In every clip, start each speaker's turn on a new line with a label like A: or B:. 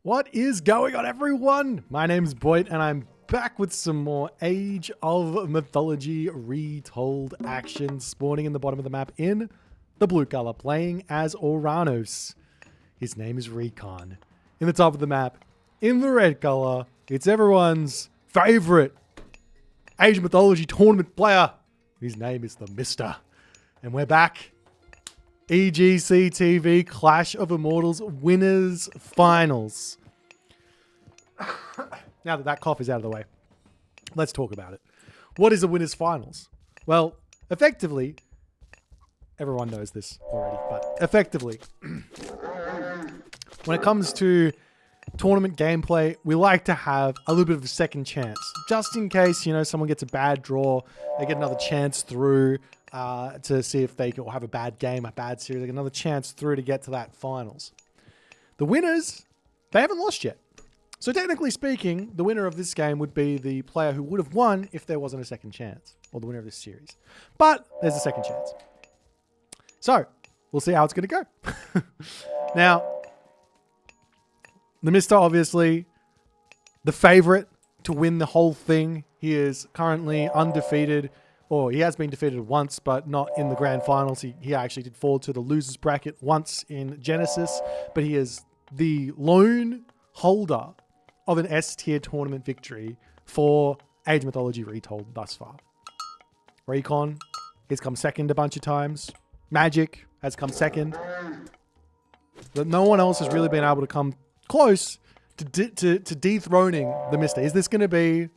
A: What is going on, everyone? My name's Boit, and I'm back with some more Age of Mythology retold action, spawning in the bottom of the map in the blue color, playing as Uranus. His name is Recon. In the top of the map, in the red color, it's everyone's favorite Age of Mythology tournament player. His name is TheMista. And we're back. EGC TV Clash of Immortals Winners Finals. Now that cough is out of the way, let's talk about it. What is a Winners Finals? Well, effectively, everyone knows this already, but effectively, when it comes to tournament gameplay, we like to have a little bit of a second chance. Just in case, someone gets a bad draw, they get another chance through to see if they can have a bad game, a bad series, like another chance through to get to that finals. The winners, they haven't lost yet. So technically speaking, the winner of this game would be the player who would have won if there wasn't a second chance, or the winner of this series. But there's a second chance. So we'll see how it's going to go. Now, TheMista, obviously, the favorite to win the whole thing. He is currently undefeated, or he has been defeated once, but not in the grand finals. He actually did fall to the losers bracket once in Genesis, but he is the lone holder of an S-tier tournament victory for Age of Mythology Retold thus far. Recon has come second a bunch of times. Magic has come second. But no one else has really been able to come close to dethroning TheMista. Is this going to be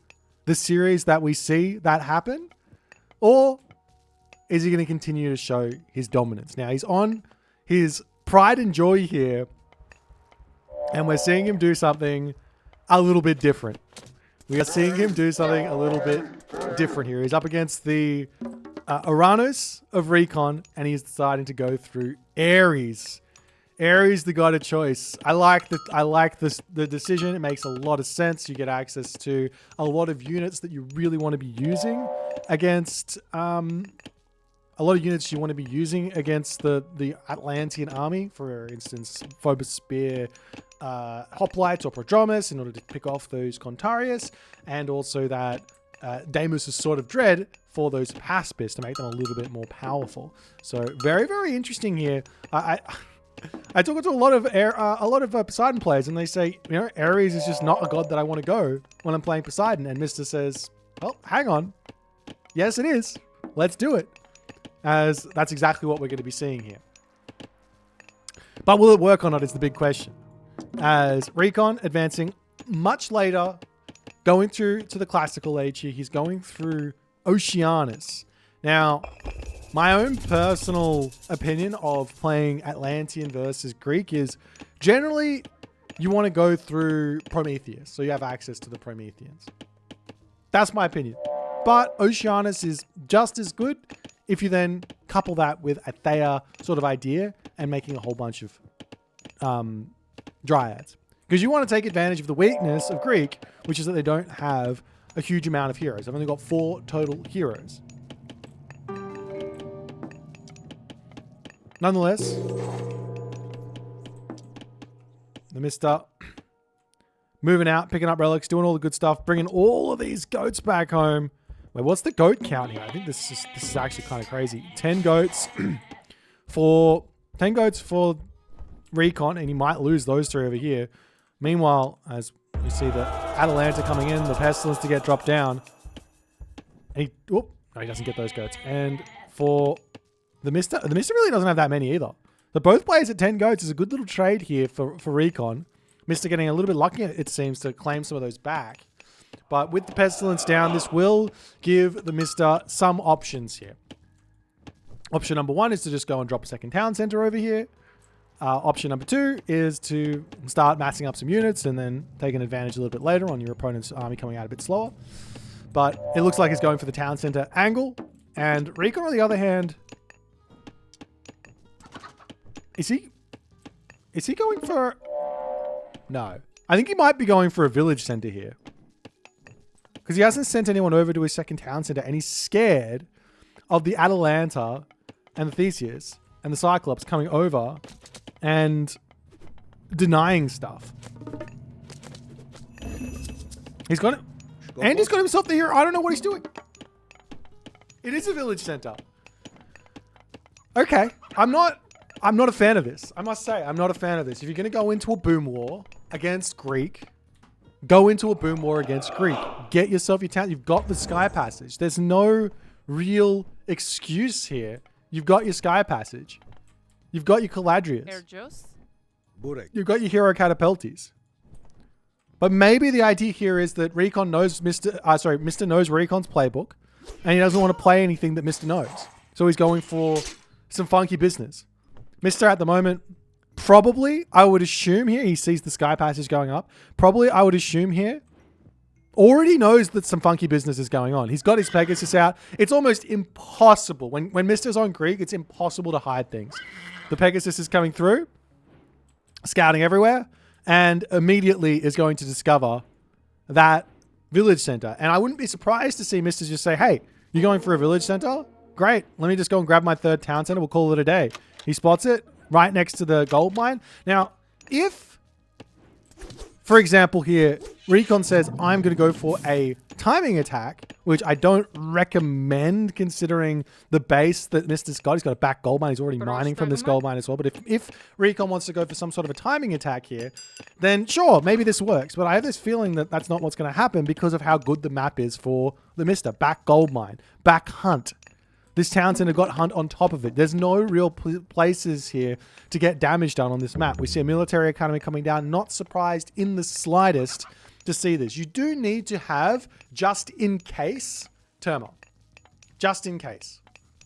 A: the series that we see that happen? Or is he going to continue to show his dominance? Now, he's on his pride and joy here, and we're seeing him do something a little bit different. We are seeing him do something a little bit different here. He's up against the Uranus of Recon, and he's deciding to go through Ares. Ares, the god of choice. I like the decision. It makes a lot of sense. You get access to a lot of units that you really want to be using against the Atlantean army. For instance, Phobos Spear, Hoplites or Prodromus, in order to pick off those Contarius, and also that Deimos' Sword of Dread for those Paspis to make them a little bit more powerful. So very, very interesting here. I talk to a lot of Poseidon players, and they say, Ares is just not a god that I want to go when I'm playing Poseidon. And Mr. says, well, hang on. Yes, it is. Let's do it. As that's exactly what we're going to be seeing here. But will it work or not is the big question. As Recon advancing much later, going through to the classical age here, he's going through Oceanus. Now, my own personal opinion of playing Atlantean versus Greek is generally you want to go through Prometheus, so you have access to the Prometheans. That's my opinion. But Oceanus is just as good if you then couple that with a Thea sort of idea and making a whole bunch of Dryads. Because you want to take advantage of the weakness of Greek, which is that they don't have a huge amount of heroes. They've only got 4 total heroes. Nonetheless, TheMista moving out, picking up relics, doing all the good stuff, bringing all of these goats back home. Wait, what's the goat count here? I think this is actually kind of crazy. 10 goats for Recon, and he might lose those 3 over here. Meanwhile, as we see the Atalanta coming in, the Pestilence to get dropped down, and he doesn't get those goats. And for TheMista really doesn't have that many either. So both players at 10 goats is a good little trade here for Recon. Mista getting a little bit lucky, it seems, to claim some of those back. But with the Pestilence down, this will give TheMista some options here. Option number 1 is to just go and drop a second town center over here. Option number 2 is to start massing up some units and then taking advantage a little bit later on your opponent's army coming out a bit slower. But it looks like he's going for the town center angle. And Recon, on the other hand, is he going for... No. I think he might be going for a village center here. Because he hasn't sent anyone over to his second town center, and he's scared of the Atalanta and the Theseus and the Cyclops coming over and denying stuff. He's got it. And he's got himself the hero. I don't know what he's doing. It is a village center. Okay. I'm not a fan of this. I must say, I'm not a fan of this. If you're going to go into a boom war against Greek, go into a boom war against Greek. Get yourself your town. You've got the Sky Passage. There's no real excuse here. You've got your Sky Passage. You've got your Caladrius. You've got your Hero Catapultes. But maybe the idea here is that Recon knows Mr. knows Recon's playbook, and he doesn't want to play anything that Mr. knows. So he's going for some funky business. Mr. at the moment, probably, I would assume here, he sees the Sky Passage going up. Probably, I would assume here, already knows that some funky business is going on. He's got his Pegasus out. It's almost impossible. When Mr's on Greek, it's impossible to hide things. The Pegasus is coming through, scouting everywhere, and immediately is going to discover that village center. And I wouldn't be surprised to see Mr. just say, hey, you're going for a village center? Great. Let me just go and grab my third town center. We'll call it a day. He spots it right next to the gold mine. Now, if, for example here, Recon says, I'm going to go for a timing attack, which I don't recommend considering the base that Mr's got. He's got a back gold mine. He's already mining from this gold mine as well. But if Recon wants to go for some sort of a timing attack here, then sure, maybe this works. But I have this feeling that that's not what's going to happen because of how good the map is for the Mr. Back gold mine, back hunt. This town center got hunt on top of it. There's no real places here to get damage done on this map. We see a military academy coming down. Not surprised in the slightest to see this. You do need to have just in case Terma. Just in case.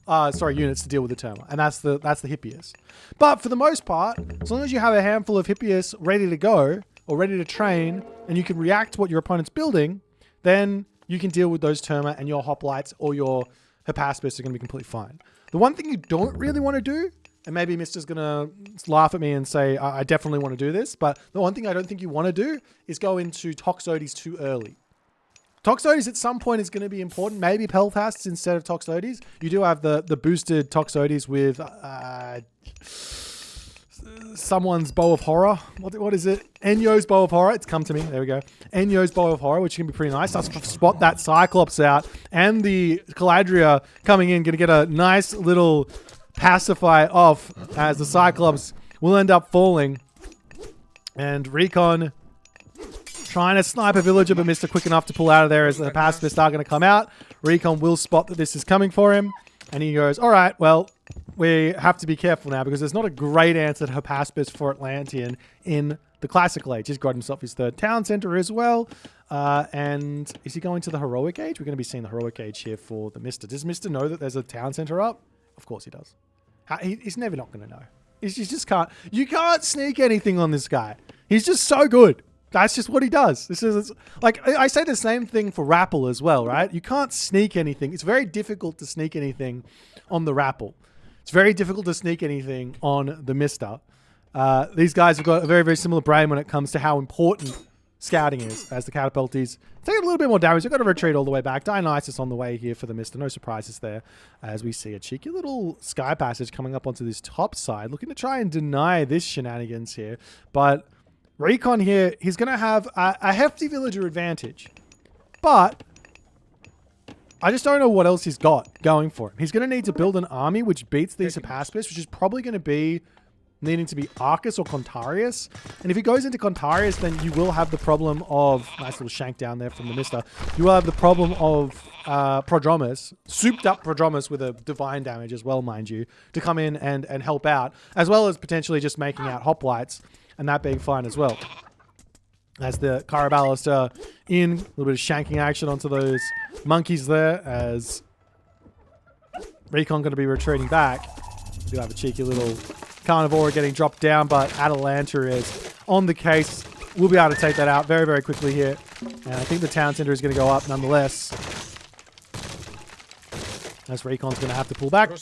A: Units to deal with the Terma. And that's the hippiest. But for the most part, as long as you have a handful of hippiest ready to go or ready to train and you can react to what your opponent's building, then you can deal with those Terma and your hoplites or your Hypaspis are going to be completely fine. The one thing you don't really want to do, and maybe Mr's going to laugh at me and say, I definitely want to do this, but the one thing I don't think you want to do is go into Toxotes too early. Toxotes at some point is going to be important. Maybe Peltasts instead of Toxotes. You do have the boosted Toxotes with someone's Bow of Horror. What is it? Enyo's Bow of Horror. It's come to me. There we go. Enyo's Bow of Horror, which can be pretty nice. I'll spot that Cyclops out. And the Caladria coming in. Going to get a nice little pacify off as the Cyclops will end up falling. And Recon trying to snipe a villager, but Mr. quick enough to pull out of there as the pacifists are going to come out. Recon will spot that this is coming for him. And he goes, all right, well, we have to be careful now because there's not a great answer to Hypaspis for Atlantean in the Classical Age. He's got himself his third town center as well. And is he going to the Heroic Age? We're going to be seeing the Heroic Age here for the Mr. Does Mr. know that there's a town center up? Of course he does. He's never not going to know. He just can't. You can't sneak anything on this guy. He's just so good. That's just what he does. This is like, I say the same thing for Rappel as well, right? You can't sneak anything. It's very difficult to sneak anything on the Rappel. It's very difficult to sneak anything on the Mr. These guys have got a very, very similar brain when it comes to how important scouting is, as the Catapultes take a little bit more damage. They've got to retreat all the way back. Dionysus on the way here for the Mr. No surprises there, as we see a cheeky little Sky Passage coming up onto this top side, looking to try and deny this shenanigans here. But Recon here, he's going to have a hefty villager advantage. But I just don't know what else he's got going for him. He's going to need to build an army which beats these Hypaspis, which is probably going to be needing to be Arcus or Contarius. And if he goes into Contarius, then you will have the problem of... Nice little shank down there from the Mr. You will have the problem of Prodromus, souped up Prodromus with a divine damage as well, mind you, to come in and help out, as well as potentially just making out hoplites, and that being fine as well. As the Caraballister in, a little bit of shanking action onto those monkeys there, as Recon going to be retreating back. We do have a cheeky little Carnivore getting dropped down, but Atalanta is on the case. We'll be able to take that out very, very quickly here. And I think the town center is going to go up nonetheless. As Recon's going to have to pull back. A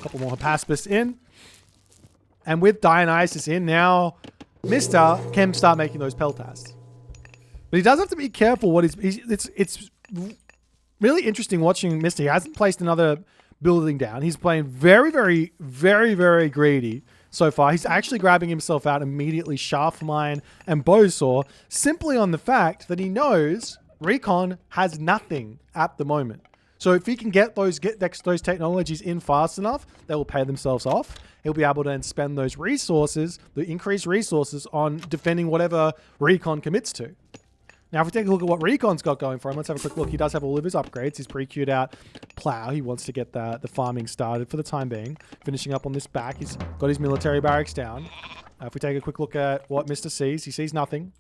A: couple more Hypaspis in. And with Dionysus in now, Mr. can start making those Peltasts. But he does have to be careful what it's really interesting watching Mr. He hasn't placed another building down. He's playing very, very, very, very greedy so far. He's actually grabbing himself out immediately Shaft Mine and Bowsaw simply on the fact that he knows Recon has nothing at the moment. So if he can get those technologies in fast enough, they will pay themselves off. He'll be able to then spend those resources, the increased resources, on defending whatever Recon commits to. Now, if we take a look at what Recon's got going for him, let's have a quick look. He does have all of his upgrades. He's pre-queued out Plow. He wants to get the farming started for the time being. Finishing up on this back. He's got his military barracks down. If we take a quick look at what Mr. sees, he sees nothing.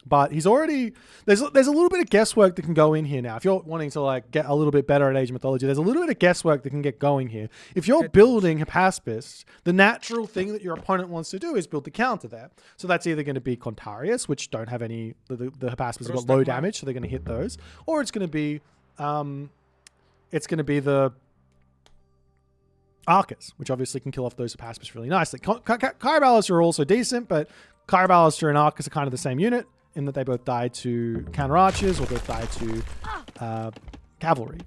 A: But he's already... There's a little bit of guesswork that can go in here now. If you're wanting to like get a little bit better at Age of Mythology, there's a little bit of guesswork that can get going here. If you're building Hypaspis, the natural thing that your opponent wants to do is build the counter there. So that's either going to be Contarius, which don't have any... The Hypaspis have got low damage, so they're going to hit those. Or it's going to be... the Arcus, which obviously can kill off those Hypaspis really nicely. Kyribalis are also decent, but Kyribalis and Arcus are kind of the same unit, in that they both die to counter archers or both die to cavalry.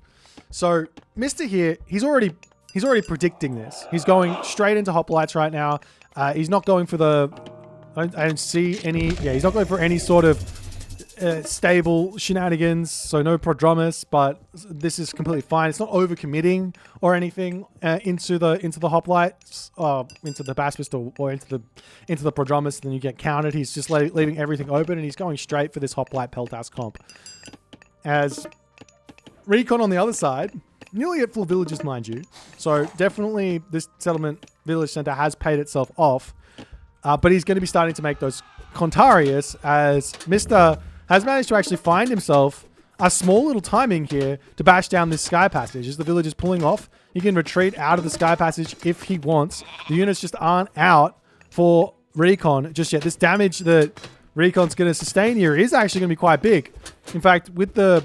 A: So Mr. here, he's already predicting this. He's going straight into hoplites right now. He's not going for the... I don't see any... Yeah, he's not going for any sort of stable shenanigans, so no prodromus, but this is completely fine. It's not overcommitting or anything into the hoplites, into the Hypaspis or into the prodromus. Then you get countered. He's just leaving everything open, and he's going straight for this hoplite Peltas comp. As Recon on the other side, nearly at full villages, mind you. So definitely this settlement village center has paid itself off, but he's going to be starting to make those Contarius as Mr. has managed to actually find himself a small little timing here to bash down this sky passage. As the village is pulling off, he can retreat out of the sky passage if he wants. The units just aren't out for Recon just yet. This damage that Recon's going to sustain here is actually going to be quite big. In fact, with the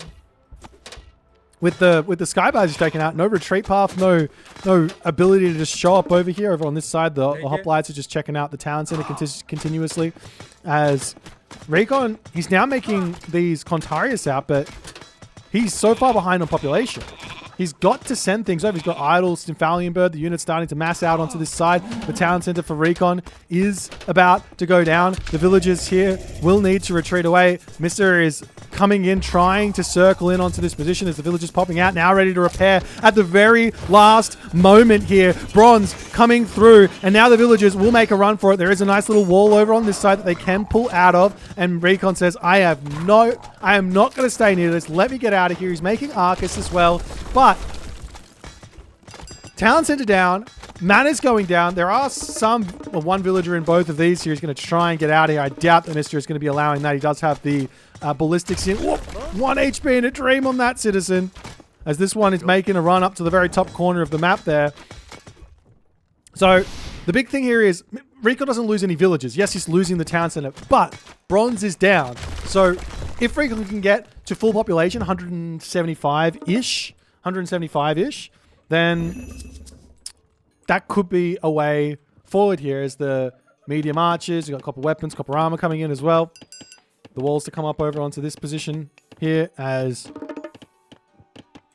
A: sky passage taken out, no retreat path, no ability to just show up over here. Over on this side, the hoplites are just checking out the town center continuously. As Recon, he's now making these Contarius out, but he's so far behind on population. He's got to send things over. He's got Idols, Stymphalian, the unit's starting to mass out onto this side. The town center for Recon is about to go down. The villagers here will need to retreat away. Mr. is coming in, trying to circle in onto this position as the villagers popping out, now ready to repair at the very last moment here. Bronze coming through, and now the villagers will make a run for it. There is a nice little wall over on this side that they can pull out of, and Recon says, I am not going to stay near this. Let me get out of here. He's making Arcus as well, but town center down, mana's going down. There are one villager in both of these here. He's going to try and get out of here. I doubt that Mr. is going to be allowing that. He does have the ballistics in. Whoop, 1 HP in a dream on that citizen, as this one is making a run up to the very top corner of the map there. So the big thing here is Recon doesn't lose any villagers. Yes, he's losing the town center, but bronze is down. So if Recon can get to full population, 175-ish, then that could be a way forward here as the medium archers, you've got copper weapons, copper armor coming in as well. The walls to come up over onto this position here as...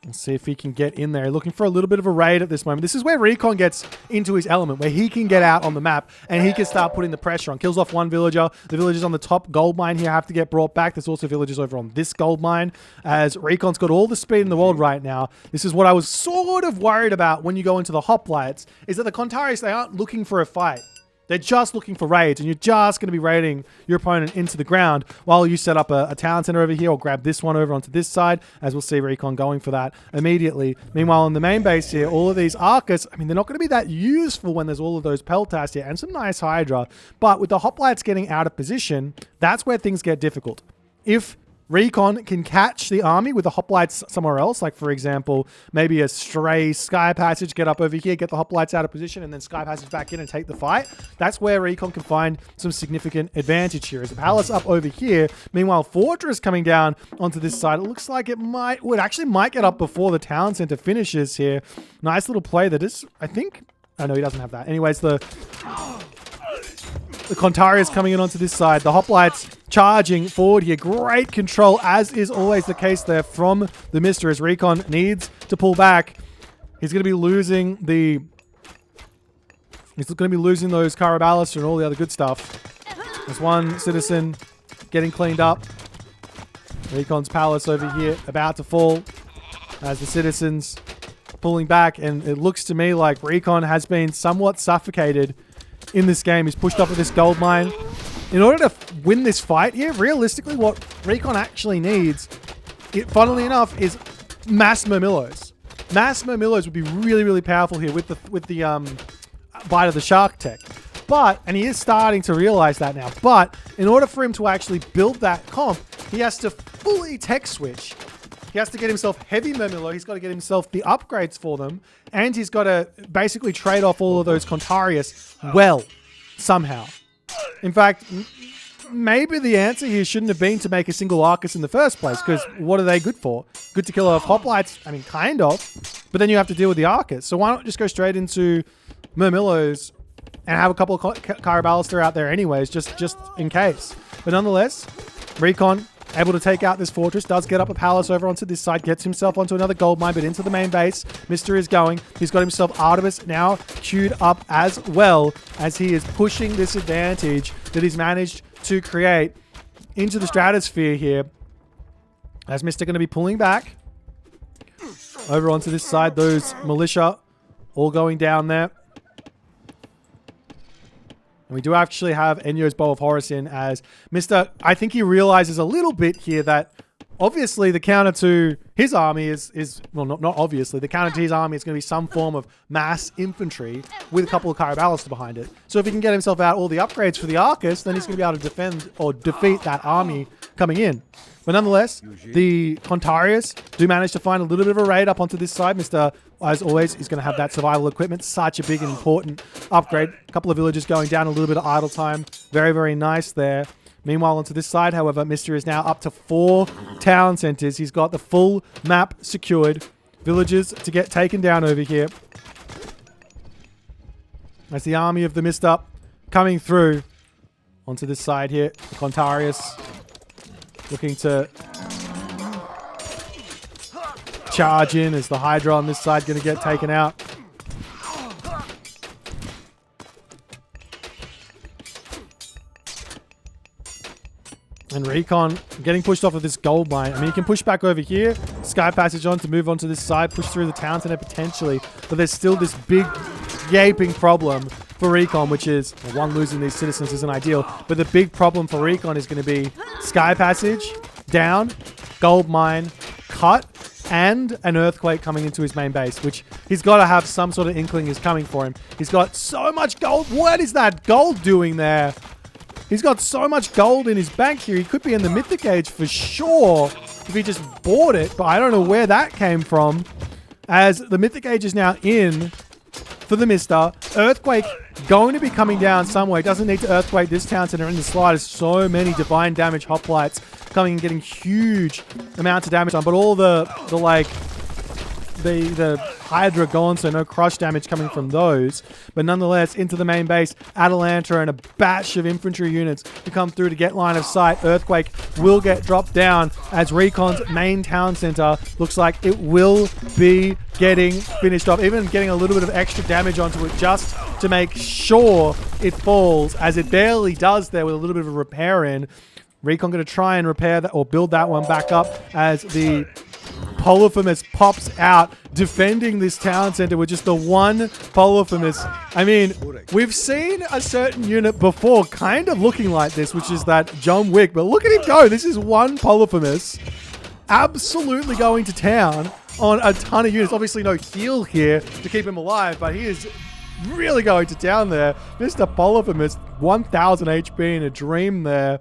A: Let's see if he can get in there. Looking for a little bit of a raid at this moment. This is where Recon gets into his element, where he can get out on the map and he can start putting the pressure on. Kills off one villager. The villagers on the top gold mine here have to get brought back. There's also villagers over on this gold mine, as Recon's got all the speed in the world right now. This is what I was sort of worried about when you go into the hoplites, is that the Contarius, they aren't looking for a fight. They're just looking for raids, and you're just going to be raiding your opponent into the ground while you set up a town center over here, or grab this one over onto this side, as we'll see Recon going for that immediately. Meanwhile, on the main base here, all of these Arcus, I mean, they're not going to be that useful when there's all of those Peltas here and some nice Hydra, but with the hoplites getting out of position, that's where things get difficult. If Recon can catch the army with the hoplites somewhere else, like for example, maybe a stray sky passage, get up over here, get the hoplites out of position, and then sky passage back in and take the fight. That's where Recon can find some significant advantage here. As the palace up over here, meanwhile, Fortress coming down onto this side. It looks like it might get up before the town center finishes here. Nice little play that is, I think, oh no, he doesn't have that. Anyways, the Contarius coming in onto this side. The hoplites charging forward here. Great control, as is always the case there from TheMista, as Recon needs to pull back. He's going to be losing those Caraballas and all the other good stuff. There's one citizen getting cleaned up. Recon's palace over here about to fall as the citizens pulling back, and it looks to me like Recon has been somewhat suffocated in this game. He's pushed off of this gold mine. In order to win this fight here, realistically, what Recon actually needs, funnily enough, is mass Murmillos. Mass Murmillos would be really, really powerful here with the Bite of the Shark tech. But, and he is starting to realize that now, but in order for him to actually build that comp, he has to fully tech switch. He has to get himself heavy Murmillo, he's got to get himself the upgrades for them, and he's got to basically trade off all of those Contarius well, somehow. In fact, maybe the answer here shouldn't have been to make a single Arcus in the first place, because what are they good for? Good to kill off hoplites? I mean, kind of, but then you have to deal with the Arcus. So why not just go straight into Murmillos and have a couple of Caraballister out there anyways, just in case. But nonetheless, Recon able to take out this fortress, does get up a palace over onto this side, gets himself onto another gold mine, but into the main base. Mr. is going. He's got himself Artemis now queued up as well, as he is pushing this advantage that he's managed to create into the stratosphere here. As Mr. going to be pulling back over onto this side, those militia all going down there. And we do actually have Enyo's Bow of Horus in, as Mr. I think he realizes a little bit here that obviously the counter to his army is well, not obviously, the counter to his army is going to be some form of mass infantry with a couple of Caraballister behind it. So if he can get himself out all the upgrades for the Arcus, then he's going to be able to defend or defeat that army coming in. But nonetheless, the Contarius do manage to find a little bit of a raid up onto this side. Mr. As always, is going to have that survival equipment. Such a big and important upgrade. A couple of villagers going down, a little bit of idle time. Very, very nice there. Meanwhile, onto this side, however, Mr. is now up to 4 town centers. He's got the full map secured. Villagers to get taken down over here. As the army of TheMista coming through onto this side here. Contarius looking to charge in as the Hydra on this side going to get taken out. And Recon getting pushed off of this gold mine. I mean, you can push back over here, Sky Passage on to move onto this side, push through the town center potentially, but there's still this big gaping problem for Recon, which is, well, one, losing these citizens isn't ideal, but the big problem for Recon is going to be Sky Passage, down, gold mine, cut, and an earthquake coming into his main base, which he's got to have some sort of inkling is coming for him. He's got so much gold. What is that gold doing there? He's got so much gold in his bank here. He could be in the Mythic Age for sure if he just bought it, but I don't know where that came from, as the Mythic Age is now in for TheMista. Earthquake going to be coming down somewhere. Doesn't need to earthquake this town center in the slightest. So many divine damage hoplites coming and getting huge amounts of damage on, but all the Hydra gone, so no crush damage coming from those. But nonetheless, into the main base, Atalanta and a batch of infantry units to come through to get line of sight. Earthquake will get dropped down as Recon's main town center looks like it will be getting finished off, even getting a little bit of extra damage onto it just to make sure it falls, as it barely does there with a little bit of a repair in. Recon going to try and repair that or build that one back up as the Polyphemus pops out, defending this town center with just the one Polyphemus. I mean, we've seen a certain unit before kind of looking like this, which is that John Wick, but look at him go. This is one Polyphemus absolutely going to town on a ton of units. Obviously no heal here to keep him alive, but he is really going to town there. Mr. Polyphemus, 1000 HP in a dream there,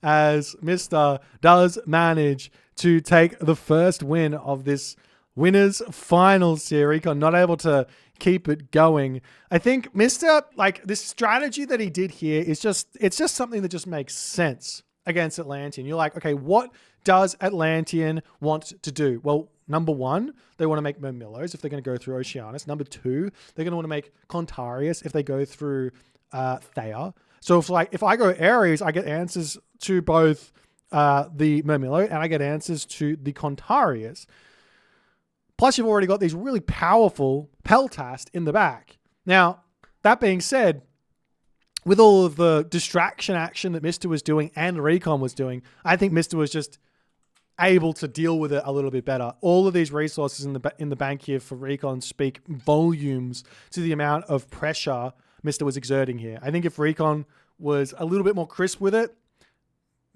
A: as Mr. does manage to take the first win of this winners finals here. Recon not able to keep it going. I think Mr. like this strategy that he did here is it's just something that just makes sense against Atlantean. You're like, okay, what does Atlantean want to do? Well, number one, they want to make Murmillos if they're going to go through Oceanus. Number two, they're going to want to make Contarius if they go through Thea. So if I go Ares, I get answers to both the Murmillo and I get answers to the Contarius. Plus, you've already got these really powerful Peltast in the back. Now, that being said, with all of the distraction action that Mr. was doing and Recon was doing, I think Mr. was just able to deal with it a little bit better. All of these resources in the bank here for Recon speak volumes to the amount of pressure Mr. was exerting here. I think if Recon was a little bit more crisp with it,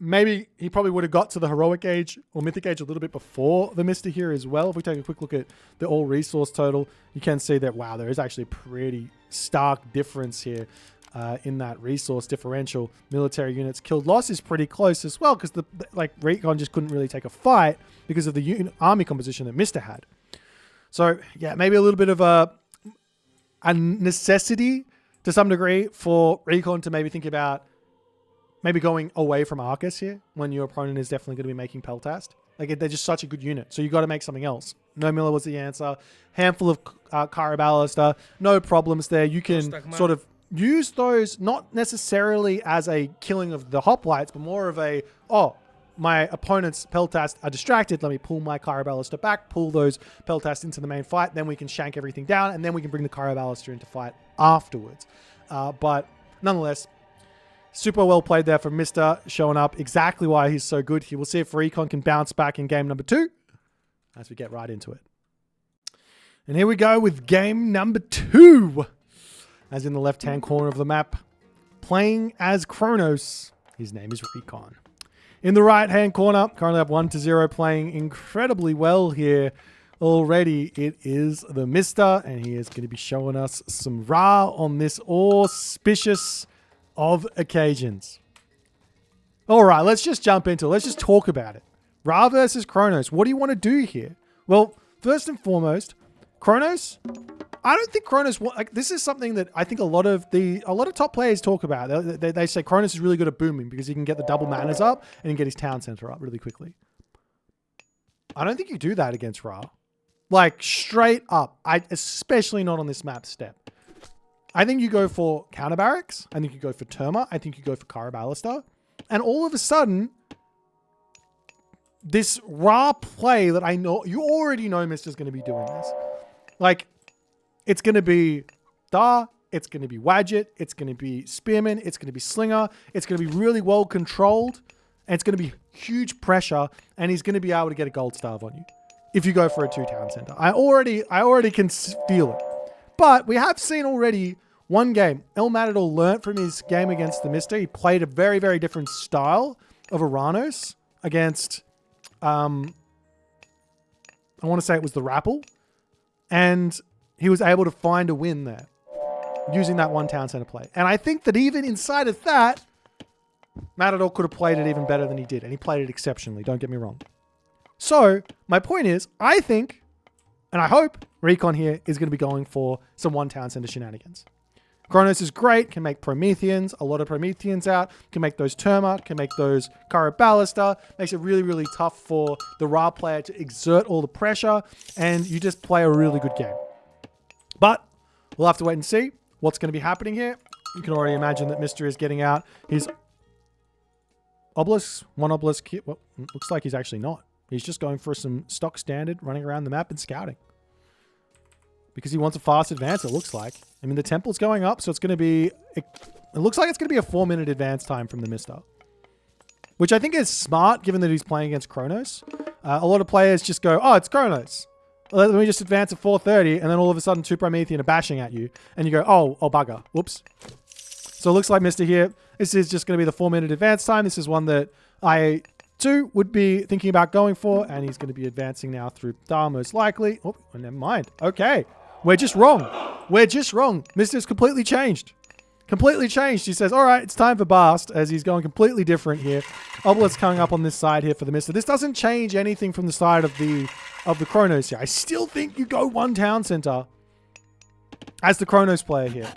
A: maybe he probably would have got to the heroic age or mythic age a little bit before the Mista here as well. If we take a quick look at the all resource total, you can see that, wow, there is actually a pretty stark difference here in that resource differential. Military units killed loss is pretty close as well, because like Recon just couldn't really take a fight because of the army composition that Mista had. So yeah, maybe a little bit of a necessity to some degree for Recon to maybe think about maybe going away from Arcus here when your opponent is definitely going to be making Peltast. Like, they're just such a good unit. So you got to make something else. No Miller was the answer. Handful of Kara Ballista. No problems there. You can sort of use those not necessarily as a killing of the hoplites, but more of a, oh, my opponent's Peltast are distracted. Let me pull my Kara Ballista back, pull those Peltast into the main fight. Then we can shank everything down, and then we can bring the Kara Ballista into fight afterwards. But nonetheless, super well played there from Mr. Showing up exactly why he's so good here. We'll see if Recon can bounce back in game number 2 as we get right into it. And here we go with game number 2. As in the left-hand corner of the map, playing as Kronos. His name is Recon. In the right-hand corner, currently up 1-0, playing incredibly well here already. It is TheMista, and he is going to be showing us some Ra on this auspicious of occasions. All right, let's just jump into it. Let's just talk about it. Ra versus Kronos. What do you want to do here? Well, first and foremost, Kronos, I don't think Kronos, like, this is something that I think a lot of top players talk about. They say Kronos is really good at booming because he can get the double manas up and he can get his town center up really quickly. I don't think you do that against Ra. Like, straight up. Especially not on this map step. I think you go for counter barracks. I think you go for Terma. I think you go for Kara Ballista. And all of a sudden, this Ra play that I know, you already know Mister's going to be doing this. Like, it's going to be Da, it's going to be Wadjet, it's going to be Spearman, it's going to be Slinger, it's going to be really well controlled, and it's going to be huge pressure, and he's going to be able to get a gold starve on you if you go for a 2-town center. I already can feel it. But we have seen already one game. El Matador learnt from his game against TheMista. He played a very, very different style of Aranos against, I want to say it was the Rapple. And he was able to find a win there using that 1-town center play. And I think that even inside of that, Matador could have played it even better than he did. And he played it exceptionally, don't get me wrong. So my point is, I think, and I hope, Recon here is going to be going for some 1-town center shenanigans. Kronos is great, can make Prometheans, a lot of Prometheans out, can make those Terma, can make those Kara Ballista, makes it really, really tough for the Ra player to exert all the pressure, and you just play a really good game. But we'll have to wait and see what's going to be happening here. You can already imagine that Mr. is getting out his obelisk, one obelisk here. Well, looks like he's actually not. He's just going for some stock standard, running around the map and scouting. Because he wants a fast advance, it looks like. I mean, the temple's going up, so it's going to be... It looks like it's going to be a 4-minute advance time from TheMista. Which I think is smart, given that he's playing against Kronos. A lot of players just go, oh, it's Kronos. Let me just advance at 4:30, and then all of a sudden 2 Promethean are bashing at you. And you go, oh bugger. Whoops. So it looks like Mr. here, this is just going to be the 4-minute advance time. This is one that I... too would be thinking about going for, and he's going to be advancing now through Dar most likely. Oh, never mind. Okay. We're just wrong. We're just wrong. Mister's completely changed. Completely changed. He says, all right, it's time for Bast, as he's going completely different here. Obelisk coming up on this side here for TheMista. This doesn't change anything from the side of the Kronos here. I still think you go 1-town center as the Kronos player here.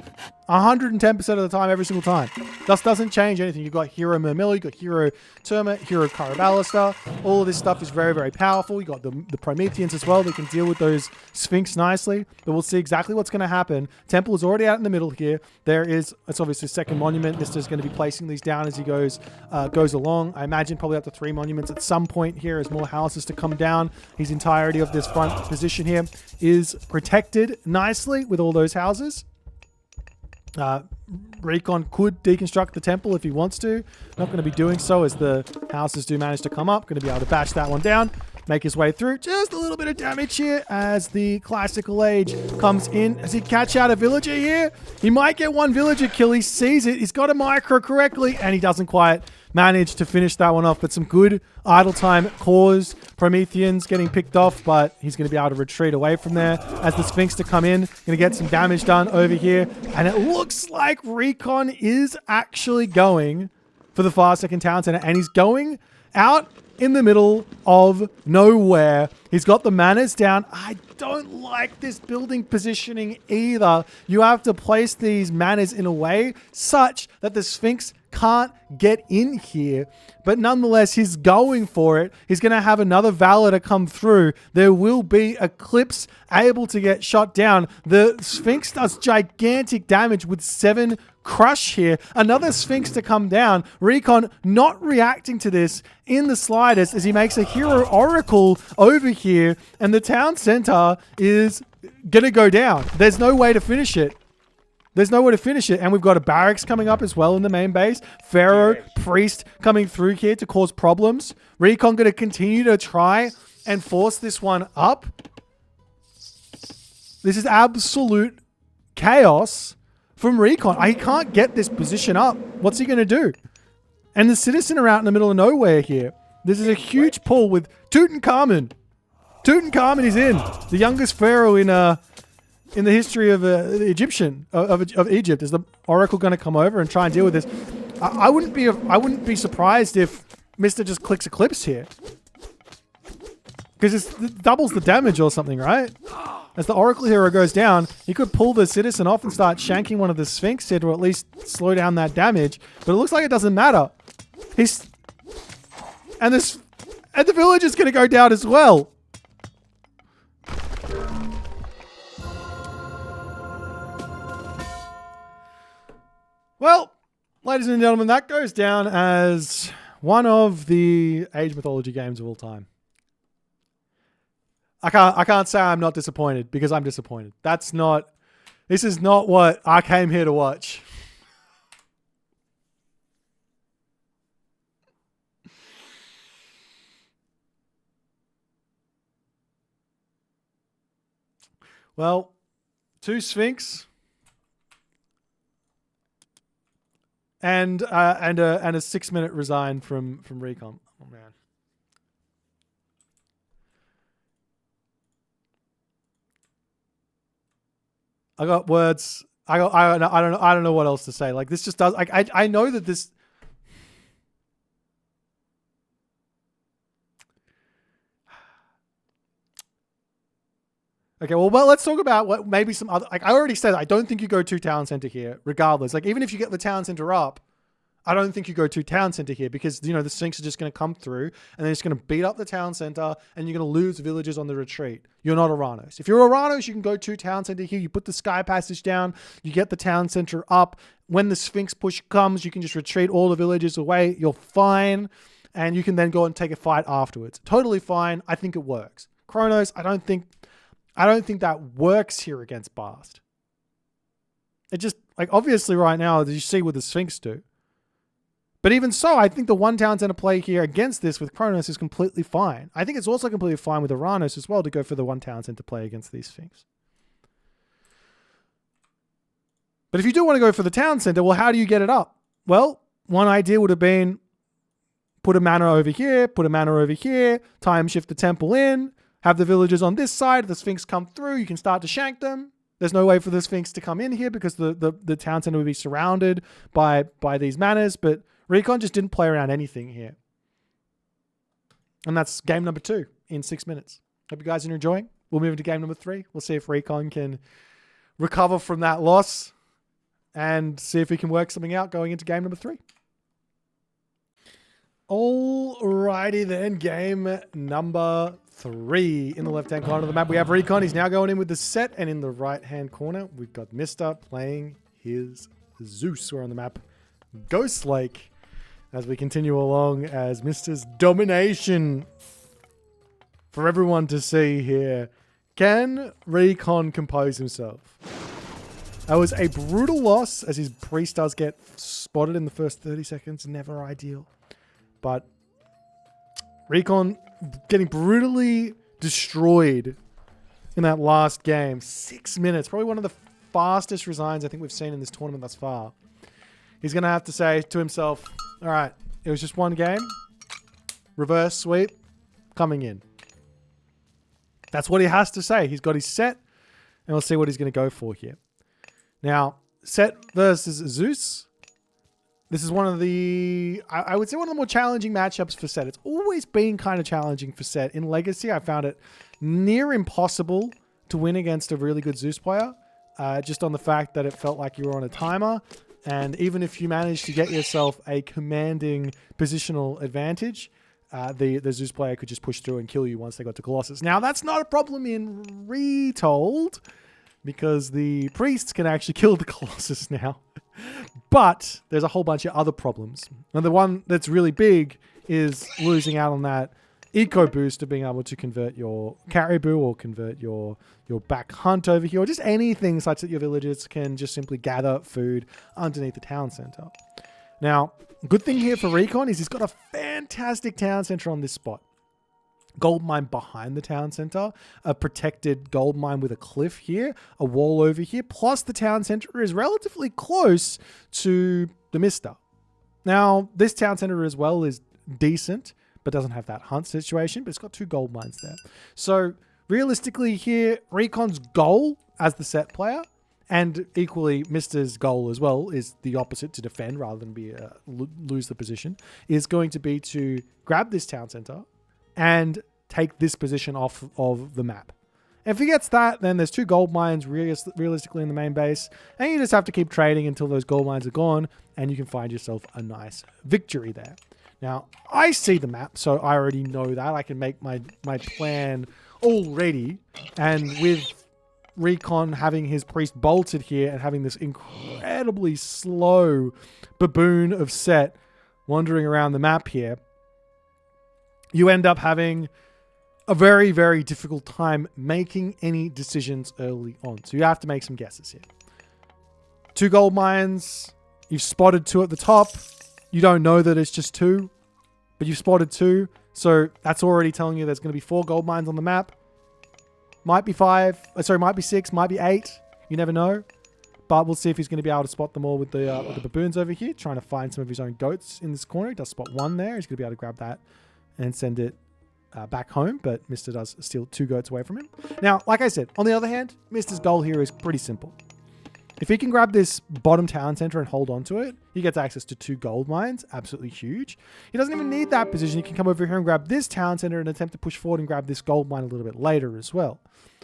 A: 110% of the time, every single time. This doesn't change anything. You've got Hero Mermilla, you've got Hero Terma, Hero Kara Ballista. All of this stuff is very, very powerful. You've got the Prometheans as well. They can deal with those Sphinx nicely. But we'll see exactly what's going to happen. Temple is already out in the middle here. It's obviously second monument. This is going to be placing these down as he goes along. I imagine probably up to 3 monuments at some point here as more houses to come down. His entirety of this front position here is protected nicely with all those houses. Recon could deconstruct the temple if he wants to. Not going to be doing so as the houses do manage to come up. Going to be able to bash that one down. Make his way through. Just a little bit of damage here as the classical age comes in. Does he catch out a villager here? He might get one villager kill. He sees it. He's got a micro correctly and he doesn't quite manage to finish that one off. But some good idle time caused. Prometheans getting picked off, but he's going to be able to retreat away from there as the Sphinx to come in. Going to get some damage done over here. And it looks like Recon is actually going for the far second town center. And he's going out in the middle of nowhere. He's got the manners down. I don't like this building positioning either. You have to place these manners in a way such that the Sphinx can't get in here. But nonetheless, he's going for it. He's going to have another Valor to come through. There will be Eclipse able to get shot down. The Sphinx does gigantic damage with 7 crush here. Another Sphinx to come down. Recon not reacting to this in the slightest as he makes a Hero Oracle over here. And the town center is going to go down. There's no way to finish it. There's nowhere to finish it. And we've got a barracks coming up as well in the main base. Pharaoh, Priest coming through here to cause problems. Recon going to continue to try and force this one up. This is absolute chaos from Recon. He can't get this position up. What's he going to do? And the Citizen are out in the middle of nowhere here. This is a huge pull with Tutankhamun. Tutankhamun is in. The youngest pharaoh in the history of the Egyptian of Egypt. Is the Oracle going to come over and try and deal with this? I wouldn't be surprised if Mr. just clicks Eclipse here, because it doubles the damage or something, right? As the Oracle hero goes down, he could pull the Citizen off and start shanking one of the Sphinx here to at least slow down that damage. But it looks like it doesn't matter. And the village is going to go down as well. Well, ladies and gentlemen, that goes down as one of the Age Mythology games of all time. I can't say I'm not disappointed, because I'm disappointed. This is not what I came here to watch. Well, 2 Sphinx and a 6-minute resign from Recon. Oh man. I got words. I don't know what else to say. Like, this just does. I know that this. Okay, well, let's talk about what maybe some other. Like, I already said, I don't think you go to town center here, regardless. Like, even if you get the town center up, I don't think you go to town center here, because, you know, the Sphinx are just going to come through and they're just going to beat up the town center and you're going to lose villagers on the retreat. You're not Oranos. If you're Oranos, you can go to town center here. You put the sky passage down. You get the town center up. When the Sphinx push comes, you can just retreat all the villagers away. You're fine. And you can then go and take a fight afterwards. Totally fine. I think it works. Kronos, I don't think that works here against Bast. It just, like, obviously right now, as you see what the Sphinx do. But even so, I think the one town center play here against this with Kronos is completely fine. I think it's also completely fine with Oranos as well to go for the one town center play against these Sphinx. But if you do want to go for the town center, well, how do you get it up? Well, one idea would have been put a manor over here, put a manor over here, time shift the temple in, have the villagers on this side, the Sphinx come through, you can start to shank them. There's no way for the Sphinx to come in here because the town center would be surrounded by these manors, but Recon just didn't play around anything here. And that's game number 2 in 6 minutes. Hope you guys are enjoying. We'll move into game number 3. We'll see if Recon can recover from that loss and see if we can work something out going into game number 3. Alrighty then, game number 3. In the left-hand corner of the map, we have Recon. He's now going in with the set, and in the right-hand corner, we've got TheMista playing his Zeus. We're on the map Ghost Lake as we continue along as Mister's domination for everyone to see here. Can Recon compose himself? That was a brutal loss, as his priest does get spotted in the first 30 seconds. Never ideal. But Recon getting brutally destroyed in that last game. 6 minutes. Probably one of the fastest resigns I think we've seen in this tournament thus far. He's going to have to say to himself, all right, it was just one game. Reverse sweep coming in. That's what he has to say. He's got his set, and we'll see what he's going to go for here. Now, Set versus Zeus. This is one of the, I would say one of the more challenging matchups for Set. It's always been kind of challenging for Set. In Legacy, I found it near impossible to win against a really good Zeus player, just on the fact that it felt like you were on a timer. And even if you managed to get yourself a commanding positional advantage, the Zeus player could just push through and kill you once they got to Colossus. Now, that's not a problem in Retold, because the priests can actually kill the Colossus now. But there's a whole bunch of other problems. And the one that's really big is losing out on that eco boost of being able to convert your caribou or convert your back hunt over here, or just anything such that your villagers can just simply gather food underneath the town center. Now, good thing here for Recon is he's got a fantastic town center on this spot. Gold mine behind the town center, a protected gold mine with a cliff here, a wall over here, plus the town center is relatively close to TheMista. Now, this town center as well is decent, but doesn't have that hunt situation, but it's got 2 gold mines there. So realistically here, Recon's goal as the Set player, and equally Mista's goal as well, is the opposite, to defend rather than be lose the position, is going to be to grab this town center and take this position off of the map. If he gets that, then there's 2 gold mines realistically in the main base, and you just have to keep trading until those gold mines are gone, and you can find yourself a nice victory there. Now, I see the map, so I already know that. I can make my plan already, and with Recon having his priest bolted here and having this incredibly slow baboon of Set wandering around the map here, you end up having a very, very difficult time making any decisions early on. So you have to make some guesses here. 2 gold mines. You've spotted 2 at the top. You don't know that it's just 2, but you've spotted 2. So that's already telling you there's going to be 4 gold mines on the map. Might be 5. Sorry, might be 6. Might be 8. You never know. But we'll see if he's going to be able to spot them all with the baboons over here. Trying to find some of his own goats in this corner. He does spot 1 there. He's going to be able to grab that and send it back home, but Mista does steal 2 goats away from him. Now, like I said, on the other hand, Mista's goal here is pretty simple. If he can grab this bottom town center and hold on to it, he gets access to 2 gold mines, absolutely huge. He doesn't even need that position. He can come over here and grab this town center and attempt to push forward and grab this gold mine a little bit later as well.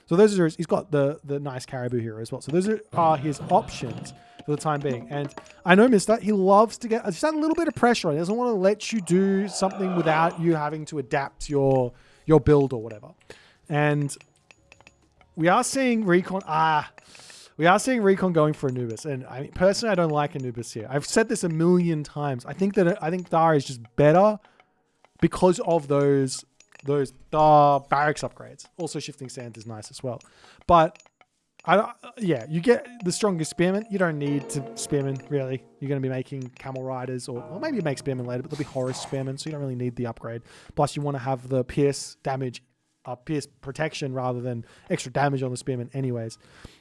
A: So those are he's got the nice caribou here as well. So those are his options for the time being. And I know Mista, he loves to get just a little bit of pressure on. He doesn't want to let you do something without you having to adapt your build or whatever. And we are seeing Recon going for Anubis. And I mean, personally, I don't like Anubis here. I've said this a million times. I think Dara is just better because of those barracks upgrades. Also, shifting sands is nice as well. But you get the strongest spearmen. You don't need to spearmen, really. You're going to be making camel riders, or maybe you make spearmen later, but they'll be Horus spearmen, so you don't really need the upgrade. Plus, you want to have the pierce damage, pierce protection rather than extra damage on the spearmen anyways.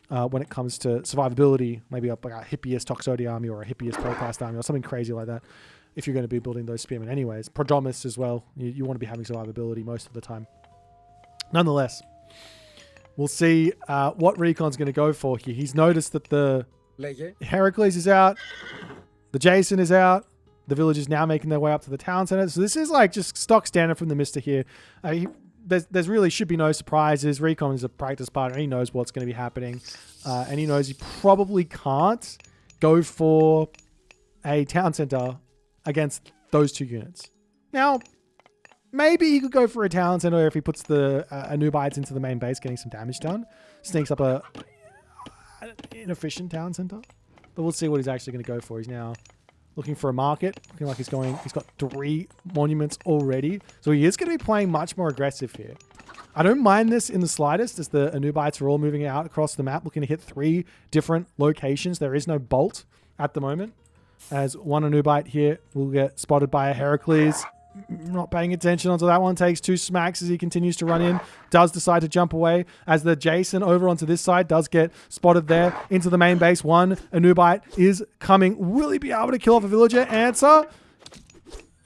A: When it comes to survivability, maybe like a Hippias Toxodia army or a Hippias Procast army or something crazy like that, if you're going to be building those spearmen anyways. Prodromus as well. You want to be having survivability most of the time. Nonetheless, we'll see what Recon's going to go for here. He's noticed that the Heracles is out. The Jason is out. The villagers now making their way up to the town center. So this is like just stock standard from TheMista here. There's really should be no surprises. Recon is a practice partner. He knows what's going to be happening. And he knows he probably can't go for a town center against those 2 units. Now, maybe he could go for a town center if he puts the Anubites into the main base, getting some damage done. Sneaks up an inefficient town center. But we'll see what he's actually going to go for. He's now looking for a market. Looking like he's got 3 monuments already. So he is going to be playing much more aggressive here. I don't mind this in the slightest as the Anubites are all moving out across the map, looking to hit 3 different locations. There is no Bolt at the moment, as one Anubite here will get spotted by a Heracles. Not paying attention onto that one. Takes 2 smacks as he continues to run in. Does decide to jump away as the Jason over onto this side does get spotted there into the main base. One Anubite is coming. Will he be able to kill off a villager? Answer.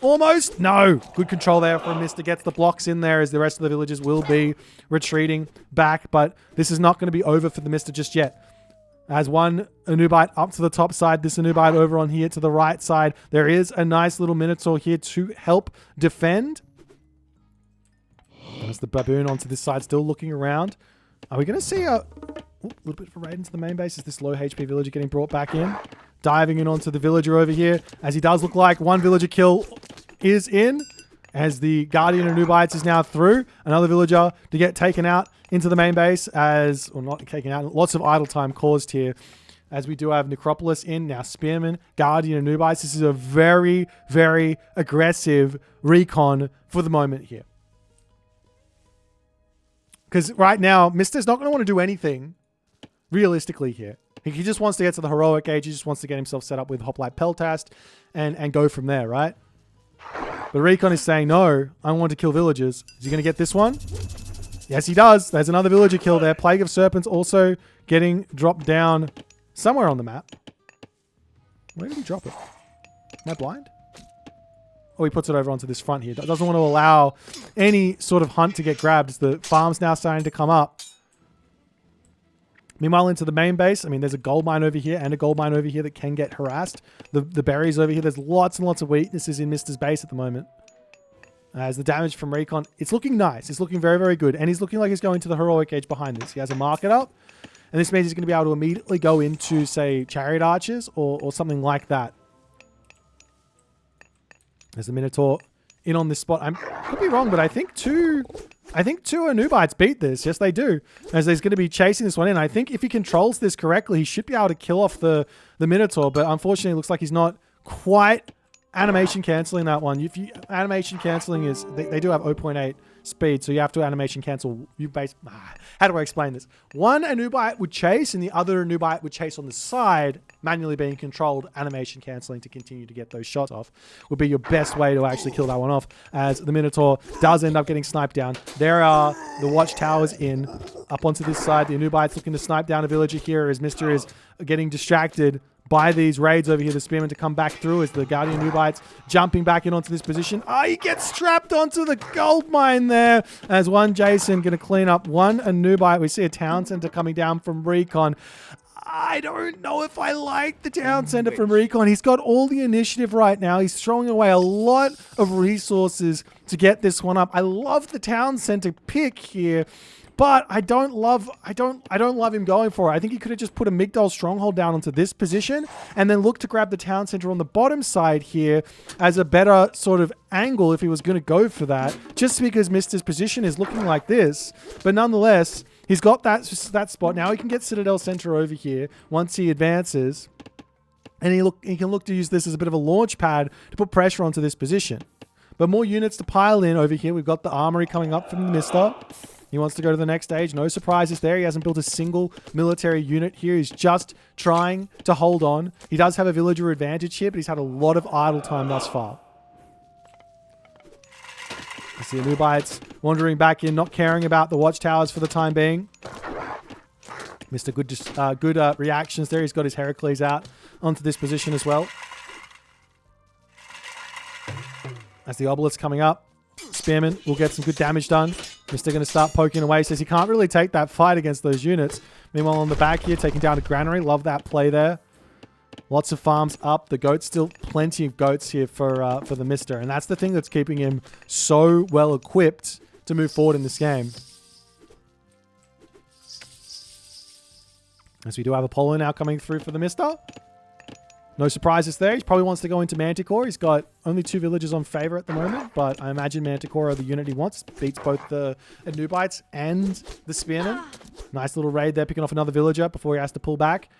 A: Almost. No. Good control there from Mr. Gets the blocks in there as the rest of the villagers will be retreating back. But this is not going to be over for the Mr. just yet. As one Anubite up to the top side, this Anubite over on here to the right side. There is a nice little Minotaur here to help defend. There's the Baboon onto this side, still looking around. Are we going to see a little bit of a raid into the main base? Is this low HP villager getting brought back in? Diving in onto the villager over here, as he does look like one villager kill is in. As the Guardian Anubites is now through. Another villager to get taken out into the main base as, or not taken out, lots of idle time caused here. As we do have Necropolis in, now Spearman, Guardian Anubites. This is a very, very aggressive recon for the moment here. Because right now, Mister's not going to want to do anything realistically here. He just wants to get to the heroic age. He just wants to get himself set up with Hoplite Peltast and go from there, right? But Recon is saying, no, I want to kill villagers. Is he going to get this one? Yes, he does. There's another villager kill there. Plague of Serpents also getting dropped down somewhere on the map. Where did he drop it? Am I blind? Oh, he puts it over onto this front here. Doesn't want to allow any sort of hunt to get grabbed as the farm's now starting to come up. Meanwhile, into the main base, I mean, there's a gold mine over here and a gold mine over here that can get harassed. The berries over here, there's lots and lots of weaknesses in Mister's base at the moment. As the damage from Recon, it's looking nice. It's looking very, very good. And he's looking like he's going to the heroic age behind this. He has a market up. And this means he's going to be able to immediately go into, say, Chariot Archers or something like that. There's the Minotaur in on this spot. I could be wrong, but I think two Anubites beat this. Yes, they do. As he's going to be chasing this one in. I think if he controls this correctly, he should be able to kill off the Minotaur. But unfortunately, it looks like he's not quite animation canceling that one. If you animation canceling is, they do have 0.8 speed, so you have to animation cancel. How do I explain this? One Anubite would chase, and the other Anubite would chase on the side, manually being controlled. Animation canceling to continue to get those shots off would be your best way to actually kill that one off. As the Minotaur does end up getting sniped down. There are the watchtowers in up onto this side. The Anubite's looking to snipe down a villager here as Mr. is getting distracted by these raids over here. The Spearman to come back through as the Guardian Anubites jumping back in onto this position. He gets strapped onto the gold mine there as one Jason going to clean up one Anubite. We see a town center coming down from Recon. I don't know if I like the town center from Recon. He's got all the initiative right now. He's throwing away a lot of resources to get this one up. I love the town center pick here. But I don't love him going for it. I think he could have just put a Migdol stronghold down onto this position and then look to grab the town center on the bottom side here as a better sort of angle if he was going to go for that. Just because Mister's position is looking like this. But nonetheless, he's got that spot. Now he can get Citadel Center over here once he advances. And he can look to use this as a bit of a launch pad to put pressure onto this position. But more units to pile in over here. We've got the armory coming up from the Mister. He wants to go to the next stage. No surprises there. He hasn't built a single military unit here. He's just trying to hold on. He does have a villager advantage here, but he's had a lot of idle time thus far. I see Anubites wandering back in, not caring about the watchtowers for the time being. Mr. Good reactions there. He's got his Heracles out onto this position as well. As the obelisk coming up, Spearman will get some good damage done. Mr. going to start poking away. Says he can't really take that fight against those units. Meanwhile, on the back here, taking down a granary. Love that play there. Lots of farms up. The goats, still plenty of goats here for the Mister. And that's the thing that's keeping him so well equipped to move forward in this game. As we do have Apollo now coming through for the Mister. No surprises there. He probably wants to go into Manticore. He's got only 2 villagers on favor at the moment, but I imagine Manticore are the unit he wants. Beats both the Anubites and the Spearman. Nice little raid there, picking off another villager before he has to pull back.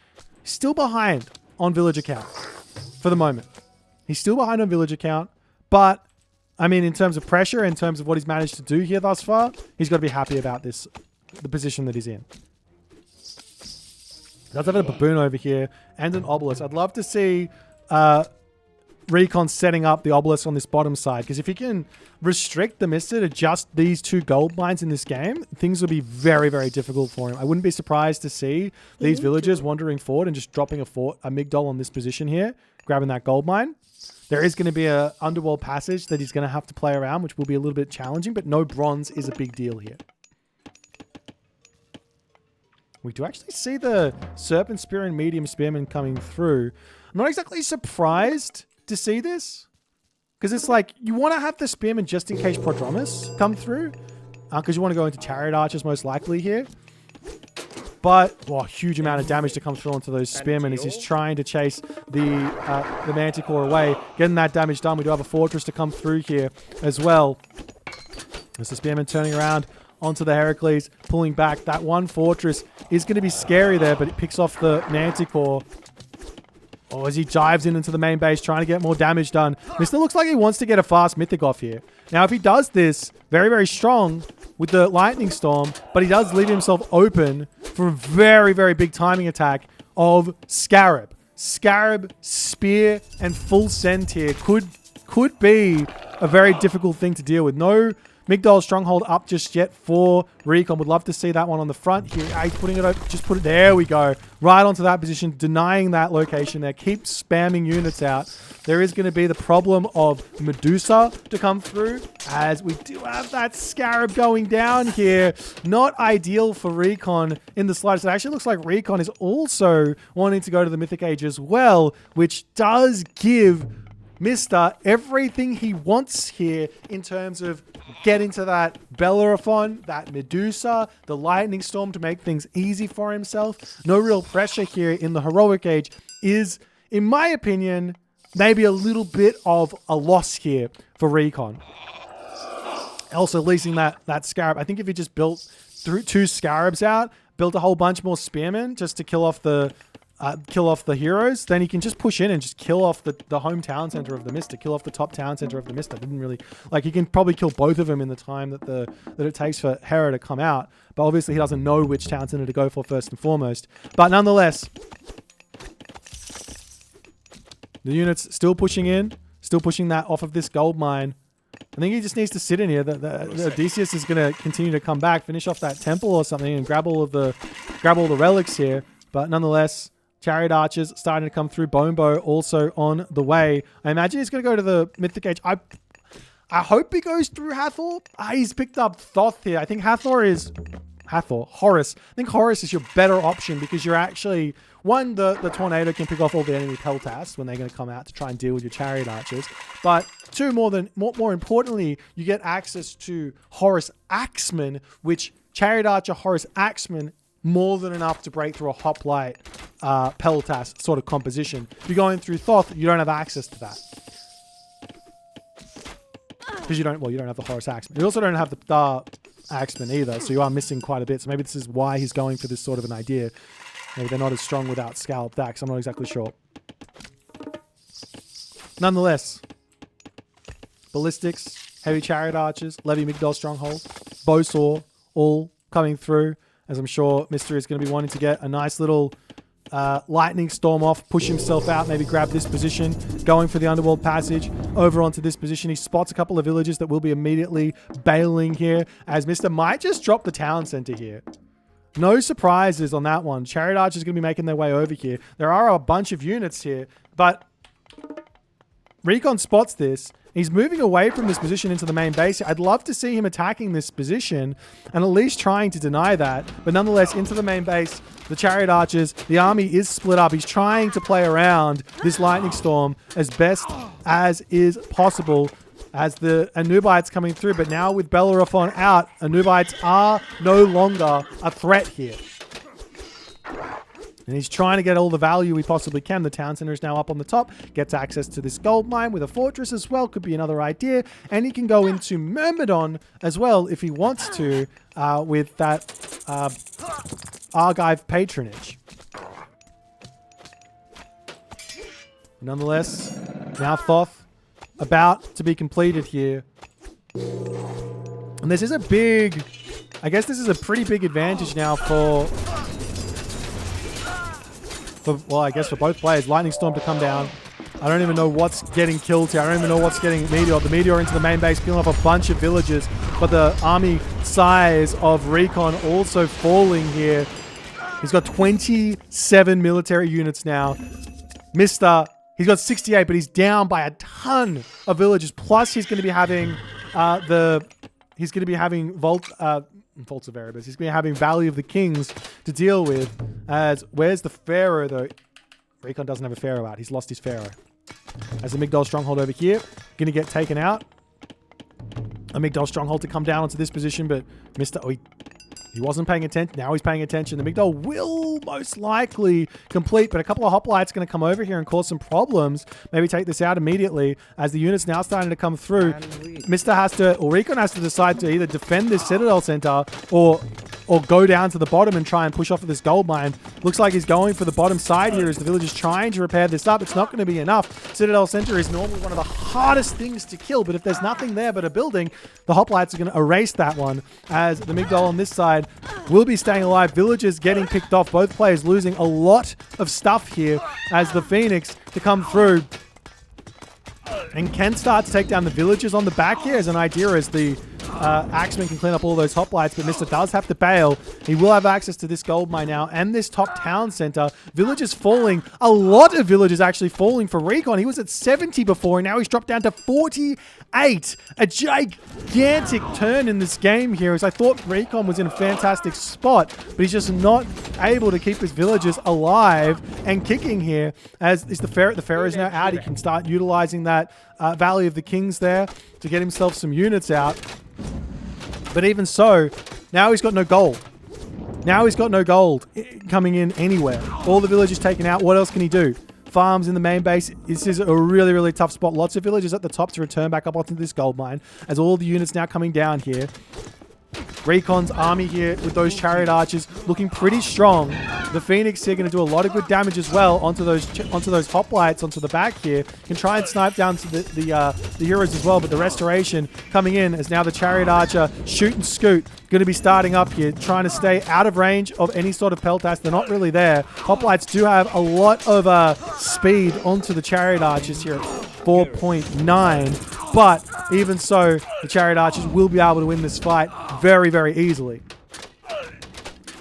A: He's still behind on villager count for the moment. He's still behind on villager count, but I mean, in terms of pressure, in terms of what he's managed to do here thus far, he's got to be happy about this, the position that he's in. He does have a baboon over here and an obelisk. I'd love to see Recon setting up the obelisk on this bottom side, because if he can restrict the TheMista to just these 2 gold mines in this game, things will be very, very difficult for him. I wouldn't be surprised to see these villagers wandering forward and just dropping a Migdol on this position here, grabbing that gold mine. There is going to be a underworld passage that he's going to have to play around, which will be a little bit challenging, but no bronze is a big deal here. We do actually see the Serpent Spear and Medium Spearman coming through. I'm not exactly surprised to see this, because it's like you want to have the Spearman just in case Prodromus come through, because you want to go into Chariot Archers most likely here. But, well, a huge amount of damage to come through onto those Spearmen as he's trying to chase the Manticore away. Getting that damage done. We do have a Fortress to come through here as well. As the Spearman turning around onto the Heracles, pulling back. That one Fortress is going to be scary there, but it picks off the Manticore. Oh, as he dives into the main base, trying to get more damage done. Mr. looks like he wants to get a fast Mythic off here. Now, if he does this, very, very strong with the Lightning Storm, but he does leave himself open for a very, very big timing attack of Scarab. Scarab, Spear, and full send here could be a very difficult thing to deal with. No Migdol Stronghold up just yet for Recon. Would love to see that one on the front here. He's putting it up. Just put it. There we go. Right onto that position, denying that location there. Keep spamming units out. There is going to be the problem of Medusa to come through, as we do have that Scarab going down here. Not ideal for Recon in the slightest. It actually looks like Recon is also wanting to go to the Mythic Age as well, which does give TheMista everything he wants here in terms of getting to that Bellerophon, that Medusa, the Lightning Storm to make things easy for himself. No real pressure here in the Heroic Age is, in my opinion, maybe a little bit of a loss here for Recon. Also leasing that Scarab. I think if he just built 2 Scarabs out, built a whole bunch more Spearmen just to kill off the heroes, then he can just push in and just kill off the hometown center of the TheMista, kill off the top town center of the TheMista. Didn't really, like, he can probably kill both of them in the time that it takes for Hera to come out. But obviously he doesn't know which town center to go for first and foremost. But nonetheless, the unit's still pushing in, still pushing that off of this gold mine. I think he just needs to sit in here. The Odysseus is going to continue to come back, finish off that temple or something, and grab all the relics here. But nonetheless, Chariot Archers starting to come through. Bonebow also on the way. I imagine he's going to go to the Mythic Age. I hope he goes through Hathor. He's picked up Thoth here. I think Horus. I think Horus is your better option, because you're actually, one, the Tornado can pick off all the enemy Peltas when they're going to come out to try and deal with your Chariot Archers. But 2, more importantly, you get access to Horus Axeman, which Chariot Archer, Horus Axeman, more than enough to break through a hoplite Peltas sort of composition. If you're going through Thoth, you don't have access to that. Because you don't have the Horus Axeman. You also don't have the Axeman either, so you are missing quite a bit. So maybe this is why he's going for this sort of an idea. Maybe they're not as strong without Scalloped Axe. I'm not exactly sure. Nonetheless, Ballistics, Heavy Chariot Archers, Levy Migdol Stronghold, Bowsaw, all coming through, as I'm sure Mr. is going to be wanting to get a nice little Lightning Storm off, push himself out, maybe grab this position, going for the Underworld Passage over onto this position. He spots a couple of villagers that will be immediately bailing here, as Mr. might just drop the town center here. No surprises on that one. Chariot Archers is going to be making their way over here. There are a bunch of units here, but Recon spots this. He's moving away from this position into the main base. I'd love to see him attacking this position and at least trying to deny that. But nonetheless, into the main base, the Chariot Archers, the army is split up. He's trying to play around this Lightning Storm as best as is possible, as the Anubites coming through. But now with Bellerophon out, Anubites are no longer a threat here. And he's trying to get all the value he possibly can. The town center is now up on the top. Gets access to this gold mine with a fortress as well. Could be another idea. And he can go into Myrmidon as well if he wants to, with that Argive patronage. Nonetheless, now Thoth about to be completed here. And this is a big... I guess this is a pretty big advantage now for well, I guess for both players. Lightning Storm to come down. I don't even know what's getting killed here. I don't even know what's getting Meteor. The Meteor into the main base, killing off a bunch of villages. But the army size of Recon also falling here. He's got 27 military units now. Mista, he's got 68, but he's down by a ton of villages. Plus, he's going to be having Vaults of Erebus. He's going to be having Valley of the Kings to deal with. As where's the Pharaoh though? Recon doesn't have a Pharaoh out. He's lost his Pharaoh. As the Migdol Stronghold over here, going to get taken out. A Migdol Stronghold to come down onto this position, but Mr. Oh, he wasn't paying attention. Now he's paying attention. The Migdol will most likely complete, but a couple of hoplites going to come over here and cause some problems. Maybe take this out immediately as the unit's now starting to come through. Mr. has to, or Recon has to decide to either defend this Citadel Center or go down to the bottom and try and push off of this gold mine. Looks like he's going for the bottom side here as the village is trying to repair this up. It's not going to be enough. Citadel Center is normally one of the hardest things to kill, but if there's nothing there but a building, the hoplites are going to erase that one as the Migdol on this side will be staying alive. Villagers getting picked off. Both players losing a lot of stuff here as the Phoenix to come through and can start to take down the villagers on the back here as an idea as the Axeman can clean up all those hoplites, but Mr. does have to bail. He will have access to this gold mine now and this top town center. Villagers falling. A lot of villagers actually falling for Recon. He was at 70 before, and now he's dropped down to 48. A gigantic turn in this game here, as I thought Recon was in a fantastic spot, but he's just not able to keep his villagers alive and kicking here. As is the Pharaoh's now out. He can start utilizing that Valley of the Kings there to get himself some units out. But even so, now he's got no gold. Now he's got no gold coming in anywhere. All the villagers taken out. What else can he do? Farms in the main base. This is a really, really tough spot. Lots of villagers at the top to return back up onto this gold mine as all the units now coming down here. Recon's army here with those chariot archers looking pretty strong. The Phoenix here going to do a lot of good damage as well onto those hoplites onto the back here. Can try and snipe down to the heroes as well, but the restoration coming in as now the chariot archer shoot and scoot going to be starting up here, trying to stay out of range of any sort of peltas. They're not really there. Hoplites do have a lot of speed onto the chariot archers here at 4.9. But even so, the chariot archers will be able to win this fight very, very easily.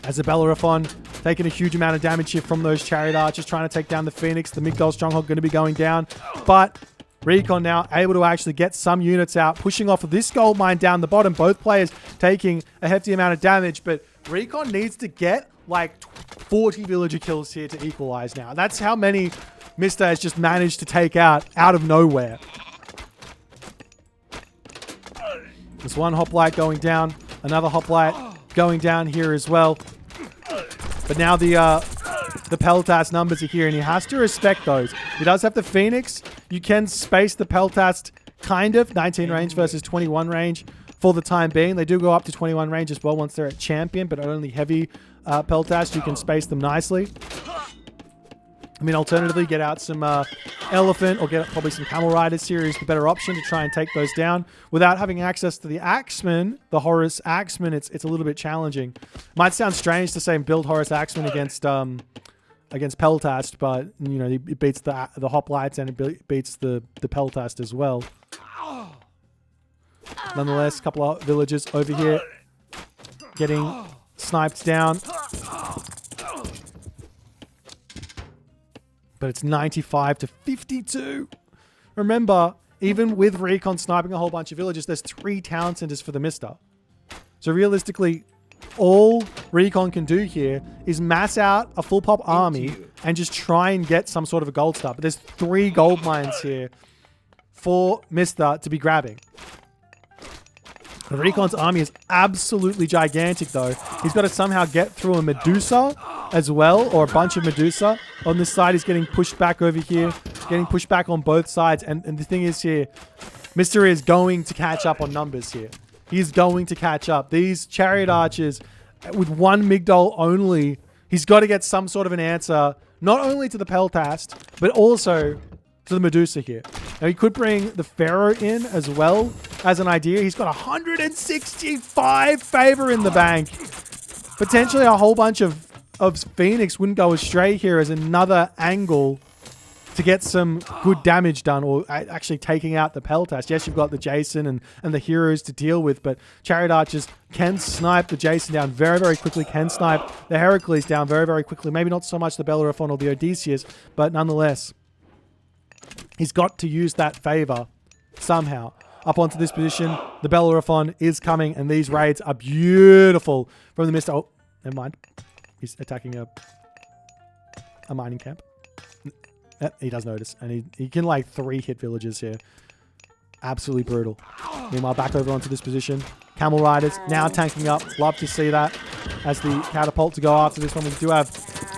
A: As the Bellerophon taking a huge amount of damage here from those chariot archers, trying to take down the Phoenix. The Migdol Stronghold going to be going down. But Recon now able to actually get some units out, pushing off of this gold mine down the bottom. Both players taking a hefty amount of damage, but Recon needs to get like 40 villager kills here to equalize now. That's how many Mista has just managed to take out of nowhere. There's one hoplite going down, another hoplite going down here as well. But now the Peltas numbers are here, and he has to respect those. He does have the Phoenix. You can space the Peltas kind of. 19 range versus 21 range for the time being. They do go up to 21 range as well once they're at champion, but only heavy Peltas. You can space them nicely. I mean, alternatively, get out some Elephant or get probably some Camel Riders here is the better option to try and take those down. Without having access to the Axeman, the Horus Axeman, it's a little bit challenging. Might sound strange to say build Horus Axeman against Peltast, but you know it beats the hoplites and it beats the Peltast as well. Nonetheless, a couple of villagers over here getting sniped down. But it's 95 to 52. Remember, even with Recon sniping a whole bunch of villages, there's 3 town centers for the Mista. So realistically, all Recon can do here is mass out a full pop army and just try and get some sort of a gold star. But there's 3 gold mines here for Mista to be grabbing. The Recon's army is absolutely gigantic, though. He's got to somehow get through a Medusa as well, or a bunch of Medusa. On this side, he's getting pushed back over here, getting pushed back on both sides. And the thing is here, Mystery is going to catch up on numbers here. He's going to catch up. These chariot archers, with 1 Migdol only, he's got to get some sort of an answer, not only to the Peltast, but also to the Medusa here. Now, he could bring the Pharaoh in as well as an idea. He's got 165 favor in the bank. Potentially a whole bunch of Phoenix wouldn't go astray here as another angle to get some good damage done, or actually taking out the Peltas. Yes, you've got the Jason and the heroes to deal with, but Chariot Archers can snipe the Jason down very, very quickly, can snipe the Heracles down very, very quickly. Maybe not so much the Bellerophon or the Odysseus, but nonetheless, he's got to use that favor somehow. Up onto this position, the Bellerophon is coming, and these raids are beautiful from the Mista. Oh, never mind. He's attacking a mining camp. Yep, he does notice, and he can like 3-hit villages here. Absolutely brutal. Meanwhile, back over onto this position. Camel Riders now tanking up. Love to see that as the catapult to go after this one. We do have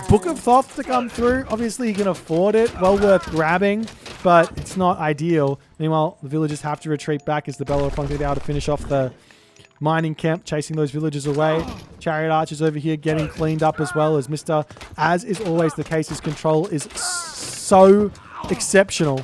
A: Book of Thoth to come through. Obviously, he can afford it. Well worth grabbing, but it's not ideal. Meanwhile, the villagers have to retreat back as the Bellerophon going to be able to finish off the mining camp, chasing those villagers away. Chariot Archers over here getting cleaned up as well as Mr. As is always the case, his control is so exceptional.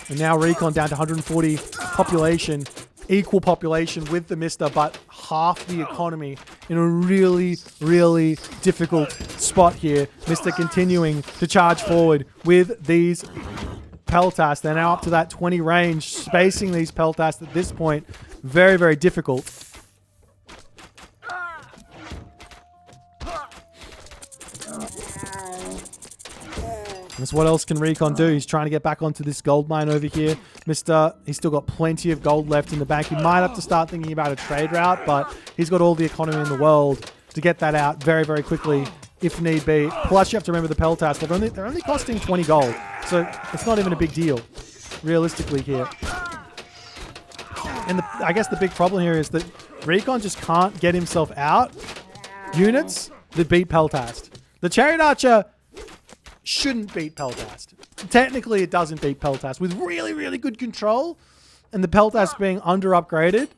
A: And now Recon down to 140 population, equal population with the Mista, but half the economy in a really, really difficult spot here. Mista continuing to charge forward with these Peltas. They're now up to that 20 range. Spacing these Peltas at this point, very, very difficult. And so what else can Recon do? He's trying to get back onto this gold mine over here. He's still got plenty of gold left in the bank. He might have to start thinking about a trade route, but he's got all the economy in the world to get that out very, very quickly if need be. Plus, you have to remember the Peltas. They're only costing 20 gold, so it's not even a big deal, realistically here. And I guess the big problem here is that Recon just can't get himself out units that beat Peltas. The Chariot Archer shouldn't beat Peltas. Technically, it doesn't beat Peltas. With really, really good control and the Peltas being under-upgraded,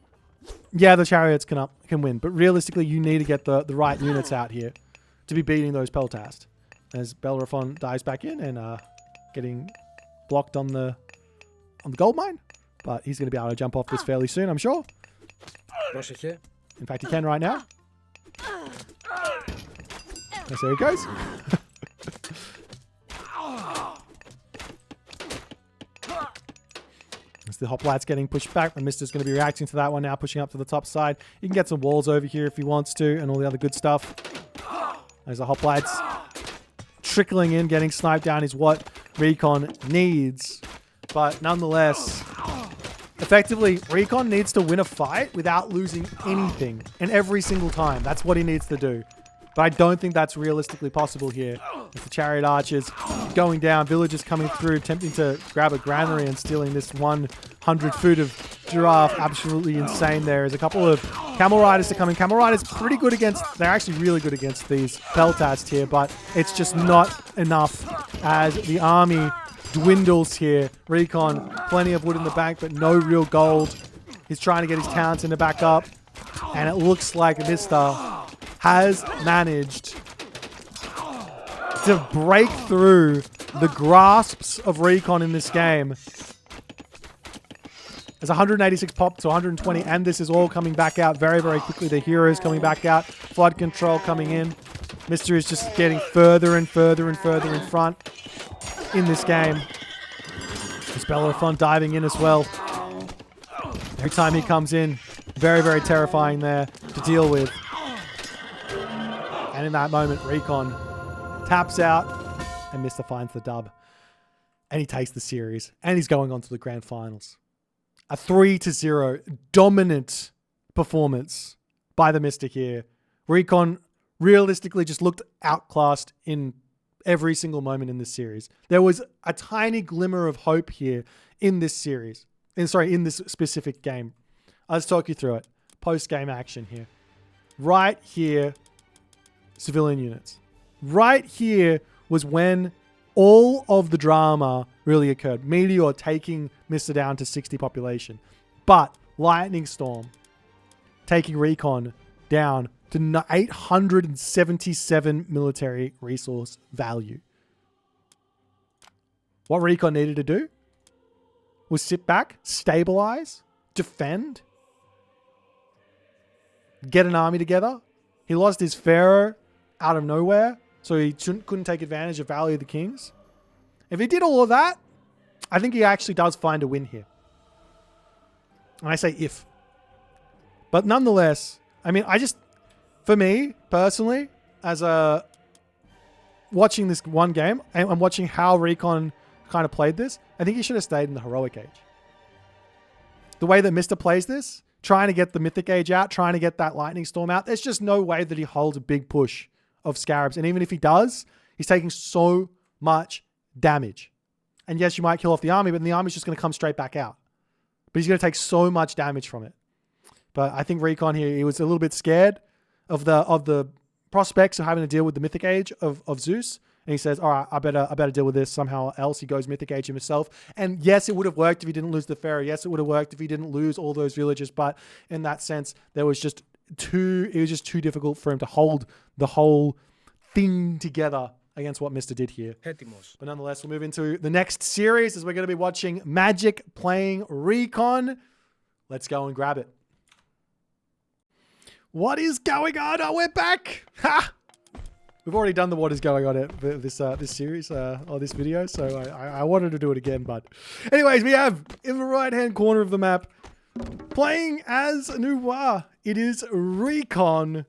A: yeah, the Chariots can win. But realistically, you need to get the right units out here to be beating those Peltas. As Bellerophon dives back in and getting blocked on the gold mine. But he's going to be able to jump off this fairly soon, I'm sure. In fact, he can right now. Yes, there he goes. As the hoplites getting pushed back, and Mister's going to be reacting to that one now, pushing up to the top side. You can get some walls over here if he wants to, and all the other good stuff. As the hoplites trickling in, getting sniped down is what Recon needs. But nonetheless, effectively, Recon needs to win a fight without losing anything. And every single time, that's what he needs to do. But I don't think that's realistically possible here. With the Chariot Archers going down, villagers coming through, attempting to grab a granary and stealing this 100 foot of giraffe. Absolutely insane there. There's a couple of Camel Riders to come in. Camel Riders pretty good against, they're actually really good against these Peltas here, but it's just not enough as the army dwindles here. Recon, plenty of wood in the bank, but no real gold. He's trying to get his townsend to back up, and it looks like Mista has managed to break through the grasps of Recon in this game. There's 186 pop to 120, and this is all coming back out very, very quickly. The heroes coming back out, flood control coming in. Mr. is just getting further and further and further in front in this game. This Bellerophon diving in as well. Every time he comes in, very, very terrifying there to deal with. And in that moment, Recon taps out and Mista finds the dub. And he takes the series. And he's going on to the grand finals. A 3-0 dominant performance by the Mista here. Recon realistically just looked outclassed in every single moment in this series. There was a tiny glimmer of hope here in this series. In this specific game. Let's talk you through it. Post-game action here. Right here, civilian units. Right here was when all of the drama really occurred. Meteor taking Mista down to 60 population. But Lightning Storm taking Recon down to 877 military resource value. What Recon needed to do was sit back, stabilize, defend, get an army together. He lost his Pharaoh out of nowhere, so he couldn't take advantage of Valley of the Kings. If he did all of that, I think he actually does find a win here. And I say if. But nonetheless, I mean, for me, personally, as watching this one game, and I'm watching how Recon kind of played this, I think he should have stayed in the Heroic Age. The way that Mr. plays this, trying to get the Mythic Age out, trying to get that Lightning Storm out, there's just no way that he holds a big push of Scarabs. And even if he does, he's taking so much damage. And yes, you might kill off the army, but the army's just going to come straight back out. But he's going to take so much damage from it. But I think Recon here, he was a little bit scared of the prospects of having to deal with the Mythic Age of Zeus. And he says, all right, I better deal with this somehow else. He goes Mythic Age himself. And yes, it would have worked if he didn't lose the Pharaoh. Yes, it would have worked if he didn't lose all those villages. But in that sense, it was just too difficult for him to hold the whole thing together against what Mr. did here. But nonetheless, we'll move into the next series as we're going to be watching Magic playing Recon. Let's go and grab it. What is going on? Oh, we're back. Ha! We've already done the what is going on at this series or this video, so I wanted to do it again. But anyways, we have in the right-hand corner of the map, playing as Noir, it is Recon.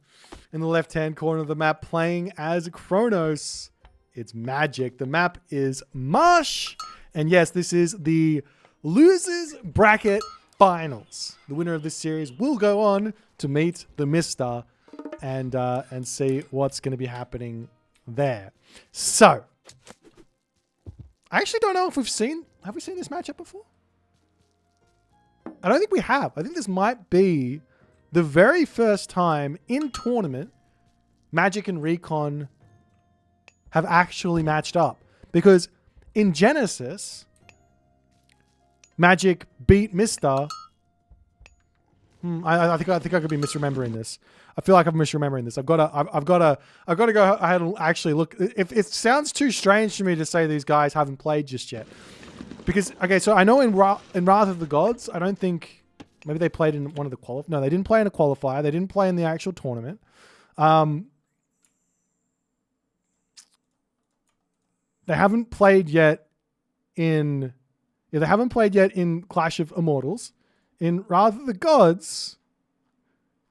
A: In the left-hand corner of the map, playing as Kronos, it's Magic. The map is Marsh. And yes, this is the losers bracket finals. The winner of this series will go on to meet TheMista and see what's going to be happening there. So, I actually don't know if have we seen this matchup before? I don't think we have. I think this might be the very first time in tournament Magic and Recon have actually matched up. Because in Genesis, Magic beat Mr. I think I could be misremembering this. I feel like I'm misremembering this. I've got to go ahead and actually look. If it sounds too strange to me to say these guys haven't played just yet, because okay, so I know in Wrath of the Gods, I don't think maybe they played in one of the qualifiers. No, they didn't play in a qualifier. They didn't play in the actual tournament. They haven't played yet in. Yeah, they haven't played yet in Clash of Immortals. In Wrath of the Gods,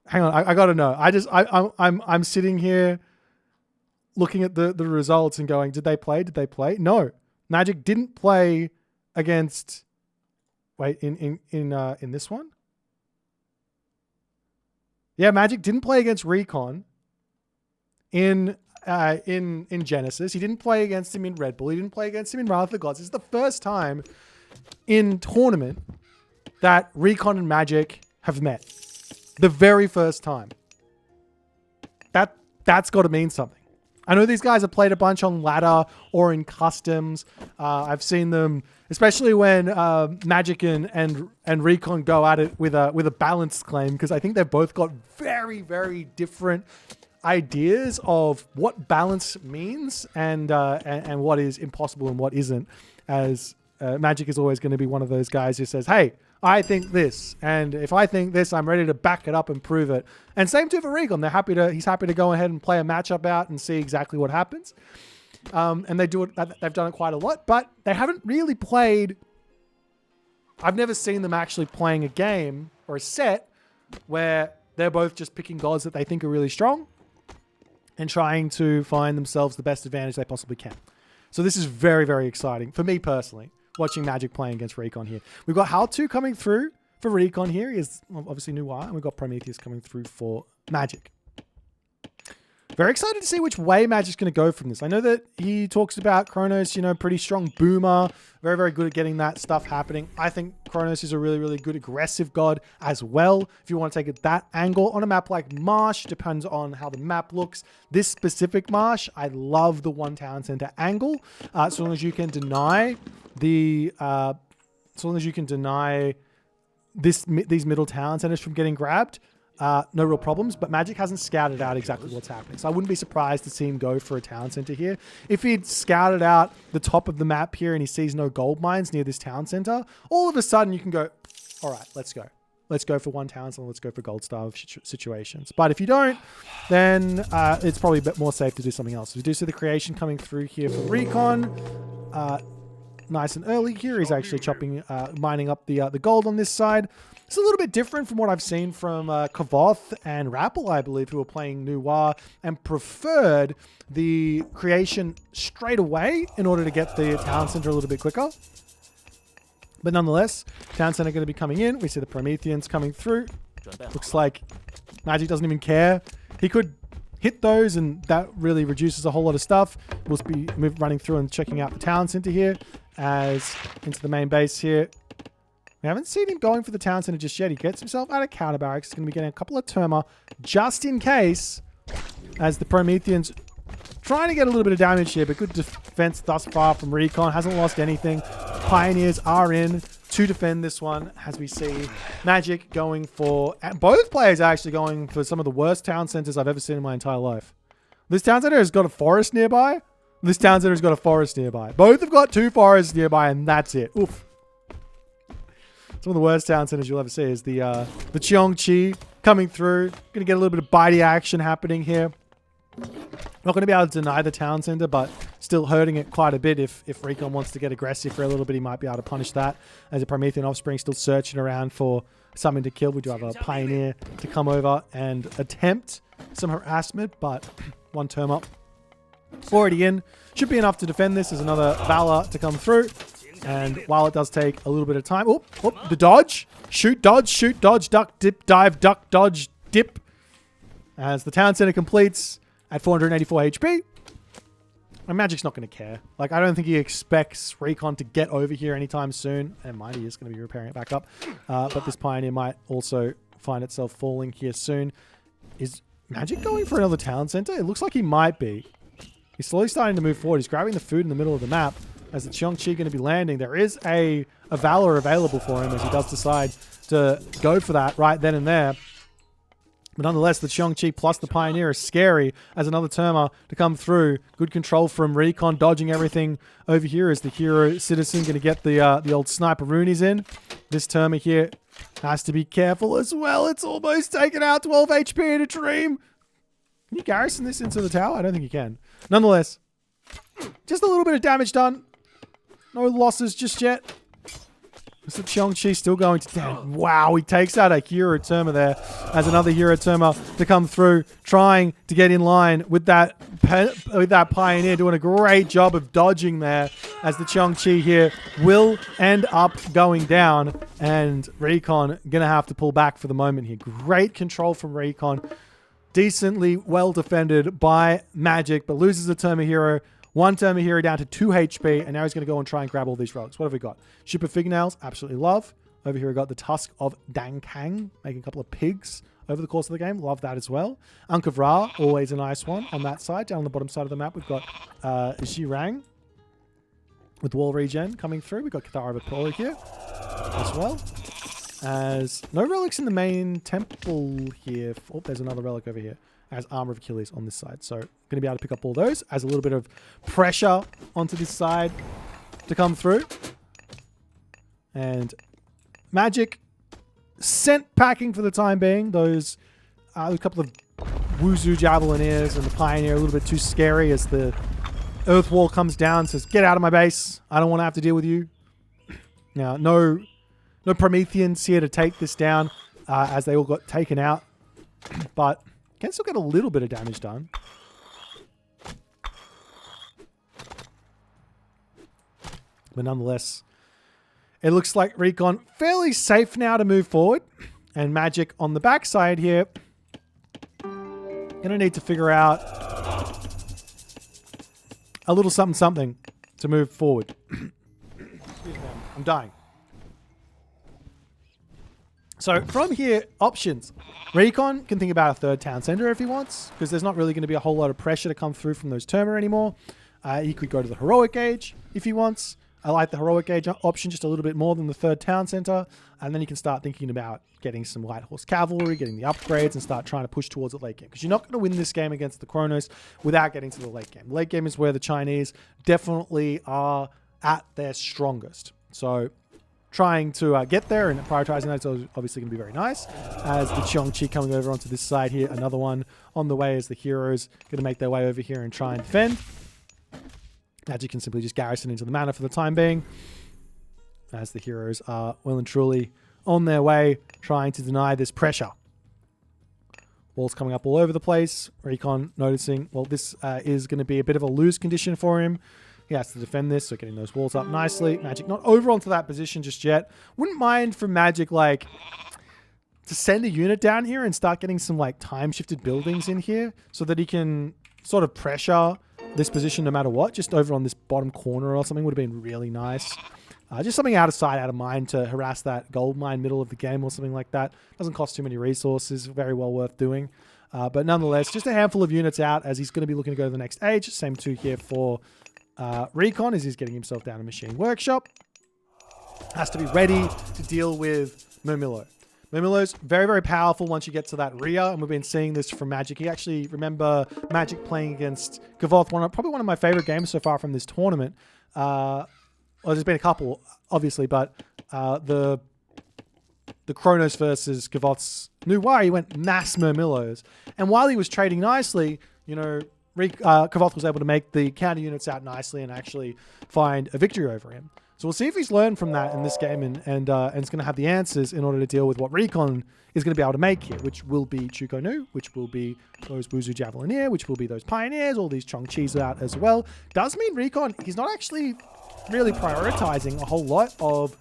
A: hang on, I gotta know. I'm sitting here looking at the results and going, did they play? Did they play? No, Magic didn't play against. Wait, in this one. Yeah, Magic didn't play against Recon. In Genesis, he didn't play against him in Red Bull. He didn't play against him in Wrath of the Gods. This is the first time in tournament that Recon and Magic have met. The very first time. That's got to mean something. I know these guys have played a bunch on ladder or in customs. I've seen them, especially when Magic and Recon go at it with a balanced claim, because I think they've both got very, very different ideas of what balance means and what is impossible and what isn't. As Magic is always going to be one of those guys who says, hey, I think this, and if I think this, I'm ready to back it up and prove it. And same too for Recon. He's happy to go ahead and play a matchup out and see exactly what happens. And they've done it quite a lot, but they haven't really played. I've never seen them actually playing a game or a set where they're both just picking gods that they think are really strong and trying to find themselves the best advantage they possibly can. So this is very, very exciting for me personally, watching Magic playing against Recon here. We've got How2 coming through for Recon here. He is obviously Noir, and we've got Prometheus coming through for Magic. Very excited to see which way Magic's going to go from this. I know that he talks about Kronos, pretty strong boomer, very, very good at getting that stuff happening. I think Kronos is a really, really good aggressive god as well. If you want to take it that angle on a map like Marsh, depends on how the map looks. This specific Marsh, I love the one town center angle. As long as you can deny these middle town centers from getting grabbed, no real problems, but Magic hasn't scouted out exactly what's happening. So I wouldn't be surprised to see him go for a town center here. If he'd scouted out the top of the map here and he sees no gold mines near this town center, all of a sudden you can go, all right, let's go. Let's go for one town center, let's go for gold star situations. But if you don't, then it's probably a bit more safe to do something else. We do see the creation coming through here for Recon. Nice and early here. He's actually mining up the gold on this side. It's a little bit different from what I've seen from Kavoth and Rappel, I believe, who were playing Noir and preferred the creation straight away in order to get the town center a little bit quicker. But nonetheless, town center going to be coming in. We see the Prometheans coming through. Looks like Magic doesn't even care. He could hit those and that really reduces a whole lot of stuff. We'll be running through and checking out the town center here as into the main base here. We haven't seen him going for the town center just yet. He gets himself out of counter barracks. He's going to be getting a couple of Terma just in case as the Prometheans trying to get a little bit of damage here, but good defense thus far from Recon. Hasn't lost anything. Pioneers are in to defend this one as we see Magic going for... Both players are actually going for some of the worst town centers I've ever seen in my entire life. This town center has got a forest nearby. This town center has got a forest nearby. Both have got 2 forests nearby and that's it. Oof. Some of the worst town centers you'll ever see is the Cheongchi coming through. Going to get a little bit of bitey action happening here. Not going to be able to deny the town center, but still hurting it quite a bit. If Recon wants to get aggressive for a little bit, he might be able to punish that. As a Promethean offspring still searching around for something to kill. We do have a Pioneer to come over and attempt some harassment, but 1 term up. Already in. Should be enough to defend this. There's another Valor to come through. And while it does take a little bit of time... Oh, the dodge. Shoot, dodge, duck, dip, dive, duck, dodge, dip. As the town center completes at 484 HP. And Magic's not going to care. Like, I don't think he expects Recon to get over here anytime soon. And mind, he is going to be repairing it back up. But this Pioneer might also find itself falling here soon. Is Magic going for another town center? It looks like he might be. He's slowly starting to move forward. He's grabbing the food in the middle of the map. As the Cheongchi going to be landing, there is a Valor available for him as he does decide to go for that right then and there. But nonetheless, the Cheongchi plus the Pioneer is scary as another Terma to come through. Good control from Recon, dodging everything over here as the Hero Citizen going to get the old Sniper Roonies in. This Terma here has to be careful as well. It's almost taken out 12 HP in a dream. Can you garrison this into the tower? I don't think you can. Nonetheless, just a little bit of damage done. No losses just yet. Is the Cheongchi still going to... Damn, wow, he takes out a Hero Terma there as another Hero Terma to come through, trying to get in line with that Pioneer, doing a great job of dodging there as the Cheongchi here will end up going down and Recon going to have to pull back for the moment here. Great control from Recon. Decently well defended by Magic, but loses the Terma Hero. 1 Terma Hero down to 2 HP, and now he's going to go and try and grab all these relics. What have we got? Ship of Fingernails, absolutely love. Over here we got the Tusk of Dankang, making a couple of pigs over the course of the game. Love that as well. Ankh of Ra, always a nice one on that side. Down on the bottom side of the map, we've got Zhirang with wall regen coming through. We've got Cathara of Apollo here as well. As no relics in the main temple here. Oh, there's another relic over here. As Armor of Achilles on this side. So going to be able to pick up all those as a little bit of pressure onto this side to come through. And Magic sent packing for the time being. Those a couple of Wuzu Javelineers and the Pioneer a little bit too scary as the Earth Wall comes down, says, get out of my base. I don't want to have to deal with you. Now, no Prometheans here to take this down as they all got taken out. But can still get a little bit of damage done. But nonetheless, it looks like Recon fairly safe now to move forward. And Magic on the backside here. Gonna need to figure out a little something to move forward. I'm dying. So from here, options. Recon can think about a 3rd town center if he wants, because there's not really going to be a whole lot of pressure to come through from those Terma anymore. He could go to the Heroic Age if he wants. I like the heroic age option just a little bit more than the third town center. And then you can start thinking about getting some light horse cavalry, getting the upgrades, and start trying to push towards the late game. Because you're not going to win this game against the Kronos without getting to the late game. The late game is where the Chinese definitely are at their strongest. So trying to get there and prioritizing that is obviously going to be very nice. As the Qiongqi coming over onto this side here, another one on the way as the heroes going to make their way over here and try and defend. Magic can simply just garrison into the manor for the time being, as the heroes are well and truly on their way trying to deny this pressure. Walls coming up all over the place. Recon noticing, well, this is going to be a bit of a lose condition for him. He has to defend this, so getting those walls up nicely. Magic not over onto that position just yet. Wouldn't mind for Magic, like, to send a unit down here and start getting some, like, time-shifted buildings in here so that he can sort of pressure this position no matter what. Just over on this bottom corner or something would have been really nice. Just something out of sight, out of mind to harass that gold mine middle of the game or something like that. Doesn't cost too many resources. Very well worth doing. But nonetheless, just a handful of units out as he's going to be looking to go to the next age. Same too here for Recon as he's getting himself down to Machine Workshop. Has to be ready to deal with Murmillo. Murmillo's very, very powerful once you get to that rear, and we've been seeing this from Magic. He actually, remember Magic playing against Gavoth, probably one of my favorite games so far from this tournament. Well, there's been a couple, obviously, but the Kronos versus Gavoth's Noir, he went mass Murmillos. And while he was trading nicely, you know, Gavoth was able to make the counter units out nicely and actually find a victory over him. So we'll see if he's learned from that in this game and it's going to have the answers in order to deal with what Recon is going to be able to make here, which will be Chuko Nu, which will be those Wuzu Javelineer, which will be those Pioneers, all these Chongqis out as well. Does mean Recon, he's not actually really prioritizing a whole lot of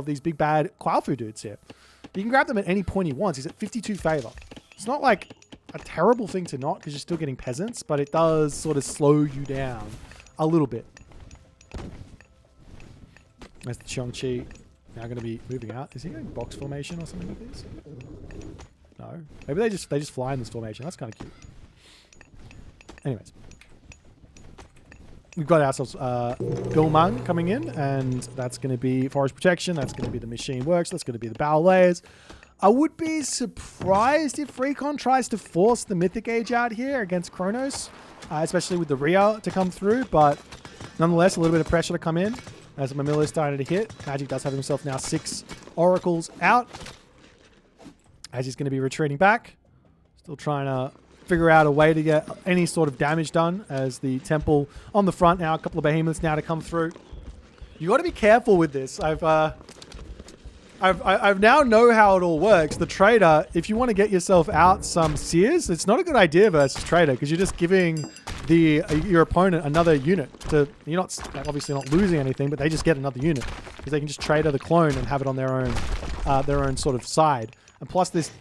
A: these big bad Kualfu dudes here. You can grab them at any point he wants. He's at 52 favor. It's not like a terrible thing to not, because you're still getting peasants, but it does sort of slow you down a little bit. As the Qiongqi now going to be moving out. Is he going box formation or something like this? No. Maybe they just fly in this formation. That's kind of cute. Anyways. We've got ourselves Bilmang coming in, and that's going to be Forest Protection. That's going to be the Machine Works. That's going to be the Battle Layers. I would be surprised if Recon tries to force the Mythic Age out here against Kronos, especially with the Ria to come through, but nonetheless, a little bit of pressure to come in. As Murmillo started to hit, Magic does have himself now 6 Oracles out. As he's going to be retreating back. Still trying to figure out a way to get any sort of damage done as the Temple on the front now. A couple of Behemoths now to come through. You got to be careful with this. I've now know how it all works. The Trader, if you want to get yourself out some Seers, it's not a good idea versus Trader because you're just giving your opponent another unit. You're not obviously not losing anything, but they just get another unit because they can just Trader the clone and have it on their own sort of side. And plus this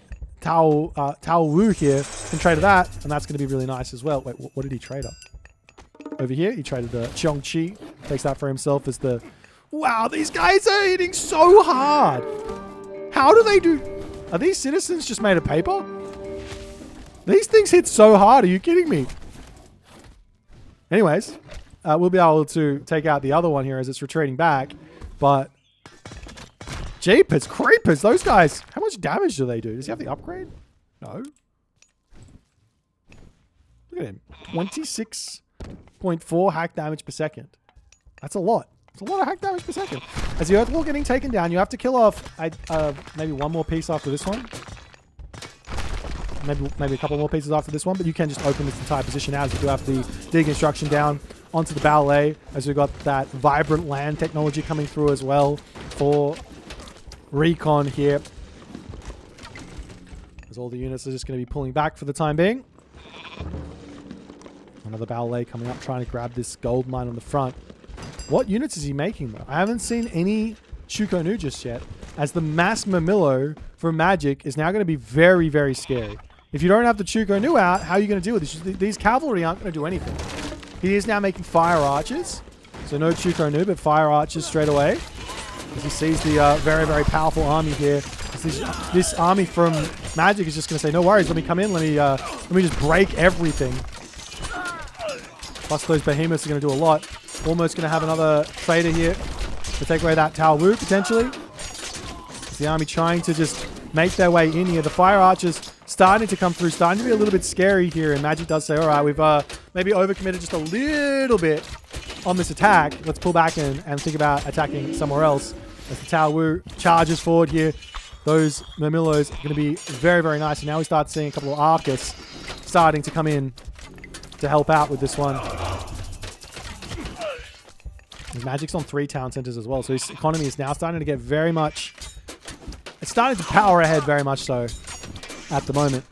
A: Tao Wu here can Trader that, and that's going to be really nice as well. Wait, what did he Trader? Over here, he traded the Qiongqi. Takes that for himself as the... Wow, these guys are hitting so hard. How do they do... Are these citizens just made of paper? These things hit so hard. Are you kidding me? Anyways, we'll be able to take out the other one here as it's retreating back. But... Jeepers, creepers. Those guys, how much damage do they do? Does he have the upgrade? No. Look at him. 26.4 hack damage per second. That's a lot. It's a lot of hack damage per second. As the Earthwall getting taken down, you have to kill off maybe one more piece after this one. Maybe a couple more pieces after this one, but you can just open this entire position out as you do have the deconstruction down onto the ballet, as we've got that vibrant land technology coming through as well for Recon here. As all the units are just going to be pulling back for the time being. Another ballet coming up, trying to grab this gold mine on the front. What units is he making, though? I haven't seen any Chuko Nu just yet, as the mass Murmillo for Magic is now going to be very, very scary. If you don't have the Chuko Nu out, how are you going to deal with this? These cavalry aren't going to do anything. He is now making fire archers. So no Chuko Nu, but fire archers straight away. As he sees the very, very powerful army here. This army from Magic is just going to say, no worries, let me come in, let me just break everything. Plus those behemoths are going to do a lot. almost going to have another trader here to take away that Tower Wu, potentially. It's the army trying to just make their way in here. The Fire Archers starting to come through, starting to be a little bit scary here. And Magic does say, all right, we've maybe overcommitted just a little bit on this attack. Let's pull back and think about attacking somewhere else. As the Tower Wu charges forward here, those Murmillos are going to be very, very nice. And now we start seeing a couple of Arcus starting to come in to help out with this one. His Magic's on 3 town centers as well, so his economy is now starting to get very much... It's starting to power ahead very much so at the moment.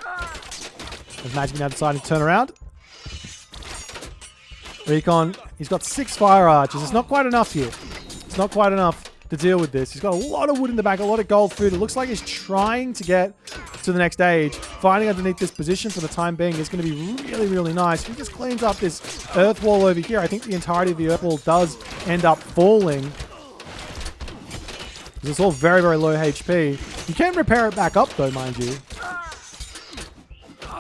A: As Magic now deciding to turn around. Recon, he's got 6 Fire Archers. It's not quite enough here. It's not quite enough to deal with this. He's got a lot of wood in the back, a lot of gold food. It looks like he's trying to get to the next stage. Finding underneath this position for the time being is going to be really, really nice. He just cleans up this earth wall over here. I think the entirety of the earth wall does end up falling. It's all very, very low HP. You can repair it back up though, mind you.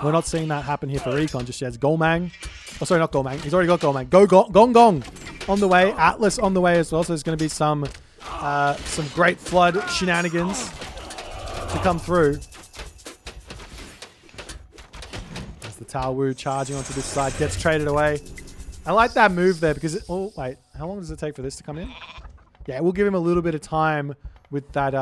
A: We're not seeing that happen here for Recon just yet. It's Golmang. Oh, sorry, not Golmang. He's already got Golmang. Gong Gong on the way. Atlas on the way as well. So there's going to be some great flood shenanigans to come through. As the Tower Wu charging onto this side gets traded away. I like that move there because... oh, wait. How long does it take for this to come in? Yeah, we'll give him a little bit of time with that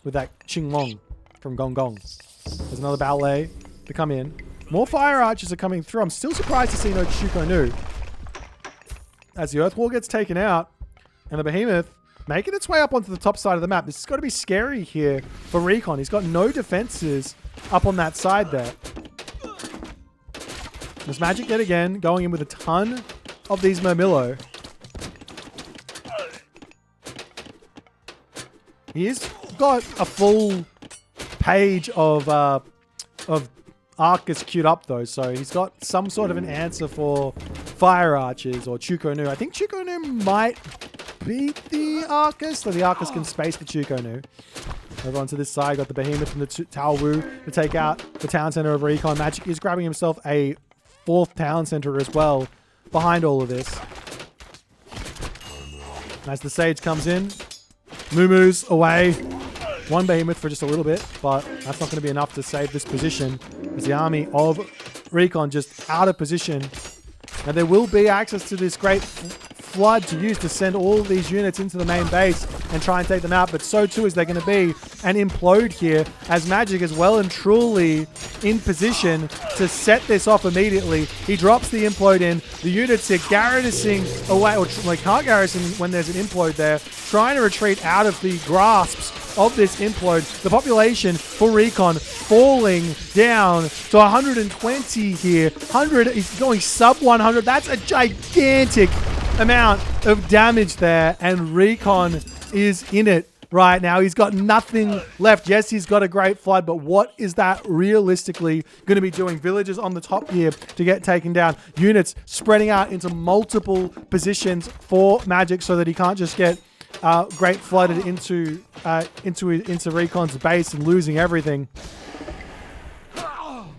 A: Qinglong from Gong Gong. There's another ballet to come in. More Fire Archers are coming through. I'm still surprised to see no Shuko Nu. As the Earth Wall gets taken out, and the Behemoth making its way up onto the top side of the map. This has got to be scary here for Recon. He's got no defenses up on that side there. There's Magic yet again, going in with a ton of these Murmillo. He's got a full page of Arcus queued up though, so he's got some sort of an answer for Fire Archers or Chuko Nu. I think Chuko Nu might beat the Arcus, so the Arcus can space the Chuko Nu. Over onto this side, got the Behemoth and the Tower Wu to take out the town center of Recon. Magic is grabbing himself a 4th town center as well behind all of this. As the Sage comes in, Mumu's away. 1 Behemoth for just a little bit, but that's not going to be enough to save this position. As the army of Recon just out of position. And there will be access to this great flood to use to send all of these units into the main base and try and take them out, but so too is there going to be an implode here as Magic is well and truly in position to set this off immediately. He drops the implode in. The units are garrisoning away, or like can't garrison when there's an implode there, trying to retreat out of the grasps of this implode. The population for Recon falling down to 120 here. 100 is going sub 100. That's a gigantic amount of damage there, and Recon is in it right now. He's got nothing left. Yes, he's got a great flood, but what is that realistically going to be doing? Villagers on the top here to get taken down. Units spreading out into multiple positions for Magic so that he can't just get great flooded into Recon's base and losing everything.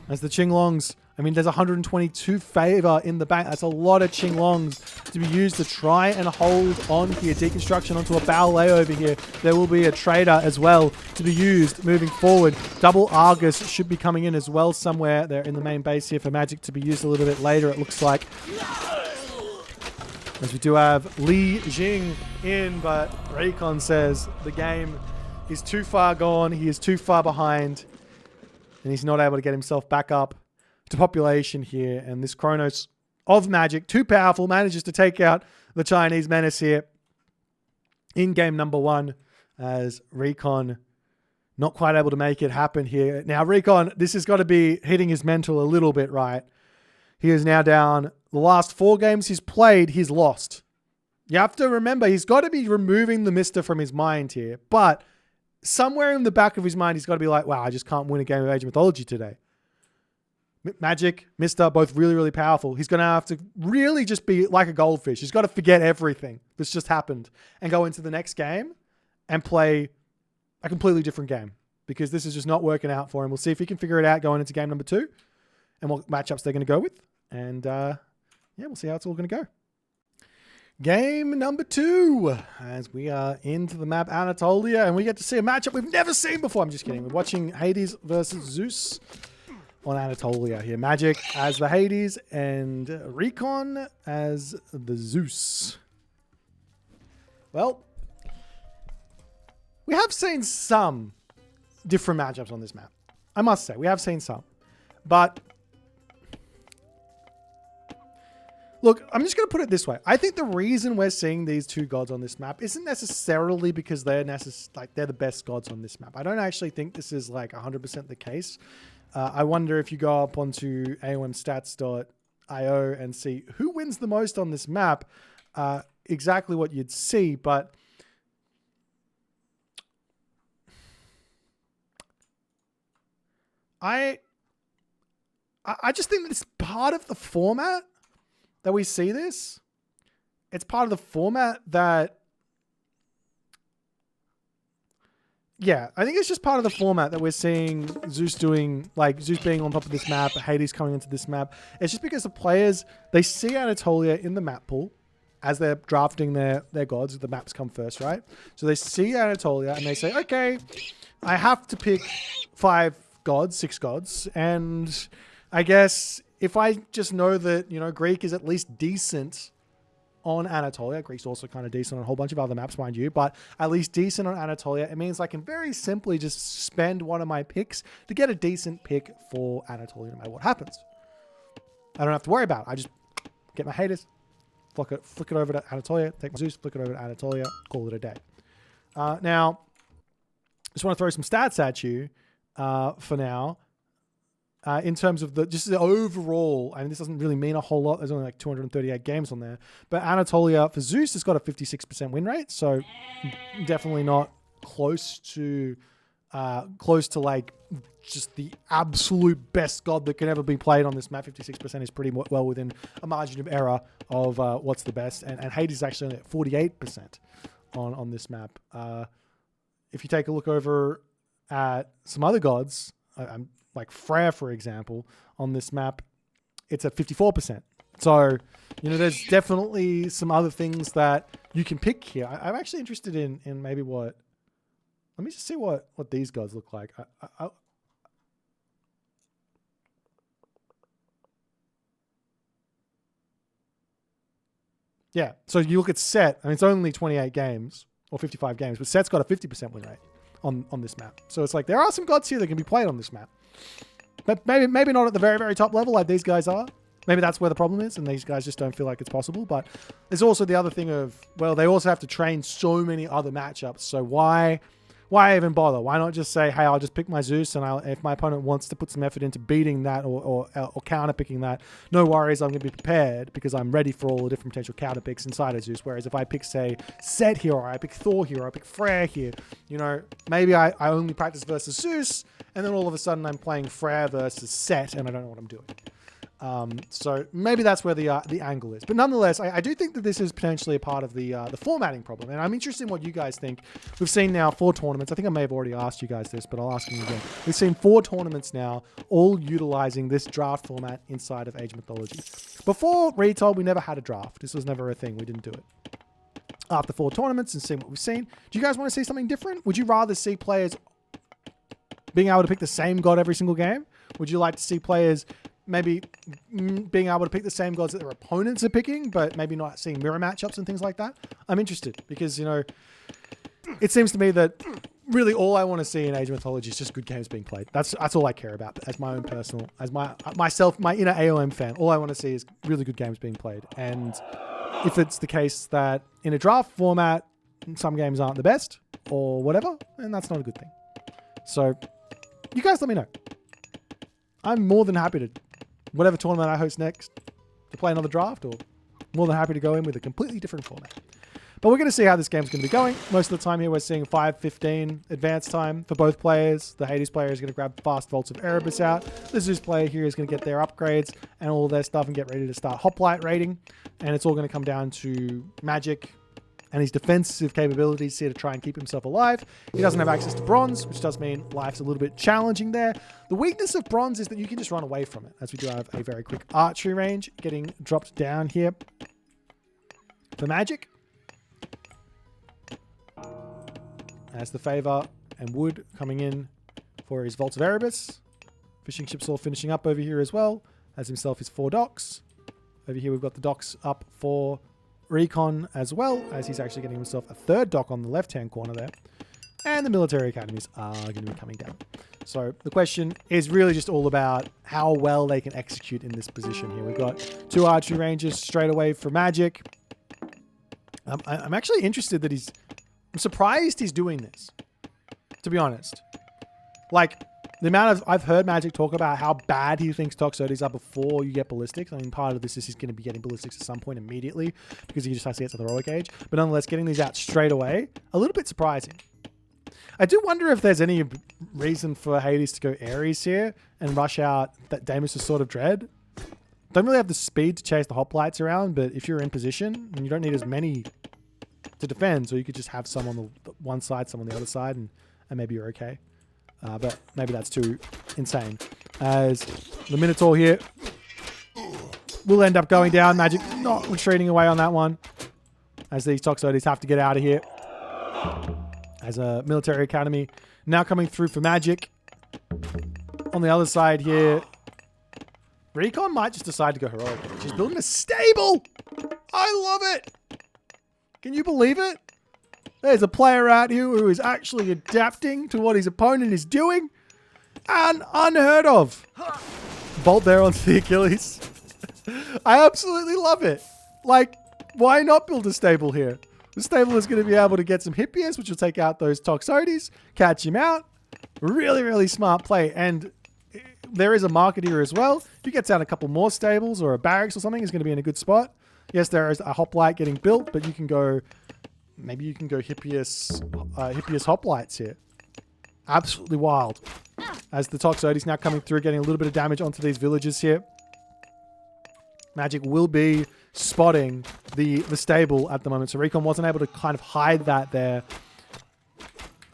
A: As the Qinglongs, I mean, there's 122 favor in the bank. That's a lot of Qinglongs to be used to try and hold on here. Deconstruction onto a ballet over here. There will be a trader as well to be used moving forward. Double Argus should be coming in as well somewhere there in the main base here for Magic to be used a little bit later, it looks like. As we do have Li Jing in, but Recon says the game is too far gone. He is too far behind, and he's not able to get himself back up to population here. And this Chronos of Magic, too powerful, manages to take out the Chinese menace here in game number 1, as Recon not quite able to make it happen here. Now, Recon, this has got to be hitting his mental a little bit, right? He is now down. The last 4 games he's played, he's lost. You have to remember, he's got to be removing the Mista from his mind here. But somewhere in the back of his mind, he's got to be like, wow, I just can't win a game of Age of Mythology today. Magic, Mista, both really, really powerful. He's going to have to really just be like a goldfish. He's got to forget everything that's just happened and go into the next game and play a completely different game, because this is just not working out for him. We'll see if he can figure it out going into game number 2 and what matchups they're going to go with. And yeah, we'll see how it's all going to go. Game number 2, as we are into the map Anatolia, and we get to see a matchup we've never seen before. I'm just kidding. We're watching Hades versus Zeus on Anatolia here. Magic as the Hades and Recon as the Zeus. Well, we have seen some different matchups on this map. I must say, we have seen some. But look, I'm just going to put it this way. I think the reason we're seeing these two gods on this map isn't necessarily because they're the best gods on this map. I don't actually think this is like 100% the case. I wonder if you go up onto AOMstats.io and see who wins the most on this map, exactly what you'd see. But I just think that it's part of the format that we see this. It's part of the format that, yeah, I think it's just part of the format that we're seeing Zeus doing, like Zeus being on top of this map, Hades coming into this map. It's just because the players, they see Anatolia in the map pool as they're drafting their gods. The maps come first, right? So they see Anatolia and they say, okay, I have to pick 5 gods, 6 gods, and I guess if I just know that, you know, Greek is at least decent on Anatolia, Greek's also kind of decent on a whole bunch of other maps, mind you, but at least decent on Anatolia, it means I can very simply just spend one of my picks to get a decent pick for Anatolia no matter what happens. I don't have to worry about it. I just get my Hades, flick it over to Anatolia, take my Zeus, flick it over to Anatolia, call it a day. Now, just want to throw some stats at you for now. In terms of just the overall, I mean, this doesn't really mean a whole lot. There's only like 238 games on there. But Anatolia for Zeus has got a 56% win rate. So definitely not close to like just the absolute best god that can ever be played on this map. 56% is pretty well within a margin of error of what's the best. And Hades is actually only at 48% on this map. If you take a look over at some other gods, like Freya, for example, on this map, it's at 54%. So, you know, there's definitely some other things that you can pick here. I'm actually interested in maybe what... Let me just see what these gods look like. Yeah, so you look at Set. I mean, it's only 28 games, or 55 games, but Set's got a 50% win rate on this map. So it's like, there are some gods here that can be played on this map. But maybe not at the very, very top level like these guys are. Maybe that's where the problem is, and these guys just don't feel like it's possible. But there's also the other thing of, well, they also have to train so many other matchups. So why even bother? Why not just say, hey, I'll just pick my Zeus, and if my opponent wants to put some effort into beating that or counter picking that, no worries, I'm going to be prepared because I'm ready for all the different potential counter picks inside of Zeus. Whereas if I pick, say, Set here, or I pick Thor here, or I pick Freya here, you know, maybe I only practice versus Zeus, and then all of a sudden I'm playing Freya versus Set, and I don't know what I'm doing. So maybe that's where the angle is. But nonetheless, I do think that this is potentially a part of the formatting problem. And I'm interested in what you guys think. We've seen now 4 tournaments. I think I may have already asked you guys this, but I'll ask you again. We've seen 4 tournaments now, all utilizing this draft format inside of Age of Mythology. Before Retold, we never had a draft. This was never a thing. We didn't do it. After 4 tournaments and seeing what we've seen, do you guys want to see something different? Would you rather see players being able to pick the same god every single game? Would you like to see players maybe being able to pick the same gods that their opponents are picking, but maybe not seeing mirror matchups and things like that? I'm interested because, you know, it seems to me that really all I want to see in Age of Mythology is just good games being played. That's all I care about as my own personal, as my inner AOM fan. All I want to see is really good games being played. And if it's the case that in a draft format, some games aren't the best or whatever, then that's not a good thing. So you guys let me know. I'm more than happy to, whatever tournament I host next, to play another draft, or more than happy to go in with a completely different format. But we're going to see how this game's going to be going. Most of the time here, we're seeing 5:15 advance time for both players. The Hades player is going to grab Fast Vaults of Erebus out. The Zeus player here is going to get their upgrades and all their stuff and get ready to start Hoplite raiding. And it's all going to come down to Magic and his defensive capabilities here to try and keep himself alive. He doesn't have access to bronze, which does mean life's a little bit challenging there. The weakness of bronze is that you can just run away from it, as we do have a very quick archery range getting dropped down here. for Magic. As the Favor and Wood coming in for his Vault of Erebus. Fishing ships all finishing up over here as well. Has himself his 4 docks. Over here we've got the docks up for Recon as well, as he's actually getting himself a 3rd dock on the left-hand corner there. And the military academies are going to be coming down. So the question is really just all about how well they can execute in this position here. We've got 2 archery ranges straight away for Magic. I'm actually interested that I'm surprised he's doing this, to be honest. Like, the amount of... I've heard Magic talk about how bad he thinks Toxotes are before you get Ballistics. I mean, part of this is he's going to be getting Ballistics at some point immediately because he just has to get to the Heroic Age. But nonetheless, getting these out straight away, a little bit surprising. I do wonder if there's any reason for Hades to go Ares here and rush out that Daemus' Sword of Dread. Don't really have the speed to chase the hoplites around, but if you're in position, and you don't need as many to defend, so you could just have some on the one side, some on the other side, and maybe you're okay. But maybe that's too insane. As the Minotaur here will end up going down. Magic not retreating away on that one. As these Toxotes have to get out of here. As a military academy now coming through for Magic. On the other side here, Recon might just decide to go heroic. She's building a stable. I love it. Can you believe it? There's a player out here who is actually adapting to what his opponent is doing. And unheard of. Bolt there onto the Achilles. I absolutely love it. Like, why not build a stable here? The stable is going to be able to get some Hippias, which will take out those Toxotes, catch him out. Really, really smart play. And there is a market here as well. If he gets out a couple more stables or a barracks or something, he's going to be in a good spot. Yes, there is a hoplite getting built, but you can go... Maybe you can go Hippias hoplites here. Absolutely wild. As the Toxotes now coming through, getting a little bit of damage onto these villages here. Magic will be spotting the stable at the moment. So Recon wasn't able to kind of hide that there.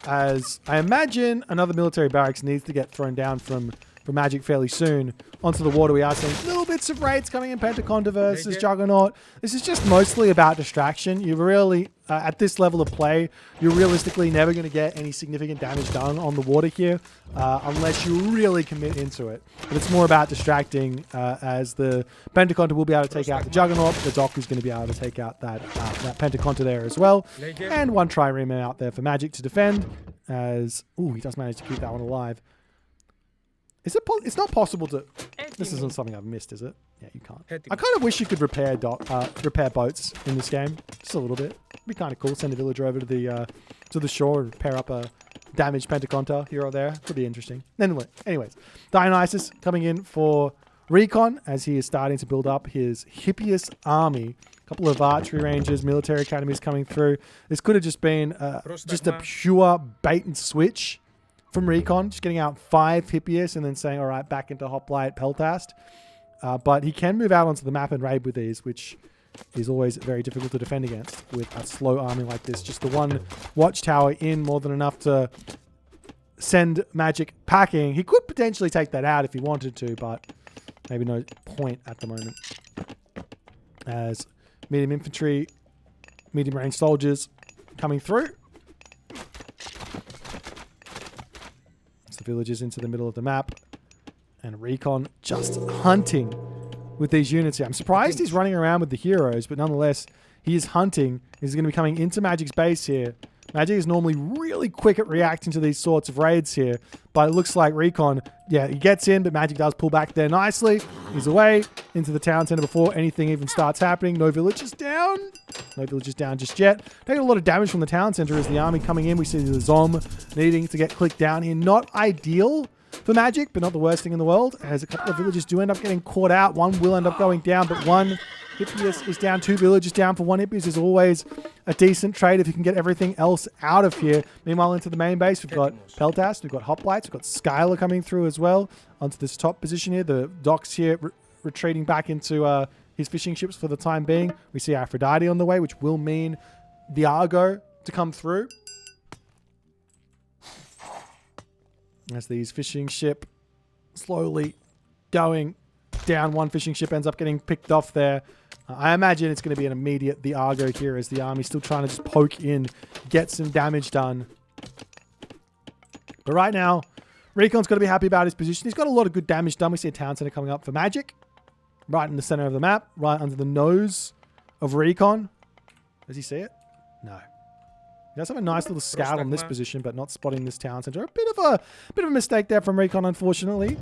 A: As I imagine another military barracks needs to get thrown down from Magic fairly soon. Onto the water we are seeing little bits of raids coming in. Pentaconda versus Juggernaut. This is just mostly about distraction. You really, at this level of play, you're realistically never going to get any significant damage done on the water here unless you really commit into it. But it's more about distracting as the Pentaconda will be able to take out the Juggernaut. The Doc is going to be able to take out that Pentaconda there as well. And one Trireme out there for Magic to defend as... Ooh, he does manage to keep that one alive. It's not possible to... This isn't something I've missed, is it? Yeah, you can't. I kind of wish you could repair boats in this game. Just a little bit. It'd be kind of cool. Send a villager over to the shore and repair up a damaged Pentaconta here or there. Could be interesting. Anyways, Dionysus coming in for Recon as he is starting to build up his Hippias army. A couple of archery ranges, military academies coming through. This could have just been just a pure bait and switch from Recon, just getting out 5 Hippias and then saying, all right, back into Hoplite, Peltast. But he can move out onto the map and raid with these, which is always very difficult to defend against with a slow army like this. Just the one watchtower in, more than enough to send Magic packing. He could potentially take that out if he wanted to, but maybe no point at the moment. As medium infantry, medium range soldiers coming through. Villages into the middle of the map, and Recon just hunting with these units here. I'm surprised he's running around with the heroes, but nonetheless, he is hunting. He's going to be coming into Magic's base here. Magic is normally really quick at reacting to these sorts of raids here, but it looks like Recon, yeah, he gets in, but Magic does pull back there nicely. He's away into the town center before anything even starts happening. No villages down. No villages down just yet. Taking a lot of damage from the town center as the army coming in. We see the Zom needing to get clicked down here. Not ideal for Magic, but not the worst thing in the world, as a couple of villages do end up getting caught out. One will end up going down, but one Hippias is down. 2 villages down for 1 Hippias is always a decent trade if you can get everything else out of here. Meanwhile, into the main base, we've got Peltast, we've got Hoplites, we've got Skylar coming through as well. Onto this top position here, the docks here retreating back into his fishing ships for the time being. We see Aphrodite on the way, which will mean the Argo to come through. As these fishing ship slowly going down. One fishing ship ends up getting picked off there. I imagine it's going to be an immediate the Argo here as the army's still trying to just poke in, get some damage done. But right now, Recon's got to be happy about his position. He's got a lot of good damage done. We see a town center coming up for Magic. Right in the center of the map. Right under the nose of Recon. Does he see it? No. He does have a nice little scout on this position, but not spotting this town center. A bit of a mistake there from Recon, unfortunately.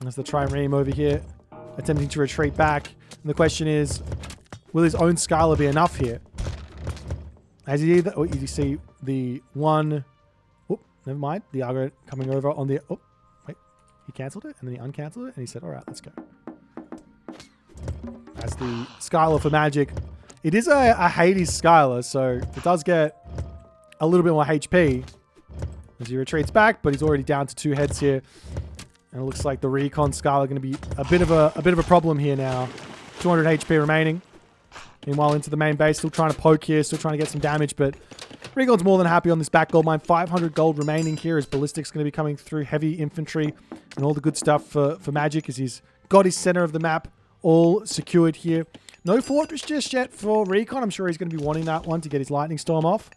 A: There's the Trireme over here, attempting to retreat back. And the question is, will his own Skylar be enough here? As he either, oh, you see the one, oh, never mind, the Argo coming over on the, oh, wait, he cancelled it, and then he uncancelled it, and he said, all right, let's go. That's the Skylar for Magic. It is a Hades Skylar, so it does get a little bit more HP as he retreats back, but he's already down to 2 heads here. And it looks like the Recon Skylar going to be a bit of a problem here now. 200 HP remaining. Meanwhile, into the main base, still trying to poke here, still trying to get some damage, but Recon's more than happy on this back gold mine. 500 gold remaining here as Ballistic's going to be coming through, heavy infantry, and all the good stuff for Magic as he's got his center of the map all secured here. No fortress just yet for Recon. I'm sure he's going to be wanting that one to get his lightning storm off.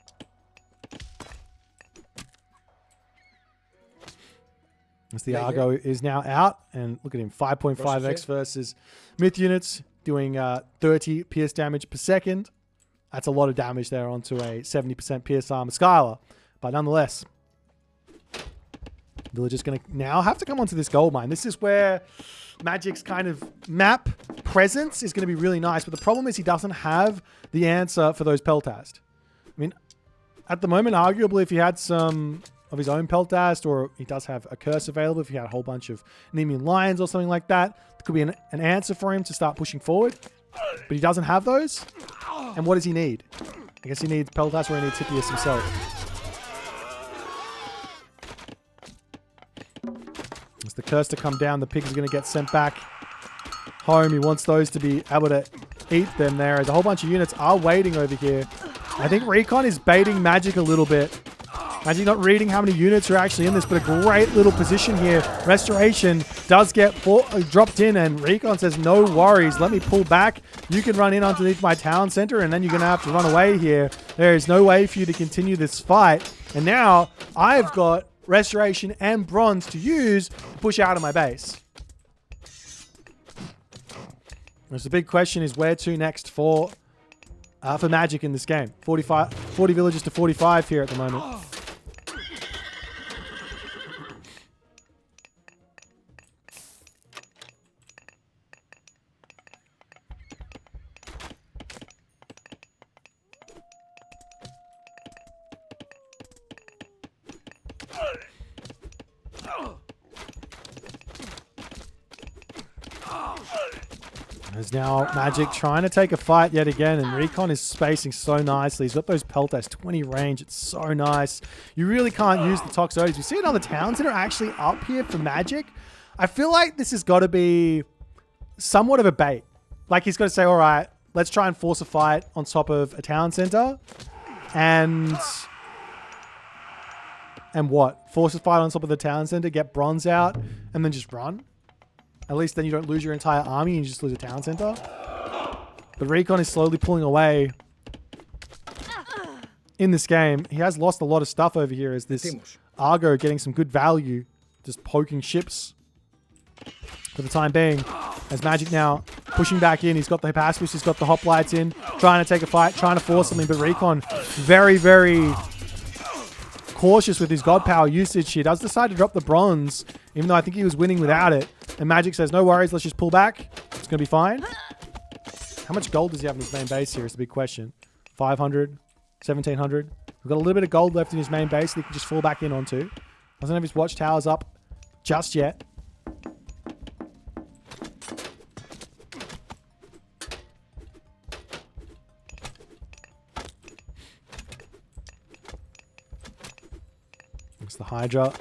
A: As the Argo is now out, and look at him, 5.5x versus myth units, doing 30 pierce damage per second. That's a lot of damage there onto a 70% pierce armor Skylar. But nonetheless, Villager's going to now have to come onto this gold mine. This is where Magic's kind of map presence is going to be really nice. But the problem is he doesn't have the answer for those Peltast. I mean, at the moment, arguably, if he had some of his own Peltast, or he does have a curse available, if he had a whole bunch of Nemean Lions or something like that, there could be an answer for him to start pushing forward. But he doesn't have those. And what does he need? I guess he needs Peltast, or he needs Hippias himself. As the curse to come down, the pig is going to get sent back home. He wants those to be able to eat them there, as a whole bunch of units are waiting over here. I think Recon is baiting Magic a little bit. Magic not reading how many units are actually in this, but a great little position here. Restoration does get dropped in, and Recon says, no worries, let me pull back. You can run in underneath my town center, and then you're going to have to run away here. There is no way for you to continue this fight. And now I've got restoration and bronze to use to push out of my base. The big question is where to next for Magic in this game. 40 villages to 45 here at the moment. There's now Magic trying to take a fight yet again, and Recon is spacing so nicely. He's got those Peltast 20 range. It's so nice. You really can't use the Toxotes. We see another towns that are actually up here for Magic. I feel like this has got to be somewhat of a bait. Like he's got to say, all right, let's try and force a fight on top of a town center. And what? Force a fight on top of the town center, get bronze out, and then just run? At least then you don't lose your entire army and you just lose a town center. But Recon is slowly pulling away in this game. He has lost a lot of stuff over here as this Argo getting some good value, just poking ships for the time being. As Magic now pushing back in. He's got the Hypaspis, he's got the hoplites in, trying to take a fight, trying to force something. But Recon very, very cautious with his god power usage. He does decide to drop the bronze, even though I think he was winning without it. And Magic says, no worries, let's just pull back. It's going to be fine. How much gold does he have in his main base here is the big question. 500, 1700. We've got a little bit of gold left in his main base that he can just fall back in onto. Doesn't have his watchtowers up just yet. It's the Hydra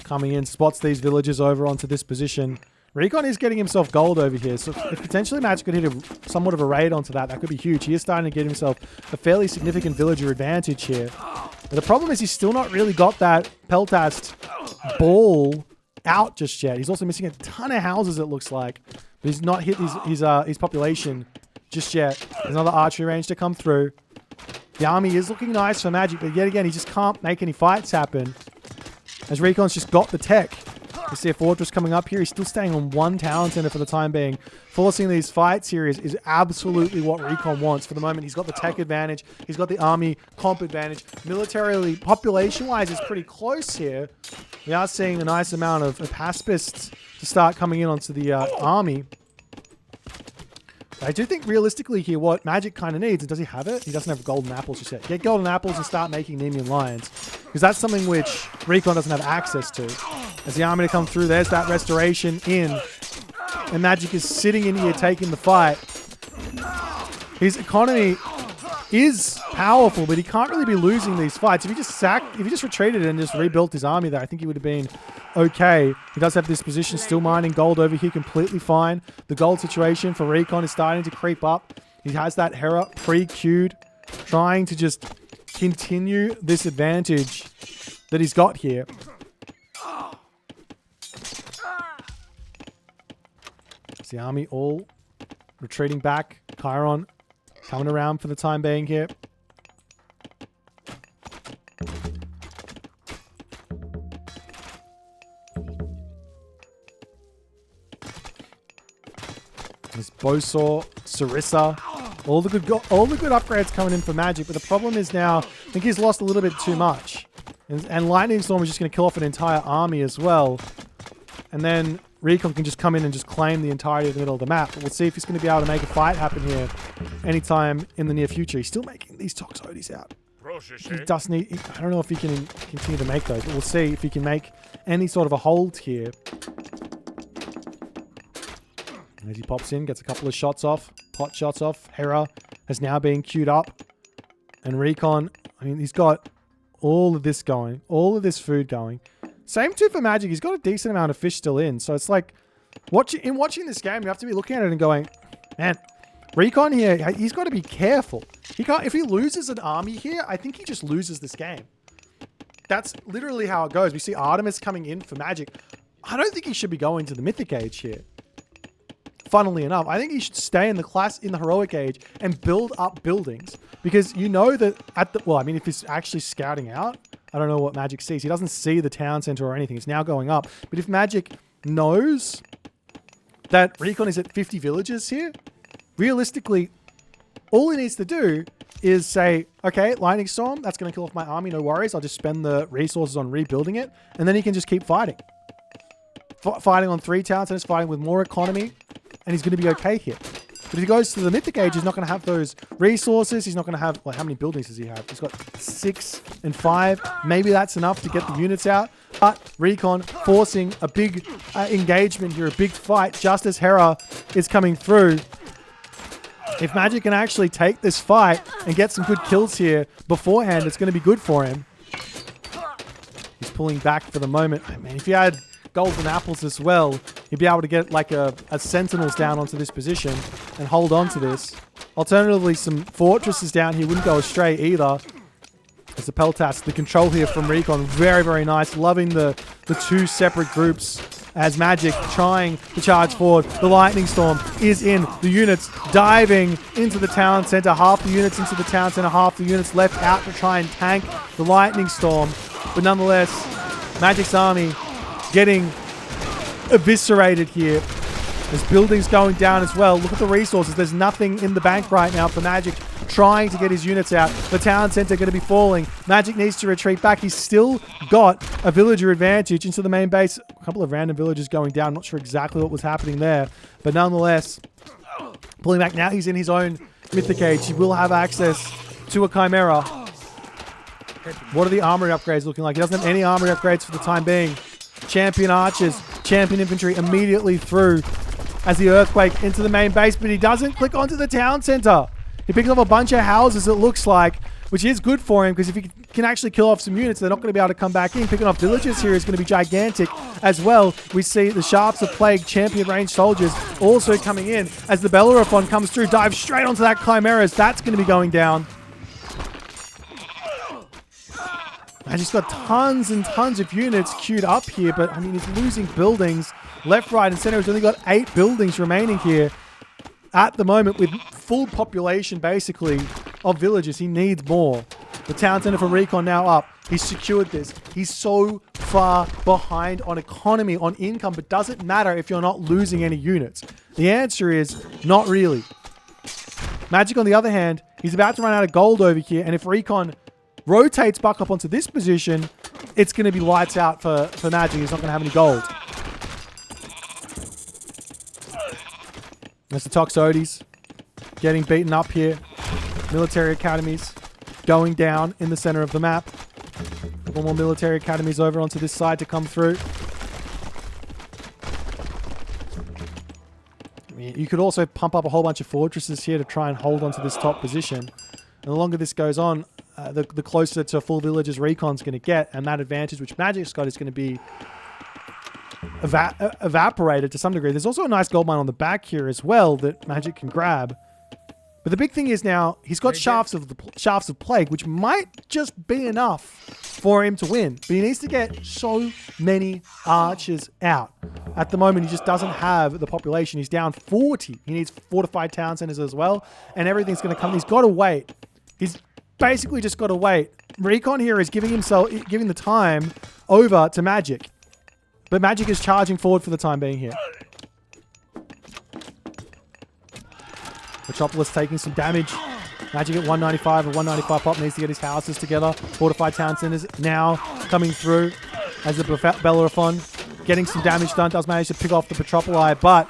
A: coming in, spots these villagers over onto this position. Recon is getting himself gold over here, so if potentially Magic could hit somewhat of a raid onto that, that could be huge. He is starting to get himself a fairly significant villager advantage here. But the problem is he's still not really got that Peltast ball out just yet. He's also missing a ton of houses, it looks like. But he's not hit his population just yet. There's another archery range to come through. The army is looking nice for Magic, but yet again, he just can't make any fights happen. As Recon's just got the tech. You see a fortress coming up here. He's still staying on one town center for the time being. Forcing these fights here is absolutely what Recon wants. For the moment, he's got the tech advantage. He's got the army comp advantage. Militarily, population-wise, is pretty close here. We are seeing a nice amount of pacifists to start coming in onto the army. I do think realistically here what Magic kind of needs, and does he have it? He doesn't have golden apples just yet. Get golden apples and start making Nemean lions. Because that's something which Recon doesn't have access to. As the army to come through, there's that restoration in. And Magic is sitting in here taking the fight. His economy is powerful, but he can't really be losing these fights. If he just retreated and just rebuilt his army there, I think he would have been okay. He does have this position, still mining gold over here, completely fine. The gold situation for Recon is starting to creep up. He has that Hera pre-queued, trying to just continue this advantage that he's got here. It's the army all retreating back. Chiron coming around for the time being here. There's Bosaw, Sarissa, all the good upgrades coming in for Magic. But the problem is now, I think he's lost a little bit too much, and Lightning Storm is just going to kill off an entire army as well. And then Recon can just come in and just claim the entirety of the middle of the map. But we'll see if he's going to be able to make a fight happen here anytime in the near future. He's still making these Toxotes out. He does need... I don't know if he can continue to make those, but we'll see if he can make any sort of a hold here. As he pops in, gets a couple of shots off, pot shots off. Hera has now been queued up. And Recon, I mean, he's got all of this going, all of this food going. Same too for Magic. He's got a decent amount of fish still in. So it's like, watching this game, you have to be looking at it and going, man, Recon here, he's got to be careful. He can't, if he loses an army here, I think he just loses this game. That's literally how it goes. We see Artemis coming in for Magic. I don't think he should be going to the Mythic Age here. Funnily enough, I think he should stay in the Heroic Age and build up buildings. Because you know that if he's actually scouting out, I don't know what Magic sees. He doesn't see the town center or anything. It's now going up. But if Magic knows that Recon is at 50 villages here, realistically, all he needs to do is say, okay, Lightning Storm, that's going to kill off my army, no worries. I'll just spend the resources on rebuilding it. And then he can just keep fighting. Fighting on 3 town centers, fighting with more economy. And he's going to be okay here. But if he goes to the Mythic Age, he's not going to have those resources. He's not going to have... Well, how many buildings does he have? He's got 6 and 5. Maybe that's enough to get the units out. But Recon forcing a big engagement here, a big fight, just as Hera is coming through. If Magic can actually take this fight and get some good kills here beforehand, it's going to be good for him. He's pulling back for the moment. I mean, if he had golden apples as well, he'd be able to get like a sentinels down onto this position and hold on to this. Alternatively, some fortresses down here wouldn't go astray either. As the Peltas, the control here from Recon, very, very nice. Loving the 2 separate groups as Magic trying to charge forward. The Lightning Storm is in. The units diving into the town center. Half the units into the town center, half the units left out to try and tank the Lightning Storm. But nonetheless, Magic's army getting eviscerated here. There's buildings going down as well. Look at the resources. There's nothing in the bank right now for Magic trying to get his units out. The town center going to be falling. Magic needs to retreat back. He's still got a villager advantage into the main base. A couple of random villagers going down. Not sure exactly what was happening there. But nonetheless, pulling back. Now he's in his own Mythic Age. He will have access to a Chimera. What are the armory upgrades looking like? He doesn't have any armory upgrades for the time being. Champion archers, champion infantry immediately through as the earthquake into the main base, but he doesn't click onto the town center. He picks off a bunch of houses, it looks like, which is good for him because if he can actually kill off some units, they're not going to be able to come back in. Picking off villages here is going to be gigantic as well. We see the Sharps of Plague, champion range soldiers also coming in as the Bellerophon comes through, dives straight onto that Chimeras. That's going to be going down. Magic's got tons and tons of units queued up here, but I mean, he's losing buildings left, right, and center. He's only got 8 buildings remaining here at the moment with full population, basically, of villages. He needs more. The town center for Recon now up. He's secured this. He's so far behind on economy, on income, but does it matter if you're not losing any units? The answer is not really. Magic, on the other hand, he's about to run out of gold over here, and if Recon rotates back up onto this position, it's going to be lights out for Magic. He's not going to have any gold. There's the Toxotes getting beaten up here. Military academies going down in the center of the map. A couple more military academies over onto this side to come through. I mean, you could also pump up a whole bunch of fortresses here to try and hold onto this top position. And the longer this goes on, the closer to full villages Recon's going to get, and that advantage which Magic's got is going to be evaporated to some degree. There's also a nice gold mine on the back here as well that Magic can grab. But the big thing is now he's got shafts of plague, which might just be enough for him to win. But he needs to get so many archers out. At the moment, he just doesn't have the population. He's down 40. He needs fortified town centers as well, and everything's going to come. He's got to wait. He's basically just got to wait. Recon here is giving the time over to Magic. But Magic is charging forward for the time being here. Metropolis taking some damage. Magic at 195 and 195 pop needs to get his houses together. Fortified town centers now coming through as the Bellerophon getting some damage done. Does manage to pick off the Petropoli, but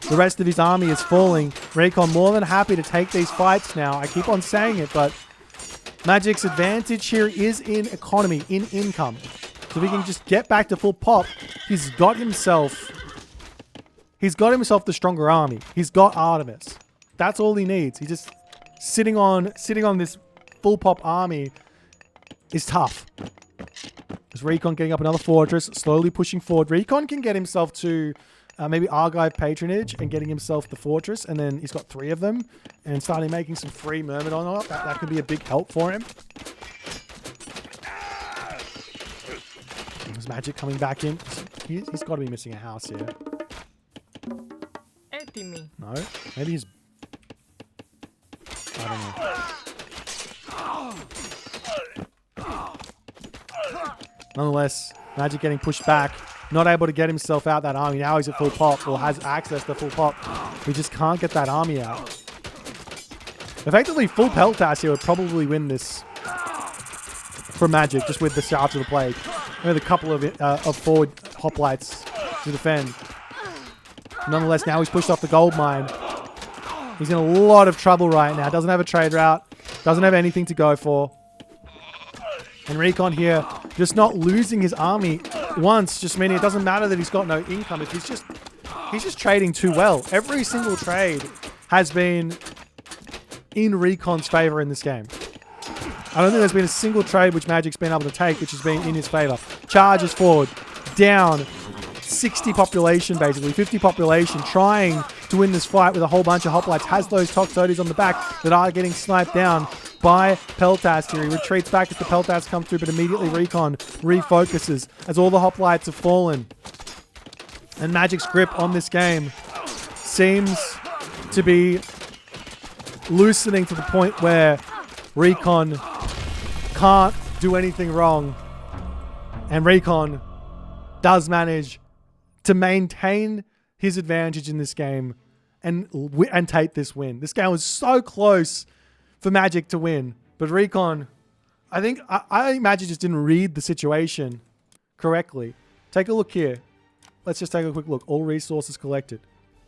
A: the rest of his army is falling. Recon more than happy to take these fights now. I keep on saying it, but Magic's advantage here is in economy, in income. So if he can just get back to full pop, he's got himself the stronger army. He's got Artemis. That's all he needs. He's just sitting on this full pop army is tough. There's Recon getting up another fortress, slowly pushing forward. Recon can get himself to maybe Argive patronage and getting himself the fortress, and then he's got 3 of them and starting making some free Myrmidon up. That could be a big help for him. There's Magic coming back in. He's got to be missing a house here. No, maybe he's... I don't know. Nonetheless, Magic getting pushed back. Not able to get himself out that army. Now he's at full pop, or has access to full pop. We just can't get that army out. Effectively, full Peltas here would probably win this for Magic, just with the Shafts of the Plague. With a couple of forward hoplites to defend. Nonetheless, now he's pushed off the gold mine. He's in a lot of trouble right now. Doesn't have a trade route. Doesn't have anything to go for. And Recon here, just not losing his army once, just meaning it doesn't matter that he's got no income. If he's just trading too well. Every single trade has been in Recon's favor in this game. I don't think there's been a single trade which Magic's been able to take which has been in his favor. Charges forward, down 60 population basically, 50 population, trying to win this fight with a whole bunch of hoplites. Has those Toxotes on the back that are getting sniped down by Peltas here. He retreats back as the Peltas come through, but immediately Recon refocuses as all the hoplites have fallen. And Magic's grip on this game seems to be loosening to the point where Recon can't do anything wrong. And Recon does manage to maintain his advantage in this game and take this win. This game was so close for Magic to win, but Recon, I think Magic just didn't read the situation correctly. Take a look here. Let's just take a quick look. All resources collected.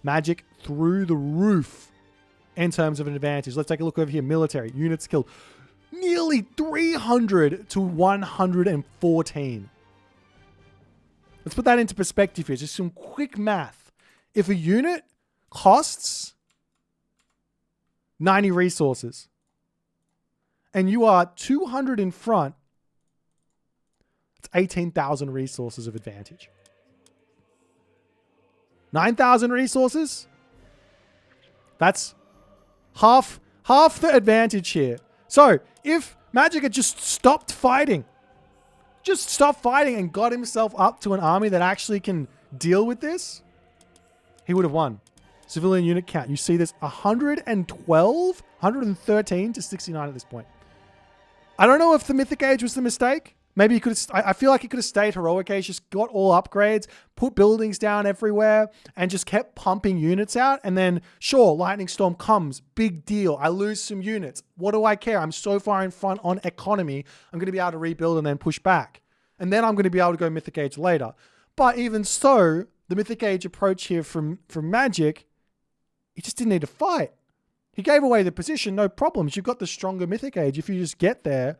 A: Magic through the roof in terms of an advantage. Let's take a look over here. Military units killed. Nearly 300 to 114. Let's put that into perspective here. Just some quick math. If a unit costs 90 resources and you are 200 in front, it's 18,000 resources of advantage. 9,000 resources? That's half the advantage here. So if Magic had just stopped fighting just stopped fighting and got himself up to an army that actually can deal with this, he would have won. Civilian unit count. You see this 112, 113 to 69 at this point. I don't know if the Mythic Age was the mistake. Maybe he could have, I feel like he could have stayed Heroic Age, just got all upgrades, put buildings down everywhere, and just kept pumping units out. And then, sure, Lightning Storm comes. Big deal. I lose some units. What do I care? I'm so far in front on economy. I'm going to be able to rebuild and then push back. And then I'm going to be able to go Mythic Age later. But even so, the Mythic Age approach here from Magic, he just didn't need to fight. He gave away the position, no problems. You've got the stronger Mythic Age if you just get there.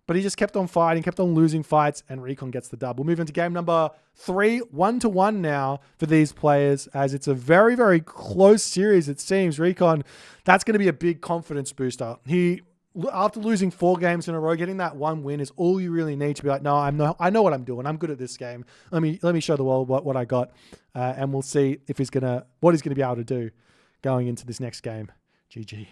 A: But he just kept on fighting, kept on losing fights, and Recon gets the dub. We'll move into game number 3, 1-1 now for these players, as it's a very, very close series, it seems. Recon, that's going to be a big confidence booster. He, after losing 4 games in a row, getting that 1 win is all you really need to be like, no, I know what I'm doing. I'm good at this game. Let me show the world what I got, and we'll see if what he's going to be able to do going into this next game. GG.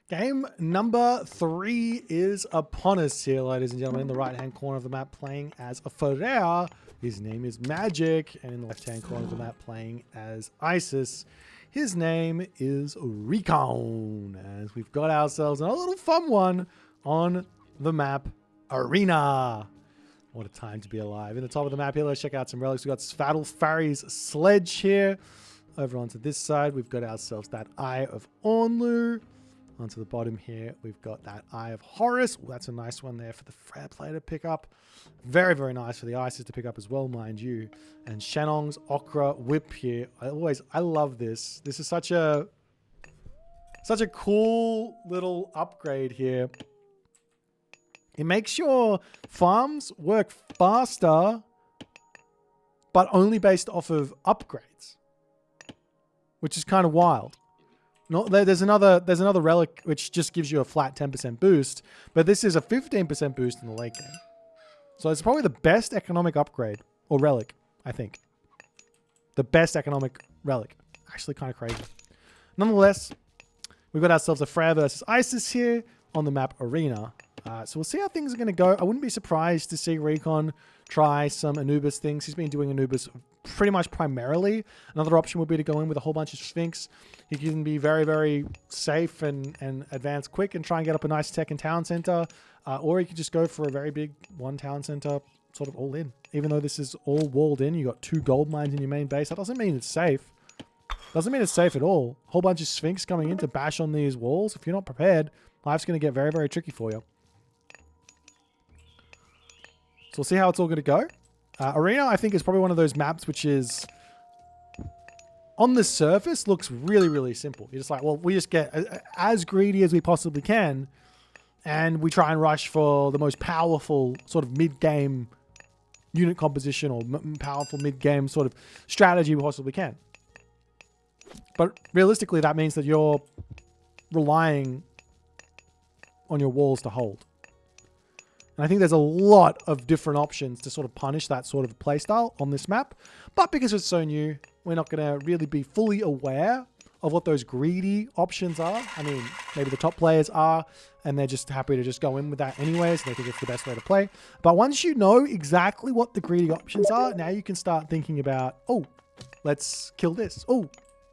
A: Game number 3 is upon us here, ladies and gentlemen. In the right-hand corner of the map, playing as a Ferrer. His name is Magic. And in the left-hand corner of the map, playing as Isis. His name is Recon. As we've got ourselves a little fun one on the map, Arena. What a time to be alive. In the top of the map here, let's check out some relics. We've got Svaddle Farry's Sledge here. Over onto this side, we've got ourselves that Eye of Ornlu. Onto the bottom here, we've got that Eye of Horus. Ooh, that's a nice one there for the Freya player to pick up. Very, very nice for the Isis to pick up as well, mind you. And Shannong's Okra Whip here. I love this. This is such a cool little upgrade here. It makes your farms work faster, but only based off of upgrades, which is kind of wild. No, there's another relic which just gives you a flat 10% boost, but this is a 15% boost in the late game. So it's probably the best economic upgrade, or relic, I think. The best economic relic. Actually kind of crazy. Nonetheless, we've got ourselves a Freya versus Isis here on the map Arena. So we'll see how things are going to go. I wouldn't be surprised to see Recon try some Anubis things. He's been doing Anubis pretty much primarily. Another option would be to go in with a whole bunch of Sphinx. He can be very, very safe and advance quick and try and get up a nice tech and town center. Or he could just go for a very big 1 town center, sort of all in. Even though this is all walled in, you got 2 gold mines in your main base. That doesn't mean it's safe. Doesn't mean it's safe at all. A whole bunch of Sphinx coming in to bash on these walls. If you're not prepared, life's going to get very, very tricky for you. So we'll see how it's all going to go. Arena, I think, is probably one of those maps which is, on the surface, looks really, really simple. You're just like, well, we just get as greedy as we possibly can, and we try and rush for the most powerful sort of mid-game unit composition or powerful mid-game sort of strategy we possibly can. But realistically, that means that you're relying on your walls to hold. And I think there's a lot of different options to sort of punish that sort of playstyle on this map. But because it's so new, we're not going to really be fully aware of what those greedy options are. I mean, maybe the top players are, and they're just happy to just go in with that anyways. They think it's the best way to play. But once you know exactly what the greedy options are, now you can start thinking about, oh, let's kill this. Oh,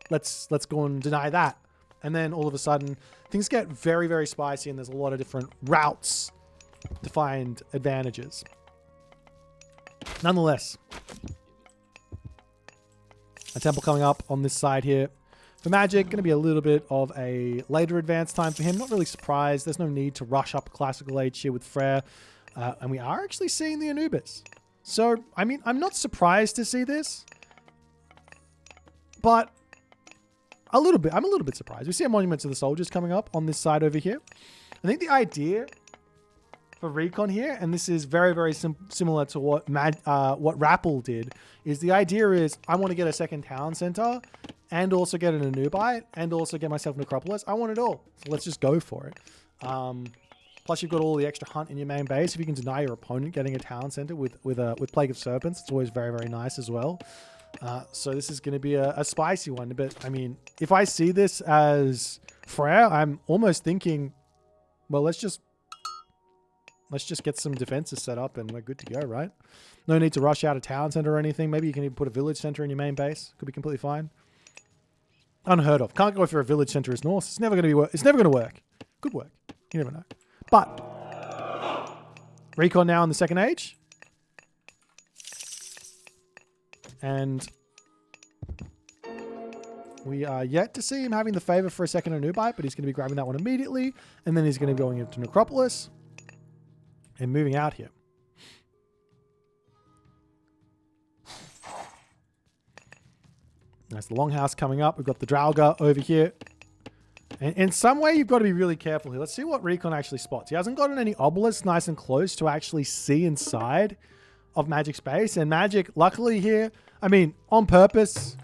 A: let's go and deny that. And then all of a sudden, things get very, very spicy, and there's a lot of different routes to find advantages. Nonetheless, a temple coming up on this side here. For Magic, going to be a little bit of a later advance time for him. Not really surprised. There's no need to rush up Classical Age here with Freya. And we are actually seeing the Anubis. So, I mean, I'm not surprised to see this. But I'm a little bit surprised. We see a Monument to the Soldiers coming up on this side over here. I think the idea for Recon here, and this is very, very similar to what Rappel did, is the idea is I want to get a second town center and also get an Anubite and also get myself Necropolis. I want it all. So let's just go for it. Plus you've got all the extra hunt in your main base. If you can deny your opponent getting a town center with Plague of Serpents, it's always very, very nice as well. So this is going to be a spicy one. But I mean, if I see this as Freya, I'm almost thinking, well, let's just let's just get some defenses set up and we're good to go, right? No need to rush out a town center or anything. Maybe you can even put a village center in your main base. Could be completely fine. Unheard of. Can't go for a village center as Norse. It's never going to be. It's never going to work. Could work. You never know. But Recon now in the second age, and we are yet to see him having the favor for a second Anubite, but he's going to be grabbing that one immediately, and then he's going to be going into Necropolis and moving out here. That's the Longhouse coming up. We've got the Draugr over here. And in some way, you've got to be really careful here. Let's see what Recon actually spots. He hasn't gotten any obelisks nice and close to actually see inside of Magic's base. And Magic, luckily here, I mean, on purpose,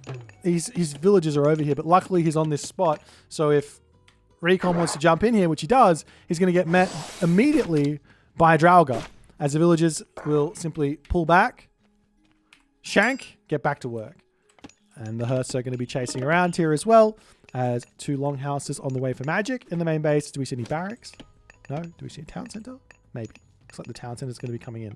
A: his villages are over here, but luckily he's on this spot. So if Recon wants to jump in here, which he does, he's going to get met immediately by Draugr, as the villagers will simply pull back, shank, get back to work. And the Hearths are going to be chasing around here as well, as 2 Longhouses on the way for Magic. In the main base, do we see any barracks? No? Do we see a town center? Maybe. Looks like the town center is going to be coming in.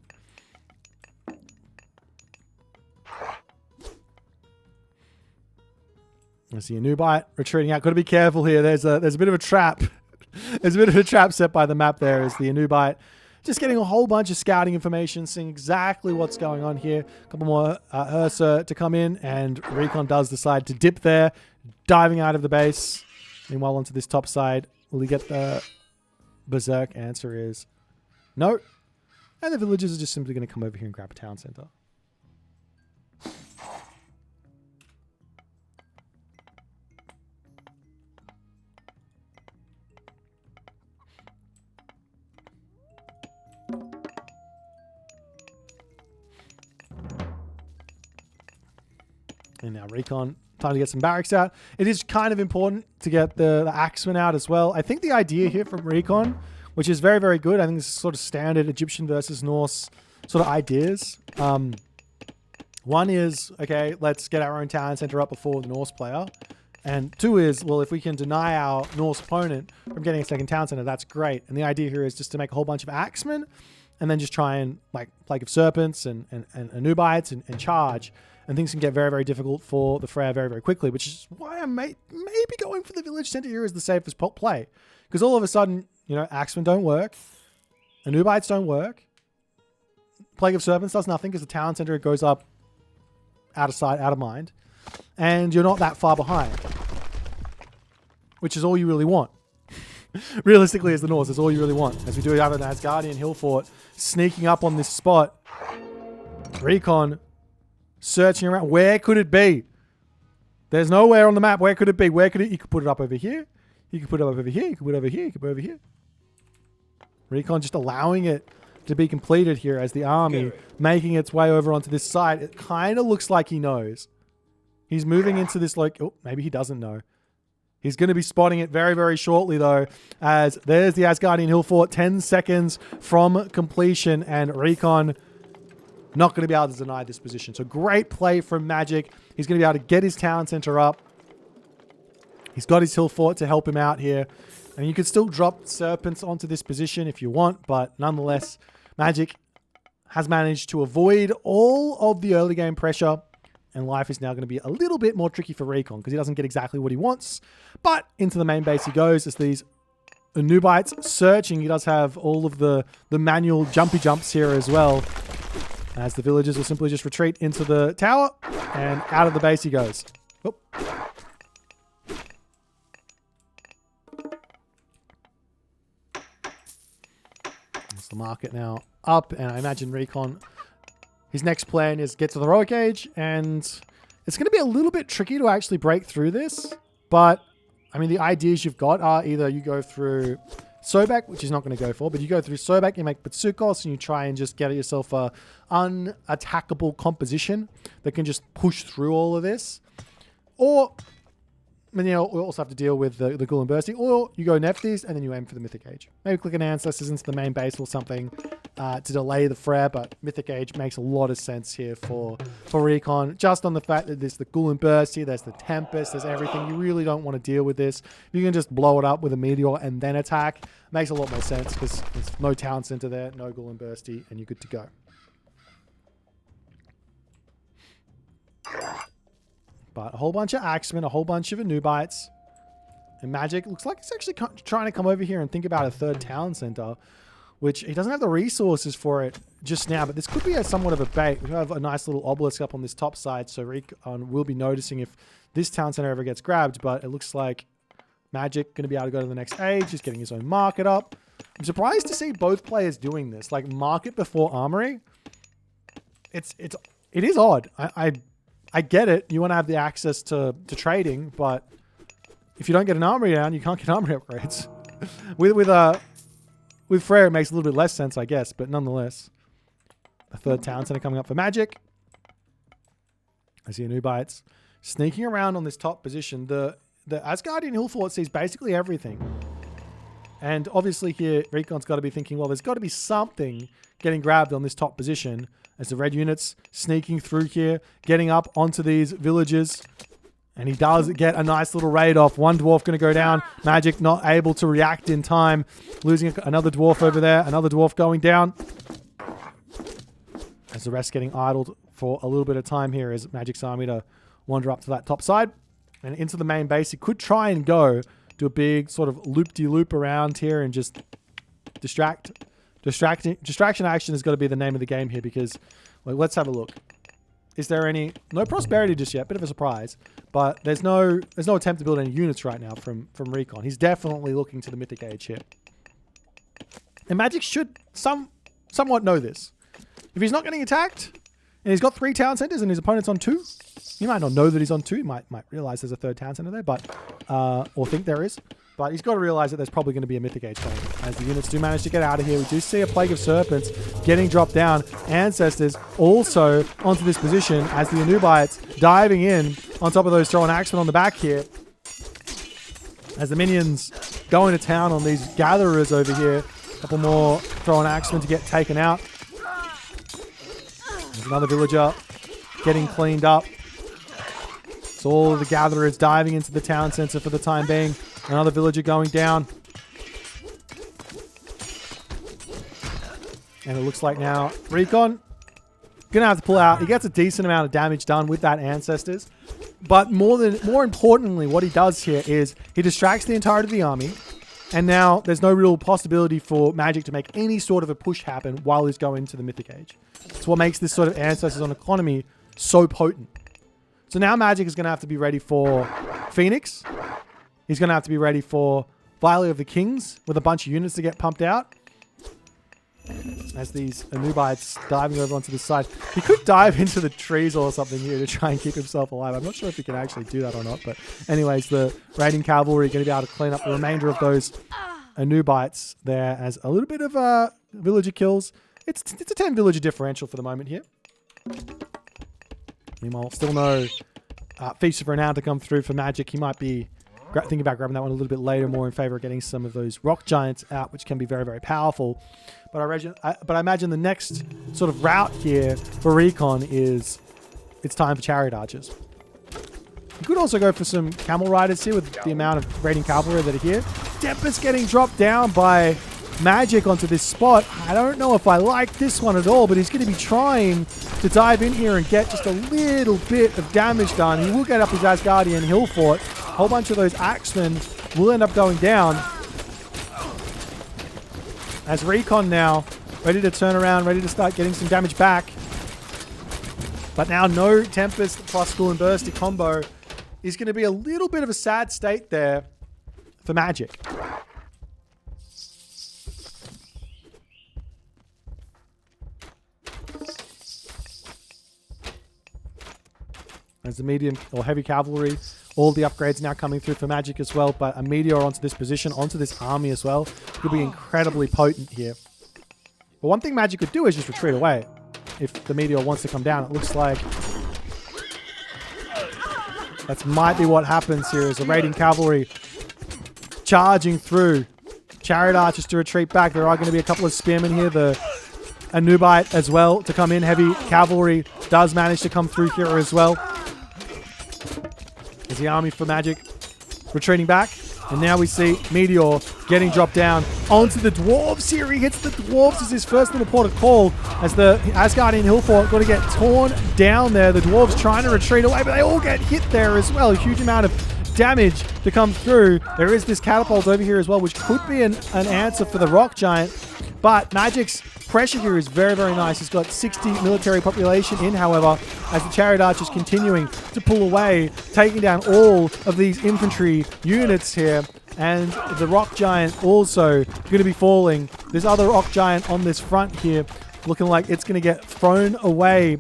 A: I see a Nubite retreating out. Got to be careful here. There's a bit of a trap. There's a bit of a trap set by the map there as the Nubite just getting a whole bunch of scouting information, seeing exactly what's going on here. A couple more Ursa to come in, and Recon does decide to dip there, diving out of the base. Meanwhile, onto this top side, will he get the Berserk? Answer is no. And the villagers are just simply going to come over here and grab a town center. And now Recon, time to get some barracks out. It is kind of important to get the Axemen out as well. I think the idea here from Recon, which is very, very good. I think this is sort of standard Egyptian versus Norse sort of ideas. One is, okay, let's get our own town center up before the Norse player. And 2 is, well, if we can deny our Norse opponent from getting a second town center, that's great. And the idea here is just to make a whole bunch of Axemen and then just try and, like, Plague of Serpents and Anubites and charge. And things can get very, very difficult for the Freya very, very quickly, which is why I'm maybe going for the village center here as the safest play. Because all of a sudden, you know, Axemen don't work. Anubites don't work. Plague of Serpents does nothing because the town center goes up out of sight, out of mind. And you're not that far behind. Which is all you really want. Realistically, as the Norse, is all you really want. As we do have an Asgardian hill fort sneaking up on this spot. Recon searching around. Where could it be? There's nowhere on the map. Where could it be? Where could it? You could put it up over here. You could put it up over here. You could put it over here. You could put it over here. Recon just allowing it to be completed here as the army making its way over onto this side. It kind of looks like he knows. He's moving into this, like, oh, maybe he doesn't know. He's going to be spotting it very, very shortly, though, as there's the Asgardian hill fort, 10 seconds from completion, and Recon not going to be able to deny this position. So great play from Magic. He's going to be able to get his town center up. He's got his hill fort to help him out here. And you can still drop Serpents onto this position if you want, but nonetheless, Magic has managed to avoid all of the early game pressure, and life is now going to be a little bit more tricky for Recon because he doesn't get exactly what he wants. But into the main base he goes as these Anubites searching. He does have all of the manual jumpy jumps here as well, as the villagers will simply just retreat into the tower, and out of the base he goes. Oh. That's the market now up, and I imagine Recon, his next plan is get to the heroic age, and it's going to be a little bit tricky to actually break through this, but I mean the ideas you've got are either you go through Sobek, which he's not going to go for, but you go through Sobek, you make Bitsukos, and you try and just get yourself a unattackable composition that can just push through all of this. Or And then you'll also have to deal with the Ghoul and Bursty, or you go Nephthys and then you aim for the Mythic Age. Maybe click an Ancestors into the main base or something to delay the Frere, but Mythic Age makes a lot of sense here for Recon, just on the fact that there's the Ghoul and Bursty, there's the Tempest, there's everything. You really don't want to deal with this. You can just blow it up with a Meteor and then attack. Makes a lot more sense because there's no Town Center there, no Ghoul and Bursty, and you're good to go. But a whole bunch of Axemen, a whole bunch of Anubites. And Magic looks like it's actually trying to come over here and think about a third town center, which he doesn't have the resources for it just now. But this could be somewhat of a bait. We have a nice little obelisk up on this top side, so Recon will be noticing if this town center ever gets grabbed. But it looks like Magic going to be able to go to the next age. He's getting his own market up. I'm surprised to see both players doing this. Like market before armory. It is odd. I get it. You want to have the access to trading, but if you don't get an armory down, you can't get armory upgrades. with Frere, it makes a little bit less sense, I guess, but nonetheless. A third town center coming up for Magic. I see Anubites sneaking around on this top position. The Asgardian Hill Fort sees basically everything. And obviously here, Recon's got to be thinking, well, there's got to be something getting grabbed on this top position. As the red units sneaking through here, getting up onto these villages. And he does get a nice little raid off. One dwarf going to go down. Magic not able to react in time. Losing another dwarf over there. Another dwarf going down. As the rest getting idled for a little bit of time here as Magic's army to wander up to that top side. And into the main base. He could try and go do a big sort of loop-de-loop around here and just distract. Distraction action has got to be the name of the game here because, well, let's have a look. Is there no prosperity just yet? Bit of a surprise, but there's no attempt to build any units right now from Recon. He's definitely looking to the Mythic Age here. And Magic should somewhat know this. If he's not getting attacked and he's got 3 town centers and his opponent's on 2, he might not know that he's on 2. He might realize there's a 3rd town center there, but or think there is. But he's got to realize that there's probably going to be a Mythic Age coming. As the units do manage to get out of here, we do see a Plague of Serpents getting dropped down. Ancestors also onto this position as the Anubites diving in on top of those throwing Axemen on the back here. As the minions go into town on these gatherers over here. A couple more throwing Axemen to get taken out. There's another villager getting cleaned up. So all of the gatherers diving into the town center for the time being. Another villager going down. And it looks like now Recon going to have to pull out. He gets a decent amount of damage done with that Ancestors. But more importantly, what he does here is he distracts the entirety of the army. And now there's no real possibility for Magic to make any sort of a push happen while he's going to the Mythic Age. It's what makes this sort of Ancestors on economy so potent. So now Magic is going to have to be ready for Phoenix. He's going to have to be ready for Valley of the Kings with a bunch of units to get pumped out. As these Anubites diving over onto the side. He could dive into the trees or something here to try and keep himself alive. I'm not sure if he can actually do that or not. But anyways, the raiding cavalry are going to be able to clean up the remainder of those Anubites there as a little bit of villager kills. It's a 10 villager differential for the moment here. Meanwhile, still no Feast of Renown to come through for Magic. He might be thinking about grabbing that one a little bit later, more in favor of getting some of those rock giants out, which can be very, very powerful. But I imagine the next sort of route here for Recon is it's time for chariot archers. You could also go for some camel riders here with the amount of raiding cavalry that are here. Tempest getting dropped down by Magic onto this spot. I don't know if I like this one at all, but he's going to be trying to dive in here and get just a little bit of damage done. He will get up his Asgardian Hill Fort. A whole bunch of those Axemen will end up going down. As Recon now ready to turn around, ready to start getting some damage back. But now no Tempest plus Ghoul and Bursty combo is going to be a little bit of a sad state there for Magic. As the medium or heavy cavalry, all the upgrades now coming through for Magic as well. But a meteor onto this position, onto this army as well, could be incredibly potent here. But one thing Magic could do is just retreat away. If the meteor wants to come down, it looks like That might be what happens here as the raiding cavalry charging through. Chariot archers to retreat back. There are going to be a couple of spearmen here. A Nubite as well to come in. Heavy cavalry does manage to come through here as well. As the army for Magic retreating back. And now we see Meteor getting dropped down onto the dwarves here. He hits the dwarves as his first little port of call as the Asgardian hill fort going to get torn down there. The dwarves trying to retreat away, but they all get hit there as well. A huge amount of damage to come through. There is this catapult over here as well, which could be an answer for the rock giant. But Magic's pressure here is very, very nice. He's got 60 military population in, however, as the Chariot Archers continuing to pull away, taking down all of these infantry units here. And the Rock Giant also going to be falling. This other Rock Giant on this front here looking like it's going to get thrown away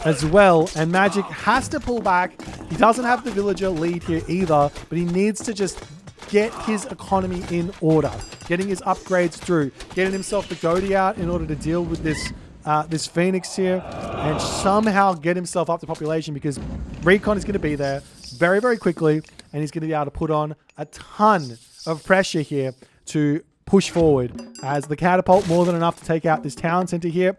A: as well. And Magic has to pull back. He doesn't have the villager lead here either, but he needs to just get his economy in order, getting his upgrades through, getting himself the Goaty out in order to deal with this this Phoenix here, and somehow get himself up to population, because Recon is going to be there very, very quickly, and he's going to be able to put on a ton of pressure here to push forward, as the catapult more than enough to take out this town center here.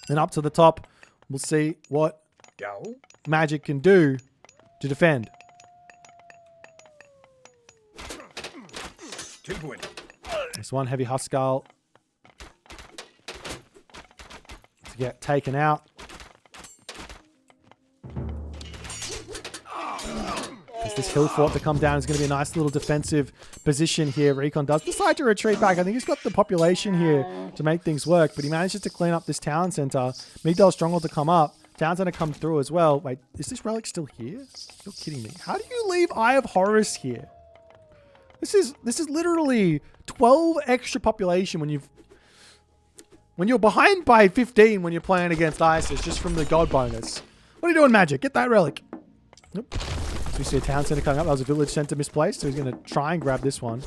A: And up to the top, we'll see what Magic can do to defend. This one heavy Huskarl to get taken out. As this hill fort to come down is going to be a nice little defensive position here. Recon does decide to retreat back. I think he's got the population here to make things work, but he manages to clean up this town center. Migdal Stronghold to come up. Town center come through as well. Wait, is this relic still here? You're kidding me. How do you leave Eye of Horus here? This is literally 12 extra population when you're behind by 15 when you're playing against ISIS just from the god bonus. What are you doing, Magic? Get that relic. Nope. So we see a town center coming up. That was a village center misplaced, so he's going to try and grab this one.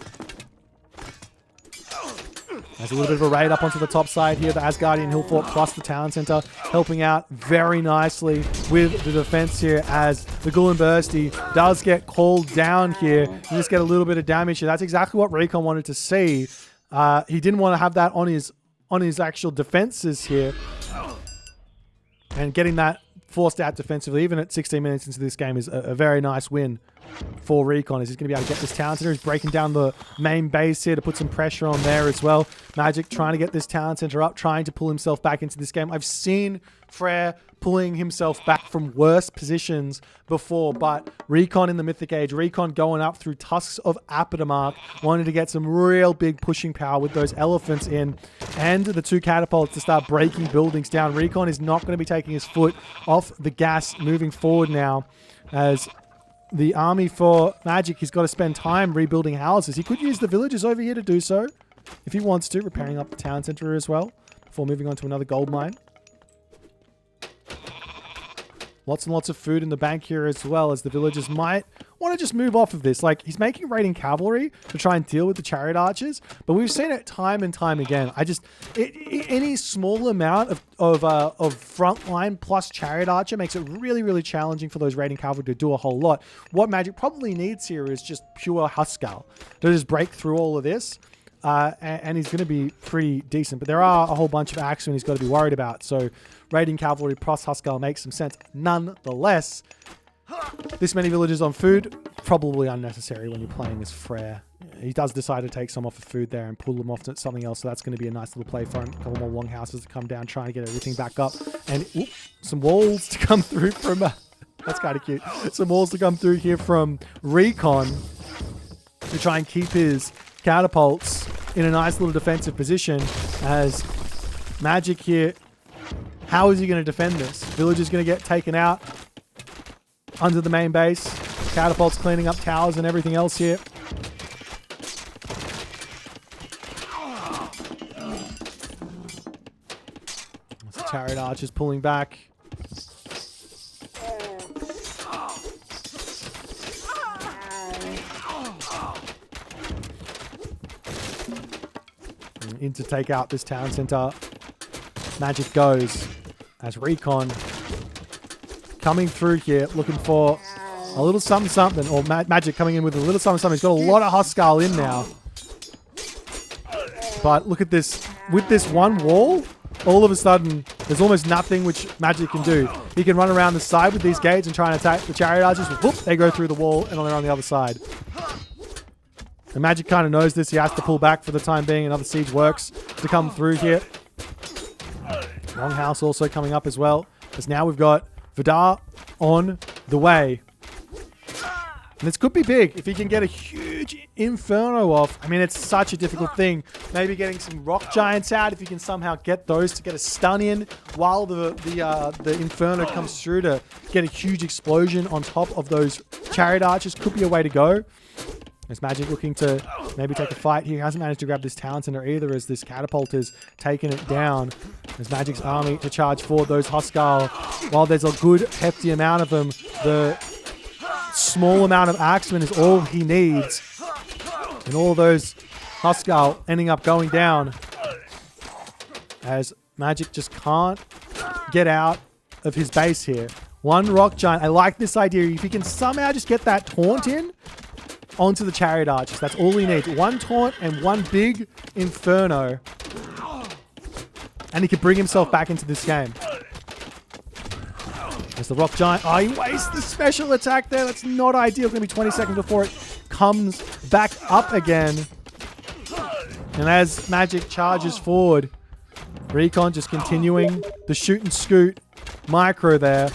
A: There's a little bit of a raid up onto the top side here. The Asgardian hill fort plus the town center helping out very nicely with the defense here, as the Ghoul and Bursty does get called down here. You just get a little bit of damage here. That's exactly what Recon wanted to see. He didn't want to have that on his actual defenses here. And getting that forced out defensively, even at 16 minutes into this game, is a very nice win for Recon, as he's going to be able to get this town center. He's breaking down the main base here to put some pressure on there as well. Magic trying to get this town center up, trying to pull himself back into this game. I've seen Freyr pulling himself back from worse positions before, but Recon in the Mythic Age, Recon going up through Tusks of Apidamark, wanting to get some real big pushing power with those elephants in, and the two catapults to start breaking buildings down. Recon is not going to be taking his foot off the gas moving forward now, as the army for Magic, he's got to spend time rebuilding houses. He could use the villagers over here to do so if he wants to, repairing up the town center as well before moving on to another gold mine. Lots and lots of food in the bank here as well, as the villagers might want to just move off of this. Like, he's making raiding cavalry to try and deal with the chariot archers, but we've seen it time and time again. Any small amount of frontline plus chariot archer makes it really, really challenging for those raiding cavalry to do a whole lot. What Magic probably needs here is just pure Huskarl to just break through all of this. And he's going to be pretty decent. But there are a whole bunch of axemen he's got to be worried about. So raiding cavalry plus Huskarl makes some sense. Nonetheless, this many villagers on food, probably unnecessary when you're playing as Freyr. He does decide to take some off of food there and pull them off to something else. So that's going to be a nice little play for him. A couple more longhouses to come down, trying to get everything back up. And some walls to come through from... that's kind of cute. Some walls to come through here from Recon to try and keep his catapults in a nice little defensive position, as Magic here, how is he going to defend this? Villager's going to get taken out under the main base. Catapults cleaning up towers and everything else here. The chariot archers pulling back. In to take out this town center. Magic goes as Recon coming through here, looking for A little something something. Or Magic coming in with a little something something. He's got a lot of Hostile in now. But look at this. With this one wall, all of a sudden, there's almost nothing which Magic can do. He can run around the side with these gates and try and attack the Chariot Archers. Whoop, they go through the wall and they're on the other side. And Magic kind of knows this. He has to pull back for the time being. Another siege works to come through here. Longhouse also coming up as well. As now we've got Vidar on the way. And this could be big if he can get a huge Inferno off. I mean, it's such a difficult thing. Maybe getting some Rock Giants out if you can somehow get those to get a stun in while the Inferno comes through to get a huge explosion on top of those Chariot Archers. Could be a way to go. There's Magic looking to maybe take a fight here. He hasn't managed to grab this Town Center either as this Catapult is taking it down. There's Magic's army to charge forward those Hostile. While there's a good hefty amount of them, the small amount of Axemen is all he needs. And all those Hostile ending up going down as Magic just can't get out of his base here. One Rock Giant. I like this idea. If he can somehow just get that taunt in onto the Chariot Archers. That's all he needs. One taunt and one big Inferno. And he can bring himself back into this game. There's the Rock Giant. Oh, he wastes the special attack there. That's not ideal. It's going to be 20 seconds before it comes back up again. And as Magic charges forward, Recon just continuing the shoot and scoot micro there.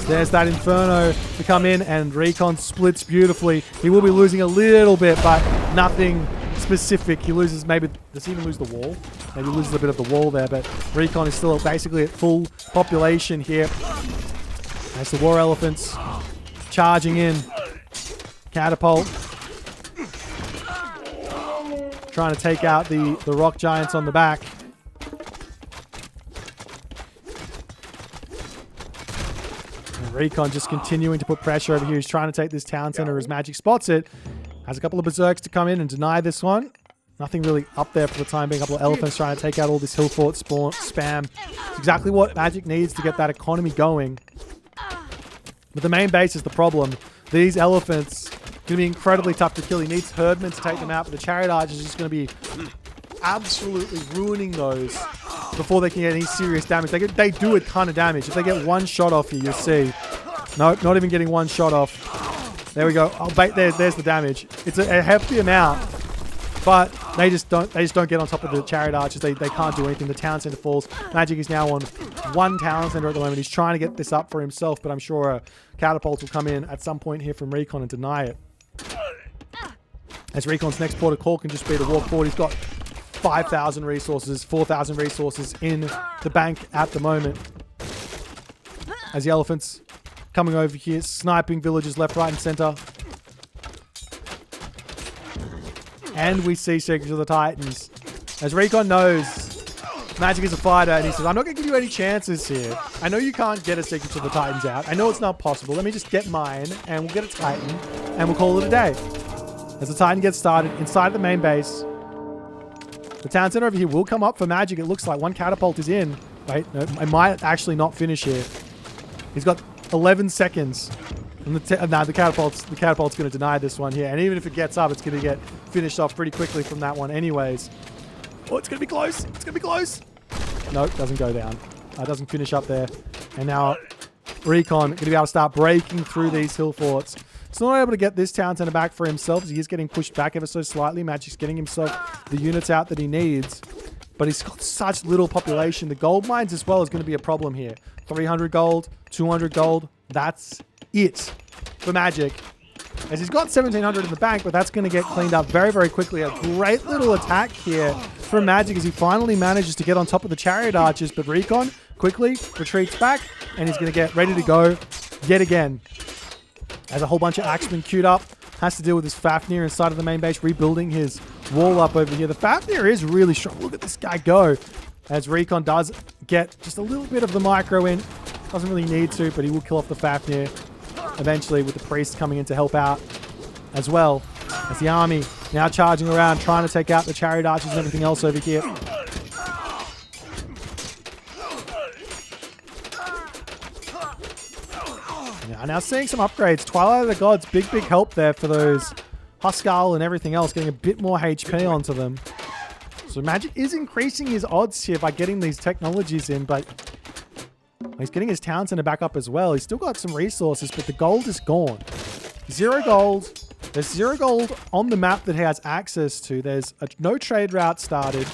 A: There's that Inferno to come in, and Recon splits beautifully. He will be losing a little bit, but nothing specific. He loses maybe... Does he even lose the wall? Maybe he loses a bit of the wall there, but Recon is still basically at full population here. There's the War Elephants charging in. Catapult. Trying to take out the Rock Giants on the back. Recon just continuing to put pressure over here. He's trying to take this Town Center as Magic spots it. Has a couple of Berserks to come in and deny this one. Nothing really up there for the time being. A couple of Elephants trying to take out all this Hill Fort spam. It's exactly what Magic needs to get that economy going. But the main base is the problem. These Elephants going to be incredibly tough to kill. He needs Herdmen to take them out, but the Chariot Archers is just going to be absolutely ruining those before they can get any serious damage. They do a ton of damage. If they get one shot off you, you'll see. Nope, not even getting one shot off. There we go. Oh, there's the damage. It's a hefty amount, but they just don't get on top of the Chariot Archers. They can't do anything. The Town Center falls. Magic is now on one Town Center at the moment. He's trying to get this up for himself, but I'm sure a Catapult will come in at some point here from Recon and deny it. As Recon's next port of call can just be the walk forward. He's got 5,000 resources, 4,000 resources in the bank at the moment. As the Elephants coming over here, sniping villagers left, right, and center. And we see Secrets of the Titans. As Recon knows Magic is a fighter, and he says, I'm not going to give you any chances here. I know you can't get a Secrets of the Titans out. I know it's not possible. Let me just get mine, and we'll get a Titan, and we'll call it a day. As the Titan gets started inside the main base, the Town Center over here will come up for Magic. It looks like one Catapult is in. Wait, no, I might actually not finish here. He's got 11 seconds. And the Catapult's going to deny this one here. And even if it gets up, it's going to get finished off pretty quickly from that one anyways. Oh, it's going to be close. It's going to be close. Nope, doesn't go down. Doesn't finish up there. And now Recon going to be able to start breaking through these hill forts. He's not able to get this Town Center back for himself as he is getting pushed back ever so slightly. Magic's getting himself the units out that he needs. But he's got such little population. The gold mines as well is going to be a problem here. 300 gold, 200 gold. That's it for Magic. As he's got 1,700 in the bank, but that's going to get cleaned up very, very quickly. A great little attack here from Magic as he finally manages to get on top of the Chariot Archers. But Recon quickly retreats back and he's going to get ready to go yet again. As a whole bunch of Axemen queued up, has to deal with this Fafnir inside of the main base, rebuilding his wall up over here. The Fafnir is really strong. Look at this guy go. As Recon does get just a little bit of the micro in. Doesn't really need to, but he will kill off the Fafnir eventually with the Priest coming in to help out as well. As the army now charging around, trying to take out the Chariot Archers and everything else over here. Now seeing some upgrades. Twilight of the Gods, big help there for those Huskal and everything else, getting a bit more HP onto them. So Magic is increasing his odds here by getting these technologies in, but he's getting his town center back up as well. He's still got some resources, but the gold is gone. 0 gold. There's 0 gold on the map that he has access to. There's no trade route started.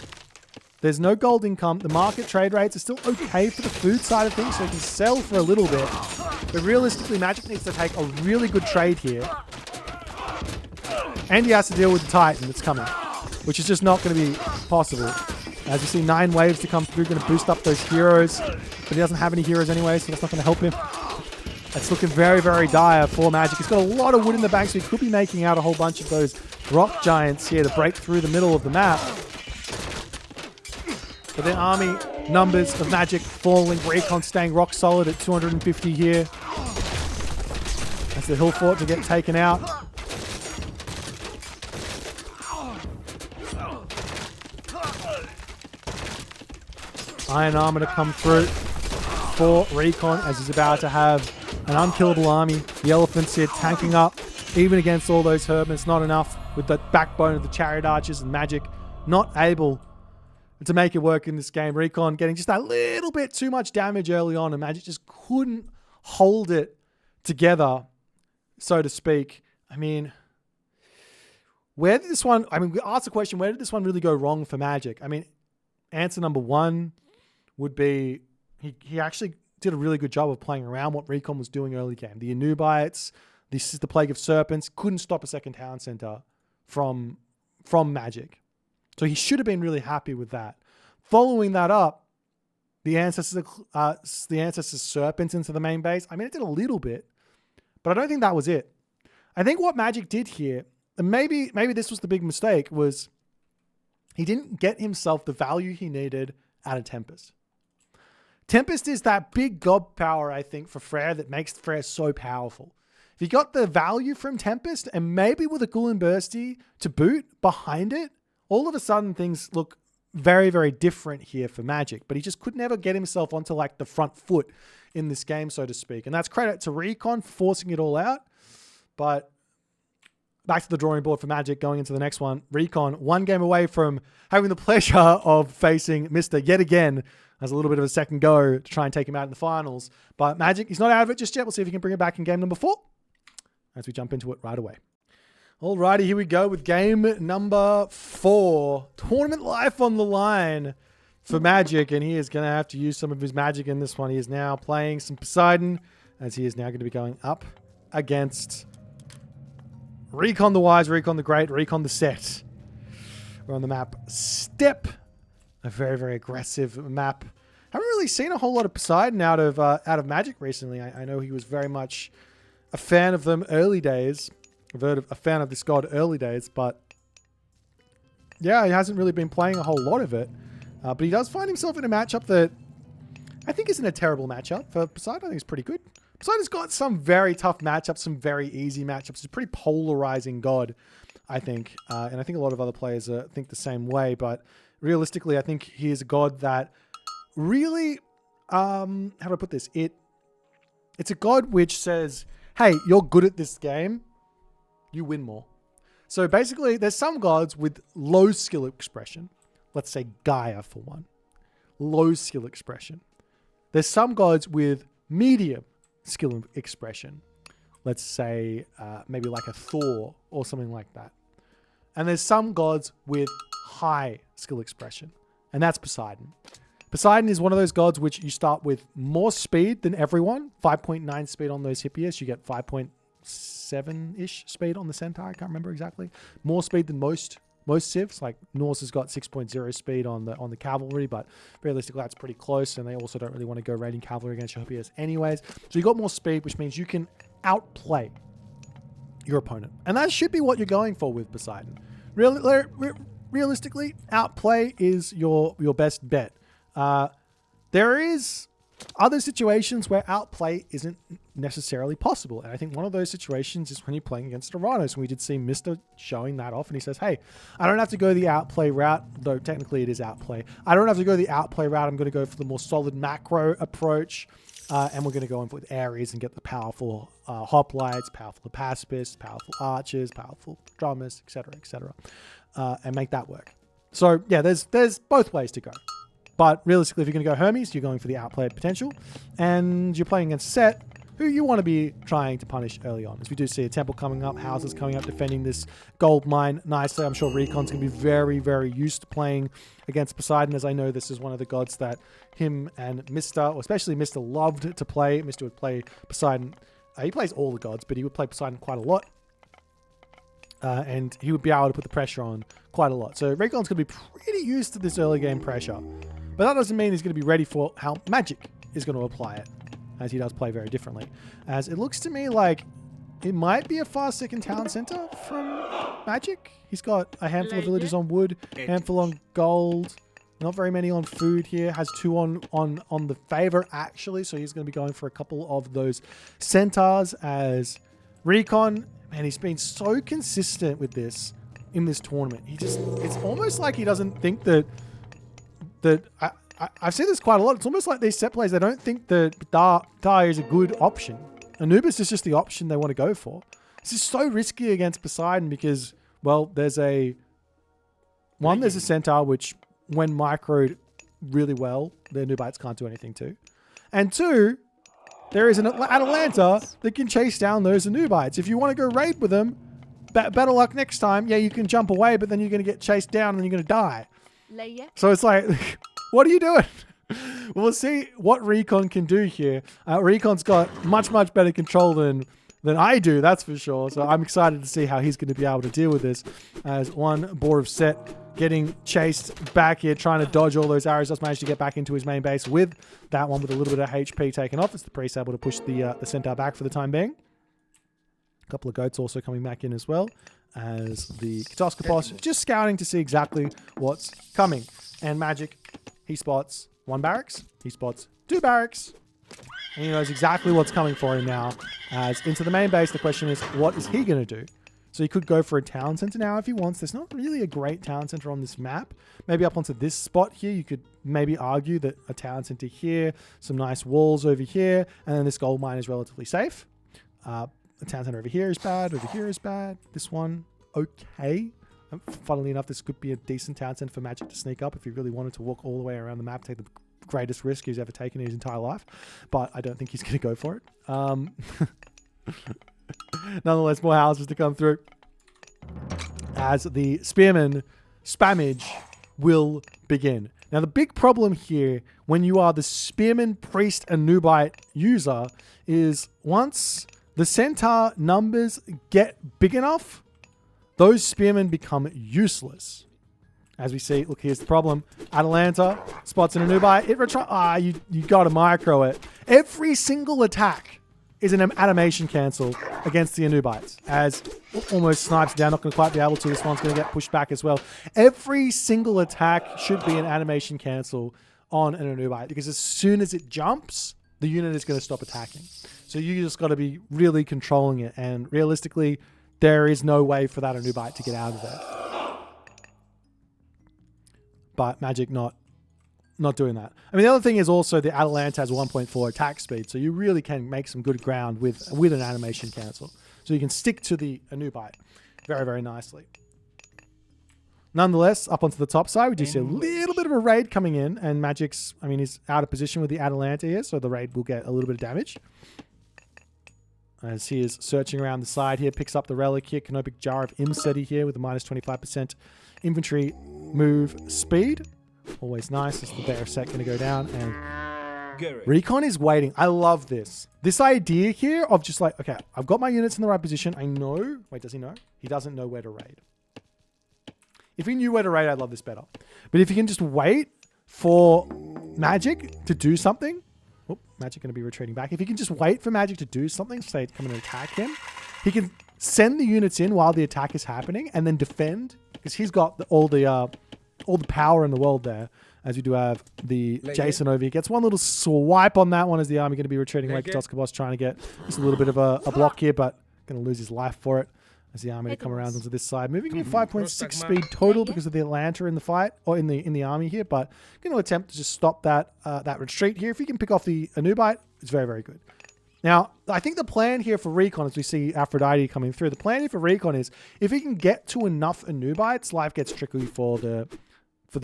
A: There's no gold income. The market trade rates are still okay for the food side of things, so he can sell for a little bit. But realistically, Magic needs to take a really good trade here. And he has to deal with the Titan that's coming, which is just not going to be possible. As you see, 9 waves to come through, going to boost up those heroes. But he doesn't have any heroes anyway, so that's not going to help him. It's looking very, very dire for Magic. He's got a lot of wood in the bank, so he could be making out a whole bunch of those rock giants here to break through the middle of the map. But the army numbers of Magic falling. Recon staying rock solid at 250 here. That's the hill fort to get taken out. Iron armor to come through for Recon as he's about to have an unkillable army. The elephants here tanking up even against all those Herb. It's not enough with the backbone of the chariot archers and Magic not able to make it work in this game. Recon getting just a little bit too much damage early on, and Magic just couldn't hold it together, so to speak. I mean, where did this one... I mean, we asked the question, where did this one really go wrong for Magic? I mean, answer number 1 would be he actually did a really good job of playing around what Recon was doing early game. The Anubites, this is the Plague of Serpents, couldn't stop a second town center from Magic. So he should have been really happy with that. Following that up, the Ancestors Serpents into the main base. I mean, it did a little bit, but I don't think that was it. I think what Magic did here, and maybe this was the big mistake, was he didn't get himself the value he needed out of Tempest. Tempest is that big god power, I think, for Frere that makes Frere so powerful. If you got the value from Tempest, and maybe with a Ghoul and Bursty to boot behind it, all of a sudden things look very, very different here for Magic. But he just could never get himself onto like the front foot in this game, so to speak. And that's credit to Recon for forcing it all out. But back to the drawing board for Magic going into the next one. Recon, 1 game away from having the pleasure of facing Mista yet again. Has a little bit of a second go to try and take him out in the finals. But Magic, he's not out of it just yet. We'll see if he can bring it back in game number 4 as we jump into it right away. Alrighty, here we go with game number 4. Tournament life on the line for Magic, and he is going to have to use some of his magic in this one. He is now playing some Poseidon, as he is now going to be going up against Recon the Wise, Recon the Great, Recon the Set. We're on the map Step, a very, very aggressive map. Haven't really seen a whole lot of Poseidon out of Magic recently. I know he was very much a fan of them early days. A fan of this god early days, but yeah, he hasn't really been playing a whole lot of it. But he does find himself in a matchup that I think isn't a terrible matchup. For Poseidon, I think it's pretty good. Poseidon's got some very tough matchups, some very easy matchups. He's a pretty polarizing god, I think. And I think a lot of other players think the same way. But realistically, I think he is a god that really, how do I put this? It's a god which says, hey, you're good at this game. You win more. So basically, there's some gods with low skill expression. Let's say Gaia for one. Low skill expression. There's some gods with medium skill expression. Let's say maybe like a Thor or something like that. And there's some gods with high skill expression. And that's Poseidon. Poseidon is one of those gods which you start with more speed than everyone. 5.9 speed on those Hippias. You get 5.7-ish speed on the Centaur. I can't remember exactly. More speed than most civs. Like Norse has got 6.0 speed on the cavalry, but realistically that's pretty close. And they also don't really want to go raiding cavalry against your Hippias anyways. So you got more speed, which means you can outplay your opponent. And that should be what you're going for with Poseidon. Realistically, outplay is your best bet. There is other situations where outplay isn't necessarily possible. And I think one of those situations is when you're playing against Tyrannos. And we did see Mista showing that off. And he says, hey, I don't have to go the outplay route, though technically it is outplay. I don't have to go the outplay route. I'm going to go for the more solid macro approach. And we're going to go in with Ares and get the powerful hoplites, powerful pacifists, powerful archers, powerful drummers, etc., and make that work. So yeah, there's both ways to go. But realistically, if you're going to go Hermes, you're going for the outplayed potential. And you're playing against Set, who you want to be trying to punish early on. As we do see a temple coming up, houses coming up, defending this gold mine nicely. I'm sure Recon's going to be very, very used to playing against Poseidon, as I know this is one of the gods that him and Mr., or especially Mr. loved to play. Mr. would play Poseidon. He plays all the gods, but he would play Poseidon quite a lot. And he would be able to put the pressure on quite a lot. So Recon's going to be pretty used to this early game pressure. But that doesn't mean he's going to be ready for how Magic is going to apply it, as he does play very differently. As it looks to me like it might be a fast second town center from Magic. He's got a handful of villages on wood, handful on gold, not very many on food here. Has 2 on the favor, actually. So he's going to be going for a couple of those centaurs. As Recon, man, he's been so consistent with this in this tournament. It's almost like he doesn't think that I've seen this quite a lot. It's almost like these set plays, they don't think that Dire is a good option. Anubis is just the option they want to go for. This is so risky against Poseidon because, well, there's a centaur which, when microed really well, the Nubites can't do anything to. And 2, there is an Atalanta that can chase down those Nubites. If you want to go raid with them, better luck next time. Yeah, you can jump away, but then you're going to get chased down and you're going to die. So it's like, what are you doing? Well, we'll see what Recon can do here. Recon's got much, much better control than I do, that's for sure. So I'm excited to see how he's going to be able to deal with this. As one boar of Set getting chased back here, trying to dodge all those arrows. Just managed to get back into his main base with that one with a little bit of HP taken off. It's the priest able to push the centaur back for the time being. A couple of goats also coming back in as well. As the Katoskopos just scouting to see exactly what's coming. And Magic, he spots 1 barracks, he spots 2 barracks, and he knows exactly what's coming for him now. As into the main base, the question is, what is he going to do? So he could go for a town center now if he wants. There's not really a great town center on this map. Maybe up onto this spot here, you could maybe argue that a town center here, some nice walls over here, and then this gold mine is relatively safe. The town center over here is bad. Over here is bad. This one, okay. Funnily enough, this could be a decent town center for Magic to sneak up if he really wanted to walk all the way around the map, take the greatest risk he's ever taken in his entire life. But I don't think he's going to go for it. Nonetheless, more houses to come through. As the Spearman spammage will begin. Now, the big problem here when you are the Spearman, Priest, and Nubite user is once the Centaur numbers get big enough, those Spearmen become useless. As we see, look, here's the problem. Atalanta spots in a Nubite. You got to micro it. Every single attack is an animation cancel against the Anubites. As almost snipes down, not going to quite be able to. This one's going to get pushed back as well. Every single attack should be an animation cancel on an Anubite because as soon as it jumps, the unit is going to stop attacking. So you just got to be really controlling it. And realistically, there is no way for that Anubite to get out of there. But Magic not doing that. I mean, the other thing is also the Atalanta has 1.4 attack speed, so you really can make some good ground with an animation cancel. So you can stick to the Anubite very, very nicely. Nonetheless, up onto the top side, we do see a little bit of a raid coming in, and Magic's, I mean, he's out of position with the Atalanta here, so the raid will get a little bit of damage. As he is searching around the side here, picks up the relic here, Canopic Jar of Imseti here with a minus 25% infantry move speed. Always nice. Is the bear set going to go down? And Recon is waiting. I love this. This idea here of just like, okay, I've got my units in the right position. I know. Wait, does he know? He doesn't know where to raid. If he knew where to raid, I'd love this better. But if he can just wait for Magic to do something. Oh, Magic going to be retreating back. If he can just wait for Magic to do something, say to come and attack him, he can send the units in while the attack is happening and then defend because he's got all the power in the world there. As we do have the Jason over here. Gets one little swipe on that one as the army going to be retreating. Like Toskabos trying to get just a little bit of a block here, but going to lose his life for it. as the army to come around onto this side. Moving in 5.6 speed total because of the Atlanta in the fight, or in the army here, but going to attempt to just stop that that retreat here. If you can pick off the Anubite, it's very, very good. Now, I think the plan here for Recon, as we see Aphrodite coming through, the plan here for Recon is if he can get to enough Anubites, life gets tricky for the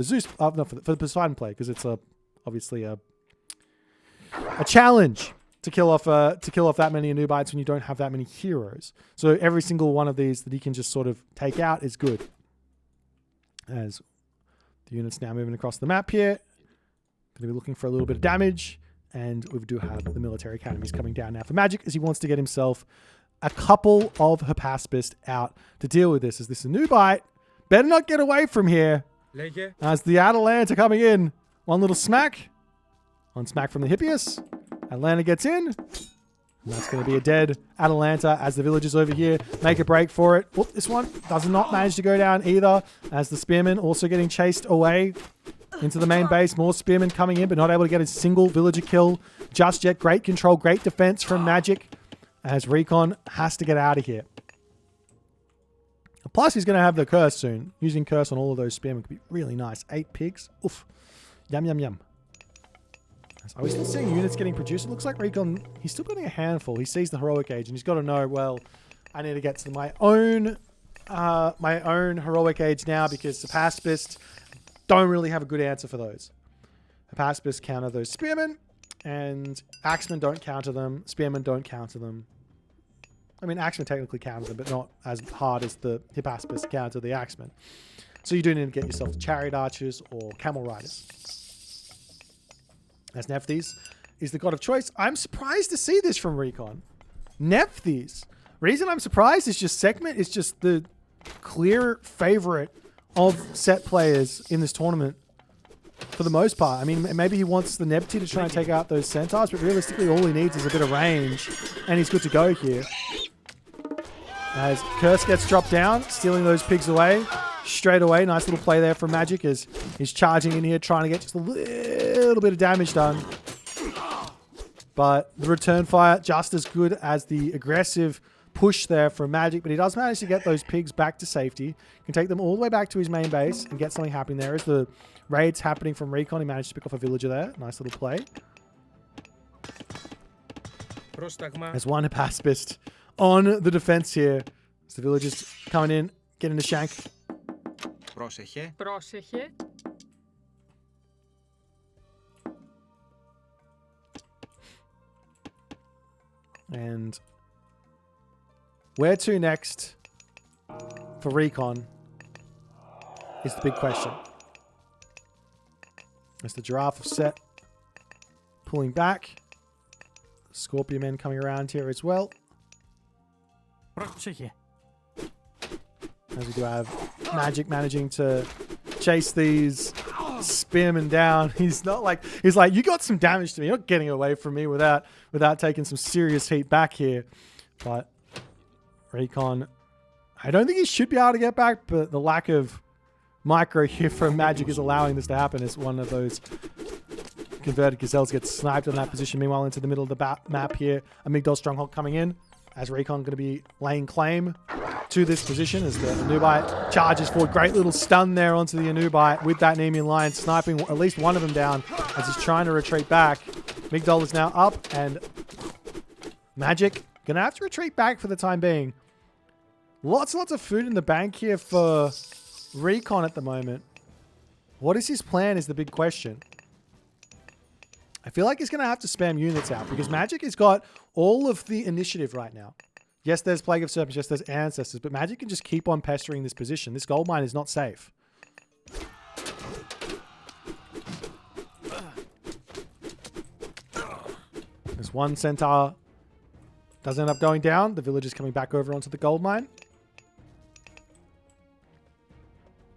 A: Zeus, no, for the Poseidon play, because it's obviously a challenge to kill off that many Anubites when you don't have that many heroes. So every single one of these that he can just sort of take out is good. As the units now moving across the map here, going to be looking for a little bit of damage, and we do have the military academies coming down now for Magic, as he wants to get himself a couple of Hypaspist out to deal with this. As this Anubite better not get away from here. As the Atalanta coming in, one little smack, one smack from the Hippias. Atlanta gets in. And that's going to be a dead Atalanta as the villagers over here make a break for it. Oh, this one does not manage to go down either, as the spearmen also getting chased away into the main base. More spearmen coming in, but not able to get a single villager kill just yet. Great control, great defense from Magic, as Recon has to get out of here. Plus, he's going to have the curse soon. Using curse on all of those spearmen could be really nice. 8 pigs. Oof. Yum, yum, yum. Are we still seeing units getting produced? It looks like Recon, he's still putting a handful. He sees the heroic age and he's got to know, well, I need to get to my own heroic age now, because the Hypaspist don't really have a good answer for those. Hypaspist counter those spearmen, and axemen don't counter them. Spearmen don't counter them. I mean, axemen technically counter them, but not as hard as the Hypaspist counter the axemen. So you do need to get yourself chariot archers or camel riders. As Nephthys is the god of choice. I'm surprised to see this from Recon. Nephthys. Reason I'm surprised is just Sekhmet is just the clear favorite of set players in this tournament for the most part. I mean, maybe he wants the Nebti to try and take out those centaurs, but realistically all he needs is a bit of range, and he's good to go here. As Curse gets dropped down, stealing those pigs away straight away. Nice little play there from Magic as he's charging in here, trying to get just a little bit of damage done. But the return fire just as good as the aggressive push there from Magic, but he does manage to get those pigs back to safety. Can take them all the way back to his main base and get something happening there. As the raids happening from Recon, he managed to pick off a villager there. Nice little play. There's one Hypaspist on the defense here. As the villagers coming in, getting the shank.
B: Πρόσεχε.
A: And where to next for Recon is the big question. As the giraffe of set pulling back. Scorpion men coming around here as well.
C: Πρόσεχε.
A: As we do have Magic managing to chase these spearmen down. He's like, you got some damage to me. You're not getting away from me without taking some serious heat back here. But Recon, I don't think he should be able to get back, but the lack of micro here from Magic is allowing this to happen as one of those converted gazelles gets sniped in that position. Meanwhile, into the middle of the map here, a Migdol stronghold coming in as Recon going to be laying claim to this position as the Anubite charges forward. Great little stun there onto the Anubite with that Nemean Lion, sniping at least one of them down as he's trying to retreat back. Migdol is now up, and Magic going to have to retreat back for the time being. Lots and lots of food in the bank here for Recon at the moment. What is his plan is the big question. I feel like he's going to have to spam units out because Magic has got all of the initiative right now. Yes, there's Plague of Serpents. Yes, there's Ancestors. But Magic can just keep on pestering this position. This gold mine is not safe. There's one centaur. Doesn't end up going down. The village is coming back over onto the gold mine.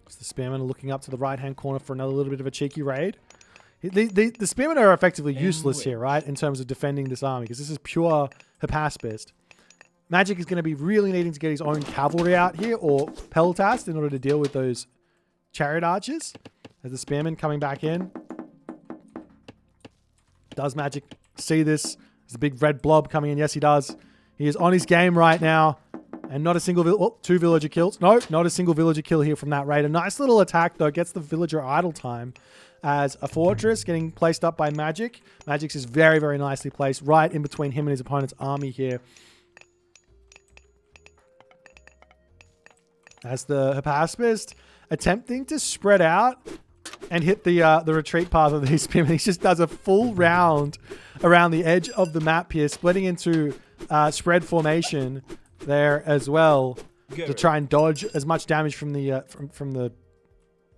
A: So the spearmen are looking up to the right-hand corner for another little bit of a cheeky raid. The spearmen are effectively useless here, right? In terms of defending this army. Because this is pure Hypaspist. Magic is going to be really needing to get his own cavalry out here. Or Peltast in order to deal with those chariot archers. As the spearmen coming back in. Does Magic see this? There's a big red blob coming in. Yes, he does. He is on his game right now. And not a single, 2 villager kills. No, not a single villager kill here from that raid. A nice little attack though, gets the villager idle time as a fortress getting placed up by Magic. Magic's is very, very nicely placed right in between him and his opponent's army here. As the Hypaspist attempting to spread out and hit the retreat path of these spearmen. He just does a full round around the edge of the map here, splitting into spread formation there as well to try and dodge as much damage from the from the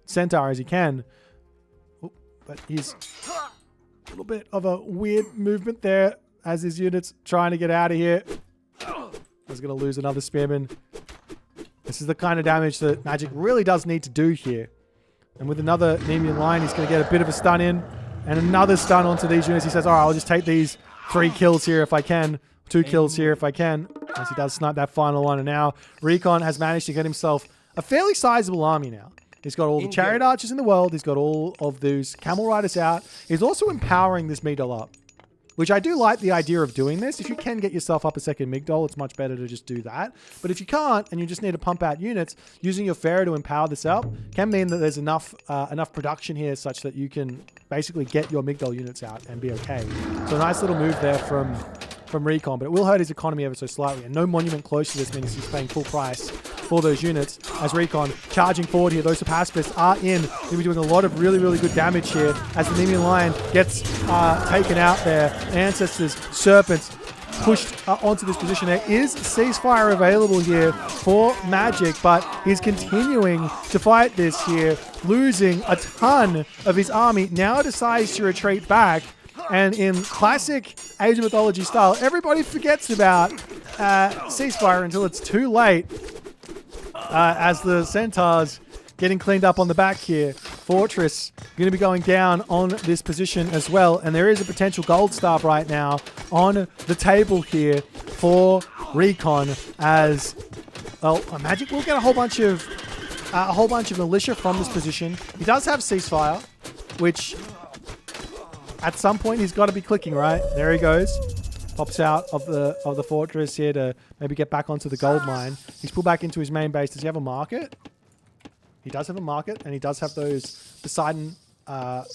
A: centaur as he can. Ooh, but he's a little bit of a weird movement there as his unit's trying to get out of here. He's going to lose another spearman. This is the kind of damage that Magic really does need to do here. And with another Nemean line, he's going to get a bit of a stun in. And another stun onto these units. He says, all right, I'll just take these 3 kills here if I can. 2 kills here if I can. As he does snipe that final one. And now Recon has managed to get himself a fairly sizable army now. He's got all the chariot archers in the world. He's got all of those camel riders out. He's also empowering this Migdol up, which I do like the idea of doing this. If you can get yourself up a second Migdol, it's much better to just do that. But if you can't, and you just need to pump out units, using your Pharaoh to empower this up can mean that there's enough production here such that you can basically get your Migdol units out and be okay. So a nice little move there from Recon, but it will hurt his economy ever so slightly. And no monument close to this means he's paying full price for those units. As Recon charging forward here, those Hypaspists are in. He'll be doing a lot of really, really good damage here as the Nemean Lion gets taken out there. Ancestors, Serpents pushed onto this position. There is ceasefire available here for Magic, but he's continuing to fight this here, losing a ton of his army. Now decides to retreat back. And in classic Age of Mythology style, everybody forgets about ceasefire until it's too late. As the Centaurs getting cleaned up on the back here. Fortress going to be going down on this position as well. And there is a potential gold staff right now on the table here for Recon as, well, Magic will get a whole bunch of militia from this position. He does have ceasefire, which at some point he's got to be clicking, right? There he goes. Pops out of the fortress here to maybe get back onto the gold mine. He's pulled back into his main base. Does he have a market? He does have a market, and he does have those Poseidon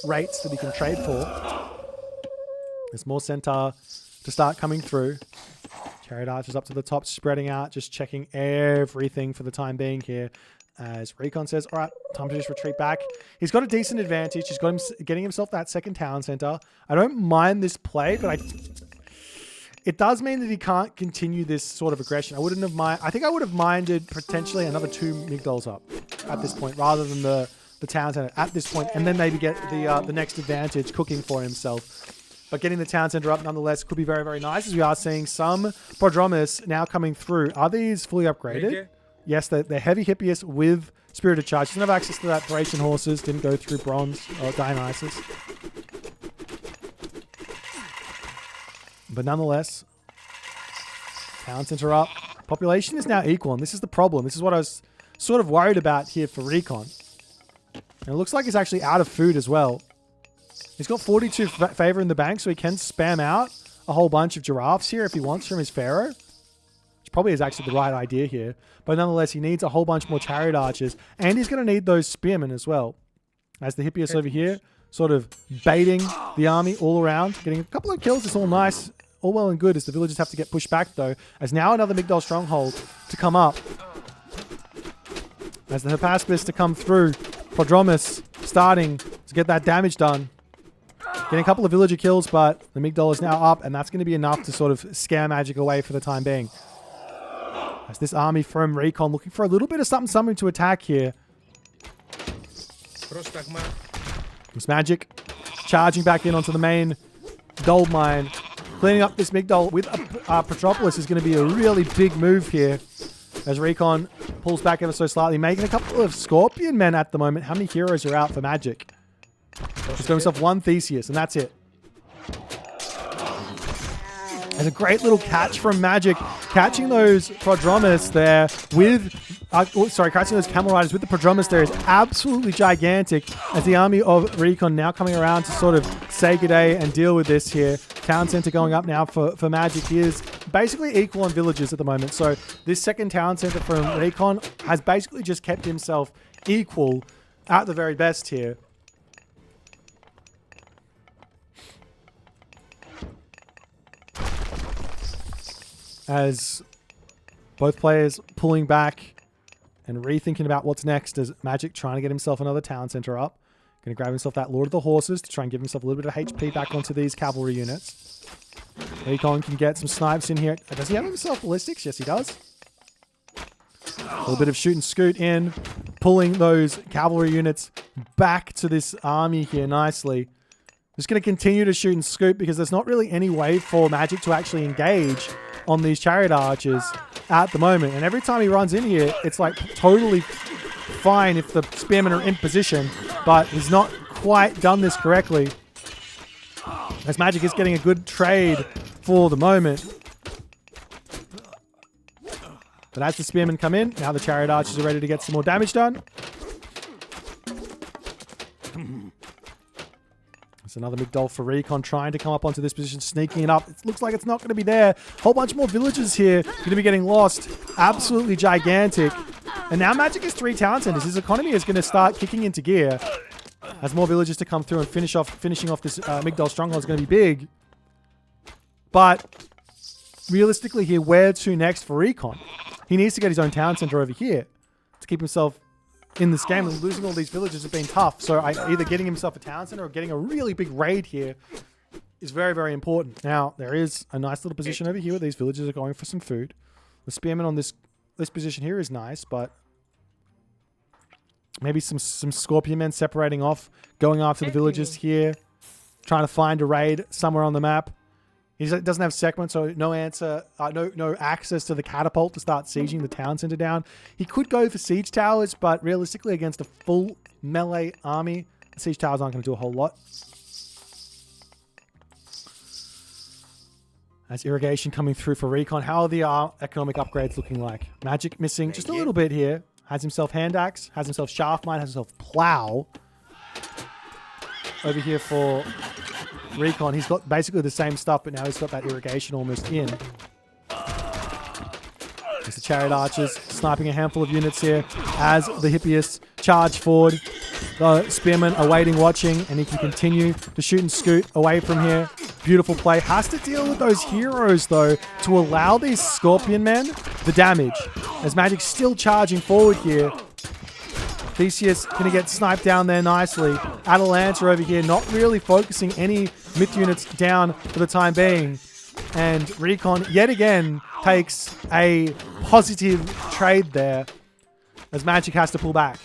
A: rates that he can trade for. There's more Centaur to start coming through. Chariot Archers up to the top, spreading out, just checking everything for the time being here. As Recon says, all right, time to just retreat back. He's got a decent advantage. He's got him getting himself that second town center. I don't mind this play, but it does mean that he can't continue this sort of aggression. I think I would have minded potentially another 2 Migdols up at this point, rather than the town center at this point, and then maybe get the next advantage cooking for himself. But getting the town center up nonetheless could be very, very nice, as we are seeing some Prodromus now coming through. Are these fully upgraded? Yes, they're heavy Hippias with Spirited Charge. Doesn't have access to that Thracian horses. Didn't go through Bronze or Dionysus. But nonetheless, town center up. Population is now equal, and this is the problem. This is what I was sort of worried about here for Recon. And it looks like he's actually out of food as well. He's got 42 favor in the bank, so he can spam out a whole bunch of giraffes here if he wants from his Pharaoh. Which probably is actually the right idea here. But nonetheless, he needs a whole bunch more chariot archers. And he's going to need those spearmen as well. As the Hippias over here, sort of baiting the army all around. Getting a couple of kills. It's all nice. All well and good as the villagers have to get pushed back though. As now another Migdol stronghold to come up. As the Hypaspist to come through. Prodromus starting to get that damage done. Getting a couple of villager kills, but the Migdol is now up, and that's going to be enough to sort of scare Magic away for the time being. As this army from Recon looking for a little bit of something to attack here. It's Magic charging back in onto the main gold mine. Cleaning up this Migdol with Petropolis is going to be a really big move here. As Recon pulls back ever so slightly, making a couple of Scorpion men at the moment. How many heroes are out for Magic? He's got himself 1 Theseus, and that's it. And a great little catch from Magic, catching those Prodromus there with, catching those Camel Riders with the Prodromus there is absolutely gigantic. As the army of Recon now coming around to sort of say good day and deal with this here. Town center going up now for Magic. He is basically equal on villages at the moment. So this second town center from Recon has basically just kept himself equal at the very best here. As both players pulling back and rethinking about what's next, as Magic trying to get himself another town center up. Going to grab himself that Lord of the Horses to try and give himself a little bit of HP back onto these cavalry units. Recon can get some snipes in here. Does he have himself ballistics? Yes, he does. A little bit of shoot and scoot in, pulling those cavalry units back to this army here nicely. Just going to continue to shoot and scoot because there's not really any way for Magic to actually engage on these chariot archers at the moment. And every time he runs in here, it's like totally fine if the spearmen are in position, but he's not quite done this correctly. As Magic is getting a good trade for the moment. But as the spearmen come in, now the chariot archers are ready to get some more damage done. It's another Migdol for Recon trying to come up onto this position, sneaking it up. It looks like it's not going to be there. Whole bunch more villagers here going to be getting lost. Absolutely gigantic. And now Magic is 3 town centers. His economy is going to start kicking into gear. As more villagers to come through and finishing off this Migdol stronghold is going to be big. But realistically here, where to next for Recon? He needs to get his own town center over here to keep himself in this game. And losing all these villagers has been tough. So either getting himself a town center or getting a really big raid here is very, very important. Now, there is a nice little position over here where these villagers are going for some food. The spearmen on this position here is nice, but maybe some scorpion men separating off, going after the villagers here, trying to find a raid somewhere on the map. He doesn't have segment, so no access to the catapult to start sieging the town center down. He could go for siege towers, but realistically against a full melee army, the siege towers aren't going to do a whole lot. As irrigation coming through for Recon, how are the economic upgrades looking like? Magic missing just a little bit here. Has himself hand axe, has himself shaft mine, has himself plow. Over here for Recon, he's got basically the same stuff, but now he's got that irrigation almost in. There's the chariot archers sniping a handful of units here as the Hippias charge forward. The spearmen are waiting, watching, and he can continue to shoot and scoot away from here. Beautiful play. Has to deal with those heroes, though, to allow these scorpion men the damage. As Magic's still charging forward here. Theseus going to get sniped down there nicely. Atalanta over here not really focusing any myth units down for the time being. And Recon, yet again, takes a positive trade there as Magic has to pull back.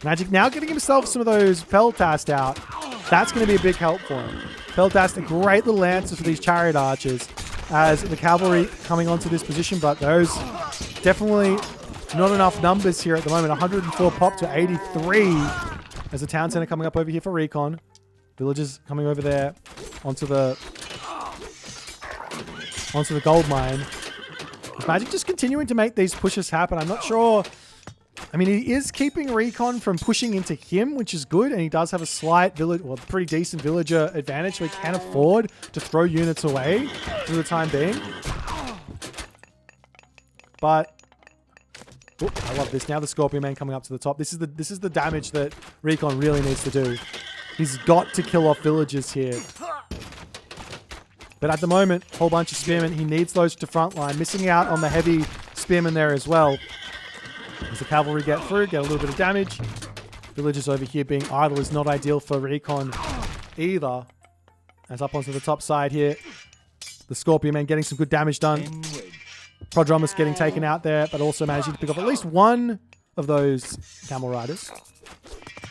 A: Magic now getting himself some of those Peltast out. That's going to be a big help for him. Peltast, a great little answer for these chariot archers as the cavalry coming onto this position, but those definitely not enough numbers here at the moment. 104 pop to 83 as the town center coming up over here for Recon. Villagers coming over there onto the gold mine. Magic just continuing to make these pushes happen. I'm not sure. I mean, he is keeping Recon from pushing into him, which is good. And he does have a slight pretty decent villager advantage. So he can afford to throw units away for the time being. But I love this. Now the Scorpion Man coming up to the top. This is the damage that Recon really needs to do. He's got to kill off villagers here. But at the moment, whole bunch of spearmen. He needs those to frontline. Missing out on the heavy spearmen there as well. As the cavalry get through, get a little bit of damage. Villagers over here being idle is not ideal for Recon either. As up onto the top side here, the Scorpion Man getting some good damage done. Prodromus getting taken out there, but also managing to pick up at least one of those camel riders.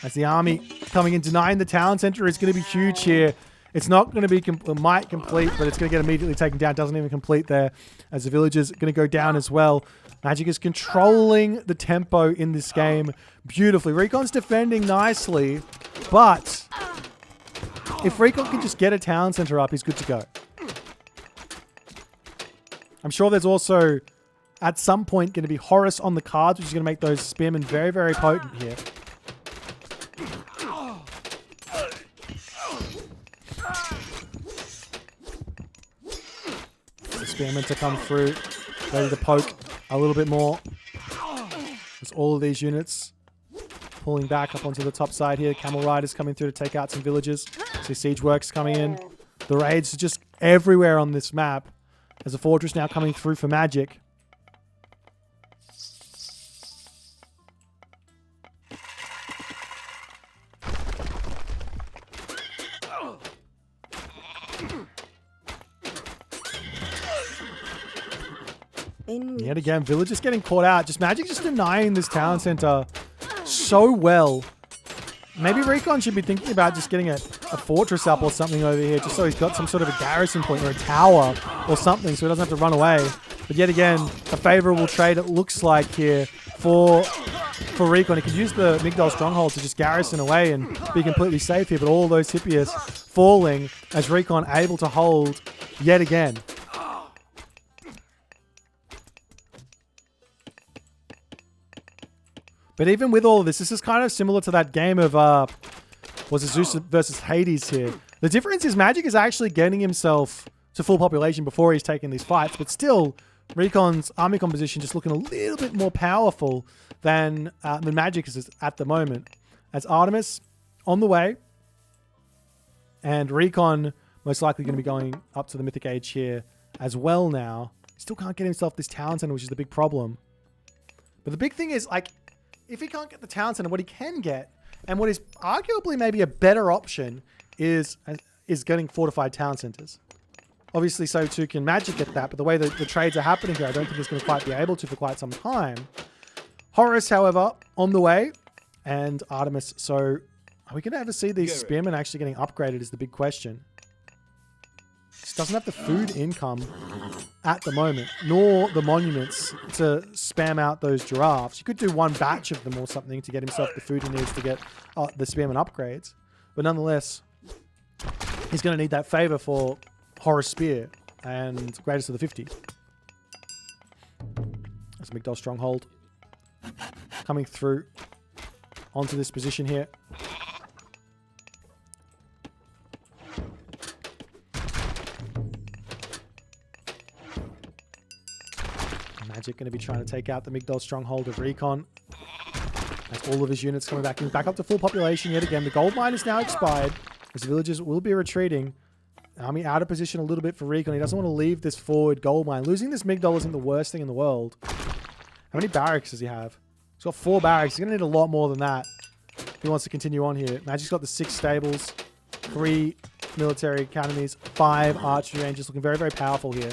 A: As the army coming in, denying the town center is going to be huge here. It's not going to be, might complete, but it's going to get immediately taken down. Doesn't even complete there as the villagers are going to go down as well. Magic is controlling the tempo in this game beautifully. Recon's defending nicely, but if Recon can just get a town center up, he's good to go. I'm sure there's also, at some point, going to be Horus on the cards, which is going to make those spearmen very, very potent here. Spearmen to come through, ready to poke a little bit more. There's all of these units pulling back up onto the top side here. Camel Riders coming through to take out some villages. See siege works coming in. The raids are just everywhere on this map. There's a fortress now coming through for Magic. Yet again, villagers getting caught out. Just Magic just denying this town center so well. Maybe Recon should be thinking about just getting a fortress up or something over here, just so he's got some sort of a garrison point or a tower or something, so he doesn't have to run away. But yet again, a favorable trade it looks like here for Recon. He could use the Migdol stronghold to just garrison away and be completely safe here, but all those Hippias falling as Recon able to hold yet again. But even with all of this is kind of similar to that game of, was it Zeus versus Hades here? The difference is Magic is actually getting himself to full population before he's taking these fights, but still, Recon's army composition just looking a little bit more powerful than Magic is at the moment. As Artemis on the way, and Recon most likely going to be going up to the Mythic Age here as well now. Still can't get himself this town center, which is the big problem. But the big thing is, like, if he can't get the town center, what he can get, and what is arguably maybe a better option, is getting fortified town centers. Obviously, so too can Magic get that, but the way that the trades are happening here, I don't think he's going to quite be able to for quite some time. Horus, however, on the way, and Artemis. So, are we going to ever see these spearmen actually getting upgraded is the big question. Just doesn't have the food income at the moment, nor the monuments to spam out those giraffes. You could do one batch of them or something to get himself the food he needs to get the spearmen upgrades. But nonetheless, he's going to need that favor for Horus Spear and Greatest of the 50. That's a Migdol stronghold coming through onto this position here. Magic going to be trying to take out the Migdol stronghold of Recon. That's all of his units coming back up to full population yet again. The gold mine is now expired. His villagers will be retreating. Army out of position a little bit for Recon. He doesn't want to leave this forward gold mine. Losing this Migdol isn't the worst thing in the world. How many barracks does he have? He's got 4 barracks. He's going to need a lot more than that if he wants to continue on here. Magic's got the 6 stables, 3 military academies, 5 archery ranges. Looking very, very powerful here.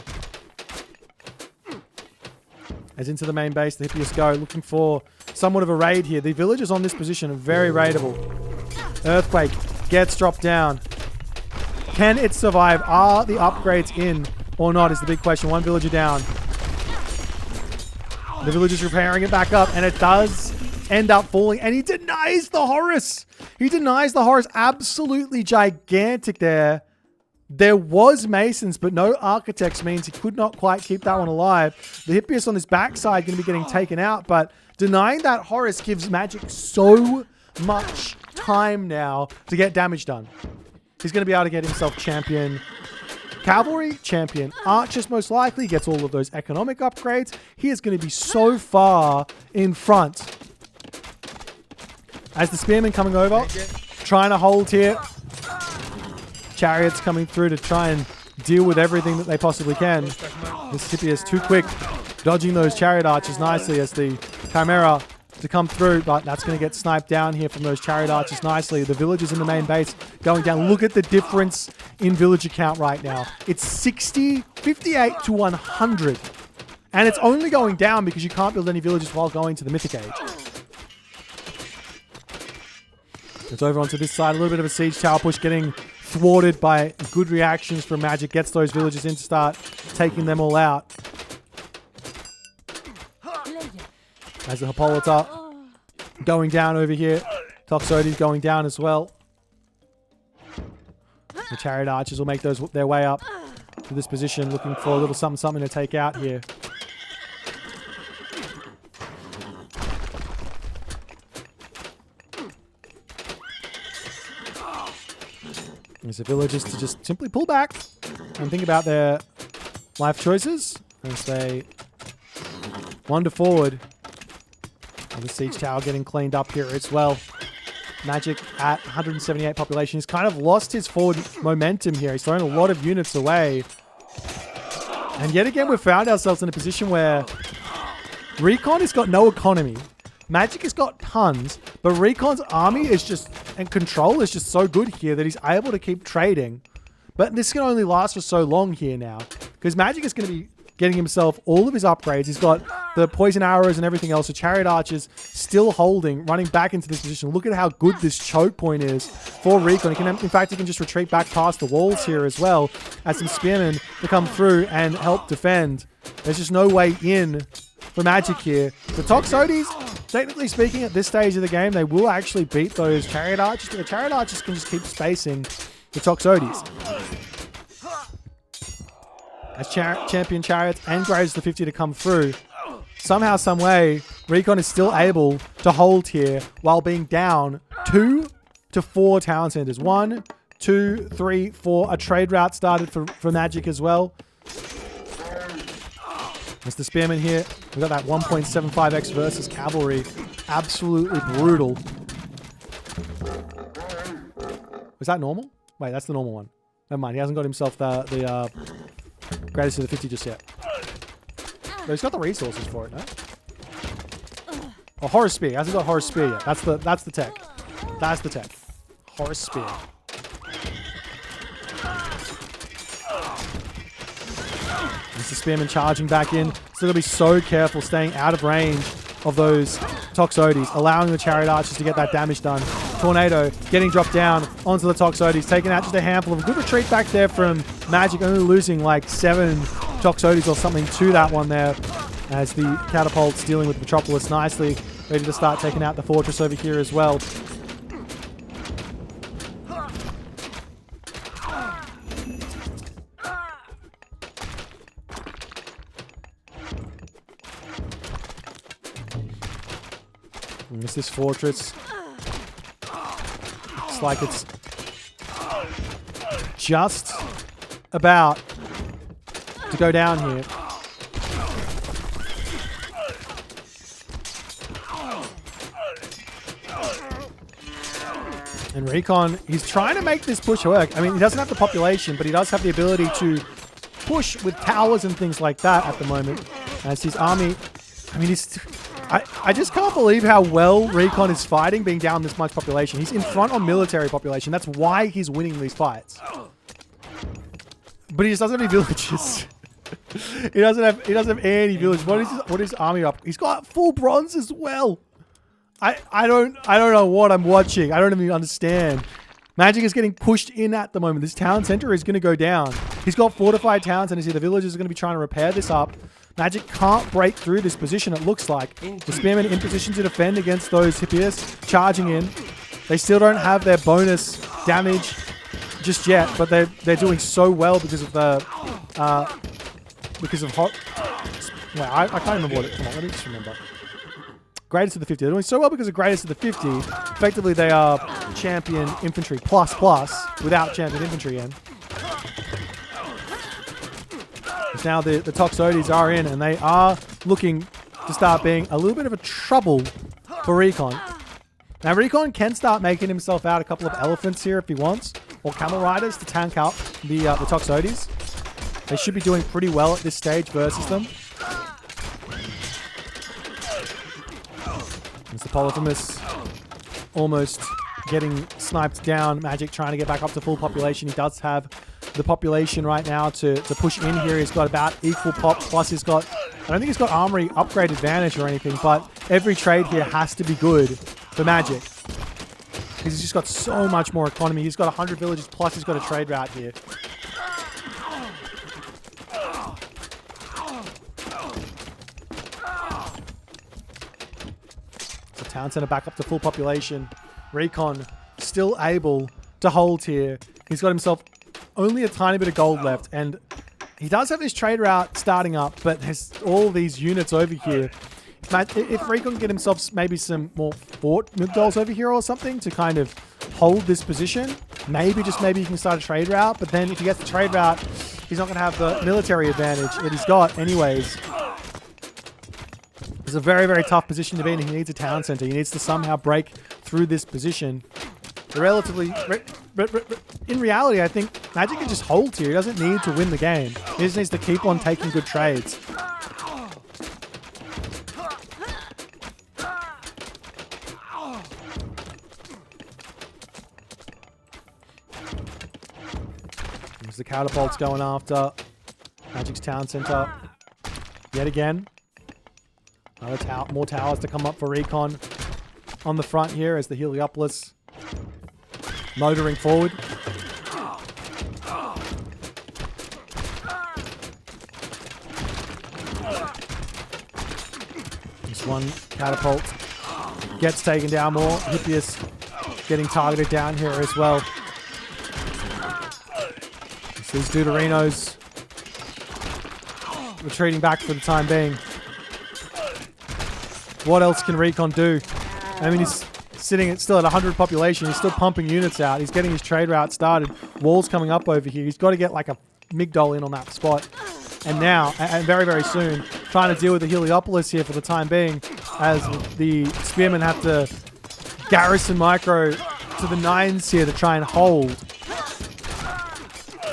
A: As into the main base, the Hippias go, looking for somewhat of a raid here. The villagers on this position are very raidable. Earthquake gets dropped down. Can it survive? Are the upgrades in or not is the big question. 1 villager down. The villager's repairing it back up, and it does end up falling. And he denies the Horus. He denies the Horus. Absolutely gigantic there. There was masons, but no architects means he could not quite keep that one alive. The Hippias on this backside going to be getting taken out, but denying that Horus gives Magic so much time now to get damage done. He's going to be able to get himself champion cavalry, champion archers most likely, gets all of those economic upgrades. He is going to be so far in front. As the spearmen coming over, trying to hold here. Chariots coming through to try and deal with everything that they possibly can. This Hippie is too quick, dodging those chariot archers nicely as the Chimera to come through, but that's going to get sniped down here from those chariot archers nicely. The villagers in the main base going down. Look at the difference in villager count right now. It's 58 to 100. And it's only going down because you can't build any villages while going to the Mythic Age. It's over onto this side. A little bit of a siege tower push getting thwarted by good reactions from Magic. Gets those villagers in to start taking them all out. As the Hippolyta going down over here. Toxotes going down as well. The chariot archers will make their way up to this position, looking for a little something to take out here. There's the villagers to just simply pull back and think about their life choices as they wander forward. And the siege tower getting cleaned up here as well. Magic at 178 population. He's kind of lost his forward momentum here. He's thrown a lot of units away. And yet again, we've found ourselves in a position where Recon has got no economy. Magic has got tons, but Recon's army is just, and control is just so good here that he's able to keep trading. But this can only last for so long here now, because Magic is going to be getting himself all of his upgrades. He's got the poison arrows and everything else. The chariot archers still holding, running back into this position. Look at how good this choke point is for Recon. In fact, he can just retreat back past the walls here as well as some spearmen to come through and help defend. There's just no way in for Magic here. The Toxotes, technically speaking, at this stage of the game, they will actually beat those chariot archers, but the chariot archers can just keep spacing the Toxotes. As champion chariots and Graves the 50 to come through. Somehow, some way, Recon is still able to hold here while being down 2 to 4 town centers. 1, 2, 3, 4. A trade route started for Magic as well. As the spearmen here, we've got that 1.75x versus cavalry. Absolutely brutal. Was that normal? Wait, that's the normal one. Never mind, he hasn't got himself the greatest to the 50 just yet. But he's got the resources for it, no? Oh, Horus Spear. He hasn't got Horus Spear yet. That's the tech. That's the tech. Horus Spear. It's the spearman charging back in. Still gotta be so careful, staying out of range of those Toxotes, allowing the chariot archers to get that damage done. Tornado getting dropped down onto the Toxotes, taking out just a handful of good retreat back there from Magic, only losing like 7 Toxotes or something to that one there, as the catapult's dealing with Metropolis nicely, ready to start taking out the fortress over here as well. And this fortress looks like it's just about to go down here. And Recon, he's trying to make this push work. I mean, he doesn't have the population, but he does have the ability to push with towers and things like that at the moment. As his army, I mean, I just can't believe how well Recon is fighting, being down this much population. He's in front on military population. That's why he's winning these fights. But he just doesn't have any villages. he doesn't have any villages. What is his army up? He's got full bronze as well. I don't know what I'm watching. I don't even understand. Magic is getting pushed in at the moment. This town center is going to go down. He's got fortified towns, and the villagers are going to be trying to repair this up. Magic can't break through this position, it looks like. The spearmen in position to defend against those Hippias charging in. They still don't have their bonus damage just yet, but they're doing so well because of the well, I can't remember what it. Come on, let me just remember. Greatest of the 50. They're doing so well because of Greatest of the 50. Effectively, they are champion infantry plus without champion infantry in. Now the Toxotes are in, and they are looking to start being a little bit of a trouble for Recon. Now Recon can start making himself out a couple of elephants here if he wants, or camel riders to tank up the Toxotes. They should be doing pretty well at this stage versus them. As the Polyphemus almost getting sniped down. Magic trying to get back up to full population. He does have the population right now to push in here. He's got about equal pop, plus he's got, I don't think he's got armory upgrade advantage or anything, but every trade here has to be good for Magic. He's just got so much more economy. He's got 100 villages, plus he's got a trade route here. So town center back up to full population. Recon still able to hold here. He's got himself only a tiny bit of gold left, and he does have his trade route starting up, but has all these units over here. If Recon can get himself maybe some more fort mid-dolls over here or something to kind of hold this position, maybe he can start a trade route, but then if he gets the trade route, he's not going to have the military advantage that he's got anyways. It's a very, very tough position to be in. He needs a town center. He needs to somehow break through this position. Relatively, in reality, I think Magic can just hold here. He doesn't need to win the game. He just needs to keep on taking good trades. There's the catapults going after Magic's town center. Yet again. More towers to come up for Recon on the front here as the Heliopolis motoring forward. This one catapult gets taken down more. Hippias getting targeted down here as well. These Deuterinos retreating back for the time being. What else can Recon do? I mean, he's sitting still at 100 population. He's still pumping units out. He's getting his trade route started. Walls coming up over here. He's got to get like a Migdol in on that spot. And now, and very, very soon, trying to deal with the Heliopolis here for the time being, as the Spearmen have to garrison micro to the 9s here to try and hold.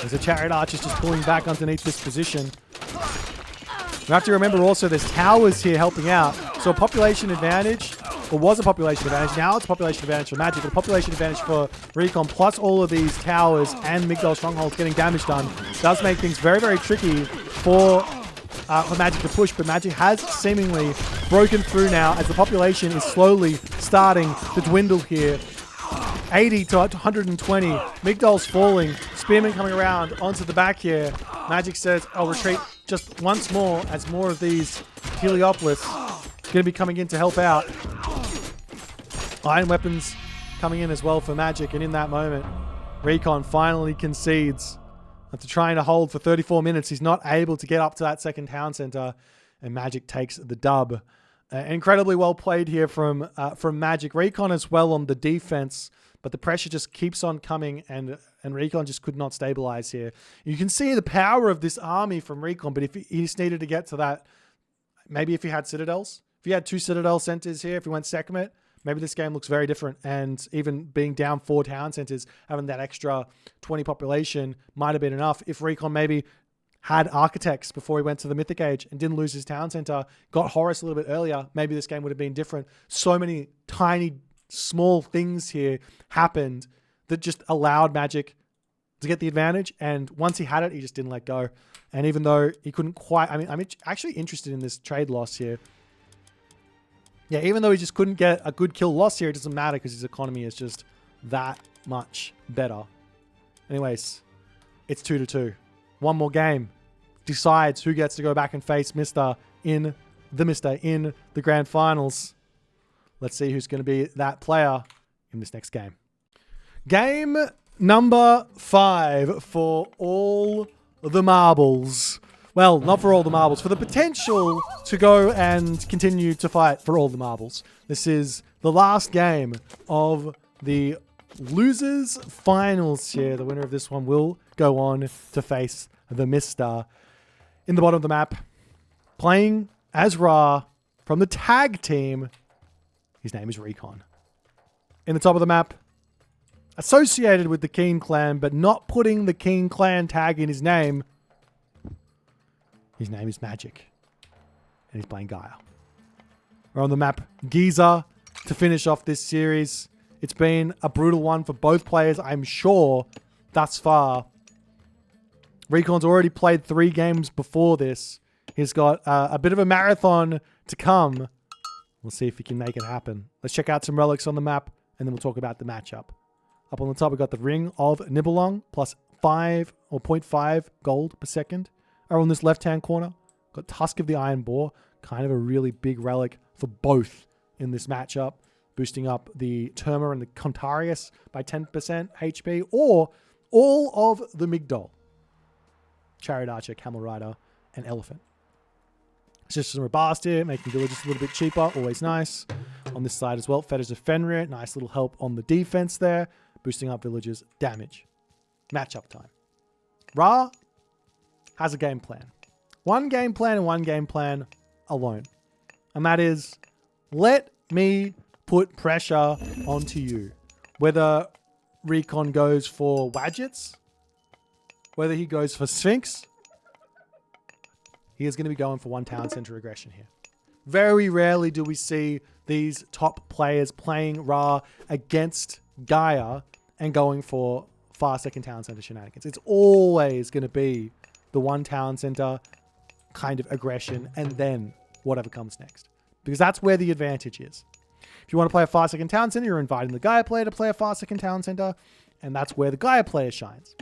A: As the Chariot Archers just pulling back underneath this position. We have to remember also there's towers here helping out. So a population advantage, or was a population advantage, now it's a population advantage for Magic, but a population advantage for Recon, plus all of these towers and Migdol strongholds getting damage done, does make things very, very tricky for Magic to push, but Magic has seemingly broken through now as the population is slowly starting to dwindle here. 80 to 120, Migdol's falling, Spearmen coming around onto the back here. Magic says, I'll retreat just once more as more of these Heliopolis going to be coming in to help out. Iron weapons coming in as well for Magic, and in that moment, Recon finally concedes. After trying to hold for 34 minutes, he's not able to get up to that second town center, and Magic takes the dub. Incredibly well played here from Magic. Recon as well on the defense, but the pressure just keeps on coming, and Recon just could not stabilize here. You can see the power of this army from Recon, but if he just needed to get to that, maybe if he had Citadels, if he had 2 Citadel centers here, if he went Sekhmet, maybe this game looks very different. And even being down 4 town centers, having that extra 20 population might have been enough. If Recon maybe had Architects before he went to the Mythic Age and didn't lose his town center, got Horus a little bit earlier, maybe this game would have been different. So many tiny, small things here happened that just allowed Magic to get the advantage. And once he had it, he just didn't let go. And even though he couldn't quite, I'm actually interested in this trade loss here. Yeah, even though he just couldn't get a good kill loss here, it doesn't matter because his economy is just that much better. Anyways, it's 2-2. One more game decides who gets to go back and face TheMista in the grand finals. Let's see who's going to be that player in this next game. Game number 5 for all the marbles. Well, not for all the marbles, for the potential to go and continue to fight for all the marbles. This is the last game of the losers finals here. The winner of this one will go on to face TheMista. In the bottom of the map, playing as Ra from the tag team, his name is Recon. In the top of the map, associated with the Keen clan, but not putting the Keen clan tag in his name is Magic. And he's playing Gaia. We're on the map Giza to finish off this series. It's been a brutal one for both players, I'm sure, thus far. Recon's already played 3 games before this. He's got a bit of a marathon to come. We'll see if he can make it happen. Let's check out some relics on the map, and then we'll talk about the matchup. Up on the top, we've got the Ring of Nibelung, plus 5 or 0.5 gold per second. Over on this left-hand corner, got Tusk of the Iron Boar, kind of a really big relic for both in this matchup, boosting up the Terma and the Contarius by 10% HP, or all of the Migdol. Chariot Archer, Camel Rider, and Elephant. It's just some robust here, making villages a little bit cheaper, always nice. On this side as well, Fetters of Fenrir, nice little help on the defense there, boosting up villagers' damage. Matchup time. Ra has a game plan. One game plan and one game plan alone. And that is, let me put pressure onto you. Whether Recon goes for Wadgets, whether he goes for Sphinx, he is going to be going for one town center aggression here. Very rarely do we see these top players playing Ra against Gaia and going for far second town center shenanigans. It's always going to be the one town center kind of aggression and then whatever comes next. Because that's where the advantage is. If you want to play a far second town center, you're inviting the Gaia player to play a far second town center, and that's where the Gaia player shines.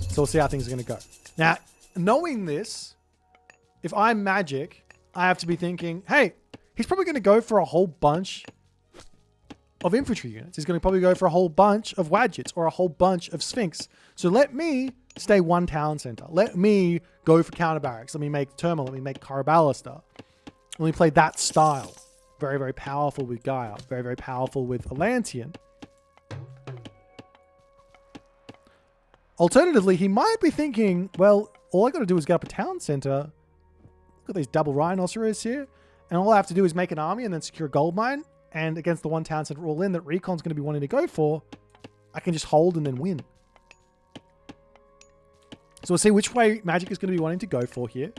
A: So we'll see how things are going to go. Now, knowing this, if I'm Magic, I have to be thinking, hey, he's probably going to go for a whole bunch of infantry units. He's going to probably go for a whole bunch of Wadgets or a whole bunch of Sphinx. So let me stay one town center. Let me go for counter barracks. Let me make Terminal. Let me make Caraballister. Let me play that style. Very, very powerful with Gaia. Very, very powerful with Atlantean. Alternatively, he might be thinking, well, all I got to do is get up a town center. Look at these double rhinoceros here. And all I have to do is make an army and then secure a gold mine. And against the one town center all in that Recon's going to be wanting to go for, I can just hold and then win. So we'll see which way Magic is going to be wanting to go for here.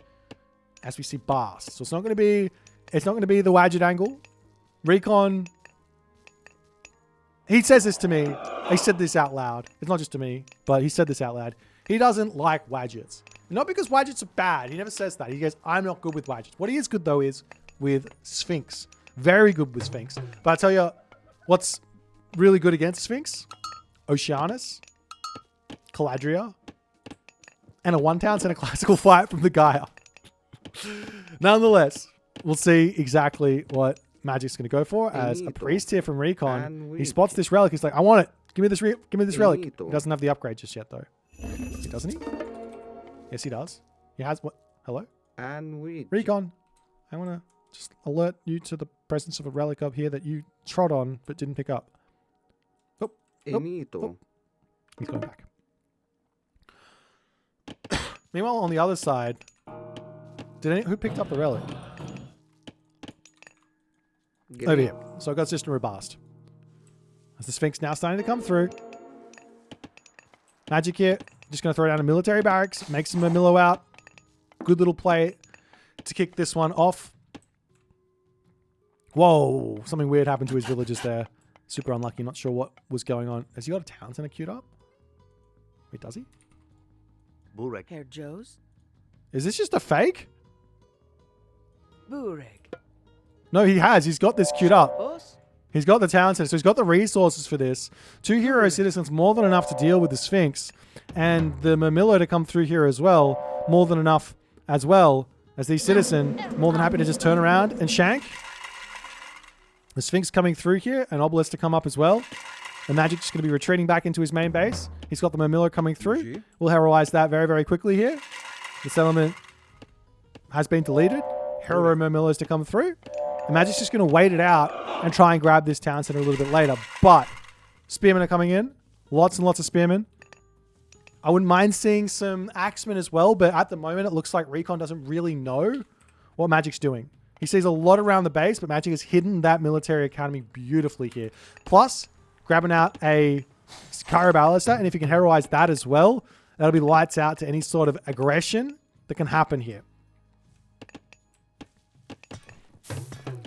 A: As we see Bast. So it's not going to be the Wadget angle. Recon. He says this to me. He said this out loud. It's not just to me, but he said this out loud. He doesn't like Wadgets. Not because Wadgets are bad. He never says that. He goes, I'm not good with Wadgets. What he is good though is with Sphinx. Very good with Sphinx. But I tell you what's really good against Sphinx. Oceanus. Caladria. And a one town center classical fight from the Gaia. Nonetheless, we'll see exactly what Magic's going to go for as a priest here from Recon. He spots this relic. He's like, I want it. Give me this relic. He doesn't have the upgrade just yet, though. Doesn't he? Yes, he does. He has what? Hello? Recon, I want to just alert you to the presence of a relic up here that you trod on but didn't pick up. Oh. He's going back. Meanwhile, on the other side, who picked up the relic? Over here. So I've got System Robust. As the Sphinx now starting to come through. Magic here. Just going to throw down a military barracks. Make some Mermillo out. Good little play to kick this one off. Whoa. Something weird happened to his villagers there. Super unlucky. Not sure what was going on. Has he got a town center queued up? Wait, does he?
B: Burek. Herr Joes?
A: Is this just a fake?
B: Burek.
A: No, he has. He's got this queued up. He's got the town center, so he's got the resources for this. 2 hero citizens, more than enough to deal with the Sphinx. And the Mermillo to come through here as well. More than enough as well. As the citizen, more than happy to just turn around and shank. The Sphinx coming through here. An Obelisk to come up as well. The Magic's just going to be retreating back into his main base. He's got the Mermillo coming through. We'll heroize that very, very quickly here. The settlement has been deleted. Hero Mermillos to come through. And Magic's just going to wait it out and try and grab this town center a little bit later. But Spearmen are coming in. Lots and lots of Spearmen. I wouldn't mind seeing some Axemen as well, but at the moment it looks like Recon doesn't really know what Magic's doing. He sees a lot around the base, but Magic has hidden that military academy beautifully here. Plus, grabbing out a Caraballister, and if you can heroize that as well, that'll be lights out to any sort of aggression that can happen here.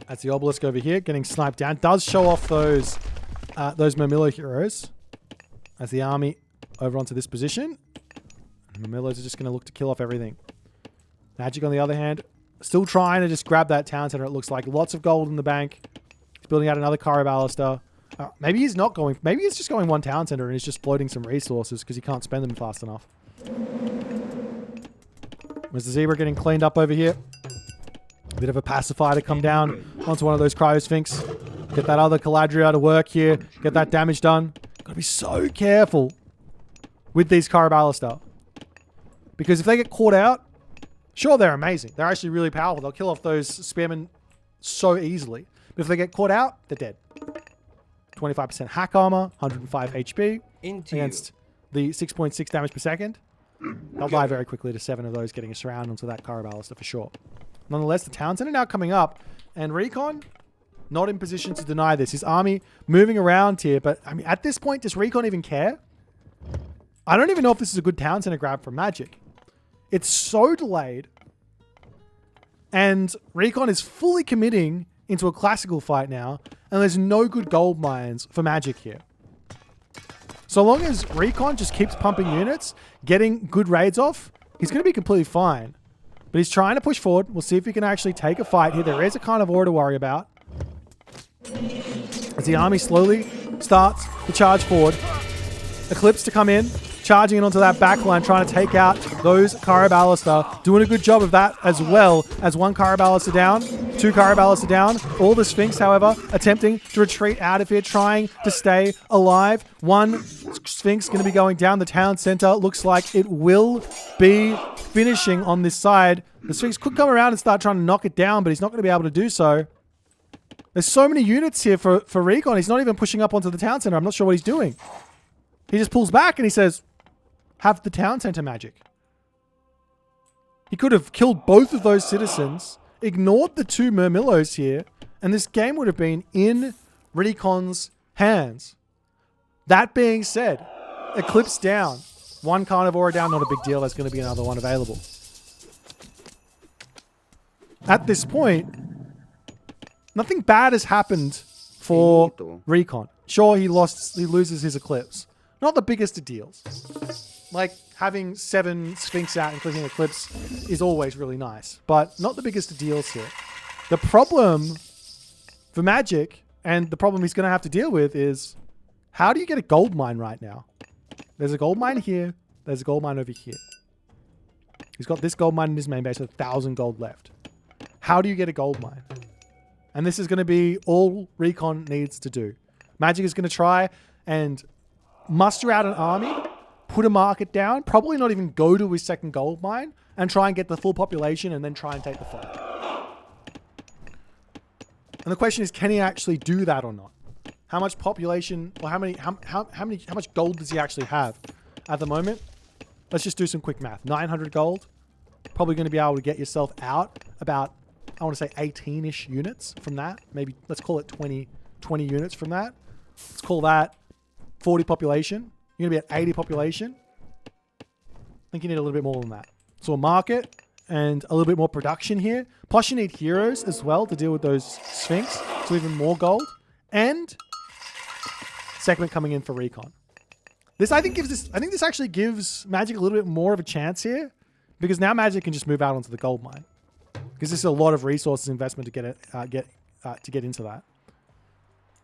A: That's the Obelisk over here getting sniped down. Does show off those Mermillo heroes as the army over onto this position. Mermillos are just going to look to kill off everything. Magic, on the other hand, still trying to just grab that town center. It looks like lots of gold in the bank. He's building out another Caraballister. Maybe he's not going. Maybe he's just going one town center and he's just floating some resources because he can't spend them fast enough. There's the Zebra getting cleaned up over here. A bit of a pacifier to come down onto one of those Cryosphinx. Get that other Caladria to work here. Get that damage done. Gotta be so careful with these Caraballister. Because if they get caught out, sure, they're amazing. They're actually really powerful. They'll kill off those Spearmen so easily. But if they get caught out, they're dead. 25% hack armor, 105 HP against the 6.6 damage per second. They'll die very quickly to 7 of those getting a surround onto that Caraballister for sure. Nonetheless, the Town Center now coming up, and Recon not in position to deny this. His army moving around here, but I mean, at this point, does Recon even care? I don't even know if this is a good Town Center grab from Magic. It's so delayed, and Recon is fully committing into a classical fight now, and there's no good gold mines for Magic here. So long as Recon just keeps pumping units, getting good raids off, he's going to be completely fine. But he's trying to push forward. We'll see if he can actually take a fight here. There is a carnivore to worry about. As the army slowly starts to charge forward. Eclipse to come in, charging in onto that backline, trying to take out those Caraballister. Doing a good job of that as well, as 1 Caraballister down, 2 Caraballister down. All the Sphinx, however, attempting to retreat out of here, trying to stay alive. 1 Sphinx going to be going down. The Town Center looks like it will be finishing on this side. The Sphinx could come around and start trying to knock it down, but he's not going to be able to do so. There's so many units here for Recon. He's not even pushing up onto the Town Center. I'm not sure what he's doing. He just pulls back and he says, have the Town Center magic. He could have killed both of those citizens, ignored the 2 Murmillos here, and this game would have been in Recon's hands. That being said, Eclipse down. 1 Carnivore down, not a big deal. There's going to be another one available. At this point, nothing bad has happened for Recon. Sure, he loses his Eclipse. Not the biggest of deals. Like, having 7 Sphinx out, including Eclipse, is always really nice. But not the biggest of deals here. The problem for Magic, and the problem he's going to have to deal with, is how do you get a gold mine right now? There's a gold mine here. There's a gold mine over here. He's got this gold mine in his main base with 1,000 gold left. How do you get a gold mine? And this is going to be all Recon needs to do. Magic is going to try and muster out an army, put a market down, probably not even go to his second gold mine, and try and get the full population and then try and take the fight. And the question is, can he actually do that or not? How much population, or how much gold does he actually have at the moment? Let's just do some quick math. 900 gold. Probably going to be able to get yourself out about, I want to say 18-ish units from that. Maybe let's call it 20 units from that. Let's call that 40 population. You're going to be at 80 population. I think you need a little bit more than that. So a market and a little bit more production here. Plus you need heroes as well to deal with those Sphinx. So even more gold. And segment coming in for Recon. I think this actually gives Magic a little bit more of a chance here, because now Magic can just move out onto the gold mine, because this is a lot of resources investment to get into that.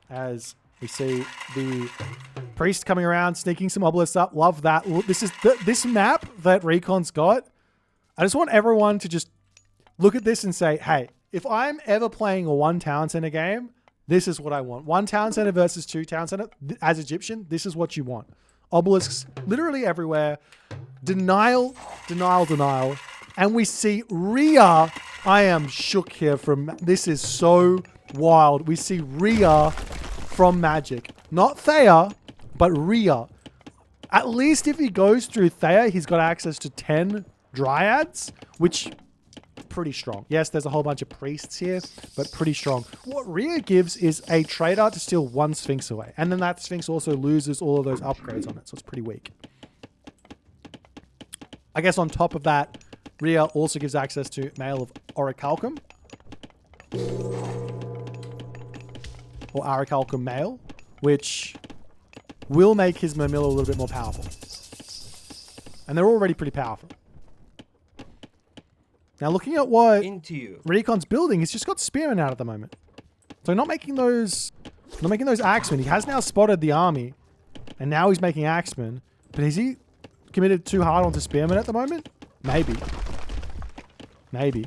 A: As we see the priest coming around, sneaking some obelisks up. Love that. This is this map that Recon's got. I just want everyone to just look at this and say, hey, if I'm ever playing a 1 Town Center game, this is what I want. 1 Town Center versus 2 Town Center. As Egyptian, this is what you want. Obelisks literally everywhere. Denial, denial, denial. And we see Rhea. I am shook here from... This is so wild. We see Rhea from Magic. Not Thea, but Rhea. At least if he goes through Thea, he's got access to 10 Dryads, which... pretty strong. Yes, there's a whole bunch of priests here, but pretty strong. What Rhea gives is a trader to steal 1 Sphinx away. And then that Sphinx also loses all of those upgrades on it, so it's pretty weak. I guess on top of that, Rhea also gives access to Mail of Orichalcum. Or Orichalcum Mail, which will make his Murmillo a little bit more powerful. And they're already pretty powerful. Now, looking at what Recon's building, he's just got Spearmen out at the moment. So not making those Axemen. He has now spotted the army, and now he's making Axemen. But is he committed too hard onto Spearmen at the moment? Maybe. Maybe.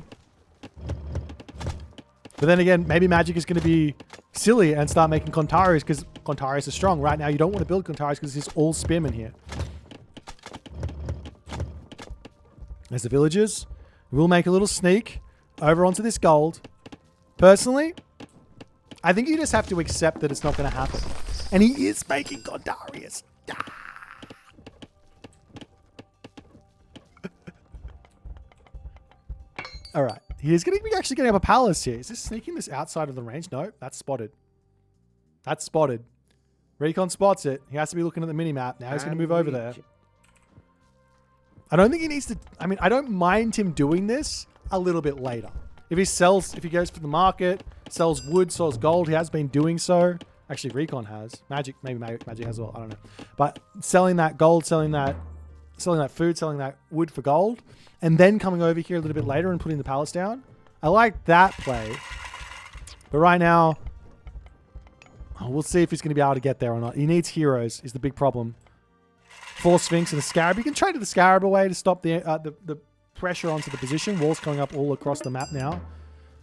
A: But then again, maybe Magic is going to be silly and start making Contaris, because Contaris is strong. Right now, you don't want to build Contaris because it's all Spearmen here. There's the villagers. We'll make a little sneak over onto this gold. Personally, I think you just have to accept that it's not going to happen. And he is making Gondarius. All right. He's going to be actually getting up a palace here. Is this sneaking this outside of the range? No, that's spotted. That's spotted. Recon spots it. He has to be looking at the mini-map. Now he's going to move over there. I don't think he needs to... I mean, I don't mind him doing this a little bit later. If he goes for the market, sells wood, sells gold, he has been doing so. Actually, Recon has. Magic, maybe Magic has as well. I don't know. But selling that gold, selling that food, selling that wood for gold, and then coming over here a little bit later and putting the palace down. I like that play. But right now, we'll see if he's going to be able to get there or not. He needs heroes is the big problem. 4 Sphinx and a Scarab. You can trade the Scarab away to stop the pressure onto the position. Walls coming up all across the map now.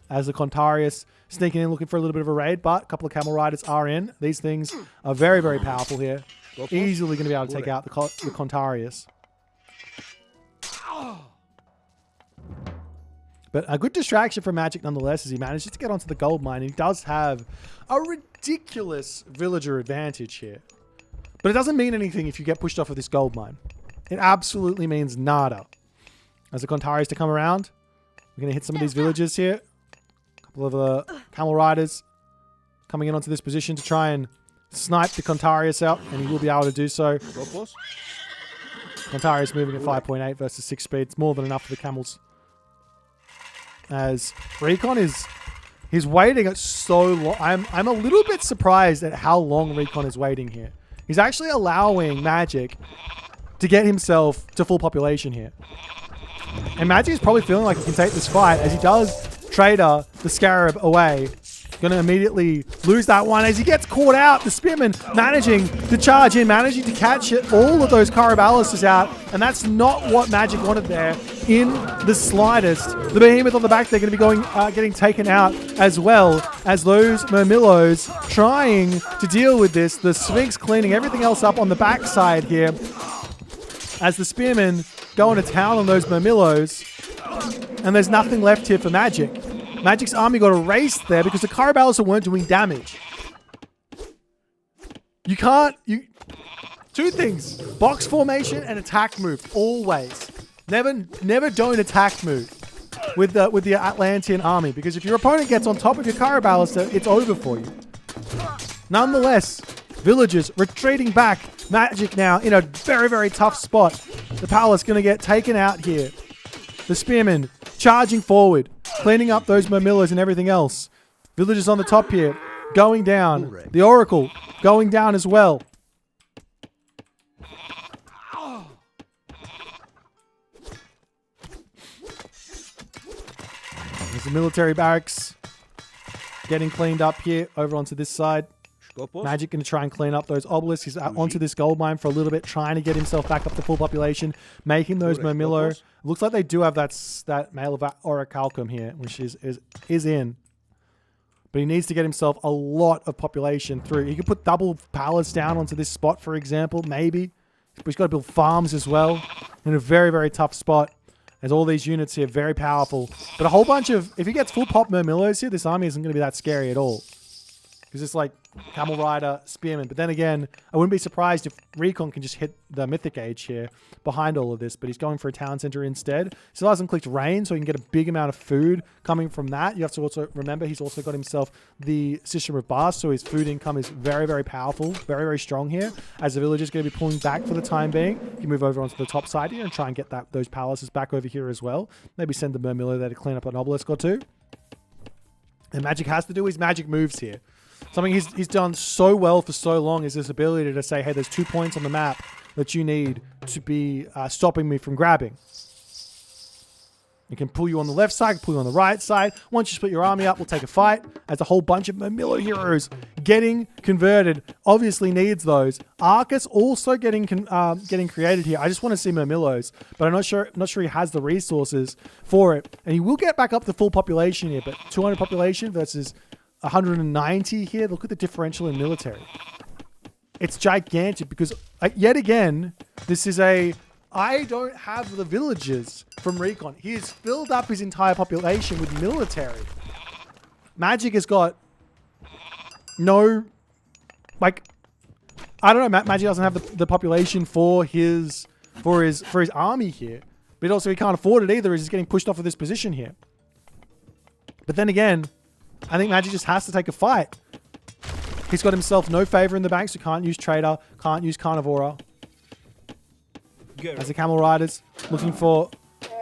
A: As the Contarius sneaking in looking for a little bit of a raid, but a couple of Camel Riders are in. These things are very, very powerful here. Easily going to be able to take out the Contarius. But a good distraction for Magic nonetheless as he manages to get onto the gold mine. He does have a ridiculous villager advantage here. But it doesn't mean anything if you get pushed off of this gold mine. It absolutely means nada. As the Contarius to come around, we're going to hit some of these villagers here. A couple of Camel Riders coming in onto this position to try and snipe the Contarius out, and he will be able to do so. Contarius moving at 5.8 versus 6 speed. It's more than enough for the Camels. As Recon he's waiting at so long. I'm a little bit surprised at how long Recon is waiting here. He's actually allowing Magic to get himself to full population here. And Magic is probably feeling like he can take this fight as he does trader the Scarab away. Going to immediately lose that one as he gets caught out. The Spearman managing to charge in, managing to catch it. All of those Carabalises out. And that's not what Magic wanted there in the slightest. The Behemoth on the back, they're going to be going, getting taken out as well as those Murmillos trying to deal with this. The Sphinx cleaning everything else up on the backside here as the Spearmen go into town on those Murmillos. And there's nothing left here for Magic. Magic's army got erased there because the Caraballas weren't doing damage. You can't... Two things. Box formation and attack move. Always. Never don't attack move with the Atlantean army. Because if your opponent gets on top of your Caraballas, it's over for you. Nonetheless, villagers retreating back. Magic now in a very, very tough spot. The palace going to get taken out here. The Spearmen charging forward. Cleaning up those Murmillos and everything else. Villagers on the top here. Going down. The Oracle going down as well. There's the military barracks. Getting cleaned up here. Over onto this side. Magic going to try and clean up those obelisks. He's out onto this gold mine for a little bit, trying to get himself back up to full population, making those Murmillo. Looks like they do have that Mail of Orichalcum here, which is in. But he needs to get himself a lot of population through. He could put double palace down onto this spot, for example, maybe. But he's got to build farms as well in a very, very tough spot. There's all these units here, very powerful. But a whole bunch of... If he gets full pop Murmillos here, this army isn't going to be that scary at all. Because it's like Camel Rider, Spearman. But then again, I wouldn't be surprised if Recon can just hit the Mythic Age here behind all of this. But he's going for a town center instead. Still hasn't clicked rain, so he can get a big amount of food coming from that. You have to also remember he's also got himself the System of Bars, so his food income is very, very powerful, very, very strong here. As the village is going to be pulling back for the time being, you can move over onto the top side here and try and get those palaces back over here as well. Maybe send the Murmillo there to clean up an obelisk or two. And Magic has to do his magic moves here. Something he's done so well for so long is this ability to say, hey, there's 2 points on the map that you need to be stopping me from grabbing. It can pull you on the left side, pull you on the right side. Once you split your army up, we'll take a fight. As a whole bunch of Murmillo heroes getting converted, obviously needs those. Arcus also getting created here. I just want to see Murmillos, but I'm not sure he has the resources for it. And he will get back up to full population here, but 200 population versus 190 here. Look at the differential in military. It's gigantic because, yet again, this is I don't have the villagers from Recon. He has filled up his entire population with military. Magic has got no, I don't know. Magic doesn't have the population for his army here, but also he can't afford it either. He's getting pushed off of this position here. But then again, I think Magic just has to take a fight. He's got himself no favor in the bank, so can't use Trader, can't use Carnivora. As the Camel Riders, looking for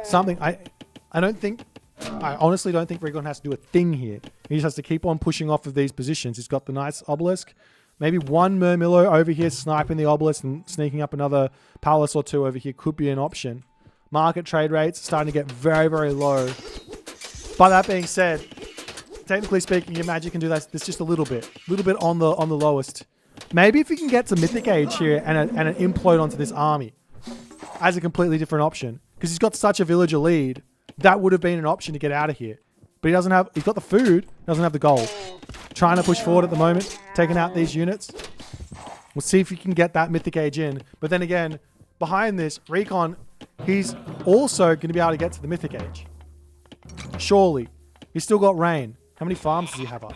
A: something. I honestly don't think Recon has to do a thing here. He just has to keep on pushing off of these positions. He's got the nice Obelisk. Maybe one Murmillo over here sniping the Obelisk and sneaking up another Palace or two over here could be an option. Market trade rates starting to get very, very low. But that being said, technically speaking, your Magic can do that. It's just a little bit on the lowest. Maybe if you can get some Mythic Age here and an implode onto this army as a completely different option, because he's got such a villager lead, that would have been an option to get out of here. But he doesn't have. He's got the food, doesn't have the gold. Trying to push forward at the moment, taking out these units. We'll see if he can get that Mythic Age in. But then again, behind this, Recon, he's also going to be able to get to the Mythic Age. Surely. He's still got rain. How many farms does he have up?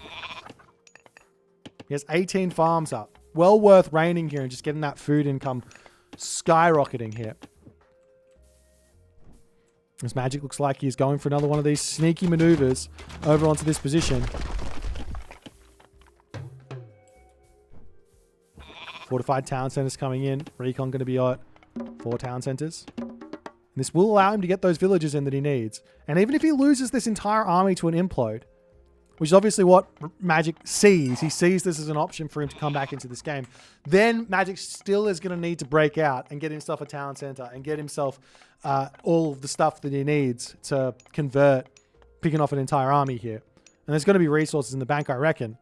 A: He has 18 farms up. Well worth raining here and just getting that food income skyrocketing here. This Magic looks like he's going for another one of these sneaky maneuvers over onto this position. Fortified town centers coming in. Recon going to be at 4 town centers. And this will allow him to get those villagers in that he needs. And even if he loses this entire army to an implode, which is obviously what Magic sees. He sees this as an option for him to come back into this game. Then Magic still is going to need to break out and get himself a town center and get himself all of the stuff that he needs to convert, picking off an entire army here. And there's going to be resources in the bank, I reckon,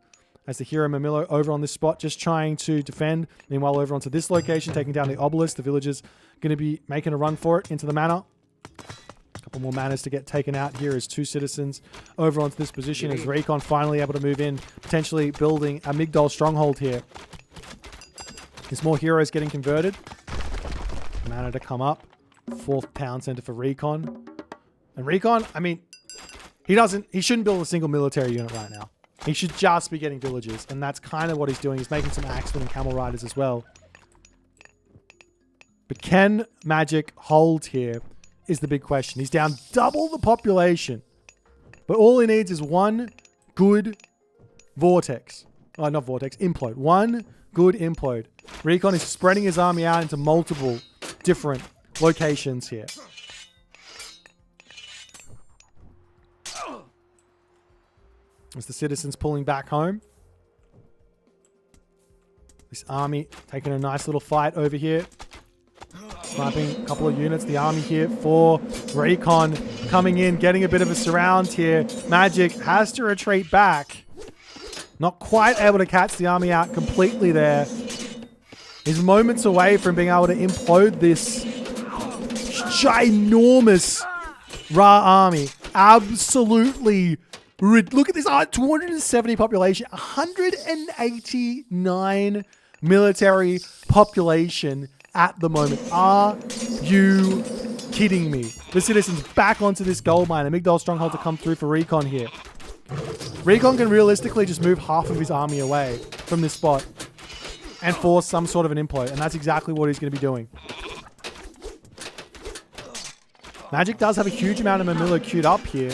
A: as the hero Mamillo over on this spot, just trying to defend. Meanwhile, over onto this location, taking down the obelisk. The villagers going to be making a run for it into the manor. Couple more manors to get taken out here as 2 citizens over onto this position as Recon finally able to move in, potentially building a Migdol stronghold here. There's more heroes getting converted. Manor to come up. 4th town center for Recon. And Recon, I mean, he shouldn't build a single military unit right now. He should just be getting villagers, and that's kind of what he's doing. He's making some axemen and camel riders as well. But can Magic hold here? Is the big question. He's down double the population. But all he needs is one good vortex. Oh, not vortex, implode. One good implode. Recon is spreading his army out into multiple different locations here. As the citizens pulling back home. This army taking a nice little fight over here. Sniping a couple of units. The army here for Recon coming in, getting a bit of a surround here. Magic has to retreat back. Not quite able to catch the army out completely there. He's moments away from being able to implode this ginormous Ra army. Absolutely. Look at this. 270 population. 189 military population at the moment. Are you kidding me? The citizens back onto this gold mine. A Migdol stronghold to come through for Recon here. Recon can realistically just move half of his army away from this spot and force some sort of an implode. And that's exactly what he's going to be doing. Magic does have a huge amount of Mamillo queued up here.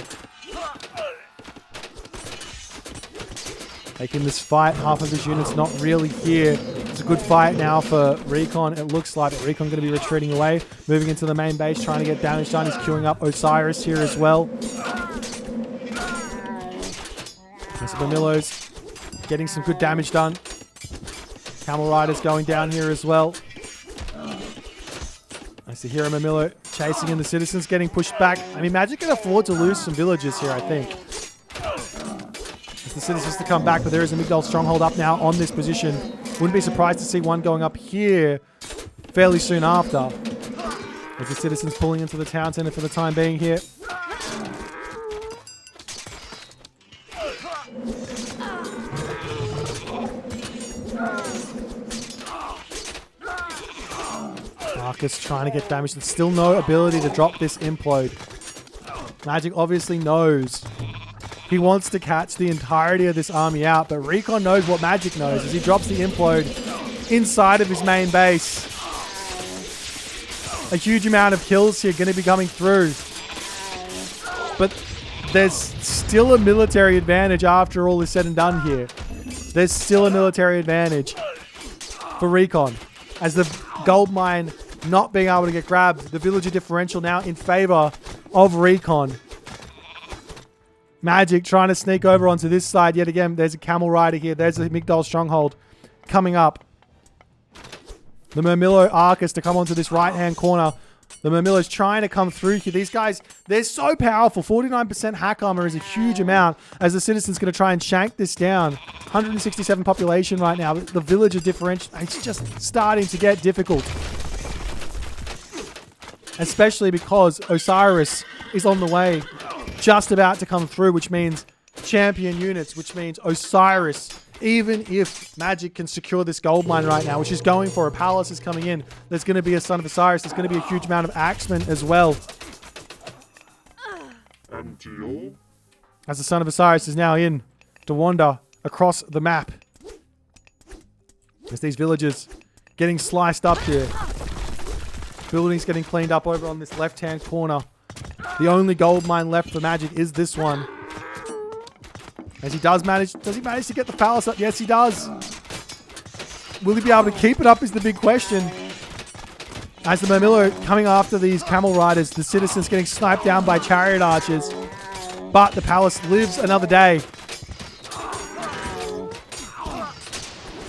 A: Taking this fight. Half of his units not really here. It's a good fight now for Recon. It looks like Recon going to be retreating away. Moving into the main base, trying to get damage done. He's queuing up Osiris here as well. Mamillo's getting some good damage done. Camel Riders going down here as well. I see Hero Mamillo chasing in the citizens, getting pushed back. I mean, Magic can afford to lose some villagers here, I think. As the citizens to come back, but there is a Migdol stronghold up now on this position. Wouldn't be surprised to see one going up here fairly soon after. As the citizens pulling into the town center for the time being here. Marcus trying to get damage. There's still no ability to drop this implode. Magic obviously knows. He wants to catch the entirety of this army out, but Recon knows what Magic knows as he drops the implode inside of his main base. A huge amount of kills here going to be coming through. But there's still a military advantage after all is said and done here. There's still a military advantage for Recon. As the gold mine not being able to get grabbed, the villager differential now in favor of Recon. Magic trying to sneak over onto this side yet again. There's a camel rider here. There's the Migdol stronghold coming up. The Murmillo Arcus to come onto this right-hand corner. The Murmillo's trying to come through here. These guys, they're so powerful. 49% hack armor is a huge amount as the Citizen's going to try and shank this down. 167 population right now. The villager differential, it's just starting to get difficult. Especially because Osiris is on the way, just about to come through, which means champion units, which means Osiris. Even if Magic can secure this gold mine right now, which is going for a palace is coming in, there's going to be a Son of Osiris. There's going to be a huge amount of axemen as well. As the Son of Osiris is now in to wander across the map. As these villagers getting sliced up here. Buildings getting cleaned up over on this left-hand corner. The only gold mine left for Magic is this one. As he does he manage to get the palace up? Yes, he does. Will he be able to keep it up is the big question. As the Murmillo coming after these camel riders, the Citizens getting sniped down by chariot archers. But the palace lives another day.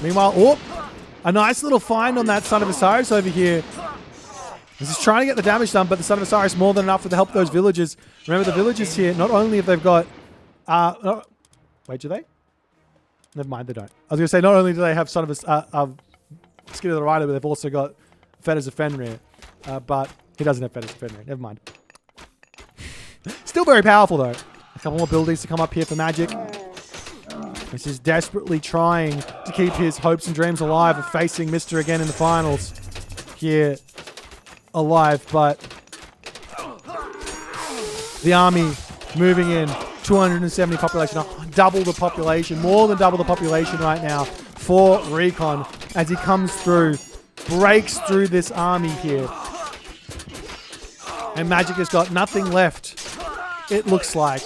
A: Meanwhile, a nice little find on that Son of Osiris over here. This is trying to get the damage done, but the Son of Osiris more than enough to help those villagers. Remember, the villagers here, not only have they've got... wait, do they? Never mind, they don't. I was going to say, not only do they have Son of Skin of the Rider, but they've also got Fetters of Fenrir. But he doesn't have Fetters of Fenrir. Never mind. Still very powerful, though. A couple more buildings to come up here for Magic. This is desperately trying to keep his hopes and dreams alive of facing Mr. again in the finals. Here, alive, but the army moving in. 270 population, double the population, more than double the population right now for Recon as he comes through, breaks through this army here. And Magic has got nothing left, it looks like.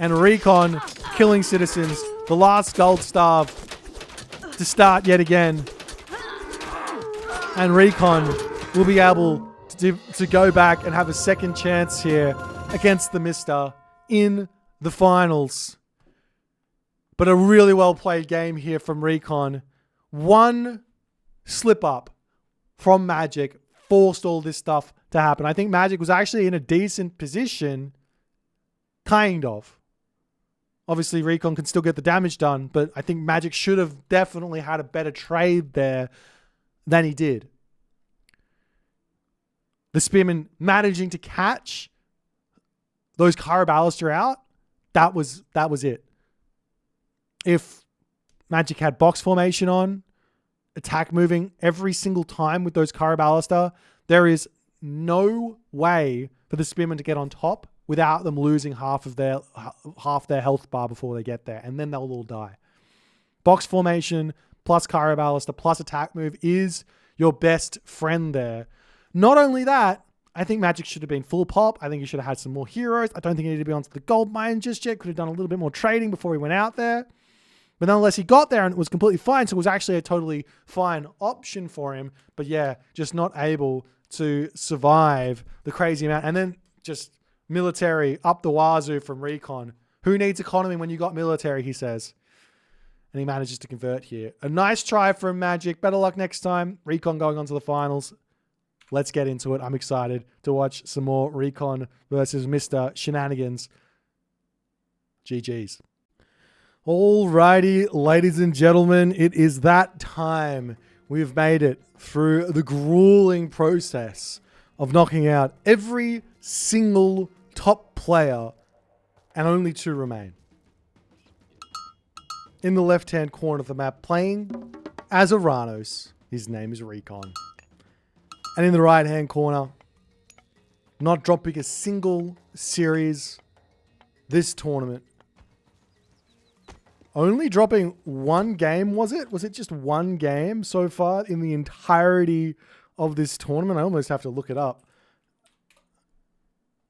A: And Recon killing Citizens, the last gold starve to start yet again. And Recon will be able to go back and have a second chance here against TheMista in the finals. But a really well played game here from Recon. One slip up from Magic forced all this stuff to happen. I think Magic was actually in a decent position. Kind of. Obviously, Recon can still get the damage done, but I think Magic should have definitely had a better trade there than he did. The Spearman managing to catch those Caraballister out, that was it. If Magic had box formation on, attack moving every single time with those Caraballister, there is no way for the Spearman to get on top without them losing half their health bar before they get there, and then they'll all die. Box formation plus Caraballister plus attack move is your best friend there. Not only that, I think Magic should have been full pop. I think he should have had some more heroes. I don't think he needed to be onto the gold mine just yet. Could have done a little bit more trading before he went out there. But nonetheless, he got there and it was completely fine. So it was actually a totally fine option for him. But yeah, just not able to survive the crazy amount. And then just military up the wazoo from Recon. Who needs economy when you got military, he says. And he manages to convert here. A nice try from Magic. Better luck next time. Recon going on to the finals. Let's get into it. I'm excited to watch some more Recon versus Mr. Shenanigans. GG's. Alrighty, ladies and gentlemen, it is that time. We've made it through the grueling process of knocking out every single top player, and only 2 remain. In the left-hand corner of the map, playing as Aranos, his name is Recon. And in the right-hand corner, not dropping a single series this tournament. Only dropping 1 game, was it? Was it just 1 game so far in the entirety of this tournament? I almost have to look it up.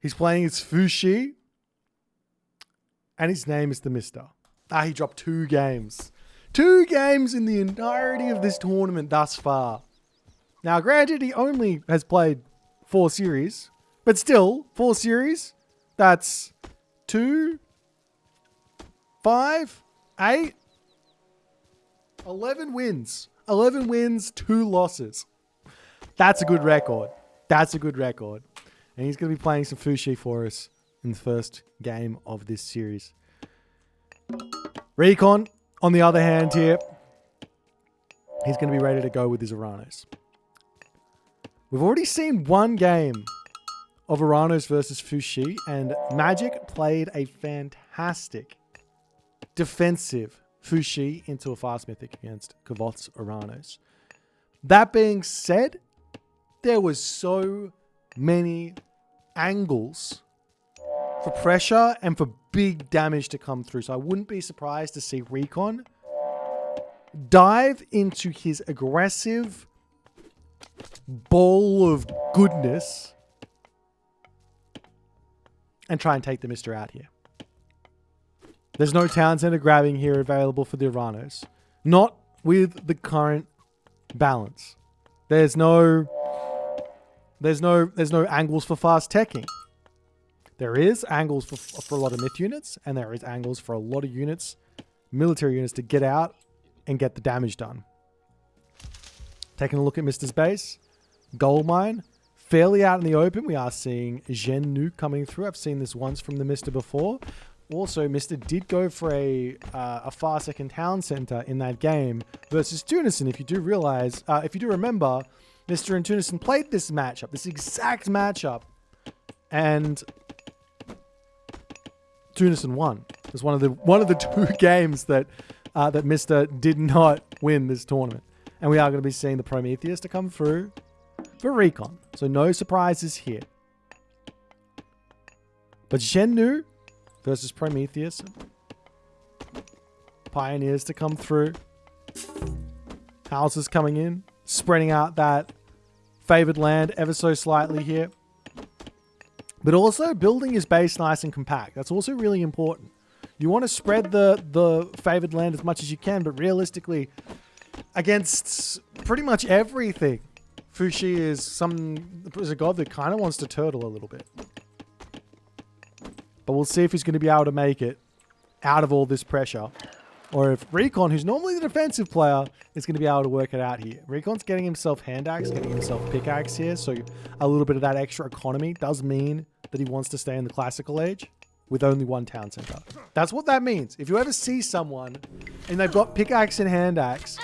A: He's playing as Fushi. And his name is TheMista. He dropped 2 games. 2 games in the entirety of this tournament thus far. Now, granted, he only has played 4 series. But still, 4 series. That's 2, 5, 8, 11 wins. 11 wins, 2 losses. That's a good record. That's a good record. And he's going to be playing some Fushi for us in the first game of this series. Recon, on the other hand here, he's going to be ready to go with his Uranos. We've already seen 1 game of Uranos versus Fushi, and Magic played a fantastic defensive Fushi into a fast mythic against Kavoth's Uranos. That being said, there was so many angles for pressure and for big damage to come through. So I wouldn't be surprised to see Recon dive into his aggressive ball of goodness and try and take TheMista out here. There's no town center grabbing here available for the Uranos. Not with the current balance. There's no angles for fast teching. There is angles for a lot of myth units, and there is angles for a lot of units, military units, to get out and get the damage done. Taking a look at Mister's base. Gold mine. Fairly out in the open. We are seeing Gen Nu coming through. I've seen this once from TheMista before. Also, Mister did go for a far second town center in that game versus Tunison. If you do realize, if you do remember, Mister and Tunison played this matchup, this exact matchup, and Tunison won. It was one of the 2 games that that Mister did not win this tournament. And we are going to be seeing the Prometheus to come through for Recon. So no surprises here. But Gen Nu versus Prometheus. Pioneers to come through. Houses coming in. Spreading out that favored land ever so slightly here. But also building his base nice and compact. That's also really important. You want to spread the favored land as much as you can, but realistically, against pretty much everything, Fushi is a god that kind of wants to turtle a little bit. But we'll see if he's going to be able to make it out of all this pressure. Or if Recon, who's normally the defensive player, is going to be able to work it out here. Recon's getting himself hand axe, getting himself pickaxe here. So a little bit of that extra economy does mean that he wants to stay in the classical age with only 1 town center. That's what that means. If you ever see someone and they've got pickaxe and hand axe,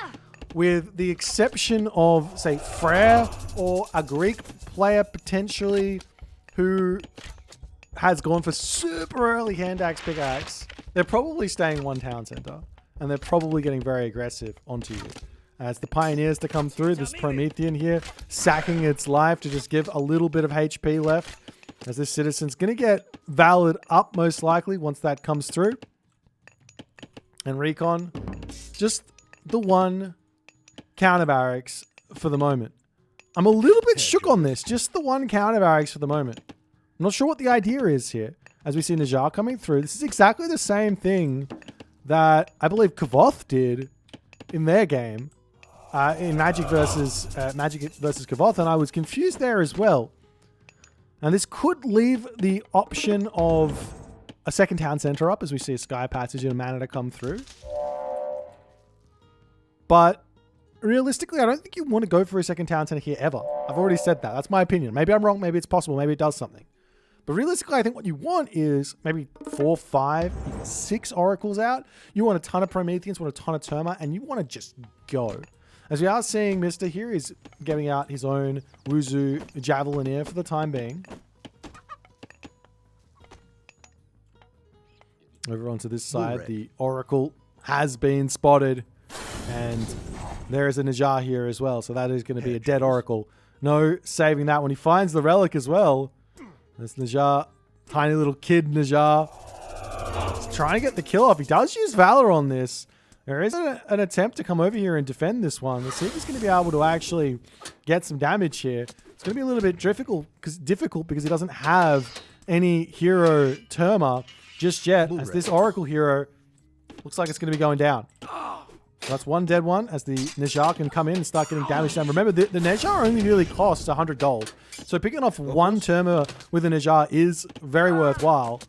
A: with the exception of, say, Frere or a Greek player potentially who has gone for super early hand axe pickaxe, they're probably staying 1 town center. And they're probably getting very aggressive onto you. As the Pioneers to come through, this Promethean here, sacking its life to just give a little bit of HP left. As this Citizen's going to get Valid up most likely once that comes through. And Recon, just the 1 counter barracks for the moment. I'm a little bit shook on this. Just the 1 counter barracks for the moment. I'm not sure what the idea is here. As we see Najar coming through, this is exactly the same thing that I believe Kavoth did in their game in Magic versus Kavoth, and I was confused there as well. And this could leave the option of a second town center up as we see a Sky Passage and a mana to come through. But realistically, I don't think you want to go for a second town center here ever. I've already said that. That's my opinion. Maybe I'm wrong. Maybe it's possible. Maybe it does something. But realistically, I think what you want is maybe 4, 5, even 6 oracles out. You want a ton of Prometheans, want a ton of Terma, and you want to just go. As we are seeing, Mister here is getting out his own Wuzu Javelineer for the time being. Over onto this side, the Oracle has been spotted. And there is a Najar here as well. So that is going to be a dead Oracle. No saving that when he finds the Relic as well. This Najar, tiny little kid Najar, he's trying to get the kill off. He does use Valor on this. There is an attempt to come over here and defend this one. Let's see if he's going to be able to actually get some damage here. It's going to be a little bit difficult because he doesn't have any hero Terma just yet, as this Oracle hero looks like it's going to be going down. So that's one dead one, as the Nejar can come in and start getting damage down. Remember, the Nejar only really costs 100 gold. So picking off one Terma with a Nejar is very worthwhile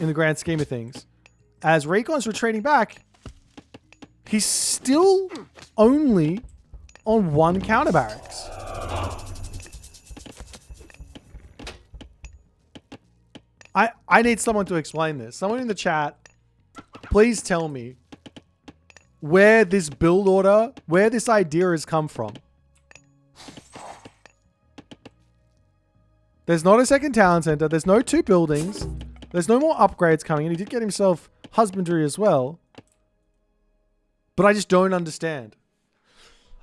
A: in the grand scheme of things. As Recon's retreating back, he's still only on one counter barracks. I need someone to explain this. Someone in the chat, please tell me where this build order, where this idea has come from. There's not a second town center. There's no 2 buildings. There's no more upgrades coming in. He did get himself husbandry as well. But I just don't understand.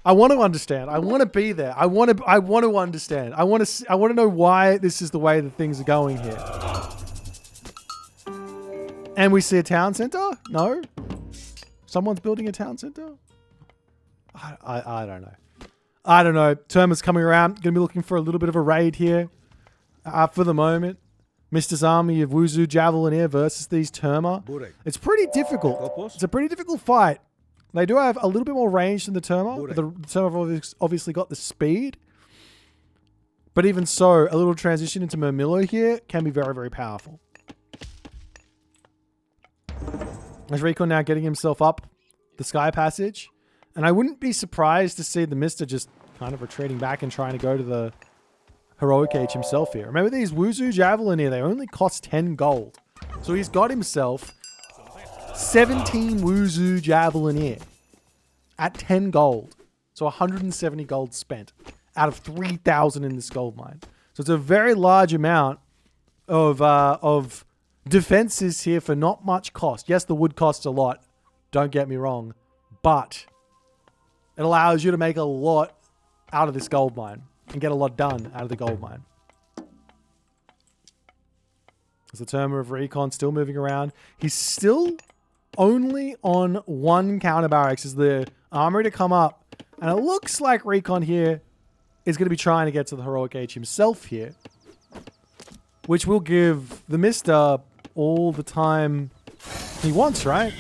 A: I want to understand. I want to be there. I want to understand. I want to know why this is the way that things are going here. And we see a town center? No? Someone's building a town center? I don't know. I don't know. Terma's coming around. Going to be looking for a little bit of a raid here. For the moment. Mister's army of Wuzu Javelineer versus these Terma. It's pretty difficult. It's a pretty difficult fight. They do have a little bit more range than the Terma. But the Terma have obviously got the speed. But even so, a little transition into Murmillo here can be very, very powerful. As Recon now getting himself up the Sky Passage. And I wouldn't be surprised to see TheMista just kind of retreating back and trying to go to the Heroic Age himself here. Remember these Wuzu Javelineer, they only cost 10 gold. So he's got himself 17 Wuzu Javelineer at 10 gold. So 170 gold spent out of 3,000 in this gold mine. So it's a very large amount of defenses here for not much cost. Yes, the wood costs a lot. Don't get me wrong. But it allows you to make a lot out of this gold mine and get a lot done out of the gold mine. As the Terma of Recon still moving around. He's still only on one counter barracks as the armory to come up. And it looks like Recon here is going to be trying to get to the Heroic Age himself here. Which will give TheMista all the time he wants, right?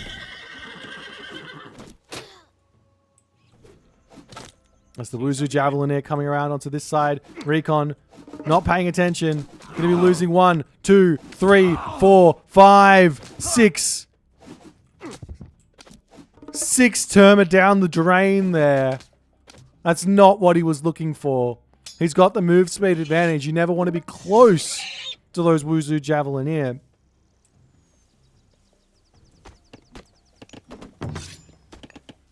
A: That's the Wuzu Javelineer coming around onto this side. Recon not paying attention. Going to be losing 1, 2, 3, 4, 5, 6. 6 Terma down the drain there. That's not what he was looking for. He's got the move speed advantage. You never want to be close to those Wuzu Javelineer.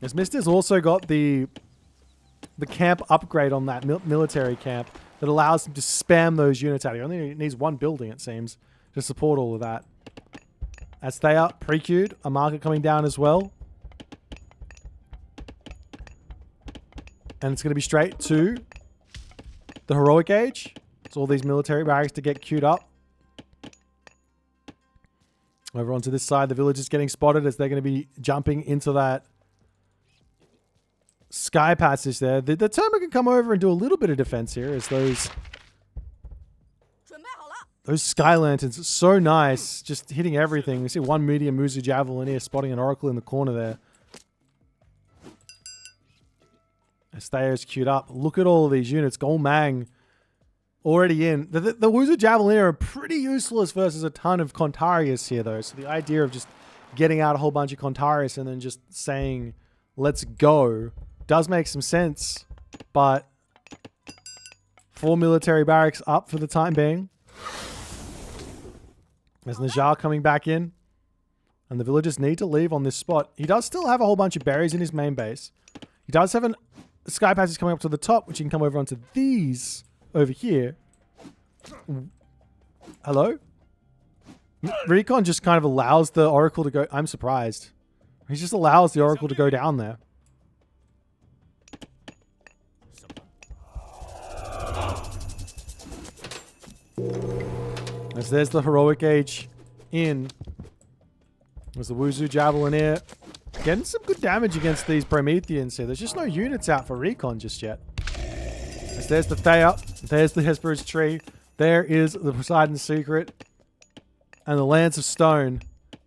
A: As Mister's also got the camp upgrade on that military camp that allows him to spam those units out. He only needs 1 building, it seems, to support all of that. As they are pre-queued, a market coming down as well. And it's going to be straight to the Heroic Age. So all these military barracks to get queued up. Over onto this side, the village is getting spotted as they're going to be jumping into that Sky Passage there. The Terma can come over and do a little bit of defense here as those Sky Lanterns are so nice. Just hitting everything. We see 1 medium Wuzu Javelineer spotting an Oracle in the corner there. As Theo's queued up. Look at all of these units. Golmang already in. The Wuzu Javelineer are pretty useless versus a ton of Contarius here though. So the idea of just getting out a whole bunch of Contarius and then just saying, let's go, does make some sense, but 4 military barracks up for the time being. There's Nejar coming back in, and the villagers need to leave on this spot. He does still have a whole bunch of berries in his main base. He does have a Sky Passage coming up to the top, which he can come over onto these over here. Hello? Recon just kind of allows the Oracle to go. I'm surprised. He just allows the Oracle to go down there. As there's the Heroic Age in. There's the Wuzu Javelineer. Getting some good damage against these Prometheans here. There's just no units out for Recon just yet. As there's the Thea. There's the Hesperus Tree. There is the Poseidon's Secret. and the Lance of Stone.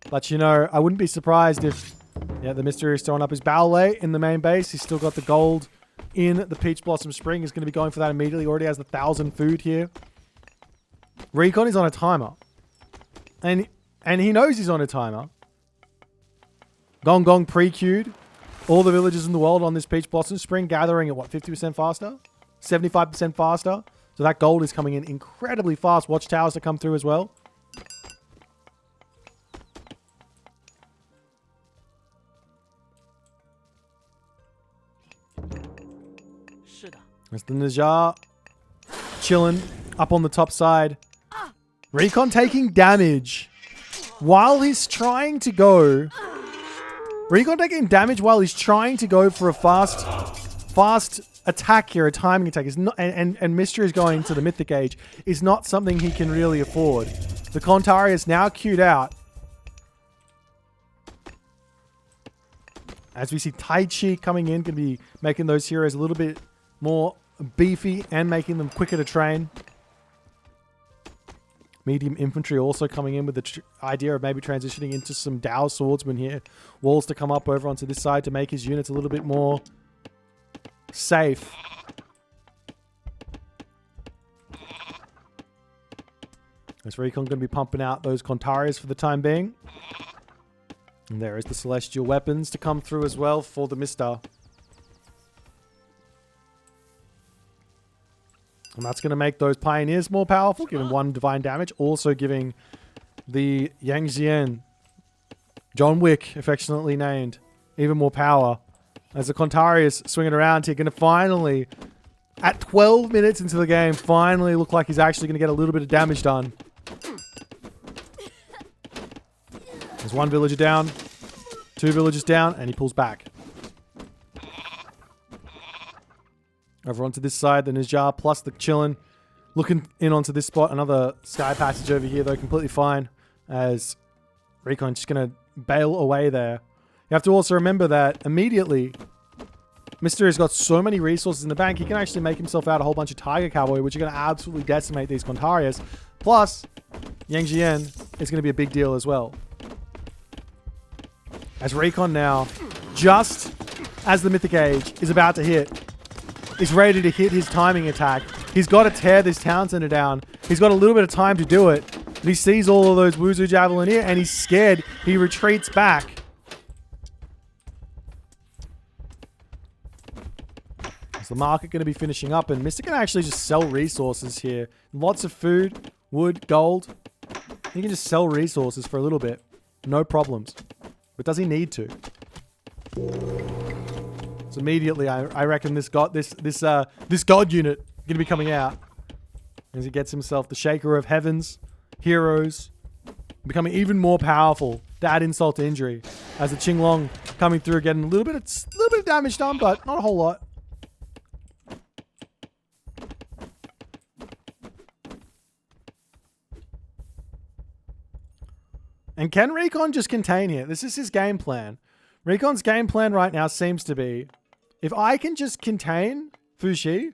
A: But, you know, I wouldn't be surprised if, yeah, the Mystery is throwing up his ballet in the main base. He's still got the gold in the Peach Blossom Spring. He's going to be going for that immediately. Already has the 1,000 food here. Recon is on a timer. And he knows he's on a timer. Gong Gong pre-queued. All the villagers in the world on this Peach Blossom Spring gathering at what, 50% faster? 75% faster? So that gold is coming in incredibly fast. Watchtowers to come through as well. There's the Najjar chilling up on the top side. Recon taking damage while he's trying to go. Recon taking damage while he's trying to go for a fast attack here, a timing attack. Is not, and Mystery is going to the Mythic Age is not something he can really afford. The Kontari is now queued out. As we see Tai Chi coming in, going to be making those heroes a little bit more beefy and making them quicker to train. Medium infantry also coming in with the idea of maybe transitioning into some Dao swordsmen here. Walls to come up over onto this side to make his units a little bit more safe. As Recon going to be pumping out those Kontarias for the time being. And there is the Celestial Weapons to come through as well for the TheMista. And that's going to make those Pioneers more powerful, giving 1 divine damage. Also giving the Yang Xian, John Wick, affectionately named, even more power. As the Kontari is swinging around here, going to finally, at 12 minutes into the game, finally look like he's actually going to get a little bit of damage done. There's 1 villager down, 2 villagers down, and he pulls back. Over onto this side, the Najjar plus the Chillin. Looking in onto this spot. Another Sky Passage over here, though, completely fine. As Recon's just going to bail away there. You have to also remember that immediately, Mystery has got so many resources in the bank, he can actually make himself out a whole bunch of Tiger Cavalry, which are going to absolutely decimate these Kontarias. Plus, Yang Jian is going to be a big deal as well. As Recon now, just as the Mythic Age is about to hit, is ready to hit his timing attack. He's got to tear this town center down. He's got a little bit of time to do it. But he sees all of those Wuzu Javelin here and he's scared. He retreats back. Is the market going to be finishing up? And Mr. can actually just sell resources here. Lots of food, wood, gold. He can just sell resources for a little bit. No problems. But does he need to? So immediately, I reckon this god unit going to be coming out as he gets himself the Shaker of Heavens, heroes, becoming even more powerful to add insult to injury. As the Qinglong coming through, getting a little bit of damage done, but not a whole lot. And can Recon just contain here? This is his game plan. Recon's game plan right now seems to be, if I can just contain Fuxi,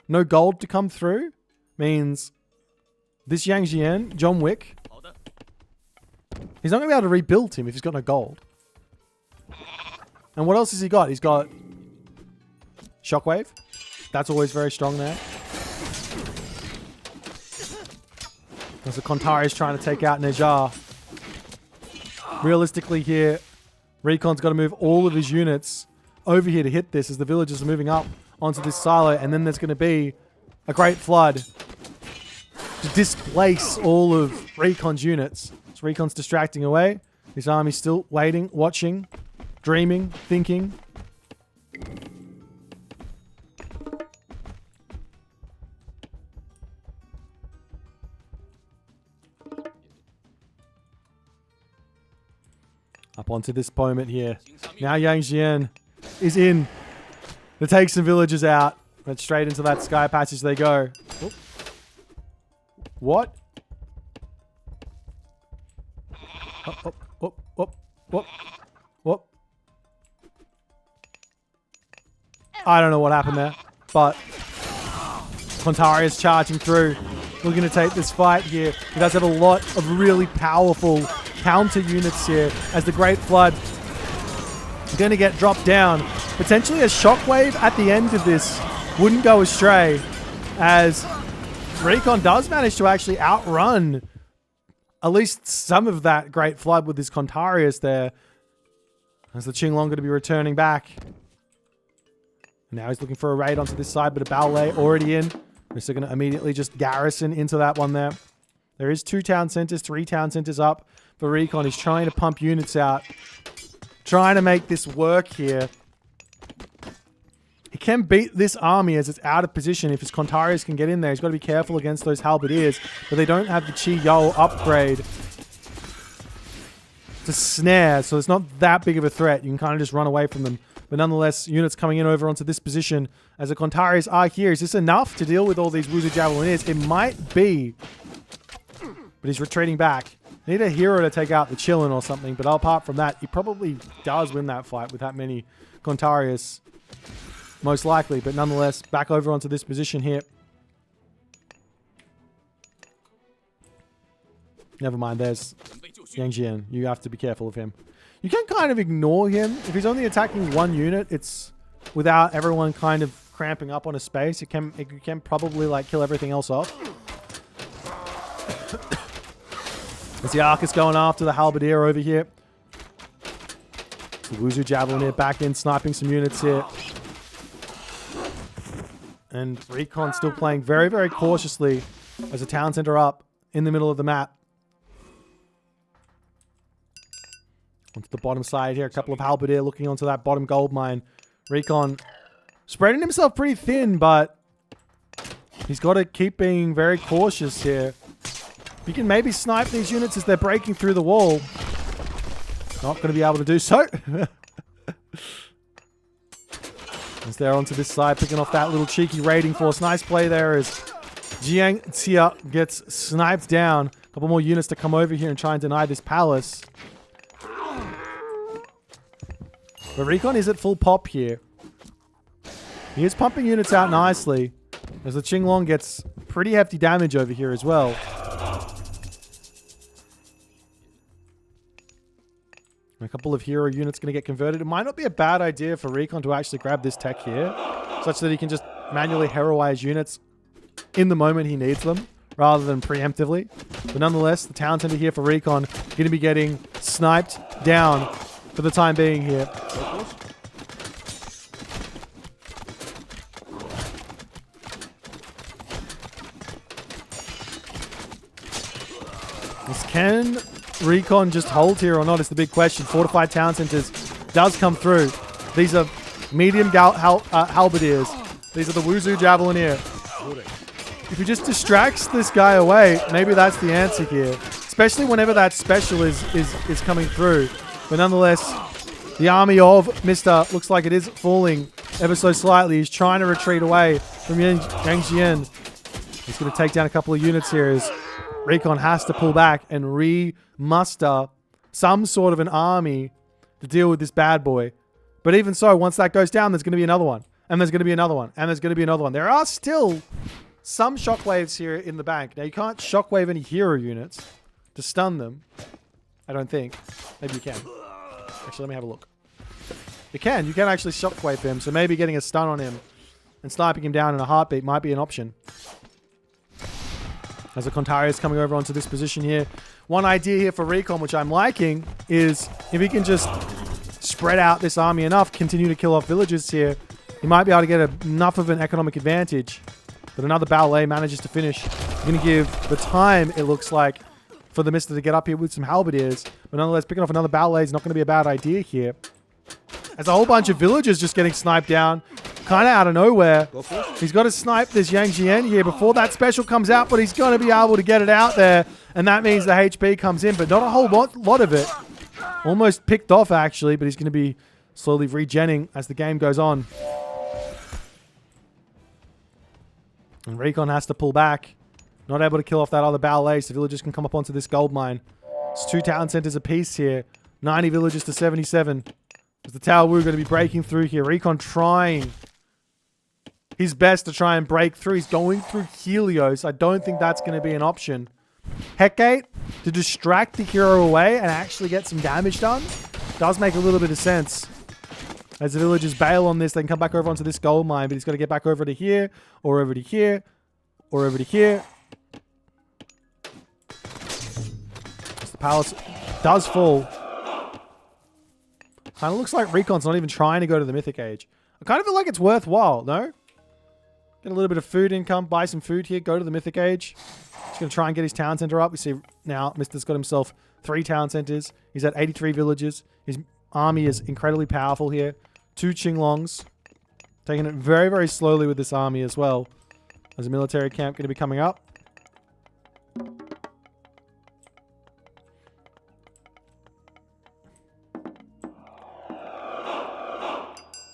A: no gold to come through, means this Yang Jian, John Wick, he's not going to be able to rebuild him if he's got no gold. And what else has he got? He's got Shockwave. That's always very strong there. As the Kontari is trying to take out Najjar. Realistically here, Recon's got to move all of his units over here to hit this as the villagers are moving up onto this silo, and then there's going to be a great flood to displace all of Recon's units. So Recon's distracting away. His army's still waiting, watching, dreaming, thinking. Up onto this moment here. Now Yang Jian is in to take some villagers out. But straight into that Sky Passage they go. Oop. What? Whoop. I don't know what happened there. But Kontari is charging through. looking to take this fight here. He does have a lot of really powerful counter units here as the Great Flood is going to get dropped down. Potentially a shockwave at the end of this wouldn't go astray, as Recon does manage to actually outrun at least some of that Great Flood with his Contarius there, as the Qinglong going to be returning back. Now he's looking for a raid onto this side, but a ballet already in. We're still going to immediately just garrison into that one there. There is 2 town centers, 3 town centers up for Recon. He's trying to pump units out, trying to make this work here. He can beat this army as it's out of position. If his Contarius can get in there, he's got to be careful against those Halberdiers, but they don't have the Chi Yo upgrade to snare, so it's not that big of a threat. You can kind of just run away from them. But nonetheless, units coming in over onto this position as the Contarius are here. Is this enough to deal with all these Wuzu Javelineers? It might be, but he's retreating back. Need a hero to take out the Chillin or something, but apart from that, he probably does win that fight with that many Contarius. Most likely, but nonetheless, back over onto this position here. Never mind, there's Yang Jian. You have to be careful of him. You can kind of ignore him. If he's only attacking 1 unit, it's without everyone kind of cramping up on a space. It can probably like kill everything else off. As the Arc is going after the Halberdier over here. The Wuzu Javelineer back in, sniping some units here. And Recon still playing very, very cautiously as a town center up in the middle of the map. Onto the bottom side here, a couple of Halberdier looking onto that bottom gold mine. Recon spreading himself pretty thin, but he's got to keep being very cautious here. He can maybe snipe these units as they're breaking through the wall. Not going to be able to do so. As they're onto this side, picking off that little cheeky raiding force. Nice play there as Jiang Xia gets sniped down. A couple more units to come over here and try and deny this palace. But Recon is at full pop here. He is pumping units out nicely as the Qinglong gets pretty hefty damage over here as well. A couple of hero units going to get converted. It might not be a bad idea for Recon to actually grab this tech here, such that he can just manually heroize units in the moment he needs them, rather than preemptively. But nonetheless, the town center here for Recon going to be getting sniped down for the time being here. Can Recon just hold here or not is the big question. Fortified town centers does come through. These are medium halberdiers. These are the Wuzu Javelineer. If he just distracts this guy away, maybe that's the answer here. Especially whenever that special is coming through. But nonetheless, the army of Mr. looks like it is falling ever so slightly. He's trying to retreat away from Yang Jian. He's going to take down a couple of units here as Recon has to pull back and re-muster some sort of an army to deal with this bad boy. But even so, once that goes down, there's going to be another one. And there's going to be another one. And there's going to be another one. There are still some shockwaves here in the bank. Now, you can't shockwave any hero units to stun them. I don't think. Maybe you can. Actually, let me have a look. You can. You can actually shockwave him. So maybe getting a stun on him and sniping him down in a heartbeat might be an option. As the Contarius is coming over onto this position here. One idea here for Recon, which I'm liking, is if he can just spread out this army enough, continue to kill off villagers here, he might be able to get enough of an economic advantage. But another ballet manages to finish. He's going to give the time, it looks like, for the TheMista to get up here with some halberdiers. But nonetheless, picking off another ballet is not going to be a bad idea here. There's a whole bunch of villagers just getting sniped down. Kind of out of nowhere. He's got to snipe this Yang Jian here before that special comes out, but he's going to be able to get it out there. And that means the HP comes in, but not a whole lot of it. Almost picked off, actually, but he's going to be slowly regenning as the game goes on. And Recon has to pull back. Not able to kill off that other ballet, so villagers can come up onto this gold mine. It's 2 town centers apiece here. 90 villagers to 77. As the Tower Wu going to be breaking through here. Recon trying his best to try and break through. He's going through Helios. I don't think that's going to be an option. Hecate to distract the hero away and actually get some damage done does make a little bit of sense. As the villagers bail on this, they can come back over onto this gold mine, but he's got to get back over to here, or over to here, or over to here. As the palace does fall. Kind of looks like Recon's not even trying to go to the Mythic Age. I kind of feel like it's worthwhile, no? Get a little bit of food income, buy some food here, go to the Mythic Age. He's going to try and get his town center up. We see now Mister's got himself 3 town centers. He's at 83 villages. His army is incredibly powerful here. 2 Qinglongs. Taking it very, very slowly with this army as well. There's a military camp going to be coming up.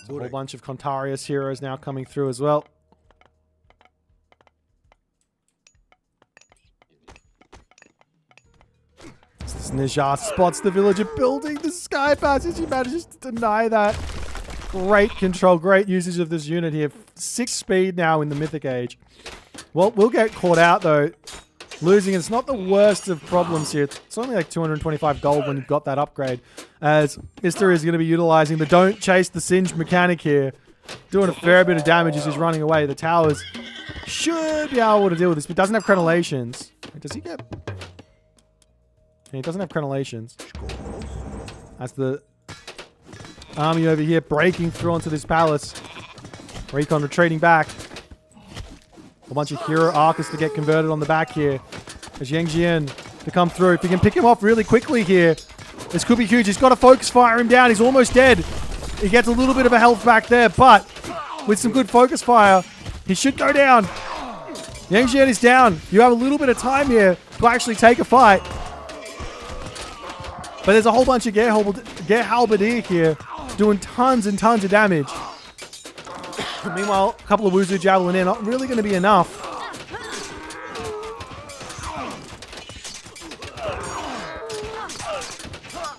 A: There's a whole bunch of Contarius heroes now coming through as well. Nijar spots the villager building the sky passage. He manages to deny that. Great control, great usage of this unit here. 6 speed now in the Mythic Age. Well, we'll get caught out though. Losing, it's not the worst of problems here. It's only like 225 gold when you've got that upgrade. As Mister is going to be utilizing the don't chase the singe mechanic here. Doing a fair bit of damage as he's running away. The towers should be able to deal with this, but doesn't have crenellations. Does he get... He doesn't have crenellations. That's the army over here breaking through onto this palace. Recon retreating back. A bunch of hero archers to get converted on the back here. As Yang Jian to come through. If he can pick him off really quickly here, this could be huge. He's got to focus fire him down. He's almost dead. He gets a little bit of a health back there, but with some good focus fire, he should go down. Yang Jian is down. You have a little bit of time here to actually take a fight. But there's a whole bunch of Gear Halberdier here doing tons and tons of damage. Meanwhile, a couple of Wuzu Javelin in, not really going to be enough.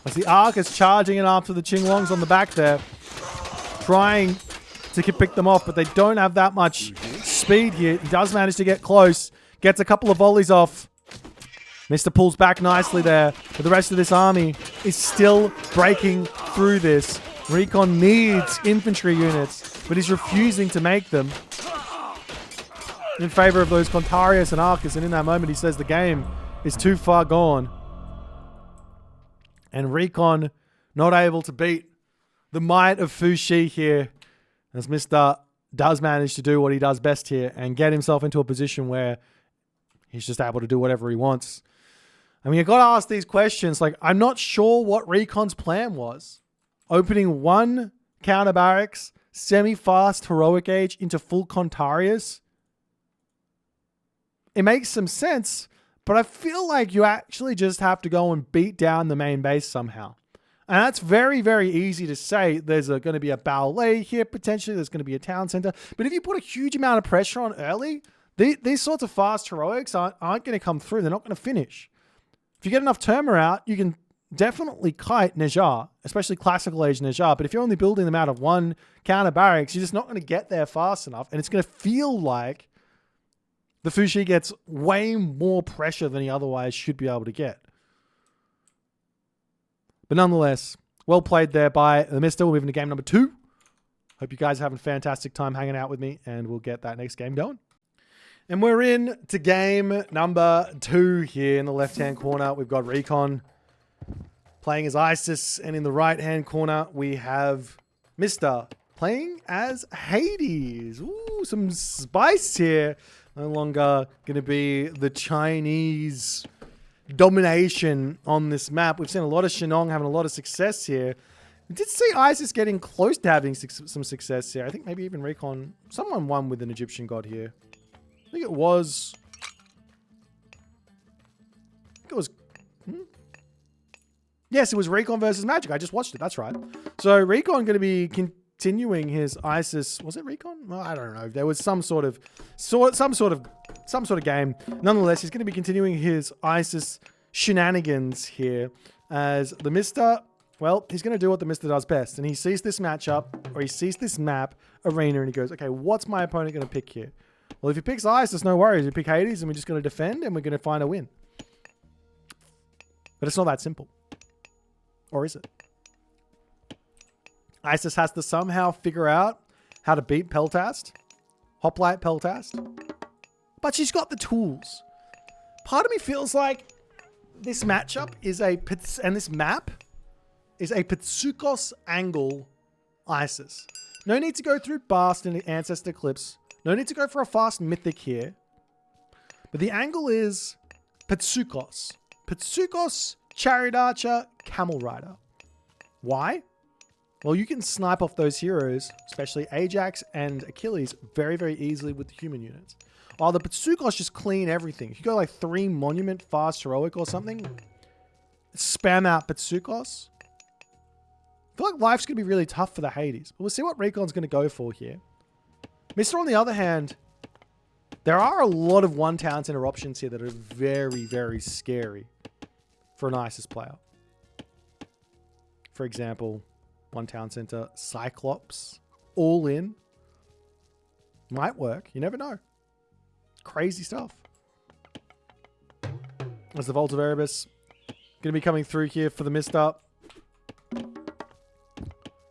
A: As the Ark is charging in after the Qinglongs on the back there. Trying to pick them off, but they don't have that much speed here. He does manage to get close. Gets a couple of volleys off. Mister pulls back nicely there, but the rest of this army is still breaking through this. Recon needs infantry units, but he's refusing to make them in favor of those Contarius and Arcus, and in that moment he says the game is too far gone. And Recon not able to beat the might of Fuxi here, as Mister does manage to do what he does best here and get himself into a position where he's just able to do whatever he wants. I mean, you've got to ask these questions. Like, I'm not sure what Recon's plan was. Opening 1 counter barracks, semi-fast heroic age into full Contarius. It makes some sense, but I feel like you actually just have to go and beat down the main base somehow. And that's very, very easy to say. There's going to be a ballet here, potentially. There's going to be a town center. But if you put a huge amount of pressure on early, these sorts of fast heroics aren't going to come through. They're not going to finish. If you get enough Terma out, you can definitely kite Nejar, especially classical age Nejar. But if you're only building them out of 1 counter barracks, you're just not going to get there fast enough. And it's going to feel like the Fuxi gets way more pressure than he otherwise should be able to get. But nonetheless, well played there by TheMista. We'll move into game number 2. Hope you guys are having a fantastic time hanging out with me, and we'll get that next game going. And we're in to game number 2 here in the left-hand corner. We've got Recon playing as Isis, and in the right-hand corner, we have Mister playing as Hades. Ooh, some spice here. No longer going to be the Chinese domination on this map. We've seen a lot of Shenong having a lot of success here. We did see Isis getting close to having some success here. I think maybe even Recon, someone won with an Egyptian god here. I think it was... Yes, it was Recon versus Magic. I just watched it. That's right. So Recon going to be continuing his Isis. Was it Recon? Well, I don't know. There was some sort of game. Nonetheless, he's going to be continuing his Isis shenanigans here as TheMista Well, he's going to do what TheMista does best. And he sees this matchup, or he sees this map, arena, and he goes, okay, what's my opponent going to pick here? Well, if he picks Ice, there's no worries. We pick Hades, and we're just going to defend, and we're going to find a win. But it's not that simple. Or is it? Isis has to somehow figure out how to beat Peltast. Hoplite Peltast. But she's got the tools. Part of me feels like this matchup is and this map is a Pitsukos angle Isis. No need to go through Bast and Ancestor Clips. No need to go for a fast Mythic here. But the angle is Pitsukos. Pitsukos, Chariot Archer, Camel Rider. Why? Well, you can snipe off those heroes, especially Ajax and Achilles, very, very easily with the human units. While the Pitsukos just clean everything. If you go like 3 Monument, Fast, Heroic or something, spam out Pitsukos. I feel like life's going to be really tough for the Hades. But we'll see what Recon's going to go for here. Mr. on the other hand, there are a lot of one town center options here that are very, very scary for an Isis player. For example, one town center, Cyclops, all in. Might work. You never know. Crazy stuff. As the Vault of Erebus going to be coming through here for the TheMista.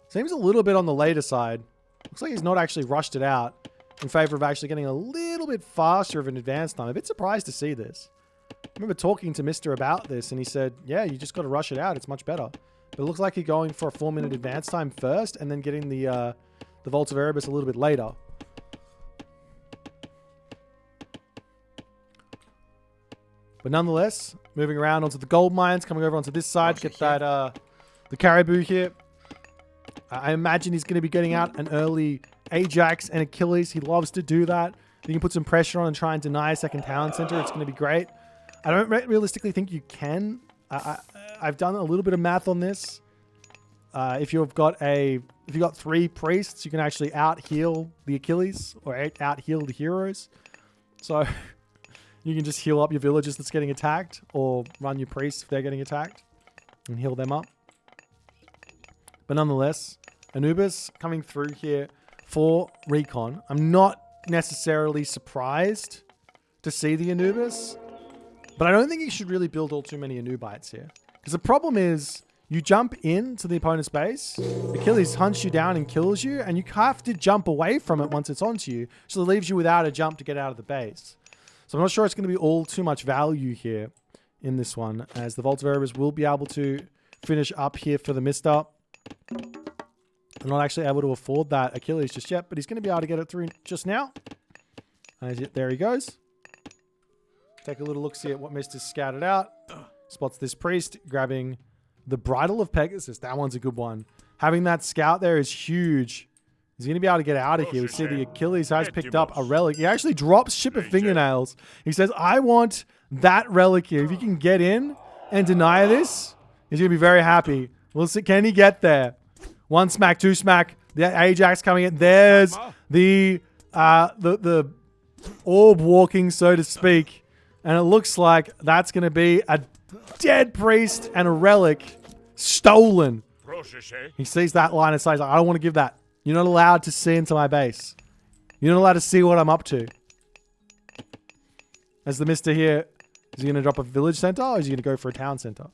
A: Seems a little bit on the later side. Looks like he's not actually rushed it out in favor of actually getting a little bit faster of an advance time. I'm a bit surprised to see this. I remember talking to Mr. about this and he said, yeah, you just got to rush it out. It's much better. But it looks like you're going for a 4-minute advance time first and then getting the Vault of Erebus a little bit later. But nonetheless, moving around onto the gold mines, coming over onto this side to get that the Caribou here. I imagine he's going to be getting out an early Ajax and Achilles. He loves to do that. You can put some pressure on and try and deny a second town center. It's going to be great. I don't realistically think you can. I've done a little bit of math on this. If you've got 3 priests, you can actually out heal the Achilles or out heal the heroes. So you can just heal up your villagers that's getting attacked, or run your priests if they're getting attacked and heal them up. But nonetheless, Anubis coming through here for Recon. I'm not necessarily surprised to see the Anubis, but I don't think you should really build all too many Anubites here. Because the problem is, you jump into the opponent's base, Achilles hunts you down and kills you, and you have to jump away from it once it's onto you, so it leaves you without a jump to get out of the base. So I'm not sure it's going to be all too much value here in this one, as the Vault of Erebus will be able to finish up here for the TheMista. I'm not actually able to afford that Achilles just yet, but he's going to be able to get it through just now. There he goes. Take a little look-see at what Mister's scouted out. Spots this priest, grabbing the Bridle of Pegasus. That one's a good one. Having that scout there is huge. He's going to be able to get out of here. We see the Achilles has picked up a relic. He actually drops Ship of Fingernails. He says, I want that relic here. If you can get in and deny this, he's going to be very happy. We'll see. Can he get there? 1 smack, 2 smack. The Ajax coming in. There's the orb walking, so to speak. And it looks like that's going to be a dead priest and a relic stolen. He sees that line of sight. He's like, I don't want to give that. You're not allowed to see into my base. You're not allowed to see what I'm up to. As the TheMista here, is he going to drop a village center or is he going to go for a town center?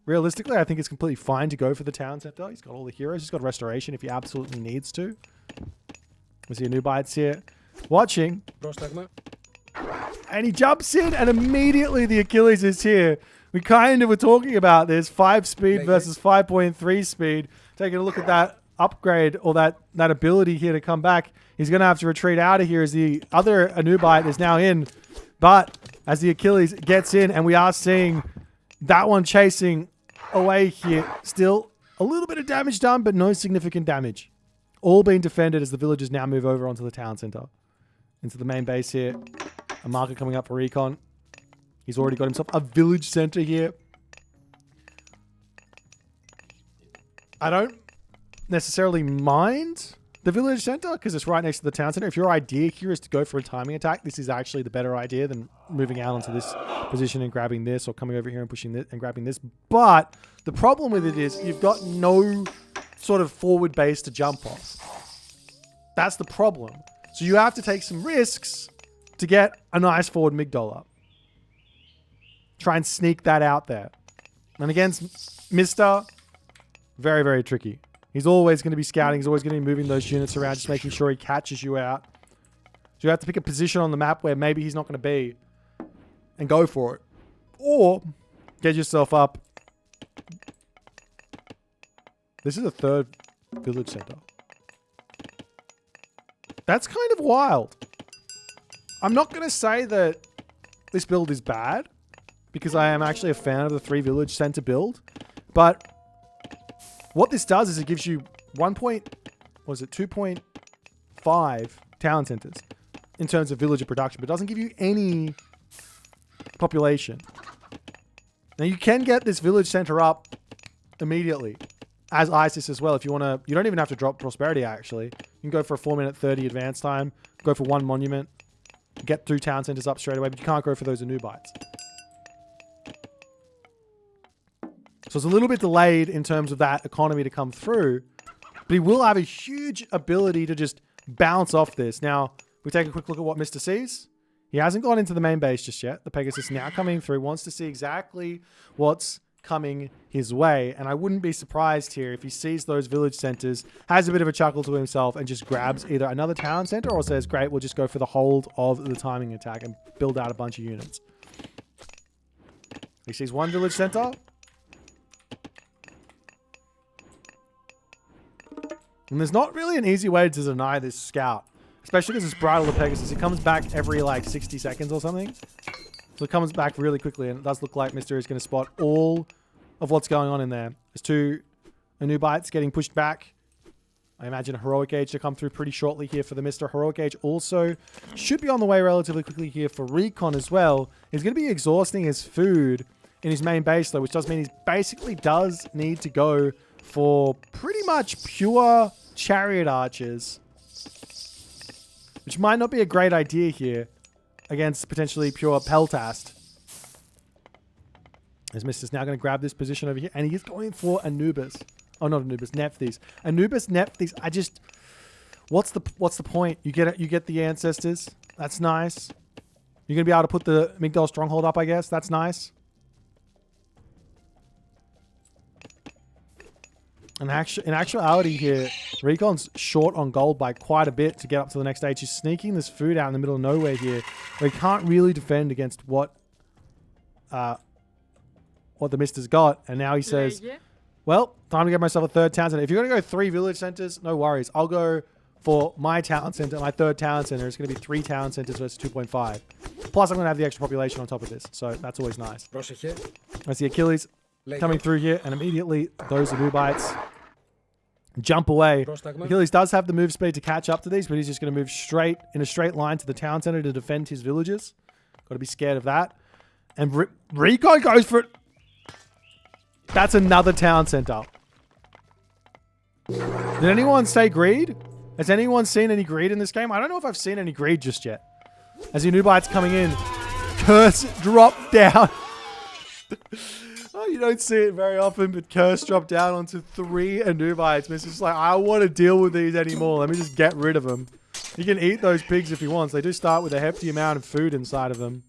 A: Realistically, I think it's completely fine to go for the town center. He's got all the heroes. He's got restoration if he absolutely needs to. We see Anubites here watching. And he jumps in and immediately the Achilles is here. We kind of were talking about this. 5 speed versus 5.3 speed. Taking a look at that upgrade or that ability here to come back. He's going to have to retreat out of here as the other Anubite is now in. But as the Achilles gets in, and we are seeing that one chasing away here. Still a little bit of damage done, but no significant damage. All being defended as the villagers now move over onto the town center. Into the main base here. A marker coming up for Recon. He's already got himself a village center here. I don't necessarily mind the village center because it's right next to the town center. If your idea here is to go for a timing attack, this is actually the better idea than moving out onto this position and grabbing this, or coming over here and pushing this and grabbing this. But the problem with it is you've got no sort of forward base to jump off. That's the problem. So you have to take some risks to get a nice forward migdol up. Try and sneak that out there. And against Mista, very, very tricky. He's always going to be scouting. He's always going to be moving those units around, just making sure he catches you out. So you have to pick a position on the map where maybe he's not going to be and go for it. Or get yourself up. This is a third village center. That's kind of wild. I'm not going to say that this build is bad, because I am actually a fan of the 3 village center build. But what this does is it gives you 2.5 town centers in terms of villager production, but it doesn't give you any population. Now you can get this village center up immediately as ISIS as well if you want to. You don't even have to drop prosperity actually. You can go for a 4-minute 30 advance time, go for 1 monument, get 2 town centers up straight away, but you can't go for those Anubites. So it's a little bit delayed in terms of that economy to come through, but he will have a huge ability to just bounce off this. Now, we take a quick look at what Mr. sees. He hasn't gone into the main base just yet. The Pegasus now coming through, wants to see exactly what's coming his way. And I wouldn't be surprised here if he sees those village centers, has a bit of a chuckle to himself, and just grabs either another town center or says, great, we'll just go for the hold of the timing attack and build out a bunch of units. He sees 1 village center. And there's not really an easy way to deny this scout, especially because it's Bridle the Pegasus. It comes back every like 60 seconds or something. So it comes back really quickly, and it does look like Mr. is going to spot all of what's going on in there. There's 2 Anubites getting pushed back. I imagine a Heroic Age to come through pretty shortly here for the Mr. Heroic Age also should be on the way relatively quickly here for Recon as well. He's going to be exhausting his food in his main base though, which does mean he basically does need to go for pretty much pure chariot archers, which might not be a great idea here against potentially pure peltast. As Mister's now going to grab this position over here, and he is going for Anubis. Oh, not Anubis, Nephthys. Anubis, Nephthys. What's the point? You get the ancestors. That's nice. You're going to be able to put the Migdol stronghold up, I guess. That's nice. In actuality here, Recon's short on gold by quite a bit to get up to the next stage. He's sneaking this food out in the middle of nowhere here, where he can't really defend against what the Mister's got. And now he says, well, time to get myself a 3rd town center. If you're going to go 3 village centers, no worries. I'll go for my town center, my 3rd town center. It's going to be 3 town centers versus 2.5. Plus, I'm going to have the extra population on top of this. So that's always nice. That's the Achilles coming through here, and immediately those Anubites jump away. Achilles does have the move speed to catch up to these, but he's just going to move straight in a straight line to the town center to defend his villages. Got to be scared of that. And Recon goes for it. That's another town center. Did anyone say greed? Has anyone seen any greed in this game? I don't know if I've seen any greed just yet. As the Anubites coming in, Curse drop down. Oh, you don't see it very often, but Curse dropped down onto 3 Anubites. It's just like, I don't want to deal with these anymore. Let me just get rid of them. He can eat those pigs if he wants. They do start with a hefty amount of food inside of them.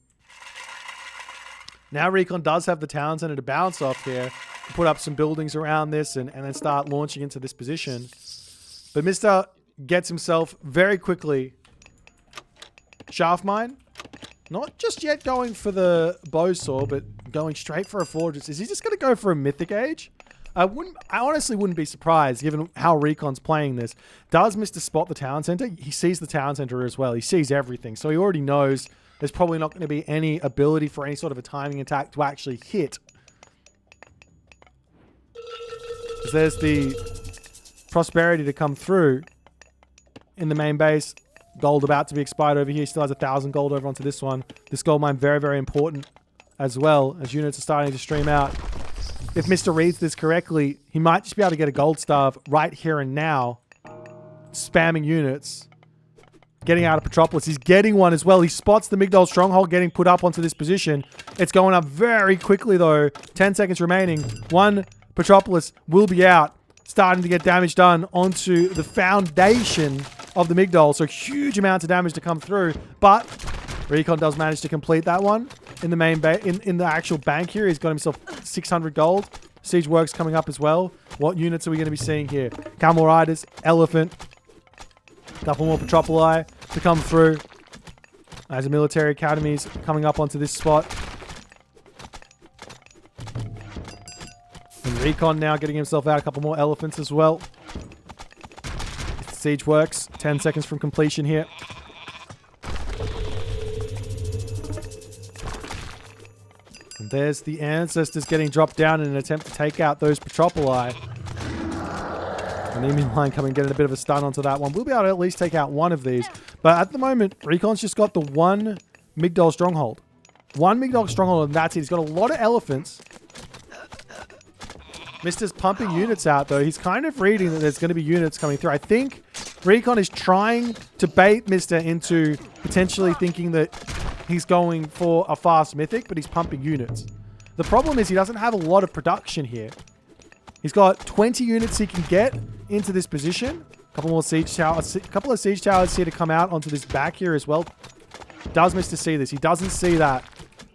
A: Now Recon does have the town center to bounce off here, put up some buildings around this, and then start launching into this position. But Mr. gets himself very quickly Shaft Mine. Not just yet going for the bow saw, but going straight for a fortress. Is he just going to go for a Mythic Age? I honestly wouldn't be surprised given how Recon's playing this. Does Mr. spot the town center? He sees the town center as well. He sees everything. So he already knows there's probably not going to be any ability for any sort of a timing attack to actually hit. Because there's the prosperity to come through in the main base. Gold about to be expired over here. Still has 1,000 gold over onto this one. This gold mine very, very important as well, as units are starting to stream out. If Mr. reads this correctly, he might just be able to get a gold starve right here and now spamming units. Getting out of Petropolis. He's getting one as well. He spots the Migdol stronghold getting put up onto this position. It's going up very quickly though. 10 seconds remaining. One Petropolis will be out. Starting to get damage done onto the foundation of the Migdol. So huge amounts of damage to come through. But Recon does manage to complete that one in the main in the actual bank here. He's got himself 600 gold. Siege works coming up as well. What units are we going to be seeing here? Camel Riders, Elephant. Couple more Petropoli to come through. As the military academies coming up onto this spot. And Recon now getting himself out. A couple more elephants as well. Siege works. 10 seconds from completion here. And there's the Ancestors getting dropped down in an attempt to take out those Petropoli. An enemy line coming, getting a bit of a stun onto that one. We'll be able to at least take out one of these. But at the moment, Recon's just got the one Migdol stronghold. One Migdol stronghold, and that's it. He's got a lot of elephants. Mister's pumping units out, though. He's kind of reading that there's going to be units coming through. I think Recon is trying to bait Mister into potentially thinking that he's going for a fast mythic, but he's pumping units. The problem is he doesn't have a lot of production here. He's got 20 units he can get into this position. A couple more siege towers, a couple of siege towers here to come out onto this back here as well. Does Mister see this? He doesn't see that.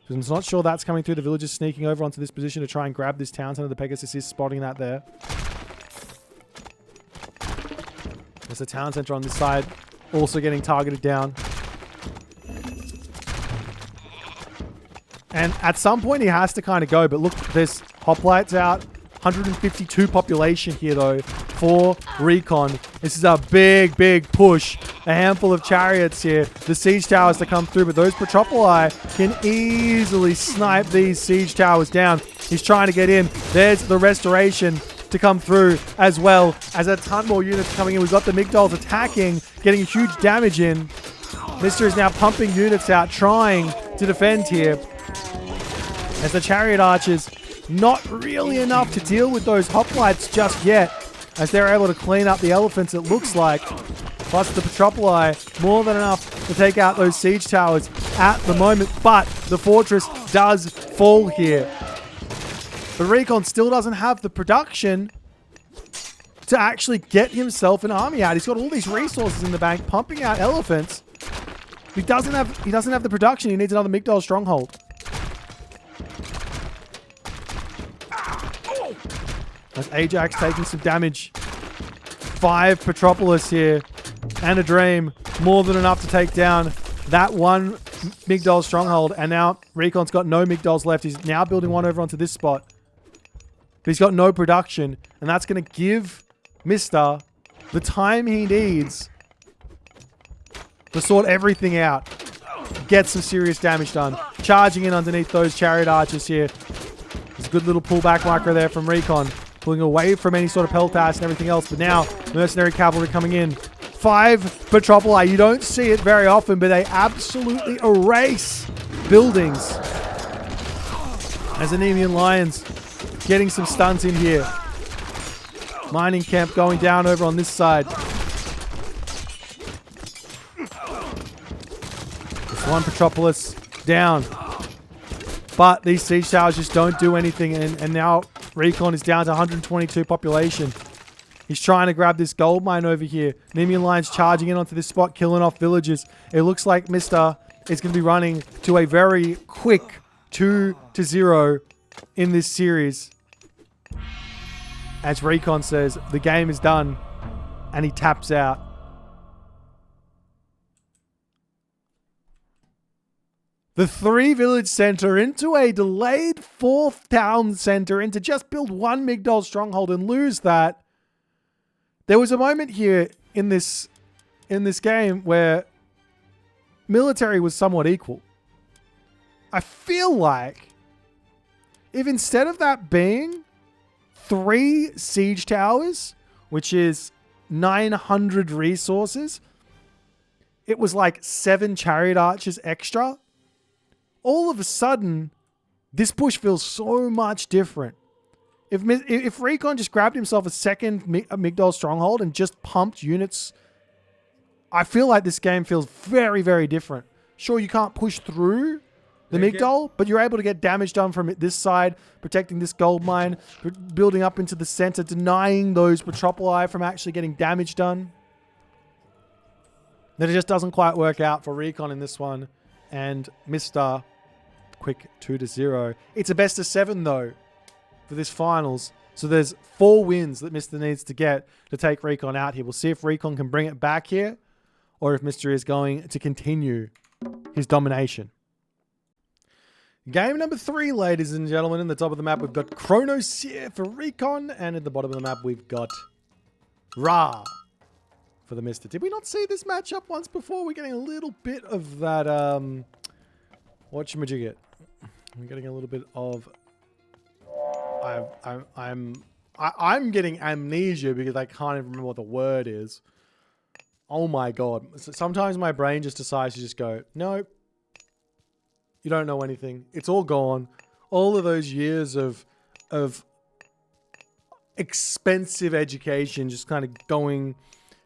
A: He's not sure that's coming through. The villagers sneaking over onto this position to try and grab this town center. The Pegasus is spotting that there. There's a town center on this side also getting targeted down. And at some point he has to kind of go. But look, there's hoplites out. 152 population here though for Recon. This is a big, big push. A handful of chariots here. The siege towers to come through, but those Petropoli can easily snipe these siege towers down. He's trying to get in. There's the restoration to come through as well as a ton more units coming in. We've got the Migdols attacking, getting huge damage in. Mister is now pumping units out, trying to defend here. As the chariot archers, not really enough to deal with those hoplites just yet, as they're able to clean up the elephants, it looks like. Plus the Petropoli, more than enough to take out those siege towers at the moment, but the fortress does fall here. But Recon still doesn't have the production to actually get himself an army out. He's got all these resources in the bank, pumping out elephants. He doesn't have the production. He needs another Migdol stronghold. As Ajax taking some damage. 5 Petropolis here. And a Dream. More than enough to take down that one Migdol stronghold. And now Recon's got no Migdols left. He's now building one over onto this spot. But he's got no production. And that's going to give Mister the time he needs to sort everything out. Get some serious damage done. Charging in underneath those chariot archers here. There's a good little pullback micro there from Recon. Pulling away from any sort of peltasts and everything else. But now, mercenary cavalry coming in. 5 Petropoli. You don't see it very often, but they absolutely erase buildings. As Anemian Lions getting some stuns in here. Mining camp going down over on this side. There's one Petropolis down. But these siege towers just don't do anything. And now Recon is down to 122 population. He's trying to grab this gold mine over here. Nemean Lions charging in onto this spot, killing off villagers. It looks like Mister is going to be running to a very quick 2-0 in this series. As Recon says, the game is done. And he taps out. The 3-village center into a delayed 4th town center, and to just build one Migdol stronghold and lose that. There was a moment here in this game where military was somewhat equal. I feel like if instead of that being 3 siege towers, which is 900 resources, it was like 7 chariot archers extra. All of a sudden, this push feels so much different. If Recon just grabbed himself a second Migdol stronghold and just pumped units I feel like this game feels very, very different. Sure, you can't push through the Migdol, but you're able to get damage done from this side, protecting this gold mine, building up into the center, denying those Petropoli from actually getting damage done. Then it just doesn't quite work out for Recon in this one. And Mr. quick 2-0. It's a best of 7 though for this finals. So there's 4 wins that Mr. needs to get to take Recon out here. We'll see if Recon can bring it back here or if Mr. is going to continue his domination. Game number 3, ladies and gentlemen. In the top of the map, we've got Kronos here for Recon. And at the bottom of the map, we've got Ra for the Mr. Did we not see this matchup once before? We're getting a little bit of that, whatchamajigget. We're getting a little bit of... I'm getting amnesia because I can't even remember what the word is. Oh my god. Sometimes my brain just decides to just go, nope. You don't know anything. It's all gone. All of those years of expensive education just kind of going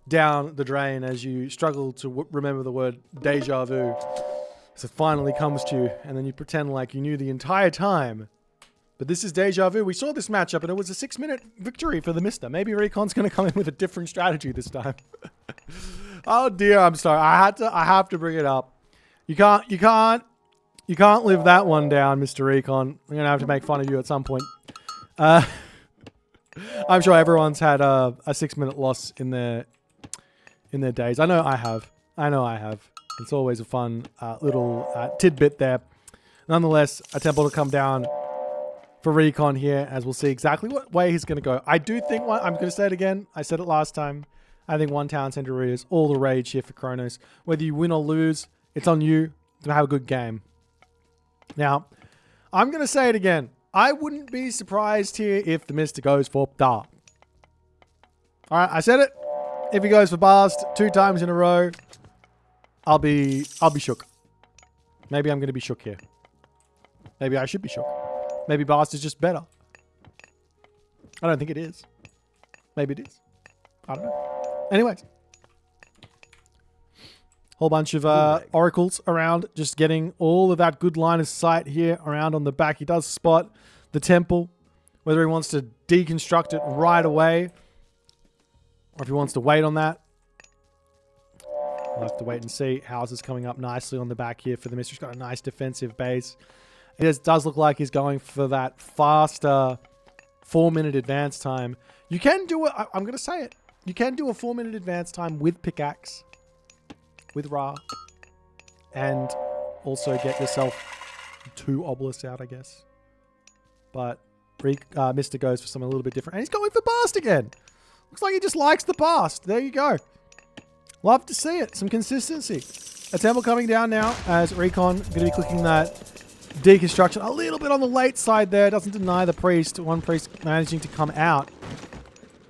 A: down the drain as you struggle to remember the word deja vu. So it finally comes to you, and then you pretend like you knew the entire time. But this is deja vu. We saw this matchup, and it was a 6-minute victory for the Mista. Maybe Recon's going to come in with a different strategy this time. Oh dear, I'm sorry. I have to bring it up. You can't live that one down, Mr. Recon. I'm gonna have to make fun of you at some point. I'm sure everyone's had a 6-minute loss in their days. I know I have. It's always a fun little tidbit there. Nonetheless, a temple to come down for Recon here, as we'll see exactly what way he's going to go. I do think I'm going to say it again. I said it last time. I think one town center is all the rage here for Kronos. Whether you win or lose, it's on you to have a good game. Now, I'm going to say it again. I wouldn't be surprised here if the Mr. goes for Da. Alright, I said it. If he goes for Bast 2 times in a row, I'll be shook. Maybe I'm going to be shook here. Maybe I should be shook. Maybe Bast is just better. I don't think it is. Maybe it is. I don't know. Anyways. Whole bunch of oracles around, just getting all of that good line of sight here around on the back. He does spot the temple, whether he wants to deconstruct it right away or if he wants to wait on that. We'll have to wait and see. Houses coming up nicely on the back here for the Mr. He's got a nice defensive base. It does look like he's going for that faster 4-minute advance time. You can do it. I'm going to say it. You can do a 4-minute advance time with pickaxe, with Ra, and also get yourself 2 obelisks out, I guess. But Mr. goes for something a little bit different. And he's going for Bast again. Looks like he just likes the Bast. There you go. Love to see it. Some consistency. A temple coming down now as Recon going to be clicking that deconstruction. A little bit on the late side there. Doesn't deny the priest. One priest managing to come out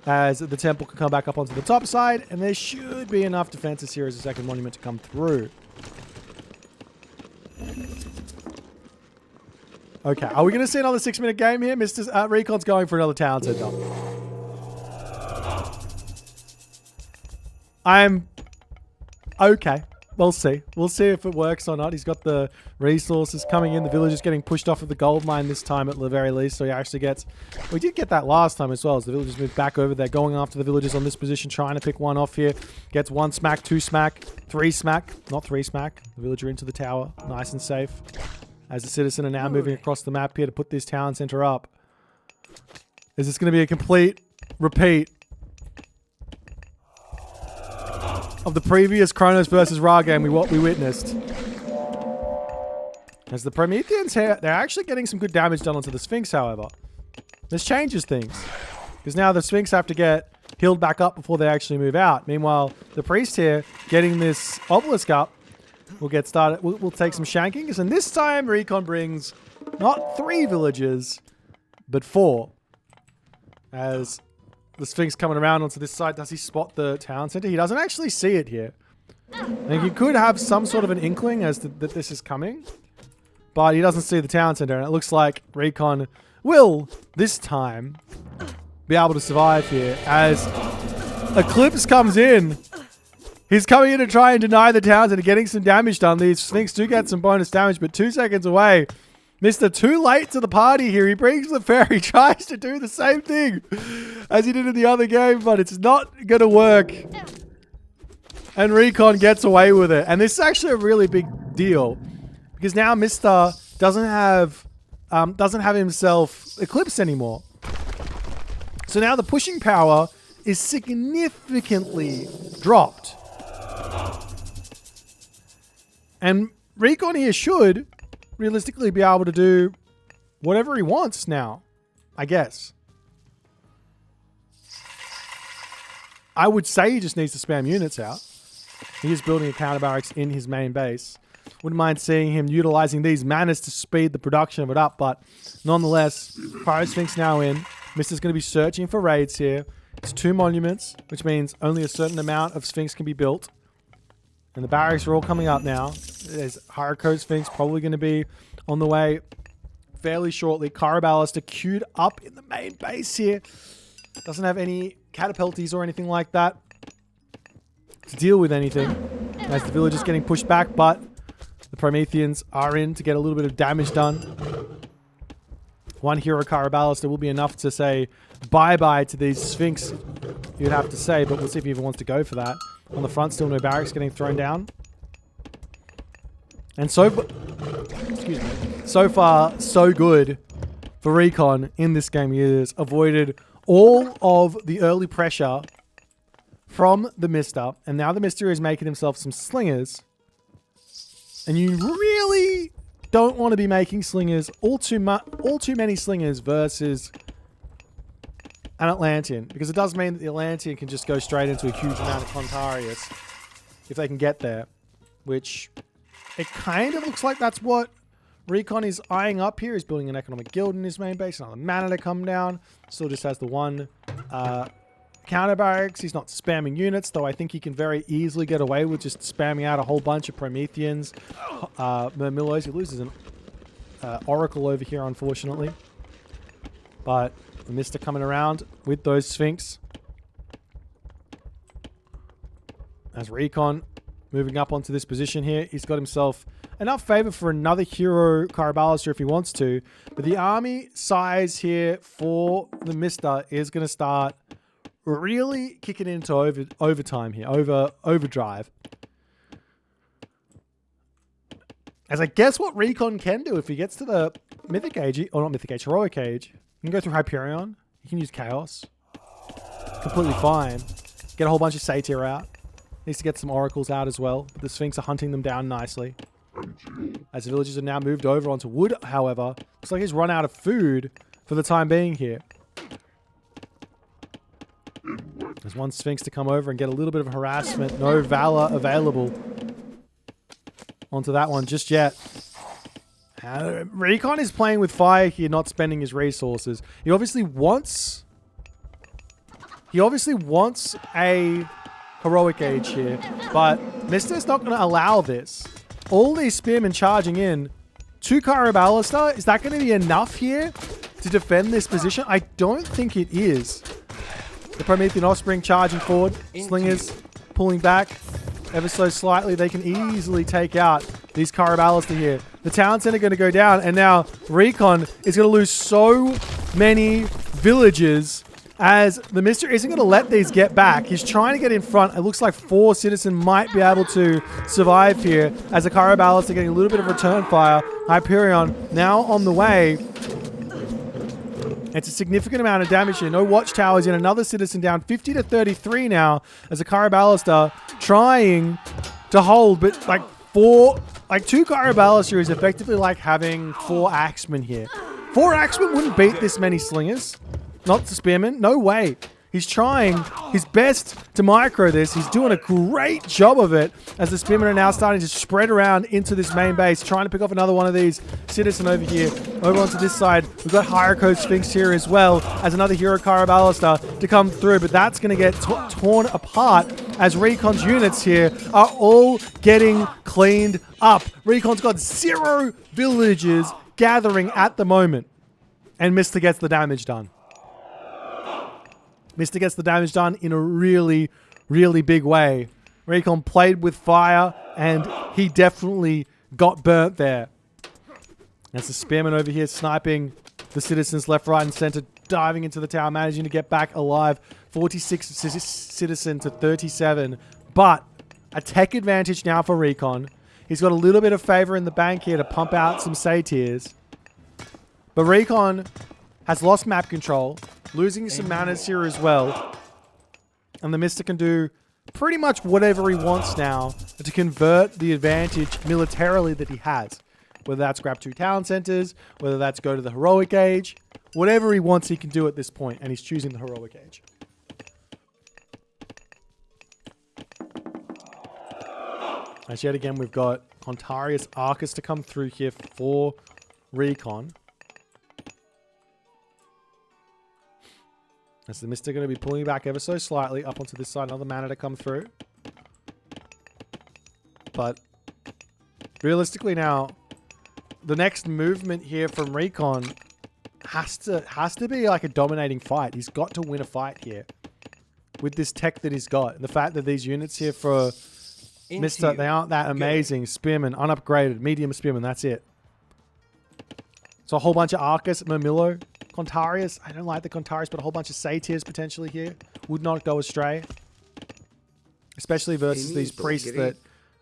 A: as the temple can come back up onto the top side. And there should be enough defenses here as a second monument to come through. Okay, are we going to see another 6-minute game here? Mr. Recon's going for another town center. Okay. We'll see. We'll see if it works or not. He's got the resources coming in. The villagers getting pushed off of the gold mine this time at the very least. So he actually gets... We did get that last time as well as the villagers moved back over there. Going after the villagers on this position. Trying to pick one off here. Gets 1 smack, 2 smack, 3 smack. Not 3 smack. The villager into the tower. Nice and safe. As the citizen are now moving across the map here to put this town center up. Is this going to be a complete repeat of the previous Kronos versus Ra game we witnessed? As the Prometheans here, they're actually getting some good damage done onto the Sphinx, however. This changes things. Because now the Sphinx have to get healed back up before they actually move out. Meanwhile, the priest here getting this obelisk up will get started. We'll take some shankings. And this time, Recon brings not 3 villagers, but 4. As the Sphinx coming around onto this side, does he spot the town center? He doesn't actually see it here. I think he could have some sort of an inkling as to that this is coming. But he doesn't see the town center. And it looks like Recon will, this time, be able to survive here. As Eclipse comes in He's coming in to try and deny the towns and getting some damage done. These Sphinx do get some bonus damage, but 2 seconds away. Mr. Too late to the party here. He brings the fairy, tries to do the same thing as he did in the other game, but it's not going to work. And Recon gets away with it. And this is actually a really big deal because now Mr. doesn't have himself eclipsed anymore. So now the pushing power is significantly dropped. And Recon here should realistically be able to do whatever he wants now, I guess. I would say he just needs to spam units out. He is building a counter barracks in his main base. Wouldn't mind seeing him utilizing these manas to speed the production of it up, but nonetheless, Pyro Sphinx now in. Mister's going to be searching for raids here. It's 2 monuments, which means only a certain amount of Sphinx can be built. And the barracks are all coming up now. There's Haruko Sphinx probably going to be on the way fairly shortly. Caraballister queued up in the main base here. Doesn't have any catapulties or anything like that to deal with anything. As the village is getting pushed back, but the Prometheans are in to get a little bit of damage done. 1 hero Caraballister will be enough to say bye-bye to these Sphinx, you'd have to say, but we'll see if he even wants to go for that. On the front, still no barracks getting thrown down. And so far, so good for Recon in this game. He has avoided all of the early pressure from TheMista, and now TheMista is making himself some slingers. And you really don't want to be making slingers all too many slingers versus an Atlantean, because it does mean that the Atlantean can just go straight into a huge amount of Clontarius if they can get there, which it kind of looks like that's what Recon is eyeing up here. He's building an economic guild in his main base, another mana to come down. Still just has the 1 counter barracks. He's not spamming units, though I think he can very easily get away with just spamming out a whole bunch of Prometheans. Murmillos, he loses an Oracle over here, unfortunately. But TheMista coming around with those Sphinx. As Recon moving up onto this position here, he's got himself enough favor for another hero Caraballister if he wants to. But the army size here for TheMista is going to start really kicking into overtime here, overdrive. As I guess what Recon can do if he gets to the Mythic Age, or not Mythic Age, Heroic Age, you can go through Hyperion, you can use Chaos. Completely fine. Get a whole bunch of Satyr out. Needs to get some Oracles out as well. But the Sphinx are hunting them down nicely. As the villagers are now moved over onto wood, however, looks like he's run out of food for the time being here. There's 1 Sphinx to come over and get a little bit of harassment. No Valor available onto that one just yet. Recon is playing with fire here, not spending his resources. He obviously wants a Heroic Age here, but Mister's not going to allow this. All these spearmen charging in. 2 Caraballister, is that going to be enough here to defend this position? I don't think it is. The Promethean Offspring charging forward. Slingers pulling back ever so slightly. They can easily take out these Caraballister here. The town center going to go down, and now Recon is going to lose so many villages as TheMista isn't going to let these get back. He's trying to get in front. It looks like 4 Citizen might be able to survive here as the Caraballister getting a little bit of return fire. Hyperion now on the way. It's a significant amount of damage here. No watchtowers in. Another Citizen down 50 to 33 now as the Caraballister trying to hold, but like 2 Caraballister is effectively like having 4 Axemen here. 4 Axemen wouldn't beat this many Slingers. Not the Spearmen. No way. He's trying his best to micro this. He's doing a great job of it as the Spearmen are now starting to spread around into this main base, trying to pick off another one of these Citizen over here. Over onto this side, we've got Haruko Sphinx here as well as another hero Caraballister to come through, but that's going to get torn apart as Recon's units here are all getting cleaned up. Recon's got 0 villages gathering at the moment, and Mr. gets the damage done. Mr. gets the damage done in a really, really big way. Recon played with fire, and he definitely got burnt there. That's the Spearman over here sniping the citizens left, right, and center, diving into the tower, managing to get back alive. 46 citizen to 37, but a tech advantage now for Recon. He's got a little bit of favor in the bank here to pump out some satyrs. But Recon has lost map control, losing some manners here as well. And TheMista can do pretty much whatever he wants now to convert the advantage militarily that he has. Whether that's grab 2 town centers, whether that's go to the heroic age, whatever he wants he can do at this point, and he's choosing the heroic age. As yet again, we've got Contarius Arcus to come through here for Recon. As TheMista going to be pulling back ever so slightly up onto this side. Another mana to come through. But realistically now, the next movement here from Recon has to be like a dominating fight. He's got to win a fight here with this tech that he's got. And the fact that these units here for Mista, they aren't that amazing. Spearman, unupgraded, medium Spearman, that's it. So a whole bunch of Arcus, Mermillo, Contarius. I don't like the Contarius, but a whole bunch of Satyrs potentially here. Would not go astray. Especially versus these priests that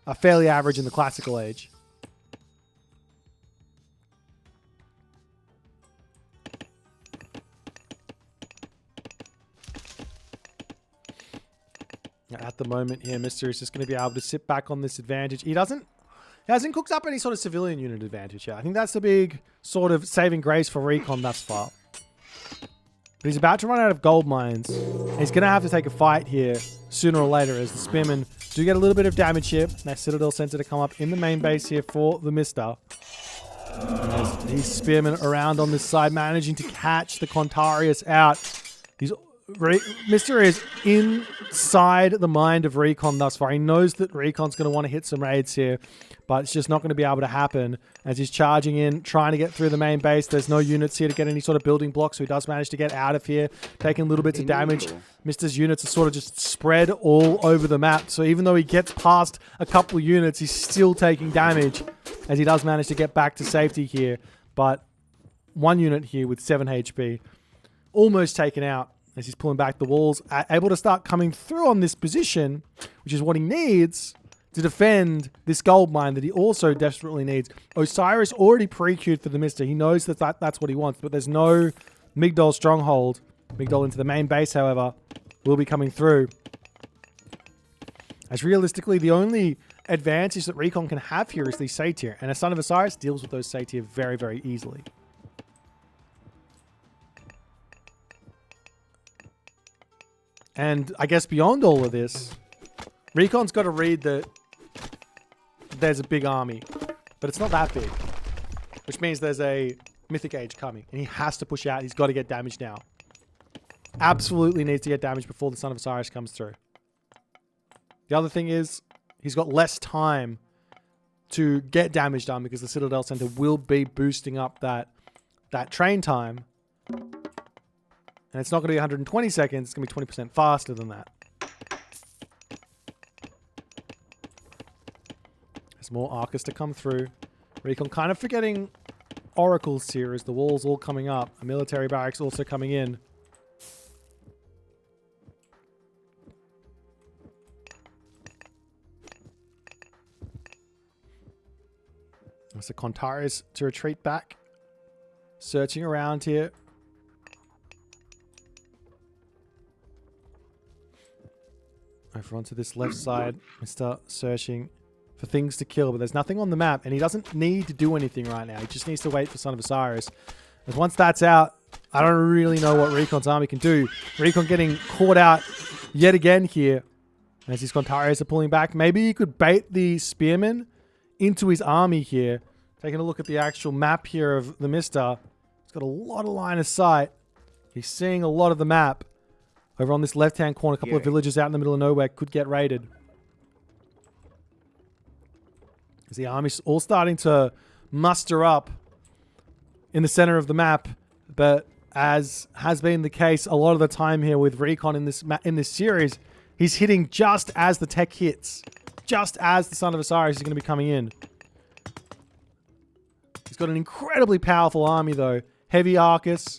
A: are fairly average in the classical age. At the moment here, Mr. is just going to be able to sit back on this advantage. He hasn't cooked up any sort of civilian unit advantage here. I think that's the big sort of saving grace for Recon thus far. But he's about to run out of gold mines. And he's going to have to take a fight here sooner or later as the Spearmen do get a little bit of damage here. That Citadel Center to come up in the main base here for TheMista. As these Spearmen around on this side managing to catch the Contarius out. Mr. is inside the mind of Recon thus far. He knows that Recon's going to want to hit some raids here, but it's just not going to be able to happen as he's charging in, trying to get through the main base. There's no units here to get any sort of building blocks, so he does manage to get out of here, taking little bits of damage. Mr.'s units are sort of just spread all over the map, so even though he gets past a couple of units, he's still taking damage as he does manage to get back to safety here. But one unit here with 7 HP, almost taken out. As he's pulling back the walls, able to start coming through on this position, which is what he needs to defend this gold mine that he also desperately needs. Osiris already pre-queued for TheMista. He knows that's what he wants, but there's no Migdol stronghold. Migdol into the main base, however, will be coming through. As realistically, the only advantage that Recon can have here is the Satyr, and a Son of Osiris deals with those Satyr very, very easily. And I guess beyond all of this, Recon's got to read that there's a big army, but it's not that big, which means there's a Mythic Age coming, and he has to push out. He's got to get damage now. Absolutely needs to get damage before the Son of Osiris comes through. The other thing is, he's got less time to get damage done because the Citadel Center will be boosting up that train time. And it's not going to be 120 seconds. It's going to be 20% faster than that. There's more Arcus to come through. Recon kind of forgetting Oracles here as the walls all coming up. A military barracks also coming in. There's the Contarius to retreat back. Searching around here. Over onto this left side, we start searching for things to kill, but there's nothing on the map, and he doesn't need to do anything right now. He just needs to wait for Son of Osiris. Because once that's out, I don't really know what Recon's army can do. Recon getting caught out yet again here as his Contarius are pulling back. Maybe he could bait the Spearmen into his army here. Taking a look at the actual map here of TheMista. He's got a lot of line of sight. He's seeing a lot of the map. Over on this left-hand corner, a couple of villages out in the middle of nowhere could get raided. As the army's all starting to muster up in the center of the map, but as has been the case a lot of the time here with Recon in this series, He's hitting just as the tech hits. Just as the Son of Osiris is going to be coming in. He's got an incredibly powerful army though. Heavy Arcus.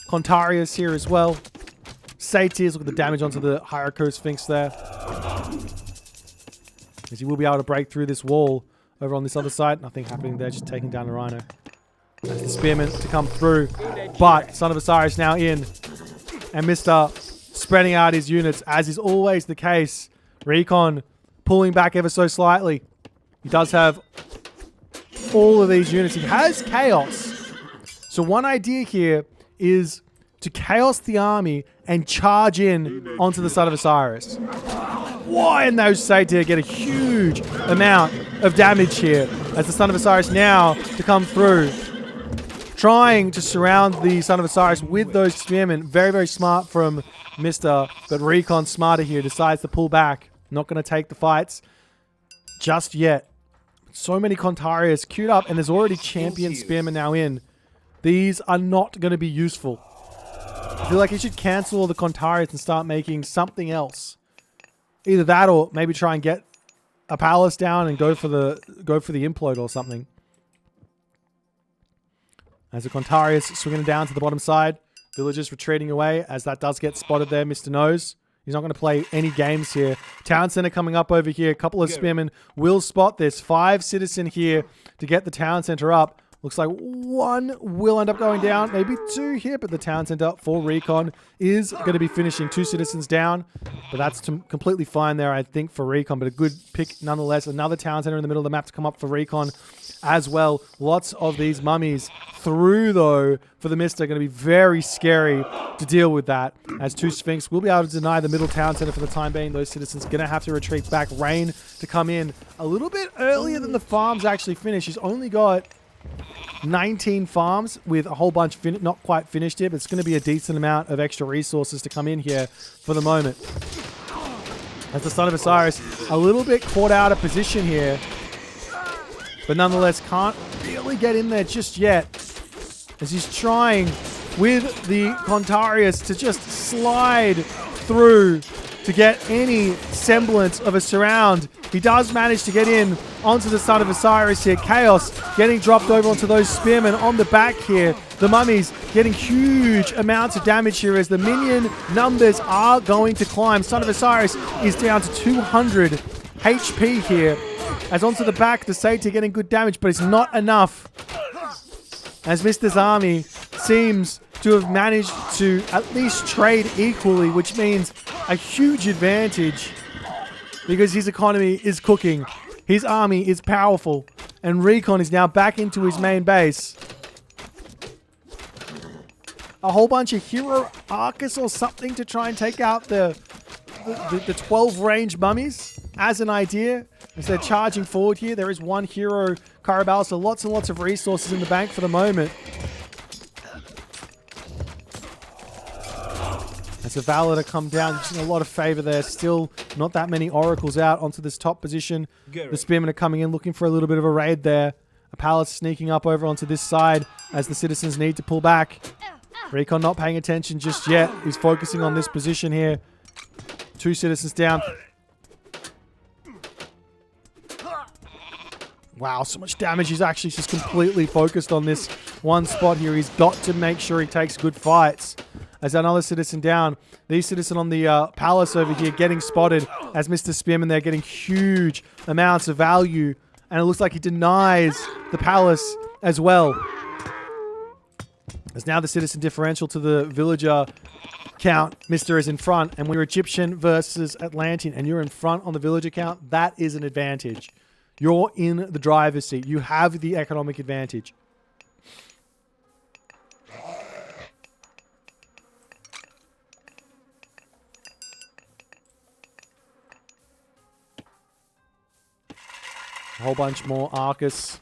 A: Contarius here as well. Satyrs, look at the damage onto the Hierarcho Sphinx there. As he will be able to break through this wall over on this other side. Nothing happening there, just taking down the Rhino. That's the Spearman to come through. But Son of Osiris now in. And Mr. spreading out his units, as is always the case. Recon pulling back ever so slightly. He does have all of these units. He has Chaos. So one idea here is to Chaos the army and charge in onto the Son of Osiris. Why? And those Satyr get a huge amount of damage here as the Son of Osiris now to come through. Trying to surround the Son of Osiris with those Spearmen. Very, very smart from Mr. But Recon, smarter here, decides to pull back. Not going to take the fights just yet. So many Contarius queued up, and there's already champion Spearmen now in. These are not going to be useful. I feel like he should cancel all the Contarius and start making something else. Either that or maybe try and get a palace down and go for the implode or something. As the Contarius swinging down to the bottom side. Villagers retreating away as that does get spotted there. Mr. Knows. He's not going to play any games here. Town Center coming up over here. A couple of Spearmen will spot this. 5 citizen here to get the Town Center up. Looks like 1 will end up going down. Maybe 2 here, but the Town Center for Recon is going to be finishing. 2 citizens down, but that's completely fine there, I think, for Recon. But a good pick nonetheless. Another Town Center in the middle of the map to come up for Recon as well. Lots of these mummies through, though, for the Mista. Going to be very scary to deal with that. As 2 Sphinx will be able to deny the middle Town Center for the time being. Those citizens going to have to retreat back. Rain to come in a little bit earlier than the farms actually finish. He's only got 19 farms with a whole bunch not quite finished yet, but it's going to be a decent amount of extra resources to come in here for the moment. As the Son of Osiris a little bit caught out of position here, but nonetheless can't really get in there just yet, as he's trying with the Contarius to just slide through to get any semblance of a surround. He does manage to get in onto the Son of Osiris here. Chaos getting dropped over onto those Spearmen on the back here. The mummies getting huge amounts of damage here as the minion numbers are going to climb. Son of Osiris is down to 200 HP here. As onto the back, the Satyr getting good damage, but it's not enough. As Mister's army seems to have managed to at least trade equally, which means a huge advantage because his economy is cooking. His army is powerful, and Recon is now back into his main base. A whole bunch of Hero Arcus or something to try and take out the 12 range mummies as an idea. As they're charging forward here, there is 1 Hero Carabal, so lots and lots of resources in the bank for the moment. As the Valor come down, just a lot of favor there. Still not that many Oracles out onto this top position. The Spearmen are coming in looking for a little bit of a raid there. A Palace sneaking up over onto this side as the citizens need to pull back. Recon not paying attention just yet. He's focusing on this position here. 2 citizens down. Wow, so much damage. He's actually just completely focused on this one spot here. He's got to make sure he takes good fights. As another citizen down. These citizen on the palace over here getting spotted as Mr. Spearman there getting huge amounts of value. And it looks like he denies the palace as well. As now the citizen differential to the villager count. Mr. is in front. And we're Egyptian versus Atlantean. And you're in front on the villager count. That is an advantage. You're in the driver's seat. You have the economic advantage. A whole bunch more Arcus.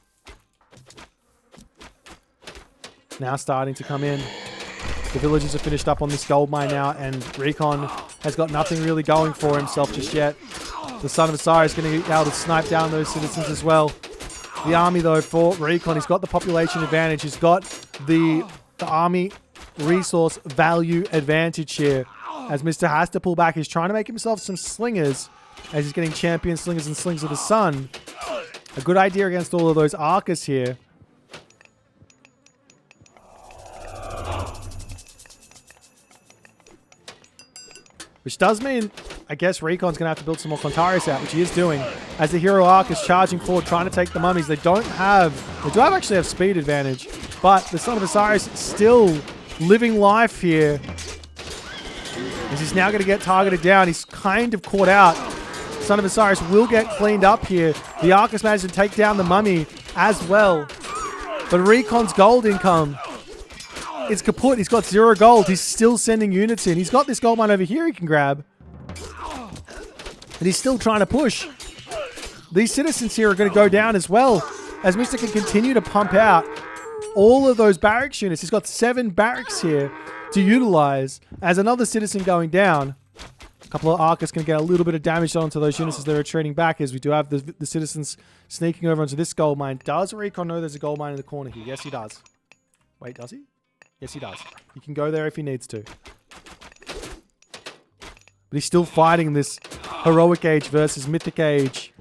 A: Now starting to come in. The villagers are finished up on this gold mine now, and Recon has got nothing really going for himself just yet. The Son of Osiris is going to be able to snipe down those citizens as well. The army, though, for Recon, he's got the population advantage. He's got the army resource value advantage here. as Mr. has to pull back. He's trying to make himself some slingers as he's getting champion slingers and slings of the sun. A good idea against all of those archers here. Which does mean, I guess, Recon's going to have to build some more Contarius out, which he is doing. As the hero arc is charging forward, trying to take the mummies. They do actually have speed advantage. But the Son of Osiris still living life here. As he's now going to get targeted down. He's kind of caught out. Son of Osiris will get cleaned up here. The arc has managed to take down the mummy as well. But Recon's gold income is kaput. He's got 0 gold. He's still sending units in. He's got this gold mine over here he can grab. And he's still trying to push. These citizens here are going to go down as well. As Mr. can continue to pump out all of those barracks units. He's got 7 barracks here to utilize. As another citizen going down. A couple of archers can get a little bit of damage onto those units as they're retreating back. As we do have the citizens sneaking over onto this gold mine. Does Recon know there's a gold mine in the corner here? Yes, he does. Wait, does he? Yes, he does. He can go there if he needs to. But he's still fighting this heroic age versus mythic age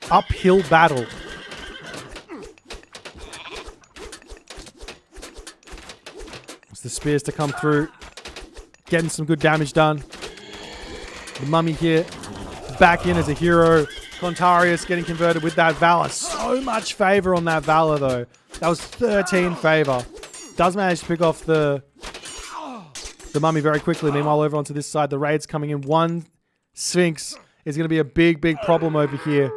A: uphill battle. It's the spears to come through. Getting some good damage done. The mummy here back in as a hero. Contarius getting converted with that Valor. So much favor on that Valor though. That was 13 favor. Does manage to pick off the mummy very quickly. Meanwhile, over onto this side, the raid's coming in. One Sphinx is going to be a big, big problem over here.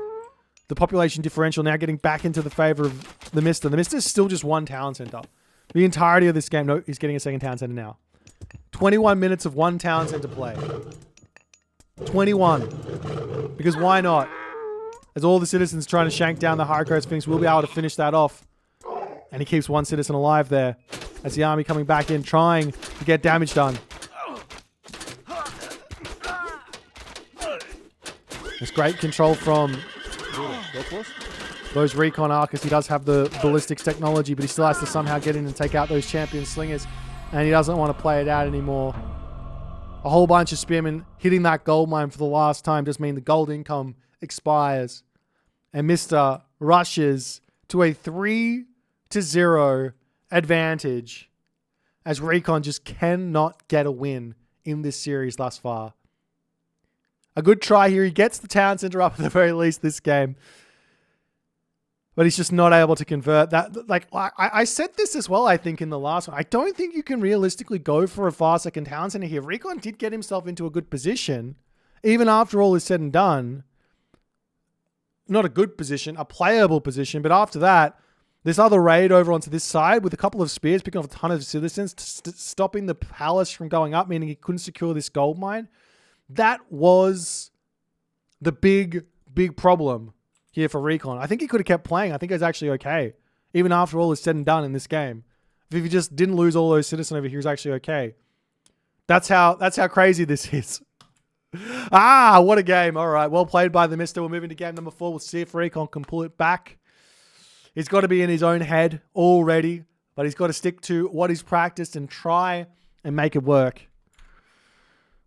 A: The population differential now getting back into the favor of TheMista. TheMista is still just 1 town center. The entirety of this game, no, he's getting a 2nd town center now. 21 minutes of 1 town center play. 21. Because why not? As all the citizens trying to shank down the Hardcore Sphinx, we'll be able to finish that off. And he keeps 1 citizen alive there. As the army coming back in, trying to get damage done. There's great control from those Recon archers. He does have the ballistics technology, but he still has to somehow get in and take out those champion slingers. And he doesn't want to play it out anymore. A whole bunch of spearmen hitting that gold mine for the last time does mean the gold income expires. And Mr. rushes to a 3-0 advantage as Recon just cannot get a win in this series thus far. A good try here. He gets the town center up at the very least this game. But he's just not able to convert that. Like, I said this as well, I think, in the last one. I don't think you can realistically go for a far 2nd town center here. Recon did get himself into a good position. Even after all is said and done. Not a good position, a playable position. But after that, this other raid over onto this side with a couple of spears, picking off a ton of citizens, stopping the palace from going up, meaning he couldn't secure this gold mine. That was the big, big problem here for Recon. I think he could have kept playing. I think it was actually okay. Even after all is said and done in this game. If he just didn't lose all those citizens over here, he was actually okay. That's how crazy this is. What a game. All right. Well played by TheMista. We're moving to game number 4. We'll see if Recon can pull it back. He's got to be in his own head already, but he's got to stick to what he's practiced and try and make it work.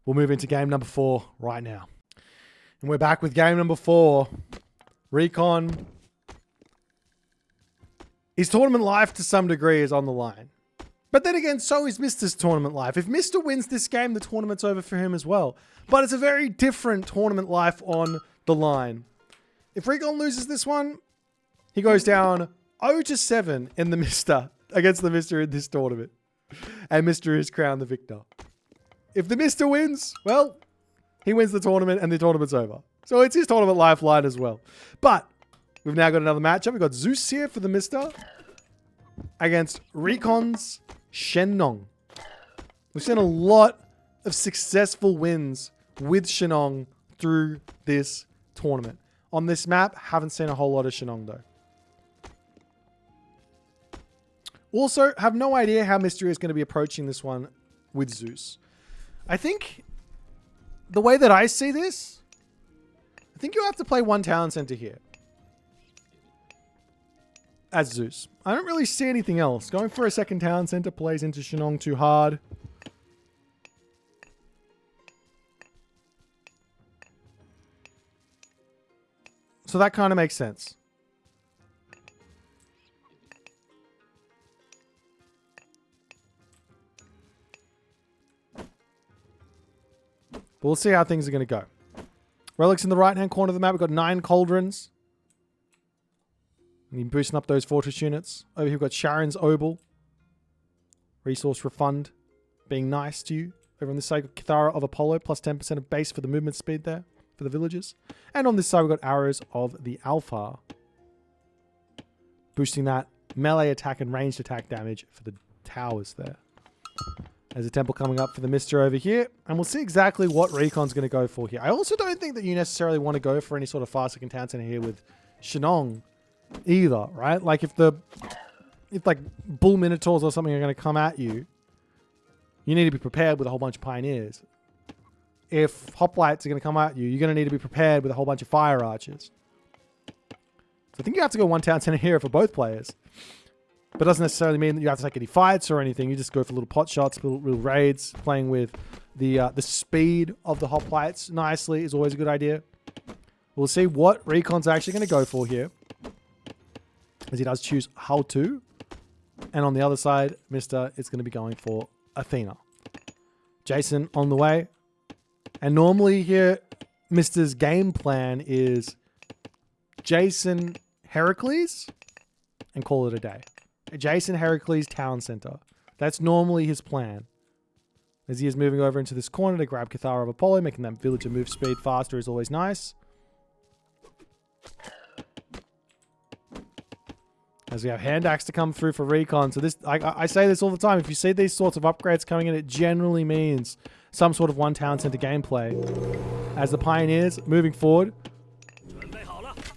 A: We'll move into game number 4 right now. And we're back with game number 4. Recon. His tournament life to some degree is on the line. But then again, so is Mister's tournament life. If Mister wins this game, the tournament's over for him as well. But it's a very different tournament life on the line. If Recon loses this one, he goes down 0-7 in TheMista against TheMista in this tournament. And Mister is crowned the victor. If TheMista wins, well, he wins the tournament and the tournament's over. So it's his tournament lifeline as well. But we've now got another matchup. We've got Zeus here for TheMista against Recon's Shenong. We've seen a lot of successful wins with Shenong through this tournament. On this map, haven't seen a whole lot of Shenong though. Also, have no idea how Mystery is going to be approaching this one with Zeus. I think the way that I see this, I think you have to play 1 town center here as Zeus. I don't really see anything else. Going for a 2nd town center plays into Shenong too hard. So that kind of makes sense. But we'll see how things are going to go. Relics in the right-hand corner of the map. We've got 9 cauldrons. And you're boosting up those fortress units. Over here we've got Sharon's Obel. Resource refund. Being nice to you. Over on this side, we've got Cathara of Apollo. Plus 10% of base for the movement speed there. For the villagers. And on this side, we've got Arrows of the Alpha. Boosting that melee attack and ranged attack damage for the towers there. There's a temple coming up for the Mister over here. And we'll see exactly what Recon's going to go for here. I also don't think that you necessarily want to go for any sort of faster contention center here with Shenong either, right? Like if like bull minotaurs or something are going to come at you, you need to be prepared with a whole bunch of pioneers. If hoplites are going to come at you, you're going to need to be prepared with a whole bunch of fire archers. So I think you have to go one town center here for both players. But it doesn't necessarily mean that you have to take any fights or anything. You just go for little pot shots, little raids. Playing with the speed of the hoplites nicely is always a good idea. We'll see what Recon's actually going to go for here. As he does choose how to. And on the other side, Mr. is going to be going for Athena. Jason on the way. And normally here, Mr.'s game plan is Jason Heracles and call it a day. Jason Heracles Town Center. That's normally his plan. As he is moving over into this corner to grab Cathara of Apollo, making that villager move speed faster is always nice. As we have hand axe to come through for Recon. So this, I say this all the time. If you see these sorts of upgrades coming in, it generally means some sort of one town center gameplay. As the Pioneers moving forward,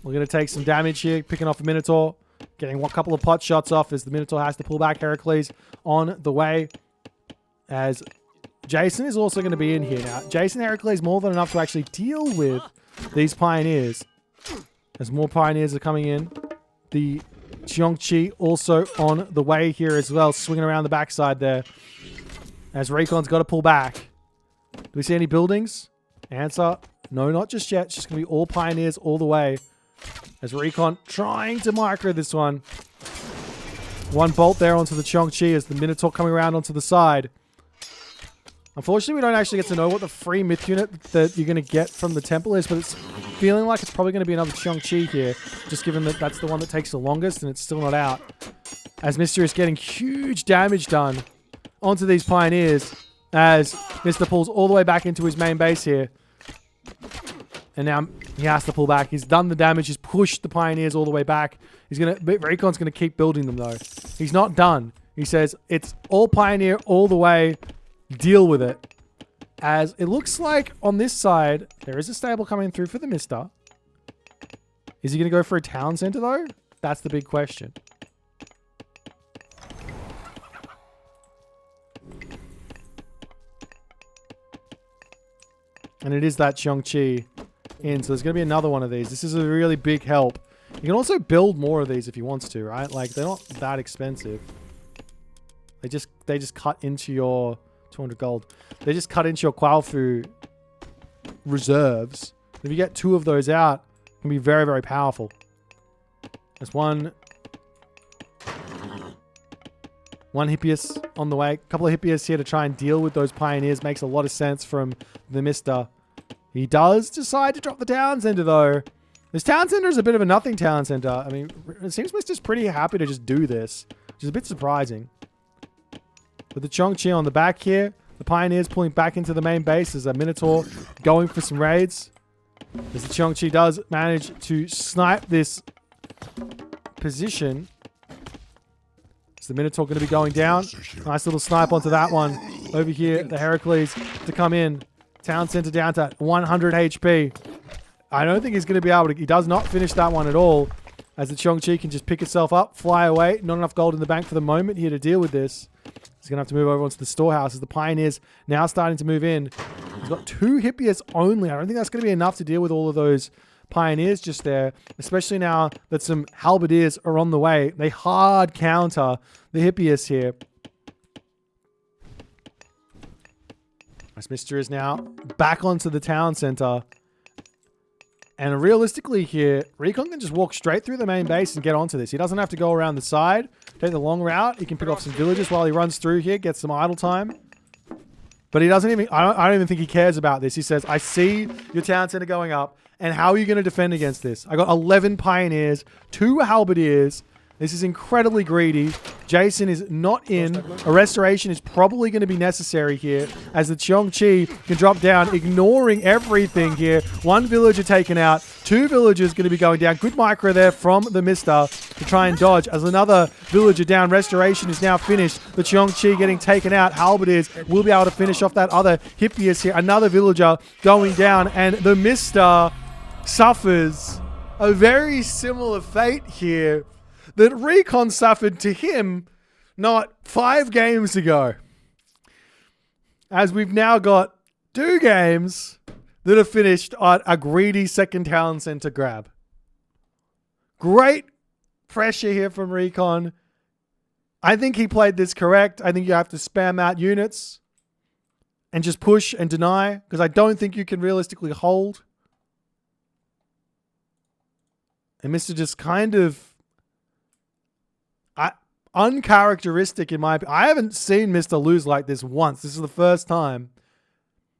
A: we're going to take some damage here, picking off a Minotaur. Getting a couple of pot shots off as the Minotaur has to pull back. Heracles on the way. As Jason is also going to be in here now. Jason Heracles more than enough to actually deal with these Pioneers. As more Pioneers are coming in. The Xiongqi also on the way here as well. Swinging around the backside there. As Recon's got to pull back. Do we see any buildings? Answer, no, not just yet. It's just going to be all Pioneers all the way. As Recon trying to micro this one. One bolt there onto the Xiongqi as the Minotaur coming around onto the side. Unfortunately, we don't actually get to know what the free myth unit that you're going to get from the temple is, but it's feeling like it's probably going to be another Xiongqi here, just given that that's the one that takes the longest and it's still not out. As Mr. is getting huge damage done onto these Pioneers as Mr. pulls all the way back into his main base here. And now he has to pull back. He's done the damage. He's pushed the Pioneers all the way back. Recon's going to keep building them, though. He's not done. He says, it's all Pioneer all the way. Deal with it. As it looks like on this side, there is a stable coming through for the Mister. Is he going to go for a town center, though? That's the big question. And it is that Xiongqi in. So there's going to be another one of these. This is a really big help. You can also build more of these if you want to, right? Like, they're not that expensive. They just cut into your 200 gold. They just cut into your Qualfu reserves. If you get 2 of those out, it can be very, very powerful. There's one Hippias on the way. A couple of Hippias here to try and deal with those Pioneers. Makes a lot of sense from the Mister. He does decide to drop the town center, though. This town center is a bit of a nothing town center. I mean, it seems Mister's pretty happy to just do this, which is a bit surprising. With the Xiongqi on the back here, the Pioneers pulling back into the main base as a Minotaur going for some raids. As the Xiongqi does manage to snipe this position. Is the Minotaur going to be going down? Nice little snipe onto that one. Over here, the Heracles to come in. Town center down to 100 HP. I don't think he's going to be able to... He does not finish that one at all. As the Xiongqi can just pick itself up, fly away. Not enough gold in the bank for the moment here to deal with this. He's going to have to move over onto the storehouse as the Pioneers now starting to move in. He's got 2 Hippias only. I don't think that's going to be enough to deal with all of those Pioneers just there. Especially now that some Halberdiers are on the way. They hard counter the Hippias here. As Mr. is now back onto the town center. And realistically here, Recon can just walk straight through the main base and get onto this. He doesn't have to go around the side, take the long route. He can pick off some villages while he runs through here, get some idle time. But he doesn't even, I don't even think he cares about this. He says, I see your town center going up, and how are you going to defend against this? I got 11 pioneers, 2 halberdiers. This is incredibly greedy. Jason is not in. A restoration is probably going to be necessary here as the Cheongchi can drop down, ignoring everything here. 1 villager taken out. 2 villagers going to be going down. Good micro there from TheMista to try and dodge as another villager down. Restoration is now finished. The Cheongchi getting taken out. Halberdiers will be able to finish off that other Hippias here. Another villager going down, and TheMista suffers a very similar fate here that Recon suffered to him not 5 games ago. As we've now got 2 games that are finished on a greedy second town center grab. Great pressure here from Recon. I think he played this correct. I think you have to spam out units and just push and deny, because I don't think you can realistically hold. And Mr. just kind of uncharacteristic in my opinion. I haven't seen Mr. lose like this once. This is the first time.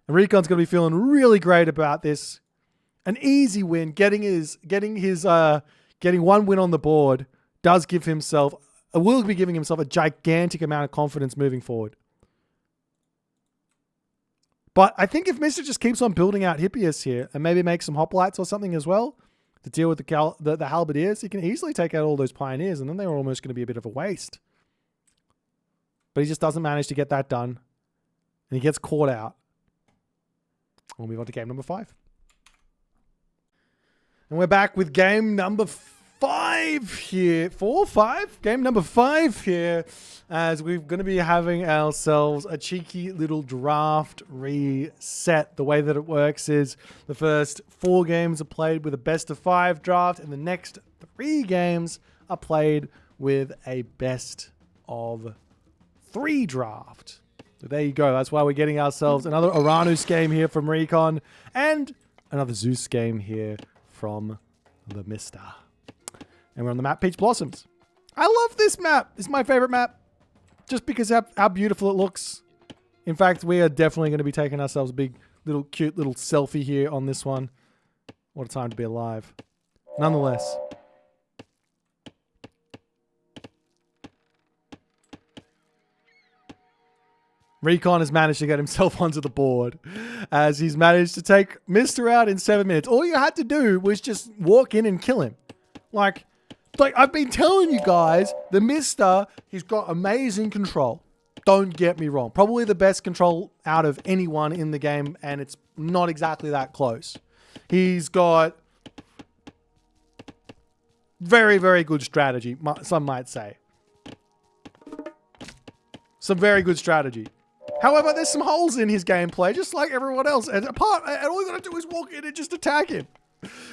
A: And Recon's going to be feeling really great about this. An easy win, getting 1 win on the board will be giving himself a gigantic amount of confidence moving forward. But I think if Mr. just keeps on building out Hippias here and maybe make some hoplites or something as well to deal with the halberdiers, he can easily take out all those pioneers, and then they're almost going to be a bit of a waste. But he just doesn't manage to get that done, and he gets caught out. We'll move on to game number 5. And we're back with game number 5 here. 4, 5? Game number 5 here, as we're going to be having ourselves a cheeky little draft reset. The way that it works is the first 4 games are played with a best of 5 draft, and the next 3 games are played with a best of 3 draft. So there you go. That's why we're getting ourselves another Uranus game here from Recon and another Zeus game here from TheMista. And we're on the map Peach Blossoms. I love this map. This is my favorite map. Just because how beautiful it looks. In fact, we are definitely going to be taking ourselves a big, cute little selfie here on this one. What a time to be alive. Nonetheless. Recon has managed to get himself onto the board as he's managed to take Mr. out in 7 minutes. All you had to do was just walk in and kill him. Like I've been telling you guys, TheMista, he's got amazing control. Don't get me wrong. Probably the best control out of anyone in the game, and it's not exactly that close. He's got very, very good strategy, some might say. Some very good strategy. However, there's some holes in his gameplay, just like everyone else. And all you gotta do is walk in and just attack him.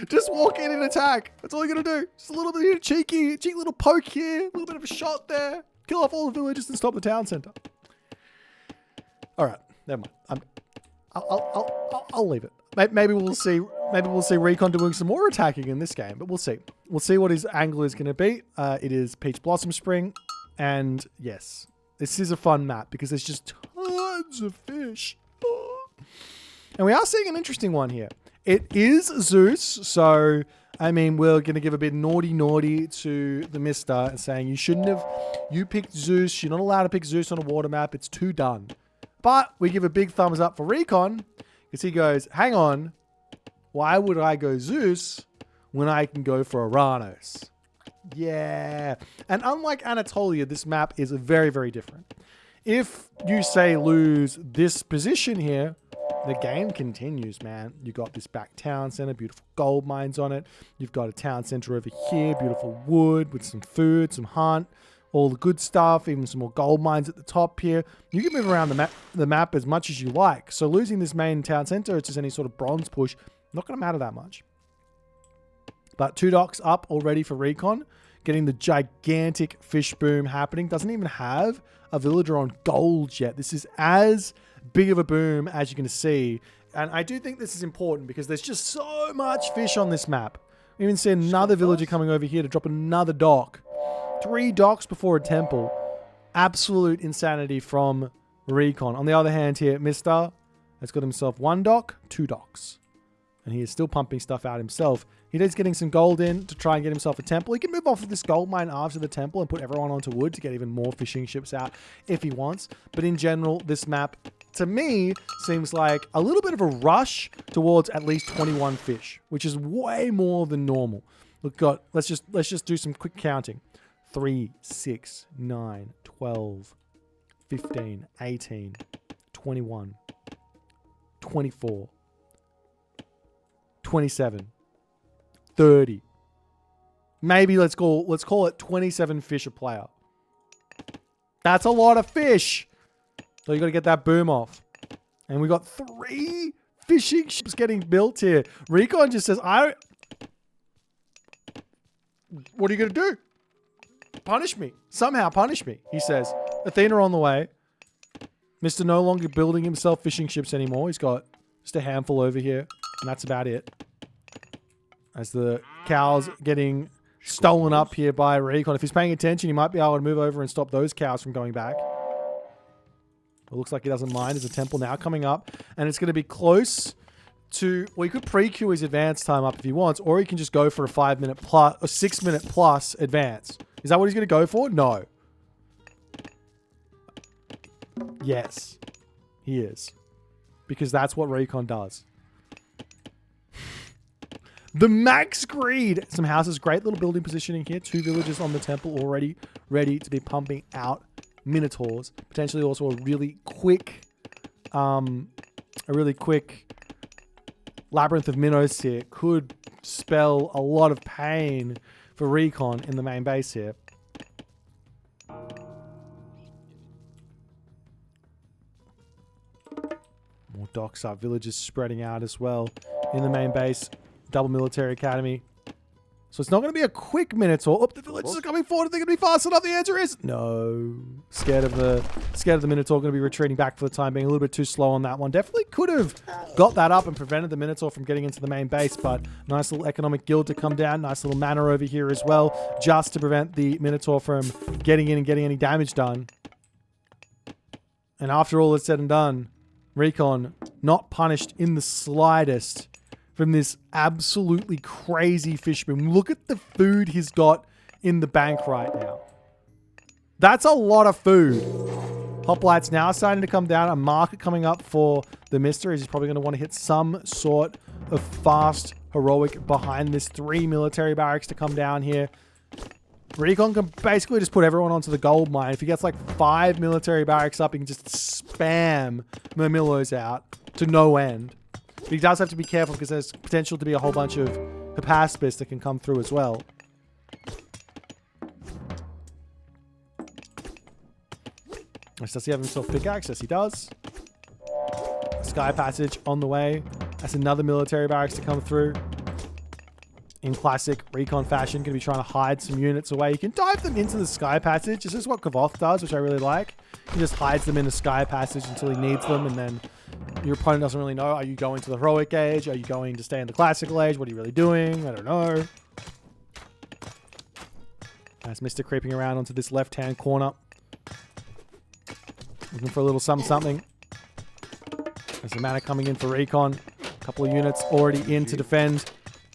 A: Just walk in and attack. That's all you gotta do. Just a little bit of cheeky little poke here, a little bit of a shot there. Kill off all the villagers and stop the town center. All right, never mind. I'll leave it. Maybe we'll see. Maybe we'll see Recon doing some more attacking in this game, but we'll see. We'll see what his angle is going to be. It is Peach Blossom Spring, and yes, this is a fun map because there's just tons of fish. And we are seeing an interesting one here. It is Zeus, so I mean, we're going to give a bit naughty to TheMista and saying you picked Zeus. You're not allowed to pick Zeus on a water map. It's too done. But we give a big thumbs up for Recon because he goes, hang on, why would I go Zeus when I can go for Uranus? Yeah. And unlike Anatolia, this map is very, very different. If you say lose this position here, the game continues, man. You got this back town center, beautiful gold mines on it. You've got a town center over here, beautiful wood with some food, some hunt, all the good stuff, even some more gold mines at the top here. You can move around the map as much as you like. So losing this main town center, it's just any sort of bronze push, not going to matter that much. But 2 docks up already for Recon, getting the gigantic fish boom happening. Doesn't even have a villager on gold yet. This is as big of a boom as you're going to see. And I do think this is important because there's just so much fish on this map. We even see another villager coming over here to drop another dock. 3 docks before a temple. Absolute insanity from Recon. On the other hand here, Mr. has got himself 1 dock, 2 docks. And he is still pumping stuff out himself. He is getting some gold in to try and get himself a temple. He can move off of this gold mine after the temple and put everyone onto wood to get even more fishing ships out if he wants. But in general, this map, to me, seems like a little bit of a rush towards at least 21 fish, which is way more than normal. Let's just do some quick counting. 3, 6, 9, 12, 15, 18, 21, 24, 27, 30. Maybe let's call it 27 fish a player. That's a lot of fish. So you got to get that boom off. And we got 3 fishing ships getting built here. Recon just says, what are you going to do? Punish me. Somehow punish me, he says. Athena on the way. Mr. no longer building himself fishing ships anymore. He's got just a handful over here. And that's about it. As the cows getting stolen up here by Recon. If he's paying attention, he might be able to move over and stop those cows from going back. It looks like he doesn't mind. There's a temple now coming up. And it's going to be close to... Well, he could pre-queue his advance time up if he wants. Or he can just go for a 5-minute plus... a 6-minute plus advance. Is that what he's going to go for? No. Yes. He is. Because that's what Recon does. The max greed. Some houses. Great little building positioning here. 2 villagers on the temple already ready to be pumping out minotaurs. Potentially also a really quick labyrinth of minnows here could spell a lot of pain for Recon in the main base here. More docks up. Villagers spreading out as well in the main base. Double military academy. So it's not going to be a quick minotaur. Oh, the villagers are coming forward. Are they going to be fast enough? The answer is no. Scared of the minotaur. Going to be retreating back for the time being. A little bit too slow on that one. Definitely could have got that up and prevented the minotaur from getting into the main base. But nice little economic guild to come down. Nice little manor over here as well. Just to prevent the minotaur from getting in and getting any damage done. And after all is said and done, Recon not punished in the slightest from this absolutely crazy fish boom. Look at the food he's got in the bank right now. That's a lot of food. Hoplites now starting to come down. A market coming up for TheMista. He's probably going to want to hit some sort of fast heroic behind this. 3 military barracks to come down here. Recon can basically just put everyone onto the gold mine. If he gets like 5 military barracks up, he can just spam Murmillos out to no end. But he does have to be careful because there's potential to be a whole bunch of Hypaspis that can come through as well. Does he have himself pickaxe? Yes, he does. Sky Passage on the way. That's another military barracks to come through. In classic Recon fashion, going to be trying to hide some units away. You can dive them into the Sky Passage. This is what Kavoth does, which I really like. He just hides them in the Sky Passage until he needs them, and then your opponent doesn't really know. Are you going to the heroic age? Are you going to stay in the classical age? What are you really doing? I don't know. Nice Mr. creeping around onto this left-hand corner. Looking for a little something. There's a mana coming in for Recon. A couple of units already in to defend.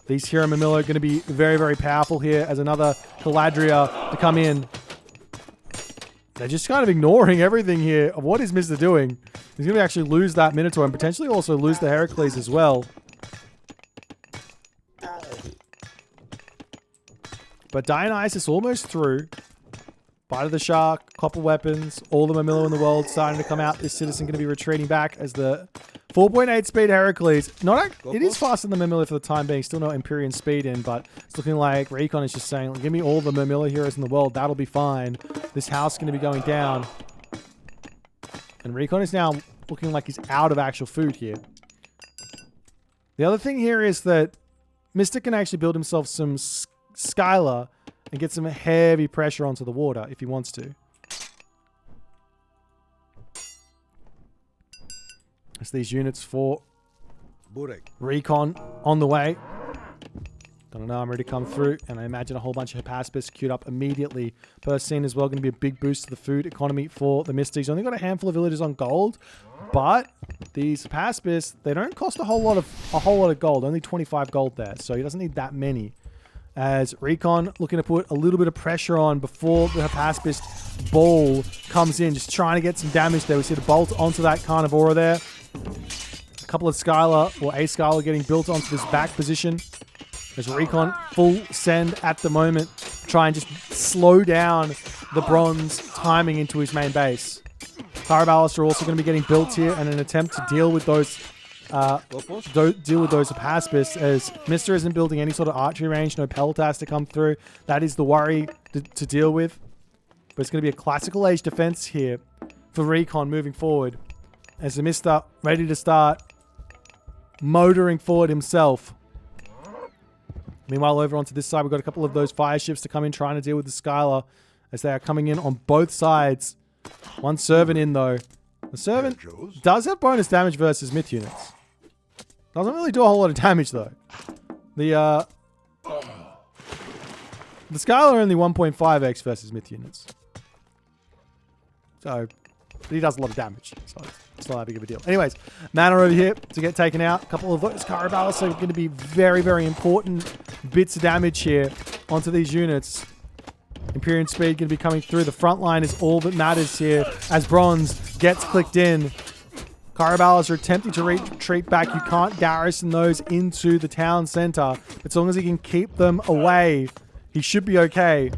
A: These Hero Mamillo are going to be very, very powerful here as another Caladria to come in. They're just kind of ignoring everything here of what is Mr. doing. He's going to actually lose that Minotaur and potentially also lose the Heracles as well. But Dionysus almost through. Bite of the Shark, Copper Weapons, all the Mamillo in the world starting to come out. This Citizen going to be retreating back as the 4.8 speed Heracles. It is faster than the Mamillo for the time being. Still no Empyrean speed in, but it's looking like Recon is just saying, give me all the Mamillo heroes in the world. That'll be fine. This house is going to be going down. And Recon is now looking like he's out of actual food here. The other thing here is that Mystic can actually build himself some Skylar and get some heavy pressure onto the water if he wants to. As these units for Recon on the way. Got an armory to come through, and I imagine a whole bunch of Hypaspis queued up immediately. First scene as well, going to be a big boost to the food economy for the Mista. He's only got a handful of villagers on gold, but these Hypaspis, they don't cost a whole lot of gold. Only 25 gold there, so he doesn't need that many. As Recon looking to put a little bit of pressure on before the Hypaspis ball comes in, just trying to get some damage there. We see the bolt onto that Carnivora there. A couple of Skylar, or a Skylar getting built onto this back position. There's Recon full send at the moment. Try and just slow down the bronze timing into his main base. Carabalis are also going to be getting built here in an attempt to deal with those Hypaspis, as Mista isn't building any sort of archery range, no Peltas to come through. That is the worry to deal with. But it's going to be a classical age defense here for Recon moving forward. As the Mista ready to start motoring forward himself. Meanwhile, over onto this side, we've got a couple of those fire ships to come in, trying to deal with the Skylar as they are coming in on both sides. One servant in, though. The servant does have bonus damage versus myth units. Doesn't really do a whole lot of damage, though. The Skylar are only 1.5x versus myth units. So, but he does a lot of damage. So it's not that big of a deal. Anyways, mana over here to get taken out. A couple of those Carabalis are going to be very, very important bits of damage here onto these units. Imperium speed going to be coming through. The front line is all that matters here as bronze gets clicked in. Carabalis are attempting to retreat back. You can't garrison those into the town center. As long as he can keep them away, he should be okay.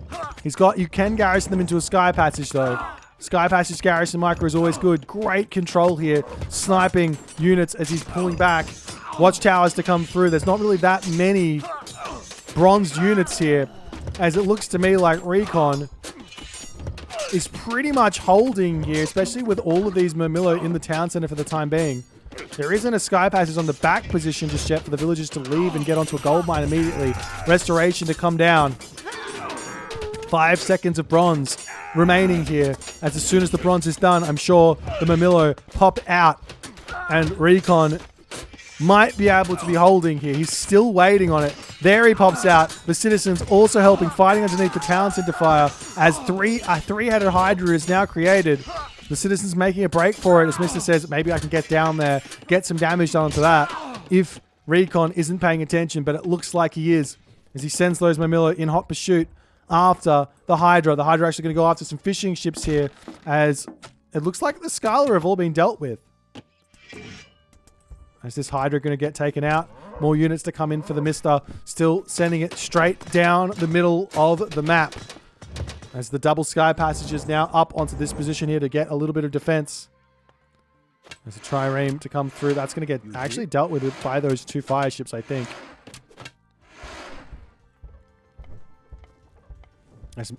A: You can garrison them into a sky passage though. Sky Passage Garrison Micro is always good. Great control here. Sniping units as he's pulling back. Watchtowers to come through. There's not really that many bronzed units here, as it looks to me like Recon is pretty much holding here, especially with all of these Murmillo in the town center for the time being. There isn't a Sky Passage on the back position just yet for the villagers to leave and get onto a gold mine immediately. Restoration to come down. 5 seconds of bronze remaining here. As soon as the bronze is done, I'm sure the Murmillo pop out and Recon might be able to be holding here. He's still waiting on it. There he pops out. The citizens also helping, fighting underneath the town center fire as a three-headed Hydra is now created. The citizens making a break for it as Mr. says, maybe I can get down there, get some damage done onto that if Recon isn't paying attention, but it looks like he is as he sends those Murmillo in hot pursuit after the Hydra. The Hydra actually going to go after some fishing ships here as it looks like the Skylar have all been dealt with. Is this Hydra going to get taken out? More units to come in for the Mista. Still sending it straight down the middle of the map. As the double Sky Passage is now up onto this position here to get a little bit of defense. There's a trireme to come through. That's going to get actually dealt with by those two fire ships, I think.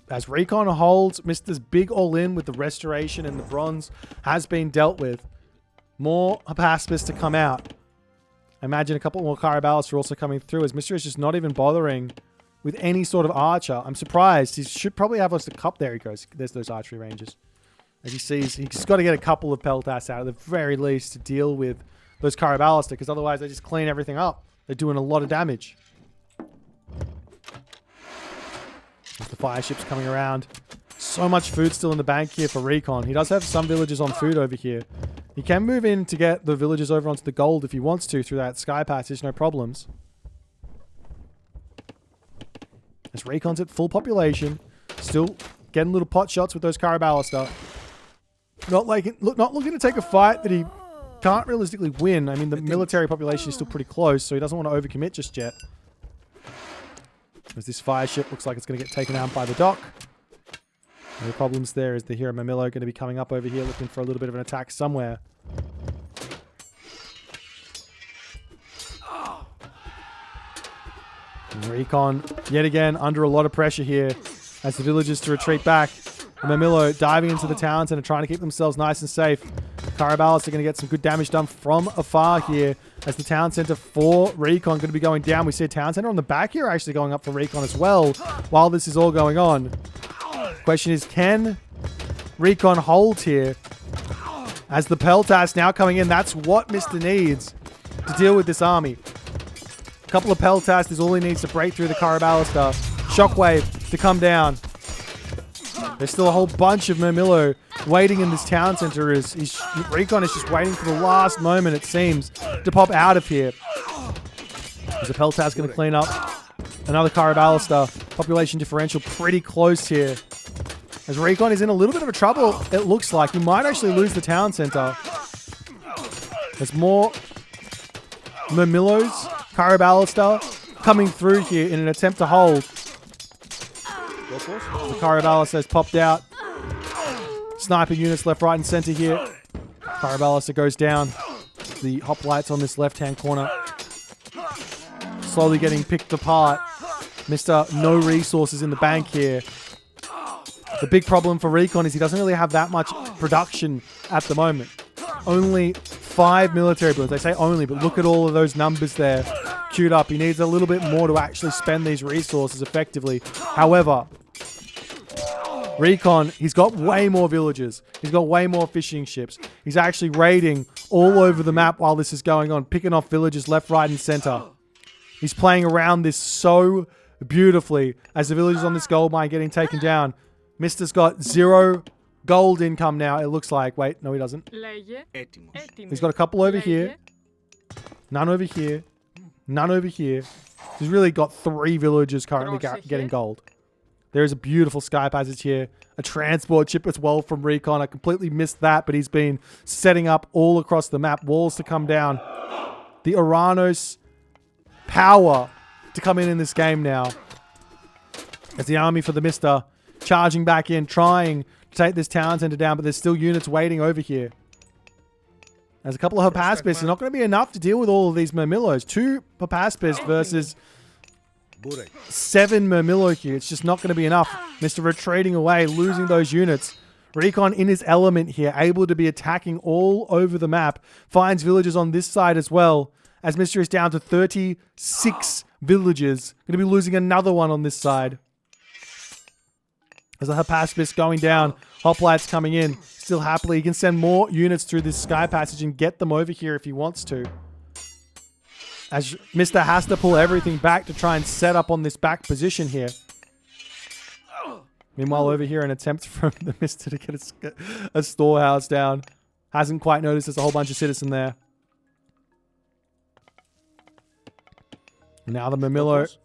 A: As Recon holds, Mister's big all-in with the restoration and the bronze has been dealt with. More Hypaspis to come out. I imagine a couple more Carabalis are also coming through as Mister is just not even bothering with any sort of archer. I'm surprised. He should probably have us a cup. There he goes. There's those archery ranges. As he sees, he's got to get a couple of Peltas out at the very least to deal with those Carabalis, because otherwise they just clean everything up. They're doing a lot of damage. As the fire ships coming around. So much food still in the bank here for Recon. He does have some villagers on food over here. He can move in to get the villagers over onto the gold if he wants to through that Sky Passage, no problems. As Recon's at full population, still getting little pot shots with those Carabalista. Not looking to take a fight that he can't realistically win. I mean, the military population is still pretty close, so he doesn't want to overcommit just yet. As this fire ship looks like it's going to get taken out by the dock. No problems there. Is the hero Murmillo going to be coming up over here looking for a little bit of an attack somewhere? And Recon, yet again, under a lot of pressure here as the villagers to retreat back. And Murmillo diving into the town center, trying to keep themselves nice and safe. Carabalis are going to get some good damage done from afar here as the town center for Recon going to be going down. We see a town center on the back here actually going up for Recon as well while this is all going on. Question is, can Recon hold here? As the Peltas now coming in, that's what Mr. needs. to deal with this army. A couple of Peltas is all he needs to break through the Caraballista. Shockwave to come down. There's still a whole bunch of Murmillo waiting in this town center. Recon is just waiting for the last moment, it seems, to pop out of here. There's a Peltas going to clean up another Caraballista. Population differential pretty close here. As Recon is in a little bit of a trouble, it looks like. He might actually lose the town center. There's more Murmillos, Caraballista coming through here in an attempt to hold. The Caraballista has popped out. Sniper units left, right, and center here. Caraballista goes down. The hoplites on this left-hand corner slowly getting picked apart. Mr. No resources in the bank here. The big problem for Recon is he doesn't really have that much production at the moment. Only 5 military builds. They say only, but look at all of those numbers there queued up. He needs a little bit more to actually spend these resources effectively. However, Recon, he's got way more villages. He's got way more fishing ships. He's actually raiding all over the map while this is going on, picking off villages left, right, and center. He's playing around this so beautifully as the villagers on this gold mine getting taken down. Mister's got 0 gold income now, it looks like. Wait, no he doesn't. He's got a couple over here. None over here. None over here. He's really got 3 villagers currently getting gold. There is a beautiful sky passage here. A transport ship as well from Recon. I completely missed that, but he's been setting up all across the map. Walls to come down. The Oranos power to come in this game now. As the army for TheMista charging back in, trying to take this town center down, but there's still units waiting over here. There's a couple of Hapaspis. It's not going to be enough to deal with all of these Murmillos. 2 Hapaspis versus 7 Murmillo here. It's just not going to be enough. Mr. retreating away, losing those units. Recon in his element here, able to be attacking all over the map. Finds villagers on this side as well. As Mr. is down to 36 villages. Going to be losing another one on this side. There's a Hapaspis going down. Hoplites coming in. Still happily. He can send more units through this sky passage and get them over here if he wants to. As Mr. has to pull everything back to try and set up on this back position here. Meanwhile, over here, an attempt from the Mr. to get a storehouse down. Hasn't quite noticed there's a whole bunch of citizens there. Now the Murmillo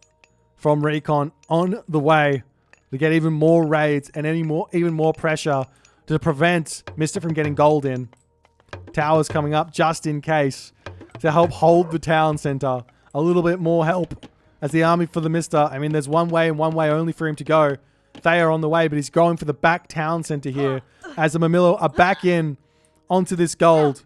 A: from Recon on the way to get even more raids and even more pressure to prevent Mr. from getting gold in. Towers coming up just in case to help hold the town center. A little bit more help as the army for TheMista. I mean, there's one way and one way only for him to go. They are on the way, but he's going for the back town center here as the Murmillo are back in onto this gold.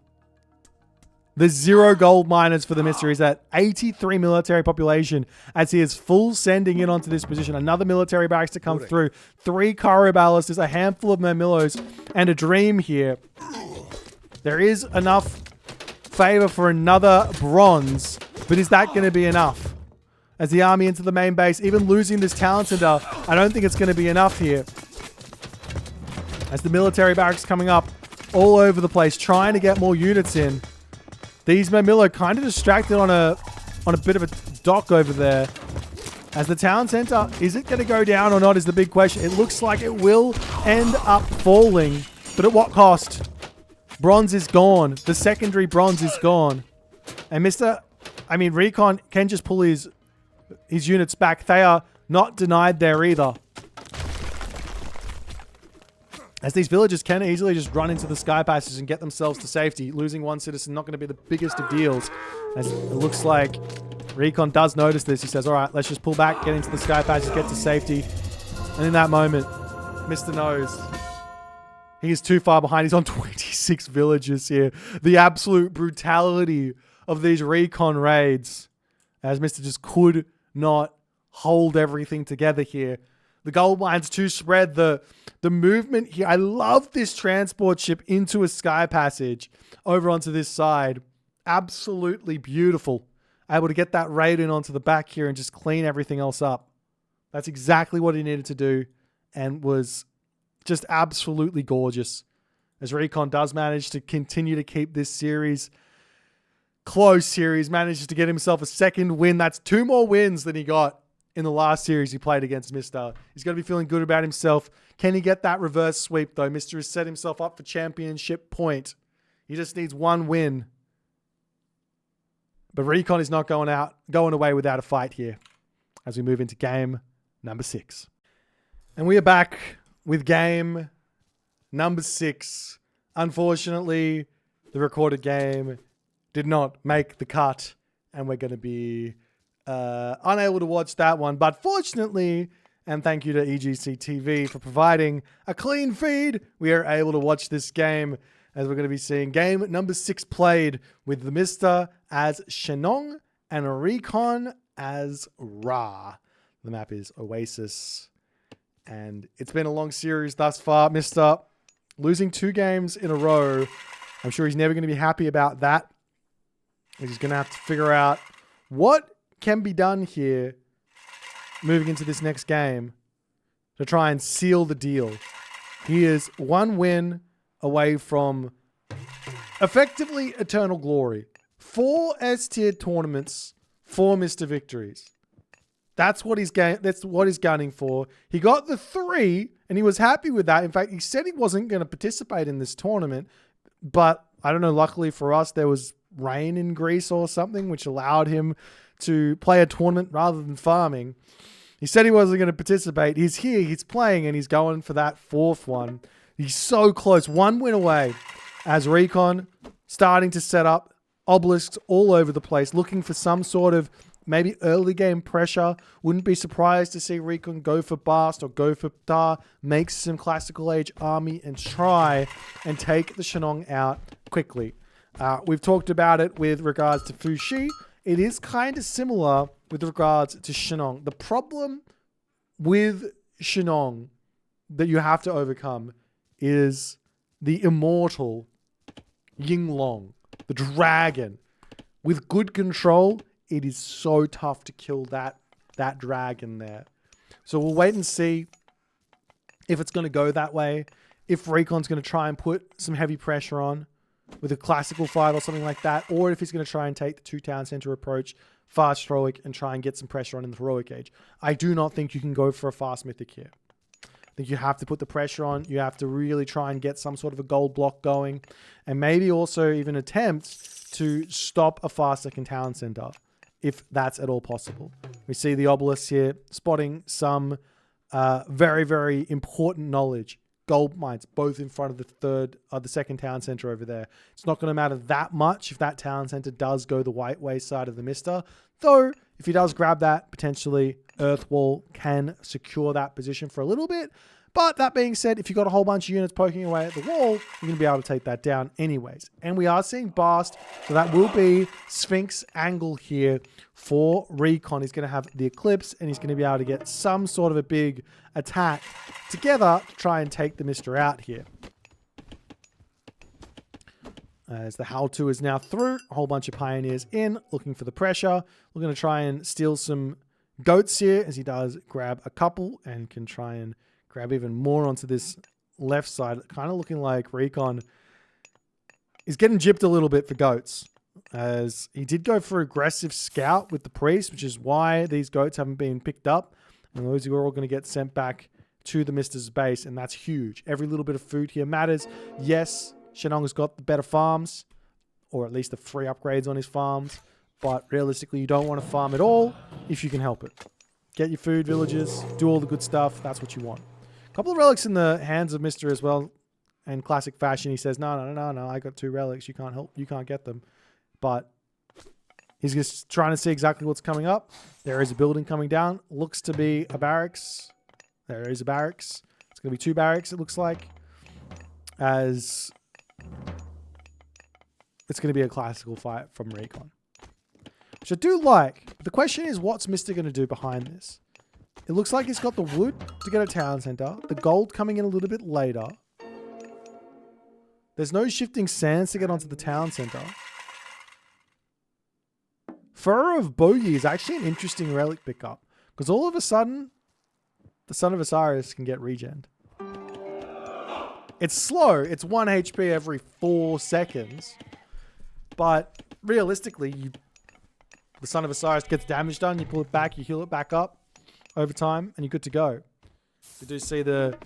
A: There's 0 gold miners for TheMista. He's at 83 military population as he is full sending in onto this position. Another military barracks to come through. 3 Caraballisters, a handful of Murmillos, and a dream here. There is enough favor for another bronze, but is that going to be enough? As the army into the main base, even losing this town center, I don't think it's going to be enough here. As the military barracks coming up all over the place, trying to get more units in. These Murmillo kind of distracted on a bit of a dock over there. As the town center, is it going to go down or not is the big question. It looks like it will end up falling, but at what cost? Bronze is gone. The secondary bronze is gone. And Recon can just pull his units back. They are not denied there either. As these villagers can easily just run into the sky passage and get themselves to safety. Losing 1 citizen not going to be the biggest of deals. As it looks like Recon does notice this. He says, all right, let's just pull back, get into the sky passage, get to safety. And in that moment, Mr. knows he is too far behind. He's on 26 villages here. The absolute brutality of these Recon raids. As Mr. just could not hold everything together here. The gold mine's too spread. The movement here. I love this transport ship into a sky passage over onto this side. Absolutely beautiful. Able to get that raid in onto the back here and just clean everything else up. That's exactly what he needed to do and was just absolutely gorgeous. As Recon does manage to continue to keep this series close here. He's managed to get himself a second win. That's 2 more wins than he got in the last series he played against Mr. He's going to be feeling good about himself. Can he get that reverse sweep, though? Mr. has set himself up for championship point. He just needs 1 win. But Recon is not going away without a fight here as we move into game number 6. And we are back with game number 6. Unfortunately, the recorded game did not make the cut, and we're going to be unable to watch that one. But fortunately, and thank you to EGC TV for providing a clean feed, we are able to watch this game as we're going to be seeing game number 6 played with TheMista as Shenong and Recon as Ra. The map is Oasis. And it's been a long series thus far. Mr. losing 2 games in a row. I'm sure he's never going to be happy about that. He's going to have to figure out what can be done here moving into this next game to try and seal the deal. He is 1 win away from effectively eternal glory. 4 S-tier tournaments, 4 Mr. victories. That's what he's gunning for. He got the 3 and he was happy with that. In fact, he said he wasn't going to participate in this tournament, but I don't know, luckily for us, there was rain in Greece or something, which allowed him to play a tournament rather than farming. He said he wasn't going to participate. He's here, he's playing, and he's going for that 4th one. He's so close. 1 win away as Recon starting to set up obelisks all over the place, looking for some sort of maybe early game pressure. Wouldn't be surprised to see Recon go for Bast or go for Ptah, make some classical age army and try and take the Shenong out quickly. We've talked about it with regards to Fuxi. It is kind of similar with regards to Shenong. The problem with Shenong that you have to overcome is the immortal Yinglong, the dragon. With good control, it is so tough to kill that dragon there. So we'll wait and see if it's going to go that way. If Recon's going to try and put some heavy pressure on with a classical fight or something like that, or if he's going to try and take the 2 town center approach, fast heroic, and try and get some pressure on in the heroic age. I do not think you can go for a fast mythic here. I think you have to put the pressure on. You have to really try and get some sort of a gold block going, and maybe also even attempt to stop a fast second town center, if that's at all possible. We see the obelisks here spotting some very, very important knowledge. Gold mines, both in front of the second town center over there. It's not going to matter that much if that town center does go the white way side of the Mista. Though, if he does grab that, potentially Earthwall can secure that position for a little bit. But that being said, if you've got a whole bunch of units poking away at the wall, you're going to be able to take that down anyways. And we are seeing Bast, so that will be Sphinx angle here for Recon. He's going to have the Eclipse, and he's going to be able to get some sort of a big attack together to try and take the Mr. out here. As the how-to is now through, a whole bunch of pioneers in, looking for the pressure. We're going to try and steal some goats here, as he does grab a couple and can try and grab even more onto this left side. Kind of looking like Recon is getting gypped a little bit for goats, as he did go for aggressive scout with the priest, which is why these goats haven't been picked up. And those are all going to get sent back to the Mister's base, and that's huge. Every little bit of food here matters. Yes, Shenong has got the better farms, or at least the free upgrades on his farms, but realistically, you don't want to farm at all if you can help it. Get your food villages, do all the good stuff. That's what you want. A couple of relics in the hands of Mr. as well. In classic fashion, he says, no, I got 2 relics. You can't help. You can't get them. But he's just trying to see exactly what's coming up. There is a building coming down. Looks to be a barracks. There is a barracks. It's going to be 2 barracks, it looks like. As it's going to be a classical fight from Recon, which I do like. But the question is, what's Mr. going to do behind this? It looks like he's got the wood to get a town center. The gold coming in a little bit later. There's no shifting sands to get onto the town center. Furrow of Bogey is actually an interesting relic pickup, because all of a sudden, the Son of Osiris can get regened. It's slow. It's 1 HP every 4 seconds. But realistically, the Son of Osiris gets damage done, you pull it back, you heal it back up over time, and you're good to go. You do see the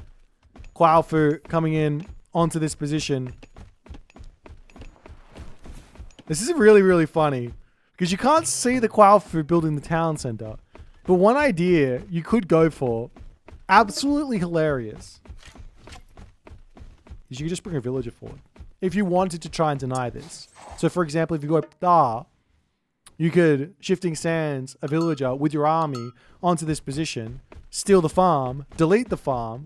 A: Kuaofu coming in onto this position. This is really, really funny because you can't see the Kuaofu building the town center. But one idea you could go for, absolutely hilarious, is you could just bring a villager forward. If you wanted to try and deny this. So for example, if you go Da, you could Shifting Sands a villager with your army onto this position, steal the farm, delete the farm,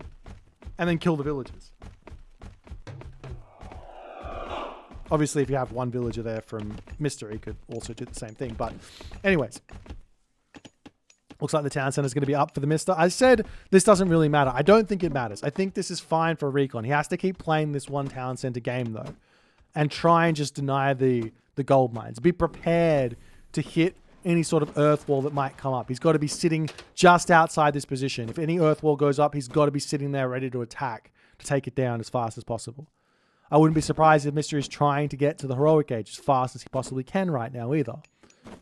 A: and then kill the villagers. Obviously, if you have one villager there from Mystery, you could also do the same thing. But anyways, looks like the town center is going to be up for the Mista. I said this doesn't really matter. I don't think it matters. I think this is fine for Recon. He has to keep playing this one town center game, though, and try and just deny the gold mines. Be prepared to hit any sort of earth wall that might come up. He's got to be sitting just outside this position. If any earth wall goes up, he's got to be sitting there ready to attack, to take it down as fast as possible. I wouldn't be surprised if Mystery is trying to get to the heroic age as fast as he possibly can right now either.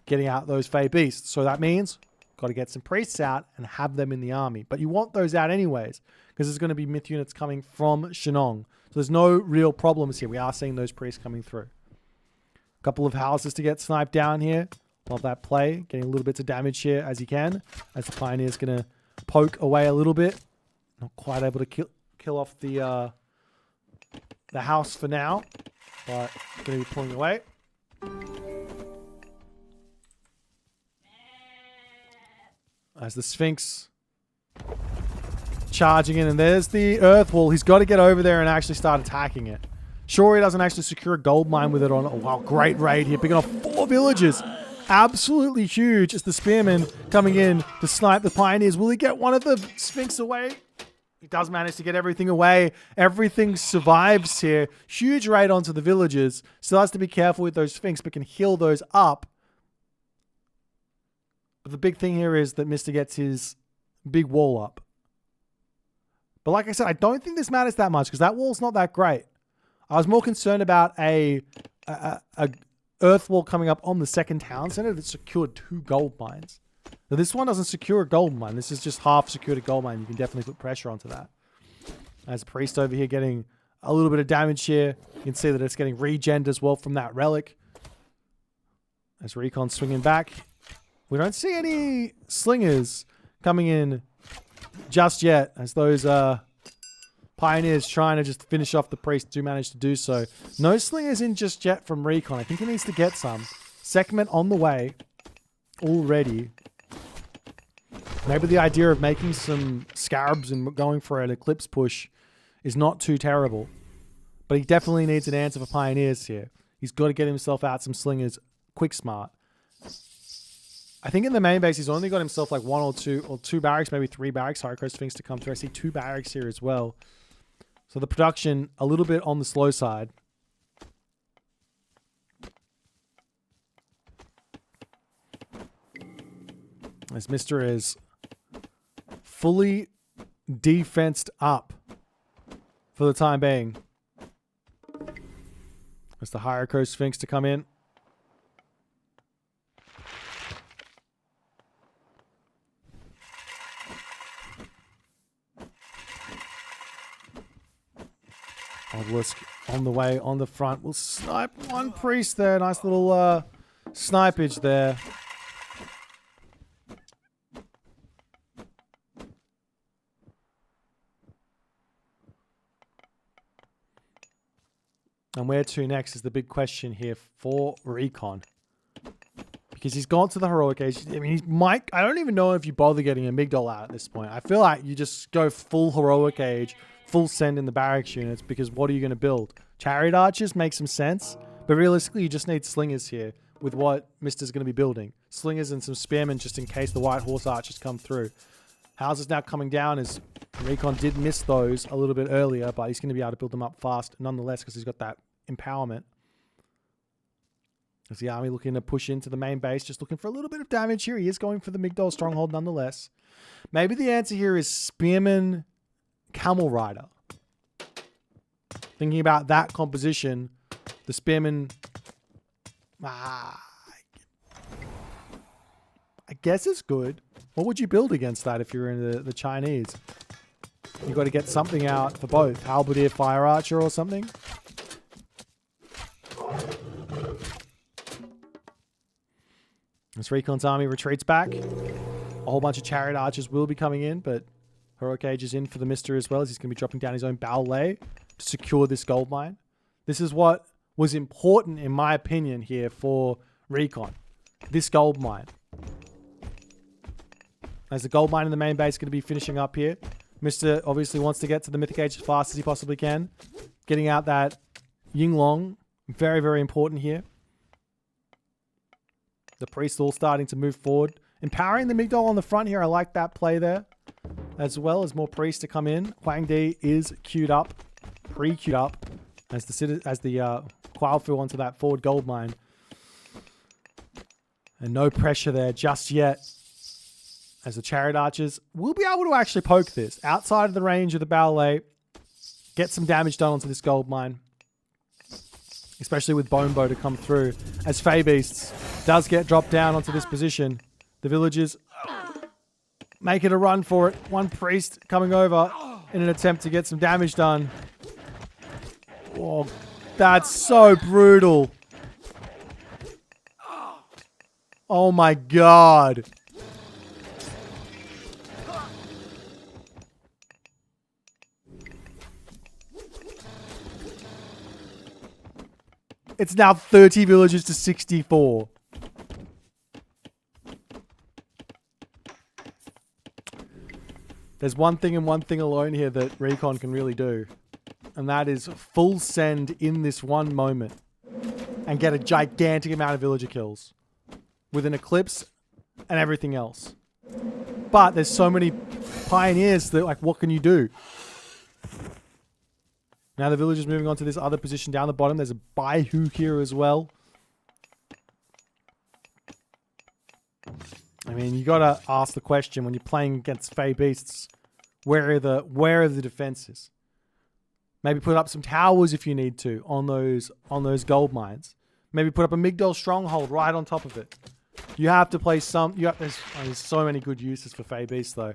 A: Getting out those Fey Beasts. So that means got to get some priests out and have them in the army. But you want those out anyways, because there's going to be myth units coming from Shenong. So there's no real problems here. We are seeing those priests coming through. A couple of houses to get sniped down here. Love that play. Getting a little bits of damage here as he can. As the Pioneer's going to poke away a little bit. Not quite able to kill off the house for now. But going to be pulling away. As the Sphinx charging in. And there's the earth wall. He's got to get over there and actually start attacking it. Sure, he doesn't actually secure a gold mine with it on. Oh, wow, great raid here. Picking off 4 villages. Absolutely huge as the Spearman coming in to snipe the Pioneers. Will he get one of the Sphinx away? He does manage to get everything away. Everything survives here. Huge raid onto the villagers. Still has to be careful with those Sphinx, but can heal those up. But the big thing here is that Mr. gets his big wall up. But like I said, I don't think this matters that much because that wall's not that great. I was more concerned about a earth wall coming up on the second town center that secured 2 gold mines. Now this one doesn't secure a gold mine. This is just half secured a gold mine. You can definitely put pressure onto that. As Priest over here getting a little bit of damage here. You can see that it's getting regened as well from that relic. As Recon swinging back. We don't see any slingers coming in just yet. As those Pioneers trying to just finish off the Priest do manage to do so. No slingers in just yet from Recon. I think he needs to get some. Segment on the way already. Maybe the idea of making some scarabs and going for an eclipse push is not too terrible. But he definitely needs an answer for Pioneers here. He's got to get himself out some slingers quick smart. I think in the main base, he's only got himself like 1 or 2 barracks, maybe 3 barracks, Hierochrome Sphinx to come through. I see 2 barracks here as well. So the production, a little bit on the slow side. As Mr. is fully defensed up for the time being. As the Hierochrome Sphinx to come in. Obelisk on the way, on the front. We'll snipe one priest there. Nice little snipage there. And where to next is the big question here for Recon. Because he's gone to the heroic age. I mean, he might... I don't even know if you bother getting a Migdol out at this point. I feel like you just go full heroic age, full send in the barracks units, because what are you going to build? Chariot archers make some sense, but realistically you just need slingers here with what Mister's going to be building. Slingers and some spearmen just in case the white horse archers come through. Houses now coming down as Recon did miss those a little bit earlier, but he's going to be able to build them up fast nonetheless because he's got that empowerment. As the army looking to push into the main base, just looking for a little bit of damage here. He is going for the Migdol stronghold nonetheless. Maybe the answer here is Spearman Camel Rider. Thinking about that composition, the Spearman I guess it's good. What would you build against that if you're in the Chinese? You got to get something out for both. Halberdier, Fire Archer or something? As Recon's army retreats back, a whole bunch of Chariot Archers will be coming in, but Hurricane is in for the Mista as well, as he's going to be dropping down his own ballet to secure this gold mine. This is what was important, in my opinion, here for Recon. This gold mine. As the gold mine in the main base is going to be finishing up here. Mista obviously wants to get to the Mythic Age as fast as he possibly can. Getting out that Yinglong. Very, very important here. The priests all starting to move forward. Empowering the Migdol on the front here. I like that play there. As well as more priests to come in. Huang Di is queued up. Pre-queued up. As the Quailfu onto that forward gold mine. And no pressure there just yet. As the Chariot Archers will be able to actually poke this outside of the range of the ballet. Get some damage done onto this gold mine. Especially with Bone Bow to come through. As Fey Beasts does get dropped down onto this position. The villagers make it a run for it. One priest coming over in an attempt to get some damage done. Oh, that's so brutal. Oh my god. It's now 30 villagers to 64. There's one thing and one thing alone here that Recon can really do. And that is full send in this one moment. And get a gigantic amount of villager kills. With an eclipse and everything else. But there's so many pioneers that, like, what can you do? Now the villagers moving on to this other position down the bottom. There's a Baihu here as well. I mean, you gotta ask the question when you're playing against Fey Beasts, where are the defenses? Maybe put up some towers if you need to on those gold mines. Maybe put up a Migdol stronghold right on top of it. You have to play some. There's so many good uses for Fey Beasts though,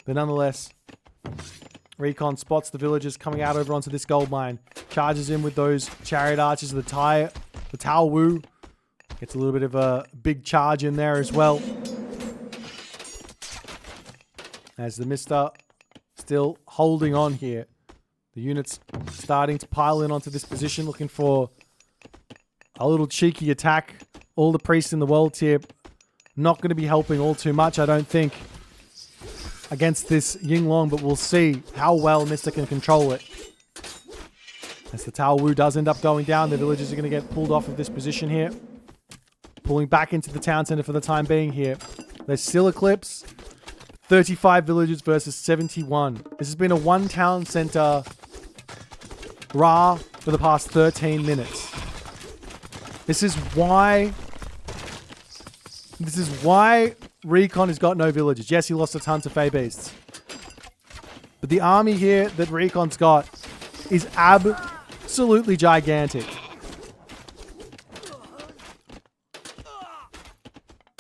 A: but nonetheless. Recon spots the villagers coming out over onto this gold mine. Charges in with those Chariot Archers. The Tao Wu gets a little bit of a big charge in there as well. As the Mista still holding on here. The units starting to pile in onto this position. Looking for a little cheeky attack. All the priests in the world tier not going to be helping all too much, I don't think. Against this Yinglong, but we'll see how well Mista can control it. As the Tao Wu does end up going down, the villagers are going to get pulled off of this position here. Pulling back into the town center for the time being here. There's still Eclipse. 35 villagers versus 71. This has been a one town center Ra for the past 13 minutes. This is why Recon has got no villagers. Yes, he lost a ton to Fey Beasts. But the army here that Recon's got is absolutely gigantic.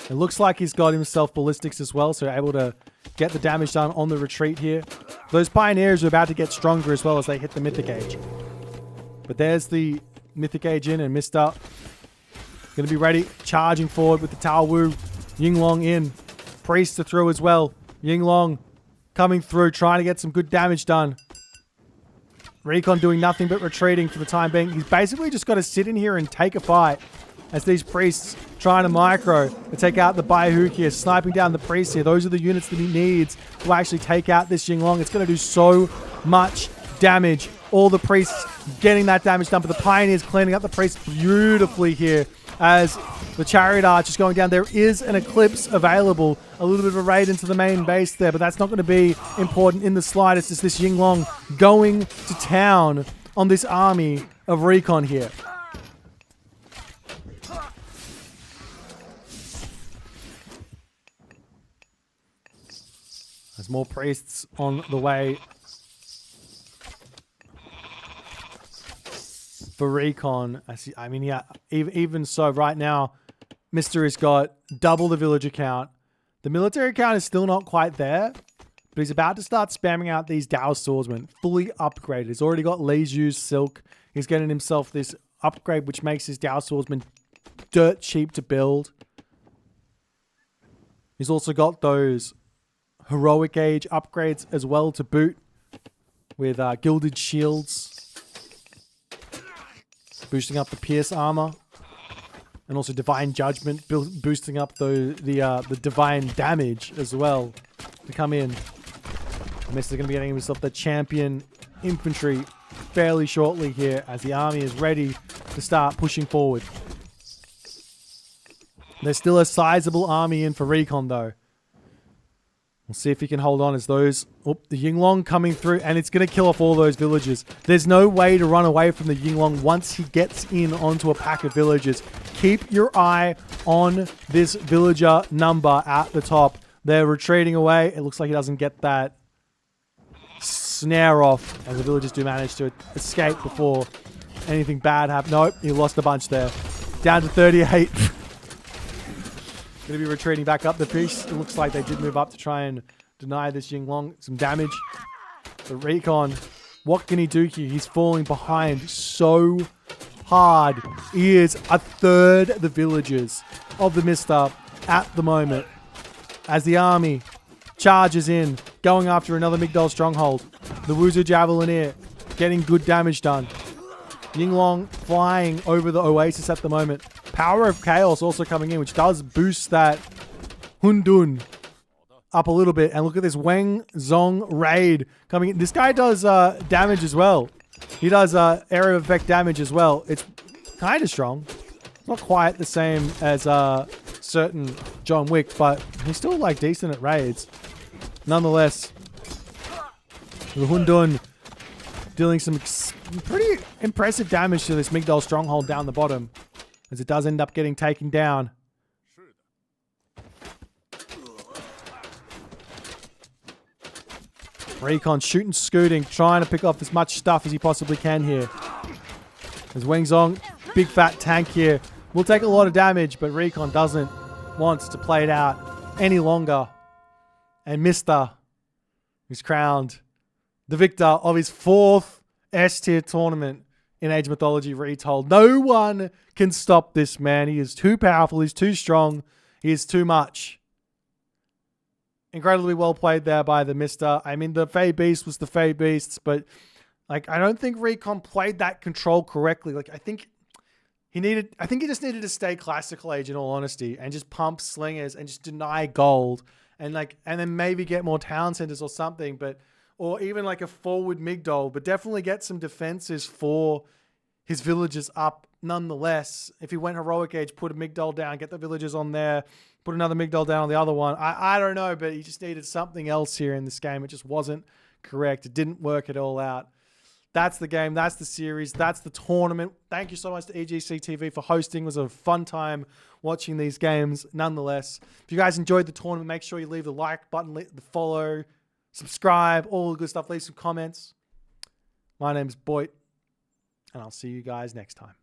A: It looks like he's got himself ballistics as well, so able to get the damage done on the retreat here. Those pioneers are about to get stronger as well as they hit the Mythic Age. But there's the Mythic Age in and Mista. Going to be ready, charging forward with the Tao Wu. Yinglong in. Priest to through as well. Yinglong coming through, trying to get some good damage done. Recon doing nothing but retreating for the time being. He's basically just got to sit in here and take a fight as these priests trying to micro to take out the Baihu here, sniping down the priests here. Those are the units that he needs to actually take out this Yinglong. It's going to do so much damage. All the priests getting that damage done, but the pioneers cleaning up the priests beautifully here as the Chariot Arch is going down. There is an Eclipse available. A little bit of a raid into the main base there, but that's not going to be important in the slightest. It's this Yinglong going to town on this army of Recon here. There's more priests on the way. for Recon. I mean, yeah, even so, right now, Mr. has got double the villager count. The military count is still not quite there, but he's about to start spamming out these Dao swordsmen, fully upgraded. He's already got Leisu's silk. He's getting himself this upgrade, which makes his Dao swordsman dirt cheap to build. He's also got those heroic age upgrades as well to boot, with gilded shields, boosting up the pierce armor, and also divine judgment, boosting up the divine damage as well to come in. Mister's going to be getting himself the champion infantry fairly shortly here as the army is ready to start pushing forward. There's still a sizable army in for Recon though. We'll see if he can hold on as those... Oh, the Yinglong coming through, and it's going to kill off all those villagers. There's no way to run away from the Yinglong once he gets in onto a pack of villagers. Keep your eye on this villager number at the top. They're retreating away. It looks like he doesn't get that snare off, and the villagers do manage to escape before anything bad happens. Nope, he lost a bunch there. Down to 38. Going to be retreating back up the piece. It looks like they did move up to try and deny this Yinglong some damage. The Recon, what can he do here? He's falling behind so hard. He is a third the villagers of the Mista at the moment as the army charges in, going after another Migdol stronghold. The Wuzu Javelineer getting good damage done. Yinglong flying over the oasis at the moment. Power of Chaos also coming in, which does boost that Hundun up a little bit. And look at this Weng Zong raid coming in. This guy does damage as well. He does area of effect damage as well. It's kind of strong. It's not quite the same as certain John Wick, but he's still like decent at raids. Nonetheless, the Hundun dealing some pretty impressive damage to this Migdol stronghold down the bottom, as it does end up getting taken down. Recon shooting, scooting, trying to pick off as much stuff as he possibly can here. As Weng Zong, big fat tank here, will take a lot of damage, but Recon doesn't want to play it out any longer. And Mr. is crowned the victor of his 4th S-tier tournament in Age of Mythology Retold. No one can stop this man. He is too powerful. He's too strong. He is too much. Incredibly well played there by TheMista. I mean, the Fey Beast was the Fey Beasts, but like, I don't think Recon played that control correctly. Like, I think he just needed to stay classical age, in all honesty, and just pump slingers and just deny gold, and then maybe get more town centers or something, or even like a forward Migdol, but definitely get some defenses for his villagers up nonetheless. If he went heroic age, put a Migdol down, get the villagers on there, put another Migdol down on the other one. I don't know, but he just needed something else here in this game. It just wasn't correct. It didn't work it all out. That's the game. That's the series. That's the tournament. Thank you so much to EGC TV for hosting. It was a fun time watching these games nonetheless. If you guys enjoyed the tournament, make sure you leave the like button, the follow, subscribe, all the good stuff. Leave some comments. My name's Boit, and I'll see you guys next time.